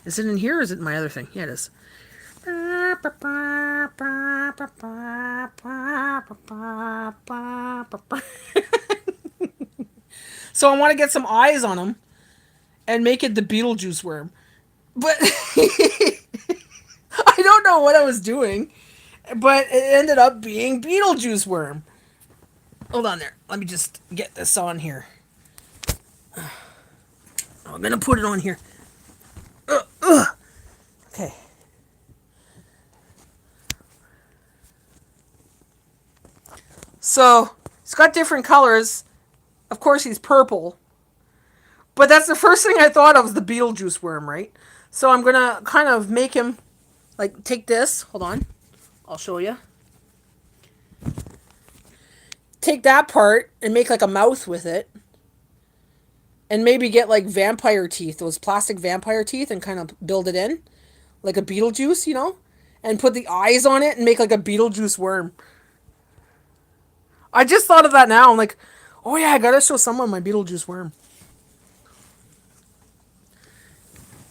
Is it in here or is it in my other thing? Yeah, it is. So I want to get some eyes on him and make it the Beetlejuice worm. But I don't know what I was doing, but it ended up being Beetlejuice worm. Hold on there. Let me just get this on here. I'm gonna put it on here. Okay. So it's got different colors. Of course, he's purple. But that's the first thing I thought of was the Beetlejuice worm, right? So I'm gonna kind of make him like take this. Hold on, I'll show you. Take that part and make like a mouth with it, and maybe get like vampire teeth, those plastic vampire teeth, and kind of build it in like a Beetlejuice, you know, and put the eyes on it and make like a Beetlejuice worm. I just thought of that now. I'm like, oh yeah, I gotta show someone my Beetlejuice worm.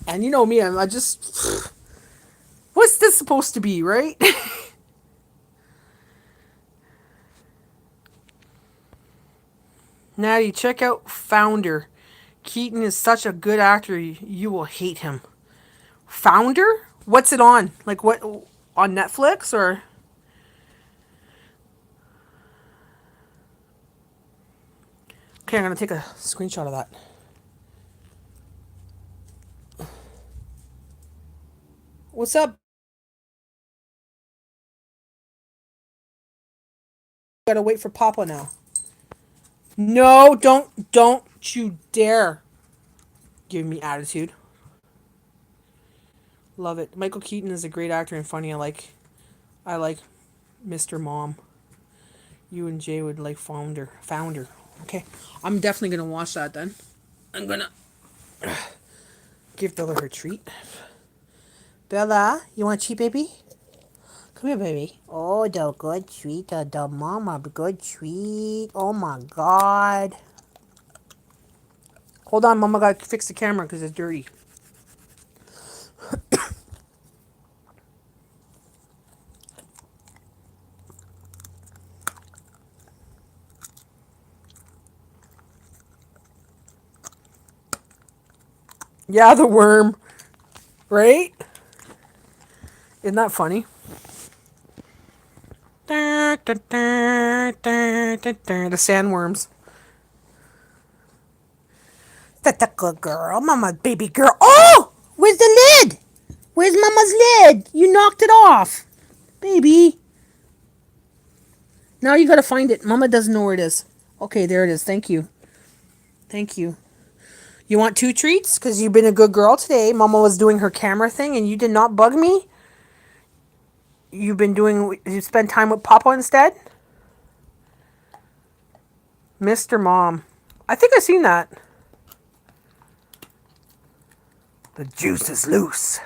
And you know me, I just, what's this supposed to be, right? Natty, check out Founder. Keaton is such a good actor, you will hate him. Founder? What's it on? Like what, on Netflix or? Okay, I'm gonna take a screenshot of that. What's up? Gotta wait for Papa now. No, don't you dare give me attitude. Love it. Michael Keaton is a great actor and funny. I like Mr. Mom. You and Jay would like Founder. Okay, I'm definitely gonna watch that then. I'm gonna give Bella her treat. Bella, you want a treat, baby? Come here, baby. Oh, the good treat, the mama good treat. Oh my God. Hold on, Mama gotta fix the camera because it's dirty. Yeah, the worm. Right? Isn't that funny? The sandworms. That's a good girl, Mama, baby girl. Oh! Where's the lid? Where's Mama's lid? You knocked it off. Baby. Now you gotta find it. Mama doesn't know where it is. Okay, there it is. Thank you. Thank you. You want two treats? Because you've been a good girl today. Mama was doing her camera thing and you did not bug me. You spend time with Papa instead? Mr. Mom. I think I've seen that. The juice is loose.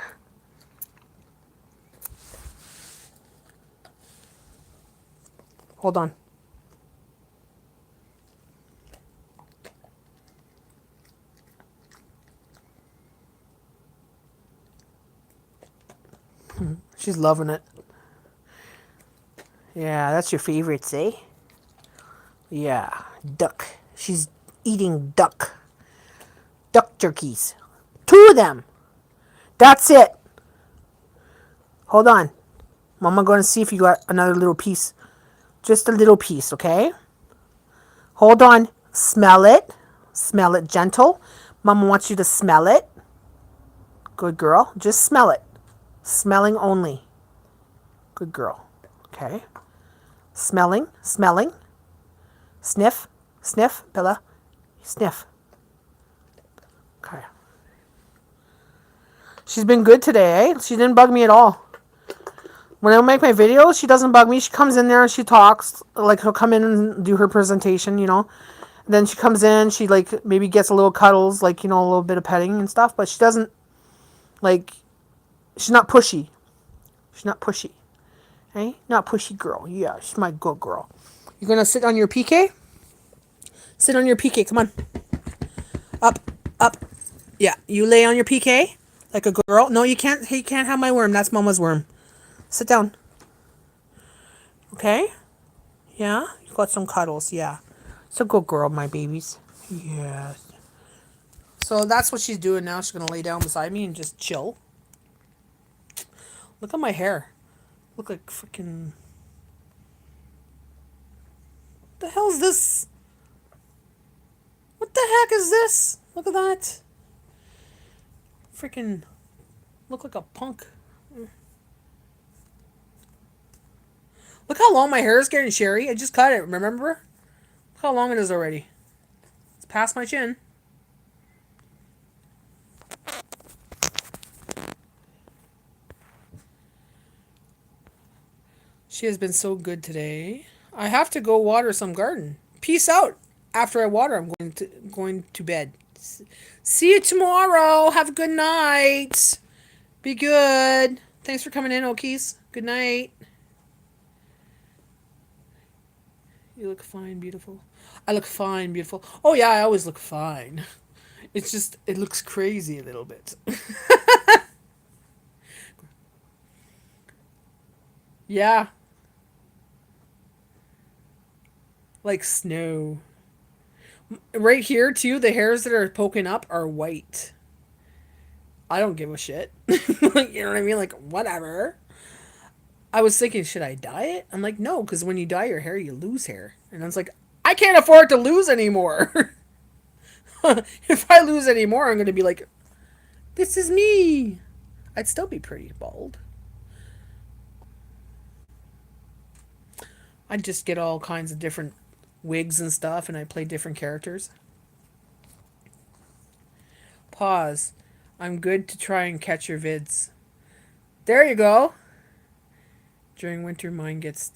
Hold on. She's loving it. Yeah, that's your favorite, eh? Yeah, duck. She's eating duck. Duck jerkies. Two of them. That's it. Hold on. Mama going to see if you got another little piece. Just a little piece, okay? Hold on. Smell it. Smell it gentle. Mama wants you to smell it. Good girl. Just smell it. Smelling only. Good girl. Okay. Smelling. Smelling. Sniff. Sniff. Bella. Sniff. Okay. She's been good today, eh? She didn't bug me at all. When I make my videos, she doesn't bug me. She comes in there and she talks. Like, she'll come in and do her presentation, you know. Then she comes in, she, like, maybe gets a little cuddles, like, you know, a little bit of petting and stuff. But she doesn't, like, she's not pushy. She's not pushy. Hey? Not pushy girl. Yeah, she's my good girl. You're going to sit on your PK? Sit on your PK. Come on. Up, up. Yeah, you lay on your PK like a girl. No, you can't. You can't have my worm. That's Mama's worm. Sit down. Okay? Yeah? You got some cuddles. Yeah. It's a good girl, my babies. Yes. So that's what she's doing now. She's going to lay down beside me and just chill. Look at my hair. Look like freaking... What the hell is this? What the heck is this? Look at that. Freaking... Look like a punk. Look how long my hair is getting, Sherry. I just cut it, remember? Look how long it is already. It's past my chin. She has been so good today. I have to go water some garden. Peace out. After I water, I'm going to bed. See you tomorrow. Have a good night. Be good. Thanks for coming in, Okies. Good night. You look fine, beautiful. I look fine, beautiful. Oh yeah, I always look fine. It's just, it looks crazy a little bit. Yeah, like snow. Right here, too, the hairs that are poking up are white. I don't give a shit. Like, you know what I mean? Like, whatever. I was thinking, should I dye it? I'm like, no, because when you dye your hair, you lose hair. And I was like, I can't afford to lose anymore. If I lose any more, I'm going to be like, this is me. I'd still be pretty bald. I'd just get all kinds of different wigs and stuff, and I play different characters. Pause. I'm good to try and catch your vids. There you go. During winter, mine gets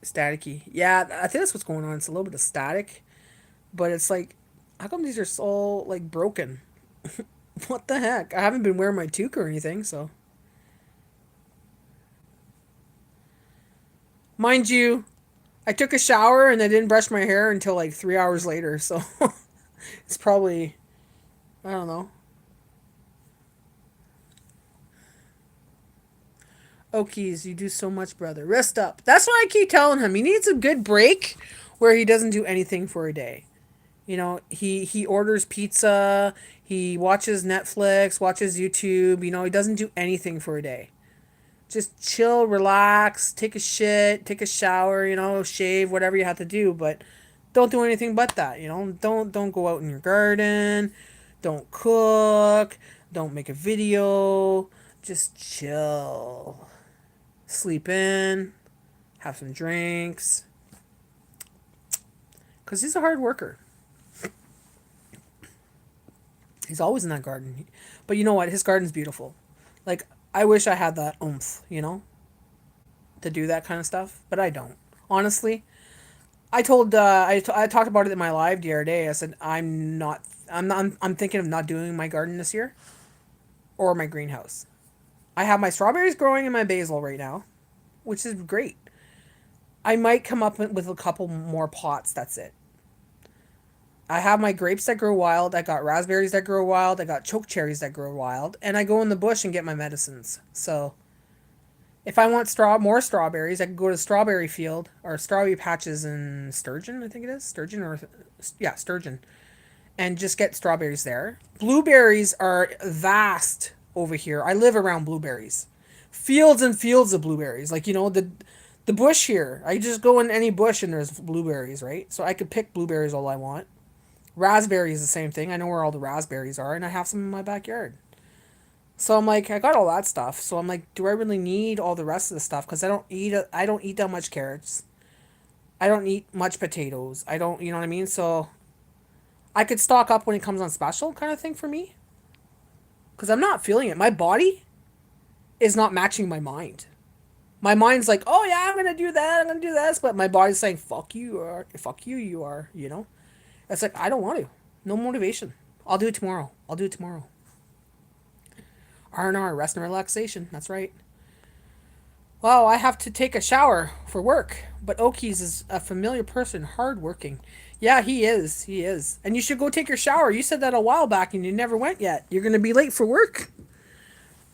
staticky. Yeah, I think that's what's going on. It's a little bit of static, but it's like, how come these are so like broken? What the heck? I haven't been wearing my toque or anything, so. Mind you, I took a shower and I didn't brush my hair until like 3 hours later, so it's probably, I don't know. Okies, you do so much, brother. Rest up. That's what I keep telling him. He needs a good break where he doesn't do anything for a day. You know, he orders pizza, he watches Netflix, watches YouTube, you know, he doesn't do anything for a day. Just chill, relax, take a shit, take a shower, you know, shave, whatever you have to do, but don't do anything but that, you know. Don't go out in your garden, don't cook, don't make a video, just chill. Sleep in, have some drinks. Cuz he's a hard worker. He's always in that garden. But you know what? His garden's beautiful. Like, I wish I had that oomph, you know, to do that kind of stuff, but I don't. Honestly, I told I talked about it in my live the other day. I said I'm thinking of not doing my garden this year or my greenhouse. I have my strawberries growing in my basil right now, which is great. I might come up with a couple more pots, that's it. I have my grapes that grow wild. I got raspberries that grow wild. I got choke cherries that grow wild. And I go in the bush and get my medicines. So if I want more strawberries, I can go to strawberry field or strawberry patches in Sturgeon, I think it is. Sturgeon or, yeah, Sturgeon. And just get strawberries there. Blueberries are vast over here. I live around blueberries. Fields and fields of blueberries. Like, you know, the bush here. I just go in any bush and there's blueberries, right? So I could pick blueberries all I want. Raspberries, the same thing. I know where all the raspberries are, and I have some in my backyard. So I'm like, I got all that stuff. So I'm like, do I really need all the rest of the stuff? Because I don't eat that much carrots. I don't eat much potatoes. I don't, you know what I mean? So I could stock up when it comes on special, kind of thing for me. because I'm not feeling it. My body is not matching my mind. My mind's like, oh yeah, I'm gonna do that, I'm gonna do this, but my body's saying, fuck you, or fuck you, you are, you know. It's like I don't want to. No motivation. I'll do it tomorrow. I'll do it tomorrow. R&R, rest and relaxation. That's right. Well, I have to take a shower for work, but Okies is a familiar person, hardworking. Yeah, he is. He is. And you should go take your shower. You said that a while back and you never went yet. You're going to be late for work.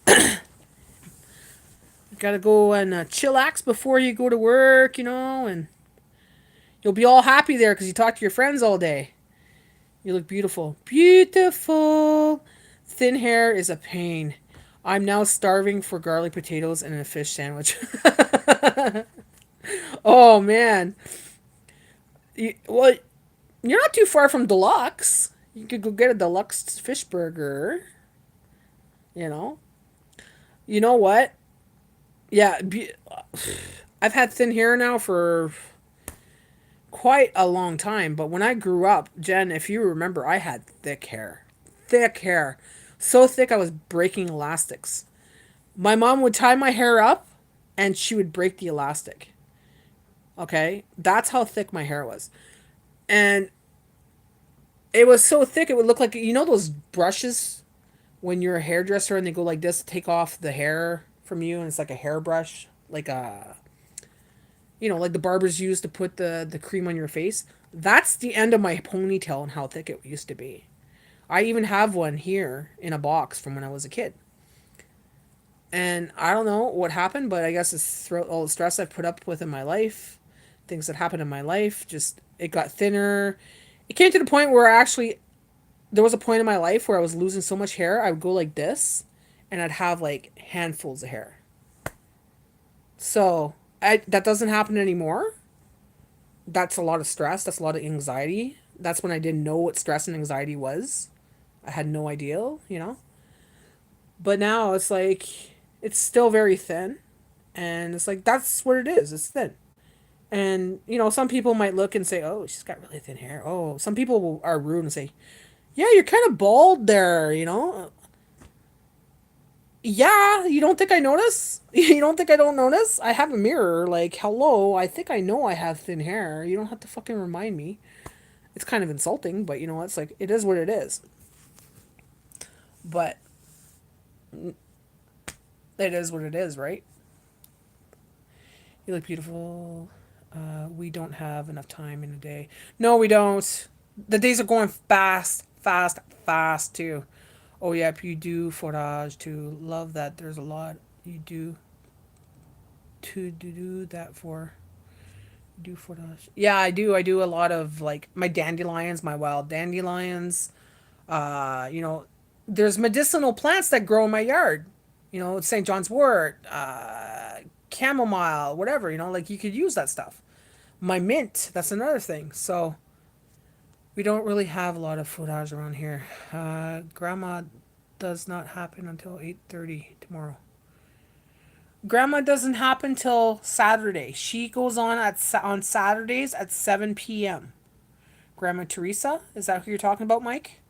You got to go and chillax before you go to work, you know, and you'll be all happy there because you talk to your friends all day. You look beautiful. Beautiful. Thin hair is a pain. I'm now starving for garlic potatoes and a fish sandwich. Oh, man. Well, you're not too far from Deluxe. You could go get a deluxe fish burger. You know. You know what? Yeah, I've had thin hair now for quite a long time. But when I grew up, Jen, if you remember, I had thick hair. Thick hair. So thick I was breaking elastics. My mom would tie my hair up and she would break the elastic. Okay? That's how thick my hair was. And it was so thick it would look like, you know those brushes when you're a hairdresser and they go like this to take off the hair from you and it's like a hairbrush, like a, you know, like the barbers use to put the cream on your face. That's the end of my ponytail and how thick it used to be. I even have one here in a box from when I was a kid. And I don't know what happened, but I guess it's throughout all the stress I've put up with in my life, things that happened in my life, just it got thinner. It came to the point where actually there was a point in my life where I was losing so much hair, I would go like this and I'd have like handfuls of hair. So that doesn't happen anymore. That's a lot of stress. That's a lot of anxiety. That's when I didn't know what stress and anxiety was. I had no idea, you know. But now it's like it's still very thin, and it's like that's what it is. It's thin, and you know some people might look and say, "Oh, she's got really thin hair." Oh, some people are rude and say, "Yeah, you're kind of bald there," you know. Yeah, you don't think I notice? You don't think I don't notice? I have a mirror. Like, hello, I think I know I have thin hair. You don't have to fucking remind me. It's kind of insulting, but you know, it's like, it is what it is. But it is what it is, right? You look beautiful. We don't have enough time in a day. No, we don't. The days are going fast, fast, fast, too. Oh, yep, you do forage too. Love that. There's a lot you do to do that for. Do forage. Yeah, I do. I do a lot of like my dandelions, my wild dandelions. You know, there's medicinal plants that grow in my yard. You know, St. John's wort, chamomile, whatever. You know, like you could use that stuff. My mint, that's another thing. So we don't really have a lot of footage around here. Grandma does not happen until 8:30 tomorrow. Grandma doesn't happen till Saturday. She goes on Saturdays at 7 p.m. Grandma Teresa, is that who you're talking about, Mike?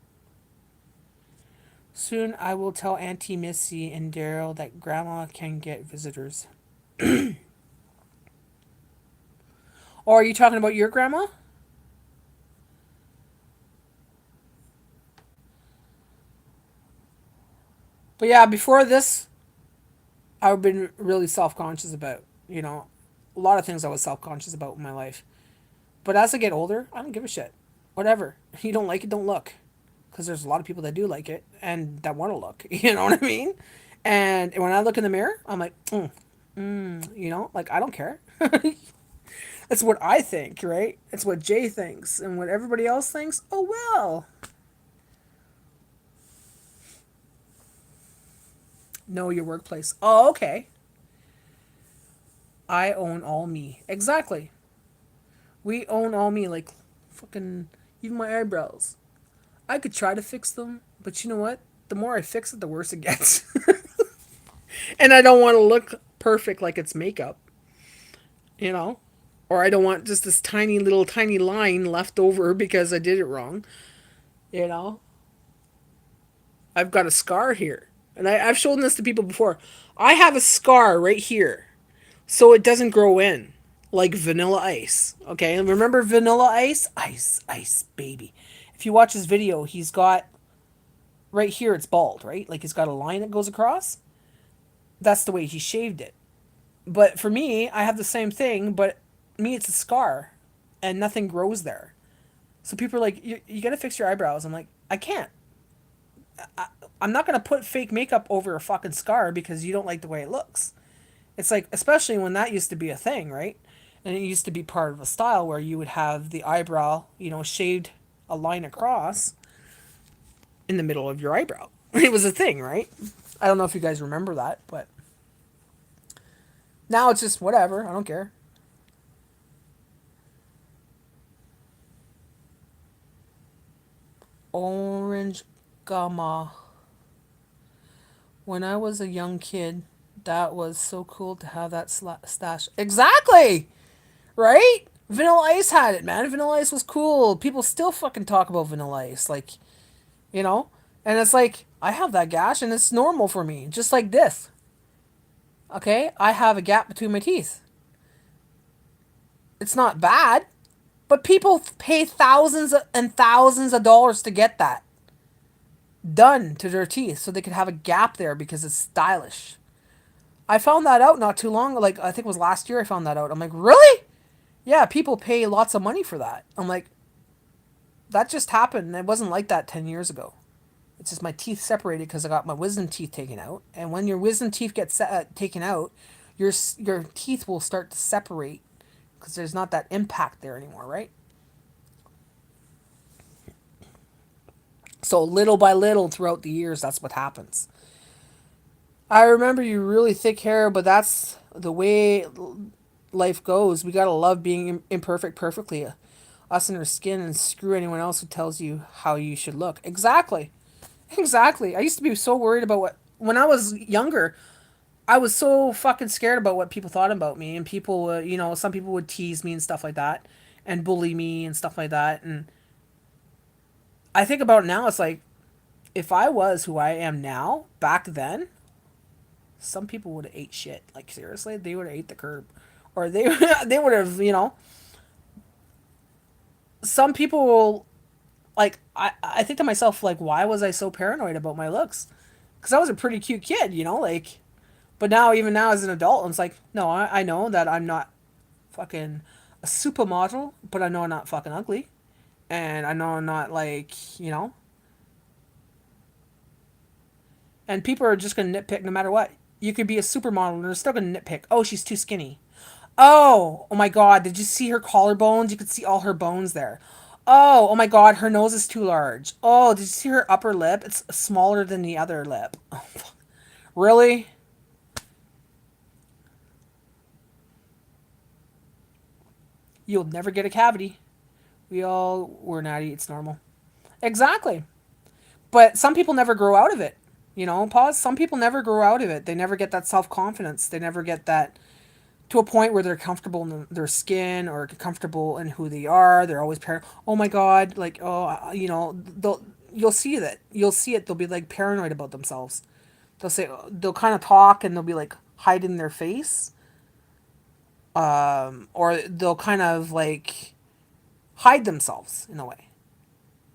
Soon I will tell Auntie Missy and Daryl that Grandma can get visitors. Or are you talking about your grandma? But yeah, before this, I've been really self conscious about, you know, a lot of things I was self conscious about in my life. But as I get older, I don't give a shit. Whatever. You don't like it, don't look. Because there's a lot of people that do like it and that want to look. You know what I mean? And when I look in the mirror, I'm like, you know, like I don't care. That's what I think, right? It's what Jay thinks. And what everybody else thinks, oh well. Know your workplace. Oh, okay. I own all me. Exactly. We own all me. Like, fucking, even my eyebrows. I could try to fix them, but you know what? The more I fix it, the worse it gets. And I don't want to look perfect like it's makeup, you know? Or I don't want just this tiny little tiny line left over because I did it wrong, you know? I've got a scar here. And I've shown this to people before. I have a scar right here. So it doesn't grow in. Like Vanilla Ice. Okay, and remember Vanilla Ice? Ice, ice, baby. If you watch his video, he's got right here it's bald, right? Like he's got a line that goes across. That's the way he shaved it. But for me, I have the same thing, but me it's a scar and nothing grows there. So people are like, you got to fix your eyebrows. I'm like, I can't. I'm not going to put fake makeup over a fucking scar because you don't like the way it looks. It's like, especially when that used to be a thing, right? And it used to be part of a style where you would have the eyebrow, shaved a line across in the middle of your eyebrow. It was a thing, right? I don't know if you guys remember that, but now it's just whatever. I don't care. Orange gamma. When I was a young kid, that was so cool to have that stash. Exactly! Right? Vanilla Ice had it, man. Vanilla Ice was cool. People still fucking talk about Vanilla Ice. Like, you know? And it's like, I have that gash and it's normal for me. Just like this. Okay? I have a gap between my teeth. It's not bad, but people pay thousands and thousands of dollars to get that done to their teeth so they could have a gap there because it's stylish. I found that out not too long, like I think it was last year I found that out. I'm like, really? Yeah, people pay lots of money for that. I'm like, that just happened. It wasn't like that 10 years ago. It's just my teeth separated because I got my wisdom teeth taken out. And when your wisdom teeth get taken out, your teeth will start to separate because there's not that impact there anymore, right? So little by little throughout the years, that's what happens. I remember you really thick hair, but that's the way life goes. We gotta love being imperfect perfectly. Us in our skin and screw anyone else who tells you how you should look. Exactly. Exactly. I used to be so worried about what when I was younger, I was so fucking scared about what people thought about me and people would, some people would tease me and stuff like that and bully me and stuff like that and I think about it now it's like if I was who I am now, back then, some people would have ate shit. Like seriously, they would have ate the curb, or they they would have Some people will like. I think to myself like, why was I so paranoid about my looks? Because I was a pretty cute kid, like. But now, even now as an adult, it's like, no, I know that I'm not fucking a supermodel, but I know I'm not fucking ugly, and I know I'm not like And people are just gonna nitpick no matter what. You could be a supermodel and they're still gonna nitpick. Oh, she's too skinny. Oh my God! Did you see her collarbones? You could see all her bones there. Oh my God! Her nose is too large. Oh, did you see her upper lip? It's smaller than the other lip. Oh, really? You'll never get a cavity. We're Natty. It's normal. Exactly. But some people never grow out of it. Pause. Some people never grow out of it. They never get that self confidence. They never get that to a point where they're comfortable in their skin or comfortable in who they are. They're always oh my God, like you'll see that. You'll see it. They'll be like paranoid about themselves. They'll kind of talk and they'll be like hiding their face, or they'll kind of like hide themselves in a way.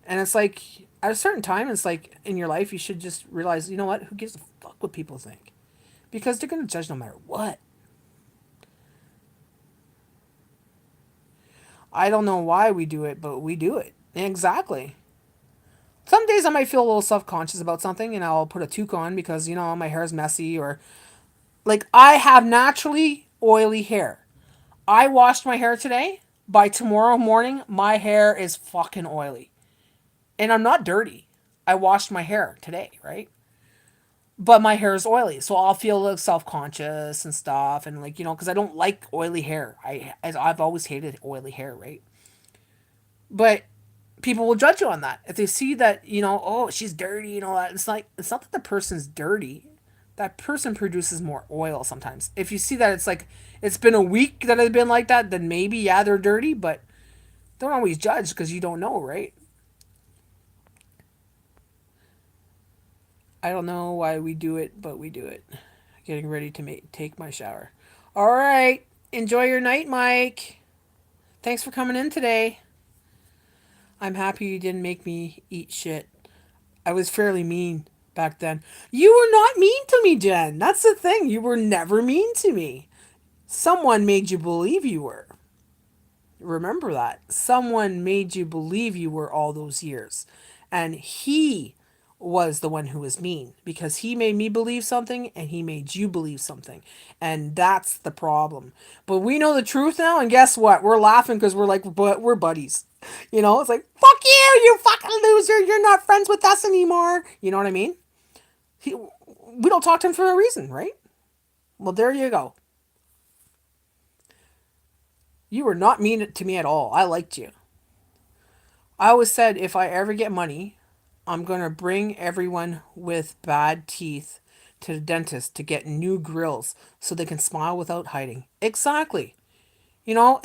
And it's like at a certain time, it's like in your life, you should just realize, you know what? Who gives a fuck what people think? Because they're gonna judge no matter what. I don't know why we do it, but we do it. Exactly. Some days I might feel a little self conscious about something and I'll put a toque on because, my hair is messy or like I have naturally oily hair. I washed my hair today. By tomorrow morning, my hair is fucking oily. And I'm not dirty. I washed my hair today, right? But my hair is oily, so I'll feel like self conscious and stuff, and like because I don't like oily hair. I've always hated oily hair, right? But people will judge you on that if they see that oh she's dirty and all that. It's not that the person's dirty. That person produces more oil sometimes. If you see that it's like it's been a week that it's been like that, then maybe yeah they're dirty, but don't always judge because you don't know, right? I don't know why we do it, but we do it. Getting ready to take my shower. All right. Enjoy your night, Mike. Thanks for coming in today. I'm happy you didn't make me eat shit. I was fairly mean back then. You were not mean to me, Jen. That's the thing. You were never mean to me. Someone made you believe you were. Remember that. Someone made you believe you were all those years. And he was the one who was mean because he made me believe something and he made you believe something. And that's the problem. But we know the truth now, and guess what? We're laughing because we're like, but we're buddies. You know, it's like, fuck you, you fucking loser. You're not friends with us anymore. You know what I mean? He, we don't talk to him for a reason, right? Well, there you go. You were not mean to me at all. I liked you. I always said if I ever get money, I'm going to bring everyone with bad teeth to the dentist to get new grills so they can smile without hiding. Exactly. You know,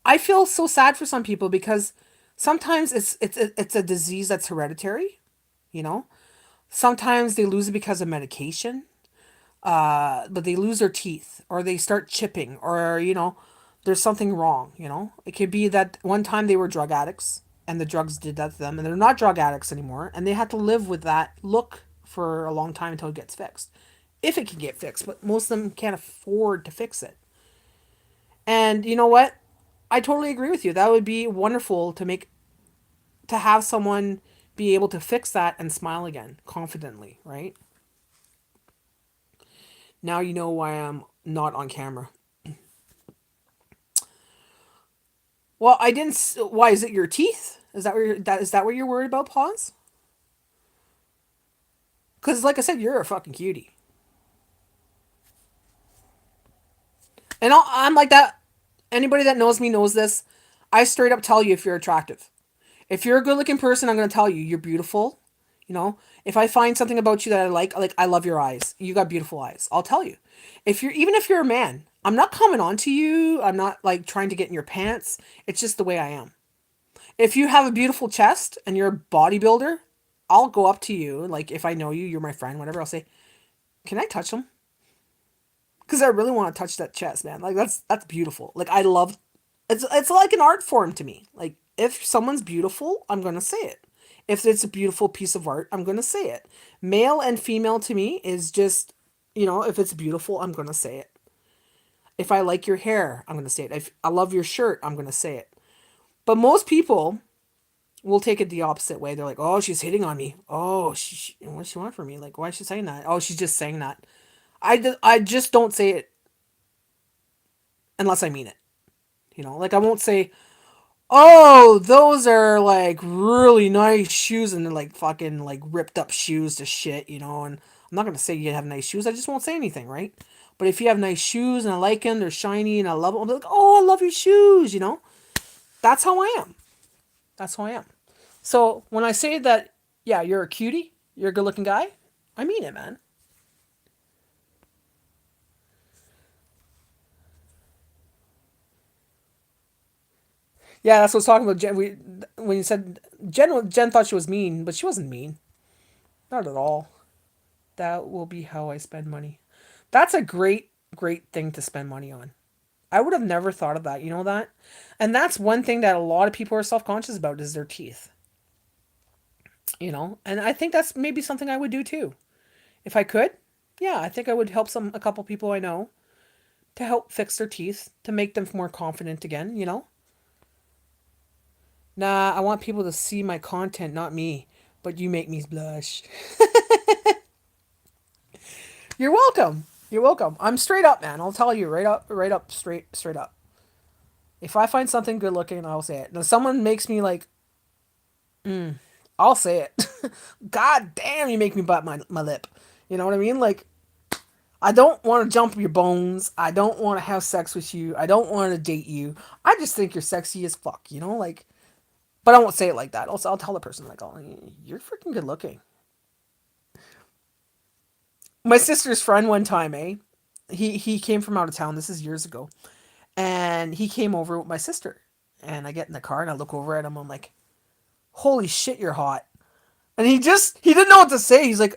I feel so sad for some people because sometimes it's a disease that's hereditary, you know. Sometimes they lose it because of medication, but they lose their teeth or they start chipping or, you know, there's something wrong, you know? It could be that one time they were drug addicts and the drugs did that to them and they're not drug addicts anymore and they had to live with that look for a long time until it gets fixed. If it can get fixed, but most of them can't afford to fix it. And you know what? I totally agree with you. That would be wonderful to have someone be able to fix that and smile again confidently, right? Now you know why I'm not on camera. Well, I didn't. Why is it your teeth? Is that what you're worried about? Pause. Because, like I said, you're a fucking cutie, and I'm like that. Anybody that knows me knows this. I straight up tell you if you're attractive. If you're a good-looking person, I'm gonna tell you you're beautiful. You know, if I find something about you that like I love your eyes. You got beautiful eyes. I'll tell you. If you're a man, I'm not coming on to you. I'm not like trying to get in your pants. It's just the way I am. If you have a beautiful chest and you're a bodybuilder, I'll go up to you. Like if I know you, you're my friend, whatever. I'll say, "Can I touch them?" Because I really want to touch that chest, man. Like that's beautiful. Like I love. It's like an art form to me. Like if someone's beautiful, I'm gonna say it. If it's a beautiful piece of art, I'm gonna say it. Male and female to me is just, you know, if it's beautiful, I'm gonna say it. If I like your hair, I'm gonna say it. If I love your shirt, I'm gonna say it. But most people will take it the opposite way. They're like, "Oh, she's hitting on me. Oh, what does she want from me? Like, why is she saying that? Oh, she's just saying that." I just don't say it unless I mean it. You know, like I won't say, "Oh, those are like really nice shoes," and they're like fucking like ripped up shoes to shit. You know, and I'm not gonna say you have nice shoes. I just won't say anything, right? But if you have nice shoes and I like them, they're shiny and I love them, I'm like, "Oh, I love your shoes." You know, that's how I am. That's who I am. So when I say that, yeah, you're a cutie, you're a good looking guy, I mean it, man. Yeah, that's what I was talking about. Jen, when you said Jen thought she was mean, but she wasn't mean. Not at all. That will be how I spend money. That's a great thing to spend money on. I would have never thought of that. You know that? And that's one thing that a lot of people are self conscious about is their teeth. You know? And I think that's maybe something I would do too. If I could, yeah, I think I would help a couple people I know to help fix their teeth, to make them more confident again, you know? Nah, I want people to see my content, not me. But you make me blush. You're welcome. You're welcome. I'm straight up, man. I'll tell you right up, straight up. If I find something good looking, I'll say it. Now, someone makes me like, I'll say it. God damn, you make me bite my lip. You know what I mean? Like, I don't want to jump your bones. I don't want to have sex with you. I don't want to date you. I just think you're sexy as fuck, you know? Like, but I won't say it like that. Also, I'll tell the person, like, oh, you're freaking good looking. My sister's friend one time, eh? He came from out of town. This is years ago. And he came over with my sister. And I get in the car and I look over at him. I'm like, holy shit, you're hot. And he didn't know what to say. He's like,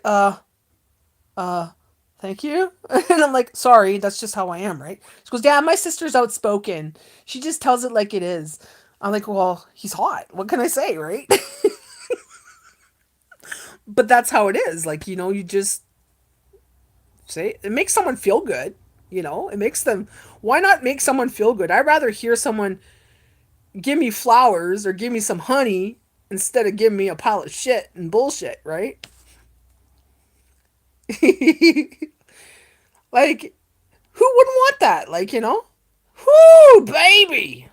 Thank you. And I'm like, sorry, that's just how I am, right? She goes, yeah, my sister's outspoken. She just tells it like it is. I'm like, well, he's hot. What can I say, right? But that's how it is. Like, you just say it makes someone feel good. It makes them. Why not make someone feel good? I'd rather hear someone give me flowers or give me some honey instead of giving me a pile of shit and bullshit, right? Like, who wouldn't want that? Like, whoo, baby,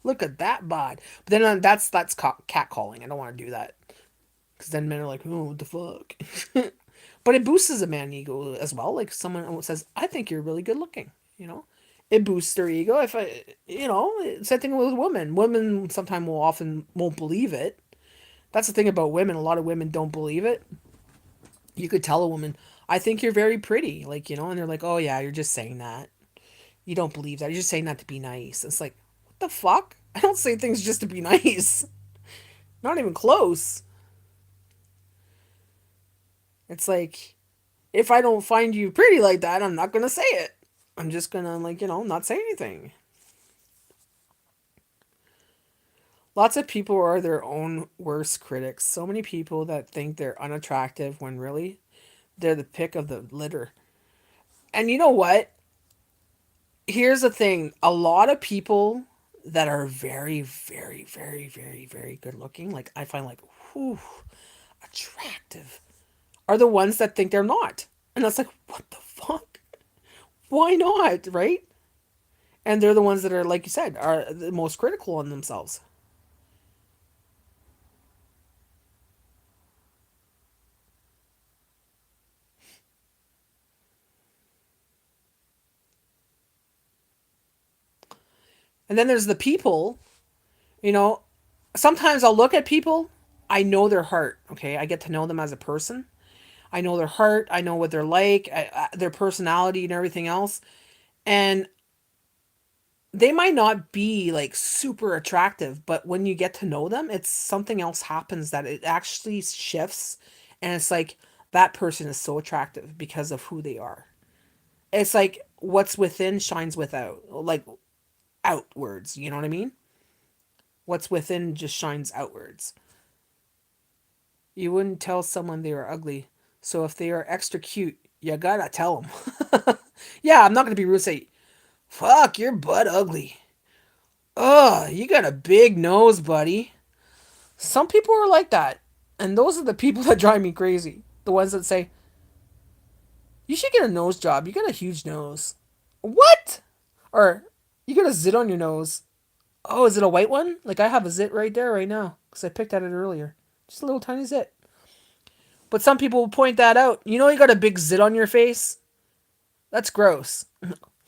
look at that bod. But then that's cat calling. I don't want to do that because then men are like, oh, what the fuck. But it boosts a man ego as well. Like someone says, I think you're really good looking. You know, it boosts their ego. If I, same thing with women. Women sometimes will often won't believe it. That's the thing about women. A lot of women don't believe it. You could tell a woman, I think you're very pretty, like, and they're like, oh yeah, you're just saying that. You don't believe that. You're just saying that to be nice. It's like, what the fuck? I don't say things just to be nice. Not even close. It's like, if I don't find you pretty like that, I'm not gonna say it. I'm just gonna, like, not say anything. Lots of people are their own worst critics. So many people that think they're unattractive when really they're the pick of the litter. And you know what? Here's the thing, a lot of people that are very, very, very, very, very good looking, like I find like, whew, attractive, are the ones that think they're not. And that's like, what the fuck? Why not? Right? And they're the ones that are, like you said, are the most critical on themselves. And then there's the people, you know, sometimes I'll look at people, I know their heart, okay? I get to know them as a person. I know their heart, I know what they're like, their personality and everything else. And they might not be like super attractive, but when you get to know them, it's something else happens that it actually shifts. And it's like that person is so attractive because of who they are. It's like what's within shines without, like outwards. You know what I mean? What's within just shines outwards. You wouldn't tell someone they were ugly. So if they are extra cute, you gotta tell them. Yeah, I'm not gonna be rude and say, fuck, your butt ugly. Ugh, you got a big nose, buddy. Some people are like that. And those are the people that drive me crazy. The ones that say, you should get a nose job. You got a huge nose. What? Or, you got a zit on your nose. Oh, is it a white one? Like I have a zit right there right now. Because I picked at it earlier. Just a little tiny zit. But some people will point that out. You got a big zit on your face? That's gross.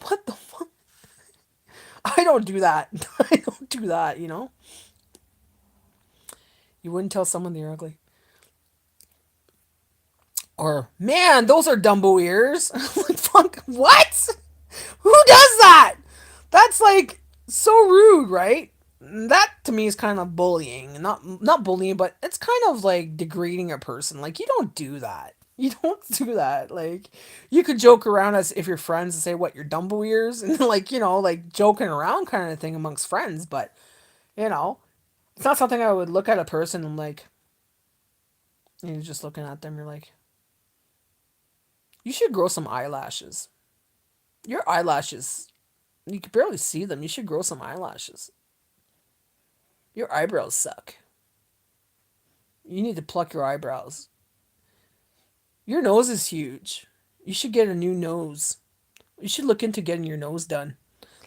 What the fuck? I don't do that. I don't do that. You wouldn't tell someone they're ugly. Or, man, those are Dumbo ears. Like, fuck, what? Who does that? That's like so rude, right? That to me is kind of bullying. Not bullying, but it's kind of like degrading a person. Like you don't do that. You don't do that. Like you could joke around as if you're friends and say what your Dumbo ears and like like joking around kind of thing amongst friends, but you know it's not something I would look at a person and like you're just looking at them. You're like, you should grow some eyelashes. Your eyelashes, you can barely see them. You should grow some eyelashes. Your eyebrows suck. You need to pluck your eyebrows. Your nose is huge. You should get a new nose. You should look into getting your nose done.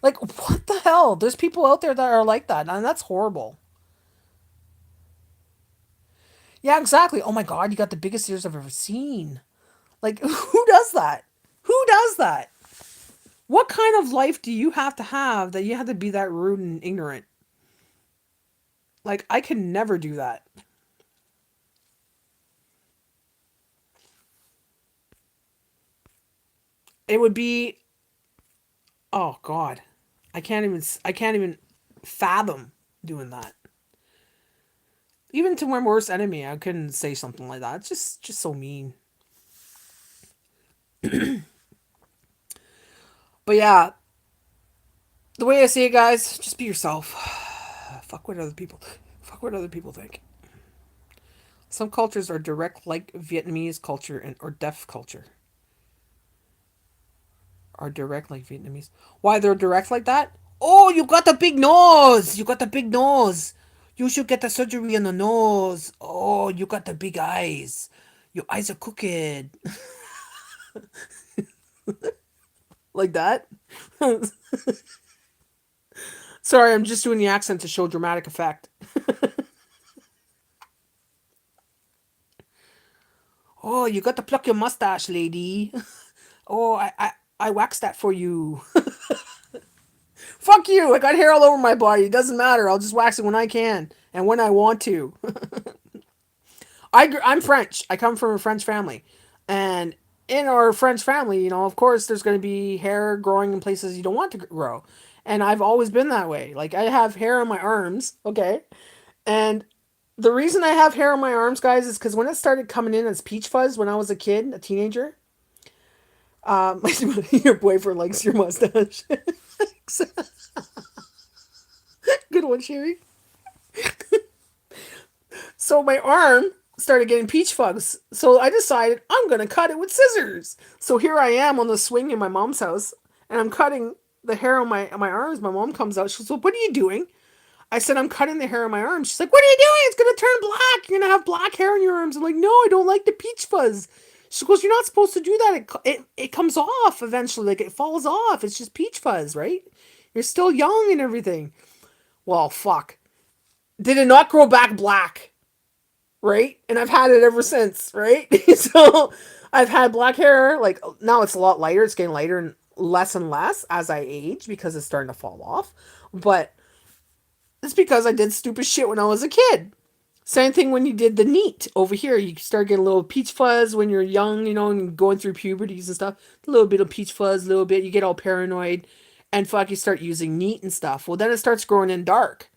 Like, what the hell? There's people out there that are like that, and that's horrible. Yeah, exactly. Oh my god, you got the biggest ears I've ever seen. Like, who does that? Who does that? What kind of life do you have that you have to be that rude and ignorant? Like, I can never do that. It would be, oh god. I can't even fathom doing that. Even to my worst enemy, I couldn't say something like that. It's just so mean. But yeah, the way I see it, guys, just be yourself. Fuck what other people. Fuck what other people think. Some cultures are direct, like Vietnamese culture and or deaf culture. Are direct like Vietnamese. Why they're direct like that? Oh, you got the big nose. You got the big nose. You should get the surgery on the nose. Oh, you got the big eyes. Your eyes are crooked. Like that. Sorry, I'm just doing the accent to show dramatic effect. Oh, you got to pluck your mustache, lady. Oh, I waxed that for you. Fuck you. I got hair all over my body. It doesn't matter. I'll just wax it when I can and when I want to. I'm French. I come from a French family. And in our French family, of course, there's going to be hair growing in places you don't want to grow. And I've always been that way. Like, I have hair on my arms, okay? And the reason I have hair on my arms, guys, is because when it started coming in as peach fuzz when I was a kid, a teenager, your boyfriend likes your mustache. Good one, Sherry. So my arm started getting peach fuzz. So I decided I'm gonna cut it with scissors. So here I am on the swing in my mom's house, and I'm cutting the hair on my arms. My mom comes out. She goes, "Well, what are you doing?" I said, "I'm cutting the hair on my arms." She's like, "What are you doing? It's gonna turn black. You're gonna have black hair on your arms." I'm like, "No, I don't like the peach fuzz." She goes, "You're not supposed to do that. It comes off eventually. Like, it falls off. It's just peach fuzz, right? You're still young and everything." Well, fuck. Did it not grow back black? Right? And I've had it ever since, right? So I've had black hair. Like, now it's a lot lighter. It's getting lighter and less as I age because it's starting to fall off. But it's because I did stupid shit when I was a kid. Same thing when you did the neat over here. You start getting a little peach fuzz when you're young, and going through puberties and stuff. A little bit of peach fuzz, a little bit. You get all paranoid and fuck, you start using neat and stuff. Well, then it starts growing in dark.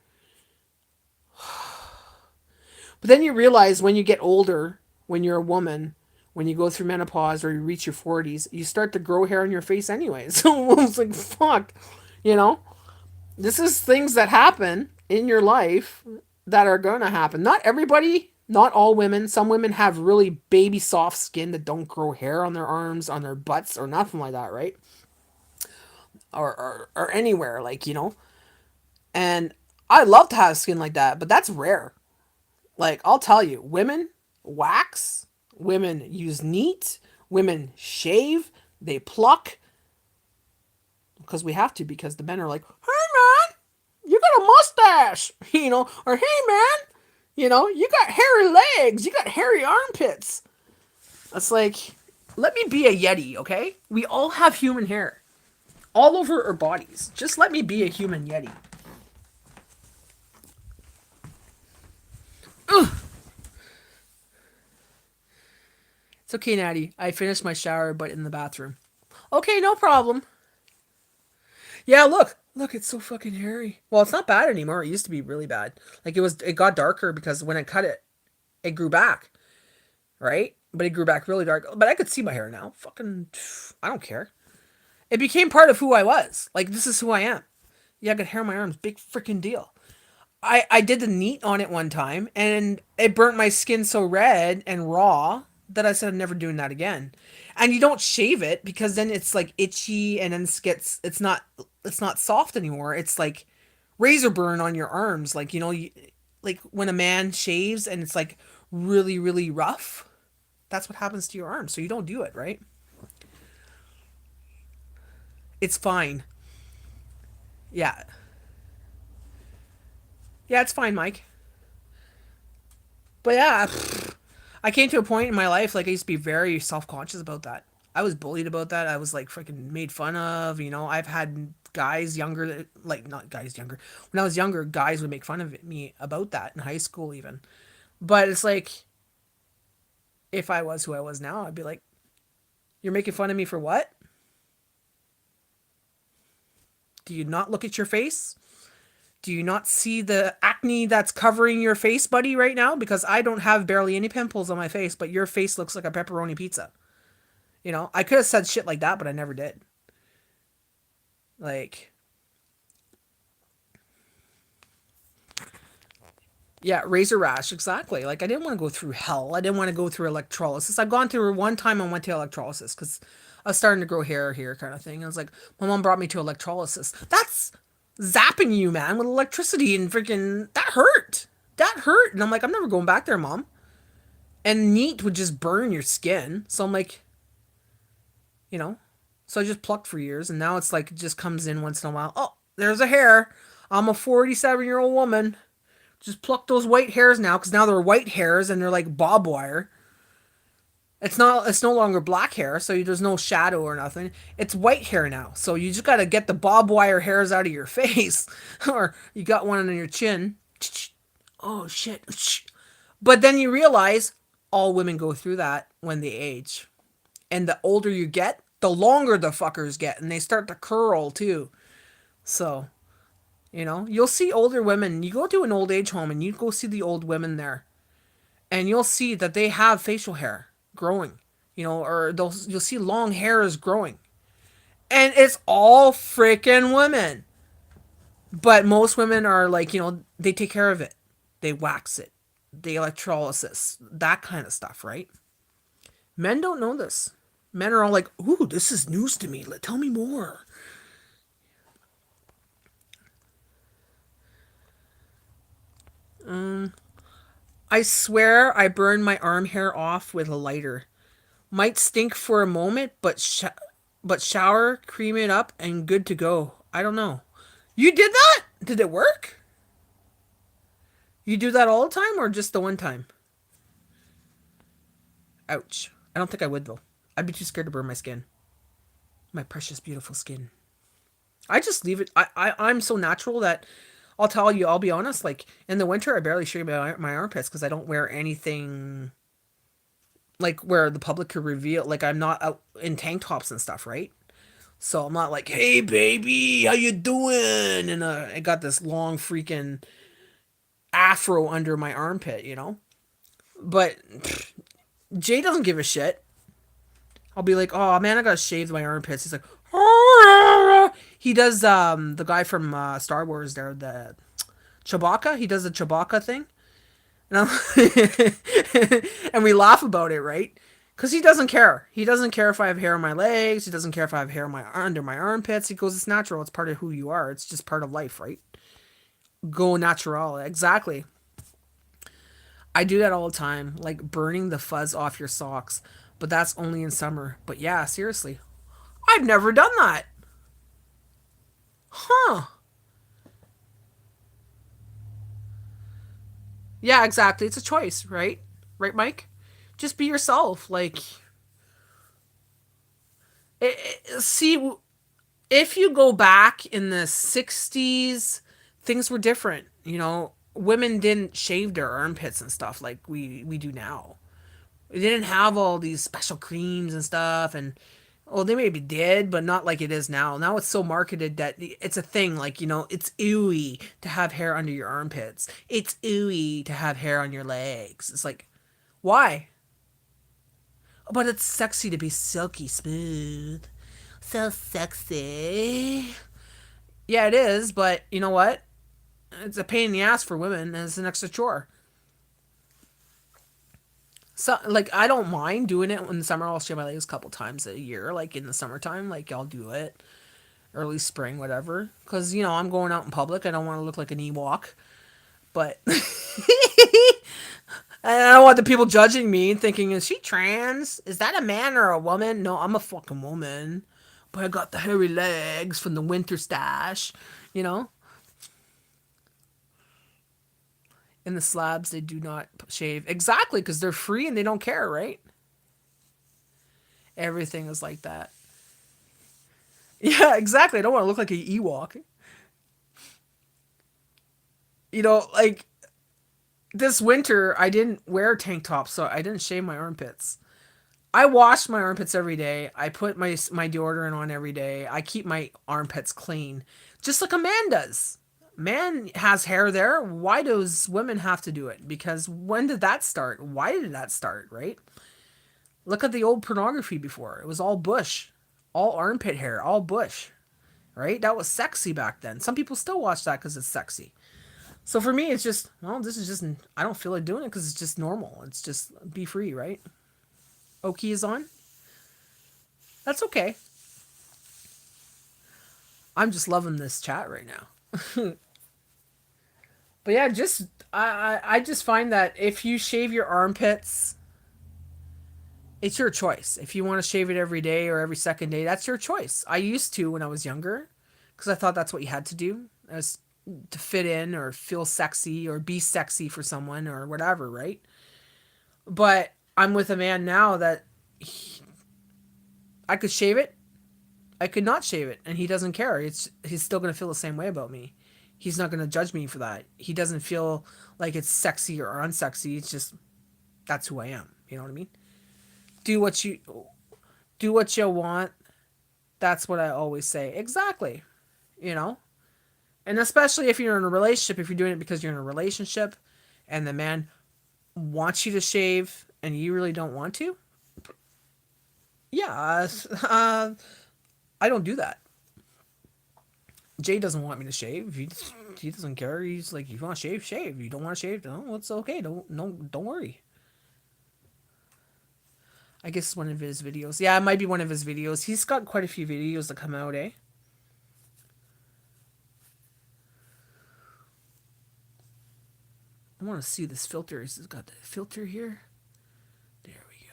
But then you realize when you get older, when you're a woman, when you go through menopause or you reach your 40s, you start to grow hair on your face anyway. So it's like, fuck, you know? This is things that happen in your life that are going to happen. Not everybody, not all women. Some women have really baby soft skin that don't grow hair on their arms, on their butts, or nothing like that, right? Or anywhere, like, And I love to have skin like that, but that's rare. Like, I'll tell you, women wax, women use neat, women shave, they pluck, because we have to, because the men are like, "Hey man, you got a mustache," or "Hey man, you got hairy legs, you got hairy armpits." It's like, let me be a Yeti, okay? We all have human hair all over our bodies. Just let me be a human Yeti. Ugh. It's okay, Natty. I finished my shower, but in the bathroom. Okay, no problem. Yeah, look, it's so fucking hairy. Well, it's not bad anymore. It used to be really bad. Like, it got darker because when I cut it, it grew back, right? But it grew back really dark. But I could see my hair now. Fucking, I don't care. It became part of who I was. Like, this is who I am. Yeah, I got hair on my arms. Big freaking deal. I did the neat on it one time, and it burnt my skin so red and raw that I said I'm never doing that again. And you don't shave it because then it's like itchy, and then it's not soft anymore. It's like razor burn on your arms, like like when a man shaves and it's like really really rough. That's what happens to your arms. So you don't do it, right? It's fine. Yeah, yeah, it's fine, Mike. But yeah, I came to a point in my life, like, I used to be very self conscious about that. I was bullied about that. I was like freaking made fun of. I've had guys younger, like, not guys younger. When I was younger, guys would make fun of me about that in high school, even. But it's like, if I was who I was now, I'd be like, "You're making fun of me for what? Do you not look at your face? Do you not see the acne that's covering your face, buddy, right now? Because I don't have barely any pimples on my face, but your face looks like a pepperoni pizza. You know, I could have said shit like that, but I never did. Like, yeah, razor rash, exactly. Like, I didn't want to go through hell. I didn't want to go through electrolysis. I've gone through one time. I went to electrolysis because I was starting to grow hair here, kind of thing. I was like, my mom brought me to electrolysis. That's zapping you, man, with electricity and freaking that hurt. That hurt, and I'm like, I'm never going back there, mom. And neat would just burn your skin. So I'm like, you know, so I just plucked for years, and now it's like it just comes in once in a while. Oh, there's a hair. I'm a 47-year-old woman. Just pluck those white hairs now, because now they're white hairs and they're like bob wire. It's not. It's no longer black hair, so there's no shadow or nothing. It's white hair now, so you just gotta get the bob wire hairs out of your face, or you got one on your chin. Oh shit! But then you realize all women go through that when they age, and the older you get, the longer the fuckers get, and they start to curl too. So you'll see older women. You go to an old age home and you go see the old women there, and you'll see that they have facial hair growing, or you'll see long hairs growing. And it's all freaking women. But most women are like, they take care of it. They wax it. They electrolysis, that kind of stuff, right? Men don't know this. Men are all like, ooh, this is news to me. Tell me more. I swear I burned my arm hair off with a lighter. Might stink for a moment, but shower, cream it up, and good to go. I don't know. You did that? Did it work? You do that all the time or just the one time? Ouch. I don't think I would though. I'd be too scared to burn my skin. My precious, beautiful skin. I just leave it. I'm so natural that I'll tell you, I'll be honest, like in the winter, I barely shave my armpits because I don't wear anything like where the public could reveal. Like I'm not out in tank tops and stuff, right? So I'm not like, hey baby, how you doing? And I got this long freaking afro under my armpit. But Jay doesn't give a shit. I'll be like, oh man, I gotta shave my armpits. He's like, he does the guy from Star Wars there, the Chewbacca. He does the Chewbacca thing, and we laugh about it, right? Because he doesn't care. He doesn't care if I have hair on my legs. He doesn't care if I have hair on under my armpits. He goes, it's natural. It's part of who you are. It's just part of life, right? Go natural. Exactly. I do that all the time, like burning the fuzz off your socks. But that's only in summer. But yeah, seriously. I've never done that. Huh. Yeah, exactly. It's a choice, right? Right, Mike? Just be yourself. Like, see, if you go back in the 60s, things were different. Women didn't shave their armpits and stuff like we do now. We didn't have all these special creams and stuff, and well, they maybe did, but not like it is now. Now it's so marketed that it's a thing. Like, it's ooey to have hair under your armpits. It's ooey to have hair on your legs. It's like, why? But it's sexy to be silky smooth. So sexy. Yeah, it is, but you know what? It's a pain in the ass for women, and it's an extra chore. So, like, I don't mind doing it in the summer. I'll shave my legs a couple times a year, like in the summertime. Like, I'll do it early spring, whatever. Because, I'm going out in public. I don't want to look like an Ewok. But I don't want the people judging me and thinking, is she trans? Is that a man or a woman? No, I'm a fucking woman. But I got the hairy legs from the winter stash, you know? In the slabs, they do not shave. Exactly, because they're free and they don't care, right? Everything is like that. Yeah, exactly. I don't want to look like an Ewok. Like this winter, I didn't wear tank tops, so I didn't shave my armpits. I wash my armpits every day. I put my deodorant on every day. I keep my armpits clean, just like a man does. Man has hair there. Why does women have to do it? Because when did that start? Why did that start? Right? Look at the old pornography before. It was all bush, all armpit hair, all bush, right? That was sexy back then. Some people still watch that because it's sexy. So for me, it's just, well, this is just, I don't feel like doing it because it's just normal. It's just be free, right? Oki is on. That's okay. I'm just loving this chat right now. But yeah, just I just find that if you shave your armpits, it's your choice. If you want to shave it every day or every second day, that's your choice. I used to when I was younger because I thought that's what you had to do as to fit in or feel sexy or be sexy for someone or whatever, right? But I'm with a man now that I could shave it, I could not shave it, and he doesn't care. He's still gonna feel the same way about me. He's not gonna judge me for that. He doesn't feel like it's sexy or unsexy. It's just that's who I am. You know what I mean? Do what you do what you want. That's what I always say. Exactly. You know? And especially if you're in a relationship, if you're doing it because you're in a relationship and the man wants you to shave and you really don't want to, yeah, I don't do that. Jay doesn't want me to shave. He doesn't care. He's like, you want to shave, shave. You don't want to shave, no, it's okay. Don't worry. I guess it's one of his videos. Yeah, it might be one of his videos. He's got quite a few videos that come out, eh? I want to see this filter. He's got the filter here. There we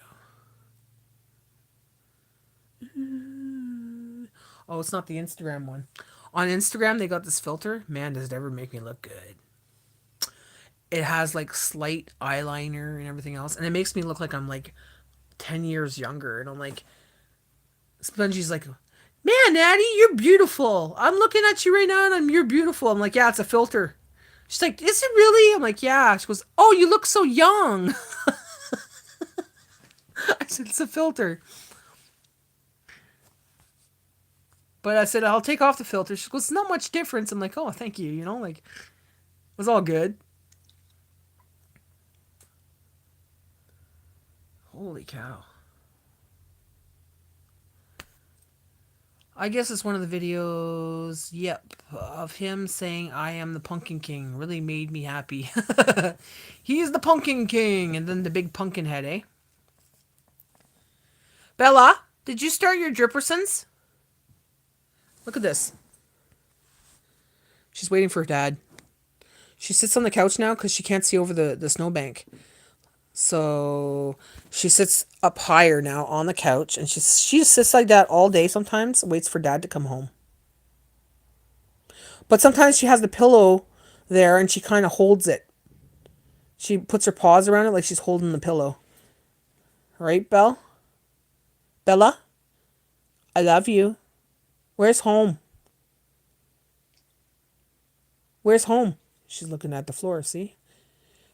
go. Oh, it's not the Instagram one. On Instagram, they got this filter. Man, does it ever make me look good. It has like slight eyeliner and everything else. And it makes me look like I'm like 10 years younger. And I'm like, Spongy's like, man, Natty, you're beautiful. I'm looking at you right now and you're beautiful. I'm like, yeah, it's a filter. She's like, is it really? I'm like, yeah. She goes, oh, you look so young. I said, it's a filter. But I said, I'll take off the filter. She goes, not much difference. I'm like, oh, thank you. You know, like, it was all good. Holy cow. I guess it's one of the videos, yep, of him saying, I am the Pumpkin King. Really made me happy. He's the Pumpkin King. And then the big pumpkin head, eh? Bella, did you start your drippersons? Look at this. She's waiting for her dad. She sits on the couch now because she can't see over the snowbank. So she sits up higher now on the couch, and she just sits like that all day sometimes, waits for dad to come home. But sometimes she has the pillow there and she kind of holds it. She puts her paws around it like she's holding the pillow. Right, Belle? Bella? I love you. Where's home? Where's home? She's looking at the floor, see?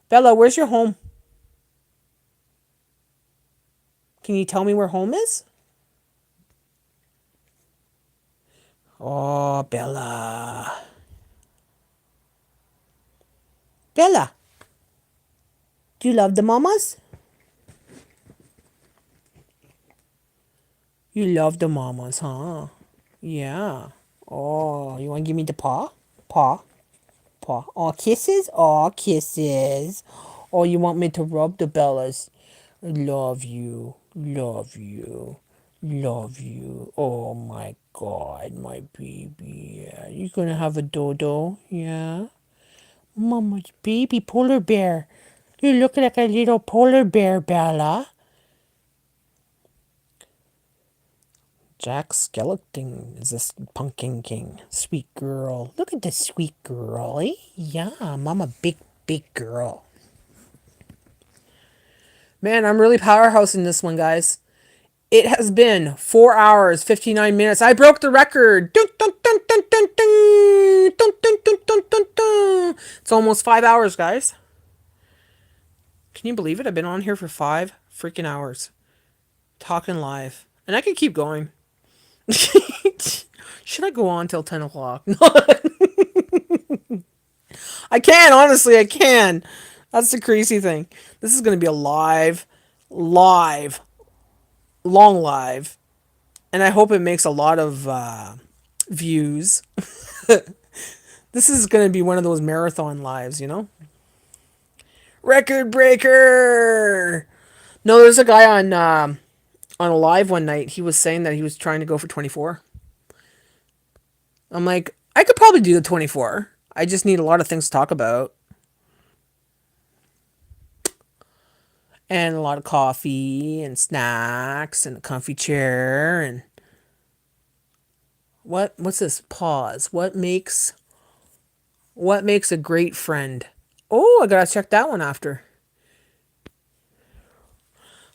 Bella, where's your home? Can you tell me where home is? Oh, Bella. Bella. Do you love the mamas? You love the mamas, huh? Yeah. Oh, you want to give me the paw? Paw. Paw. Oh, kisses? Oh, kisses. Oh, you want me to rub the Bellas? Love you. Love you. Love you. Oh my god, my baby. Yeah. You gonna have a dodo? Yeah. Mama's baby polar bear. You look like a little polar bear, Bella. Jack Skeleton is this pumpkin king. Sweet girl. Look at this sweet girl, eh? Yeah, mama big girl. Man, I'm really powerhousing this one, guys. It has been 4 hours, 59 minutes. I broke the record. Dun, dun, dun, dun, dun, dun. Dun, dun, dun, dun, dun, dun. It's almost 5 hours, guys. Can you believe it? I've been on here for 5 freaking hours. Talking live. And I could keep going. Should I go on till 10 o'clock? I can, honestly, I can. That's the crazy thing. This is going to be a live long live, and I hope it makes a lot of views. This is going to be one of those marathon lives, you know? Record breaker! No, there's a guy on a live one night. He was saying that he was trying to go for 24. I'm like, I could probably do the 24. I just need a lot of things to talk about. And a lot of coffee and snacks and a comfy chair and what's this? Pause. What makes a great friend? Oh, I gotta check that one after.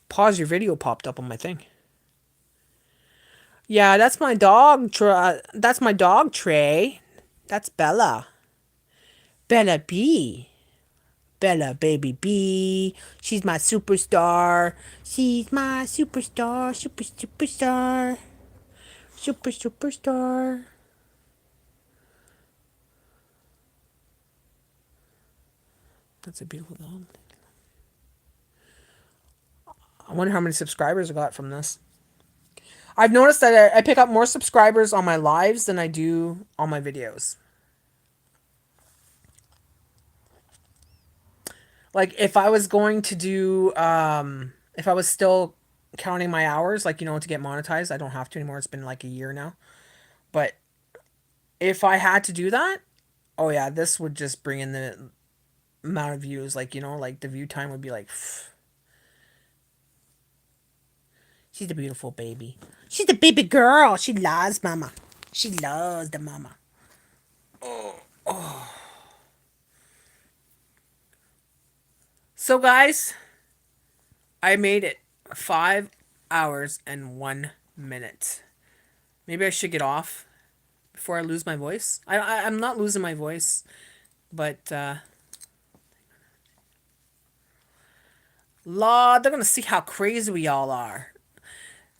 Pause your video popped up on my thing. Yeah, that's my dog. That's my dog Trey. That's Bella. Bella B. Bella baby B. She's my superstar. She's my superstar. Superstar. Superstar. That's a beautiful dog. I wonder how many subscribers I got from this. I've noticed that I pick up more subscribers on my lives than I do on my videos. Like if I was going to do, if I was still counting my hours, like, to get monetized, I don't have to anymore. It's been like a year now. But if I had to do that, oh yeah, this would just bring in the amount of views. Like, like the view time would be like, she's a beautiful baby. She's a baby girl. She loves mama. She loves the mama. So, guys, I made it 5 hours and 1 minute. Maybe I should get off before I lose my voice. I'm not losing my voice, but Lord, they're gonna see how crazy we all are.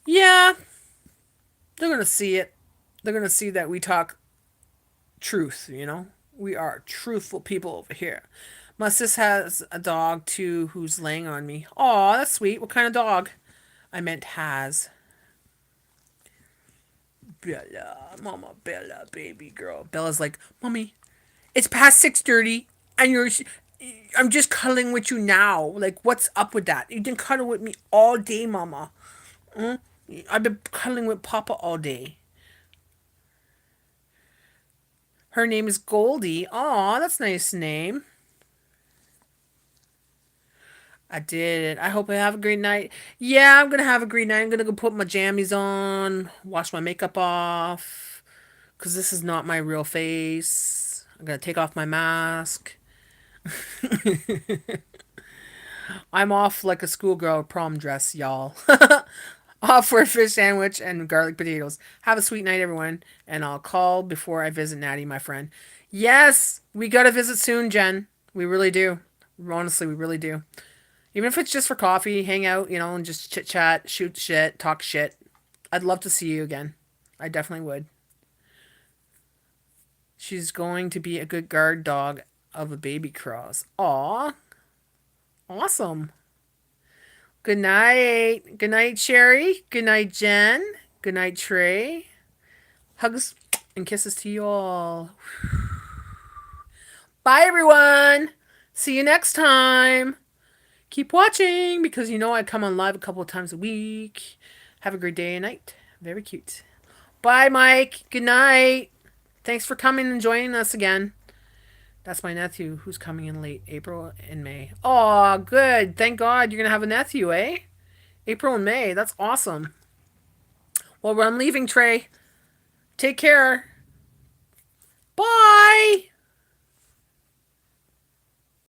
Yeah, they're gonna see it. They're gonna see that we talk truth. We are truthful people over here. My sis has a dog too who's laying on me. Aw, that's sweet. What kind of dog? I meant has. Bella, Mama Bella, baby girl. Bella's like, Mommy, it's past 6:30, and I'm just cuddling with you now. Like, what's up with that? You didn't cuddle with me all day, Mama. I've been cuddling with Papa all day. Her name is Goldie. Aw, that's a nice name. I did. I hope I have a great night. Yeah, I'm gonna have a great night. I'm gonna go put my jammies on, wash my makeup off, because this is not my real face. I'm gonna take off my mask. I'm off like a schoolgirl prom dress, y'all. Off for a fish sandwich and garlic potatoes. Have a sweet night, everyone. And I'll call before I visit Natty, my friend. Yes, we gotta visit soon, Jen. We really do. Honestly, we really do. Even if it's just for coffee, hang out, and just chit chat, shoot shit, talk shit. I'd love to see you again. I definitely would. She's going to be a good guard dog of a baby cross. Aw, awesome. Good night. Good night, Sherry. Good night, Jen. Good night, Trey. Hugs and kisses to you all. Bye, everyone. See you next time. Keep watching because I come on live a couple of times a week. Have a great day and night. Very cute. Bye, Mike. Good night. Thanks for coming and joining us again. That's my nephew who's coming in late April and May. Oh, good. Thank God you're going to have a nephew, eh? April and May. That's awesome. Well, I'm leaving, Trey. Take care. Bye.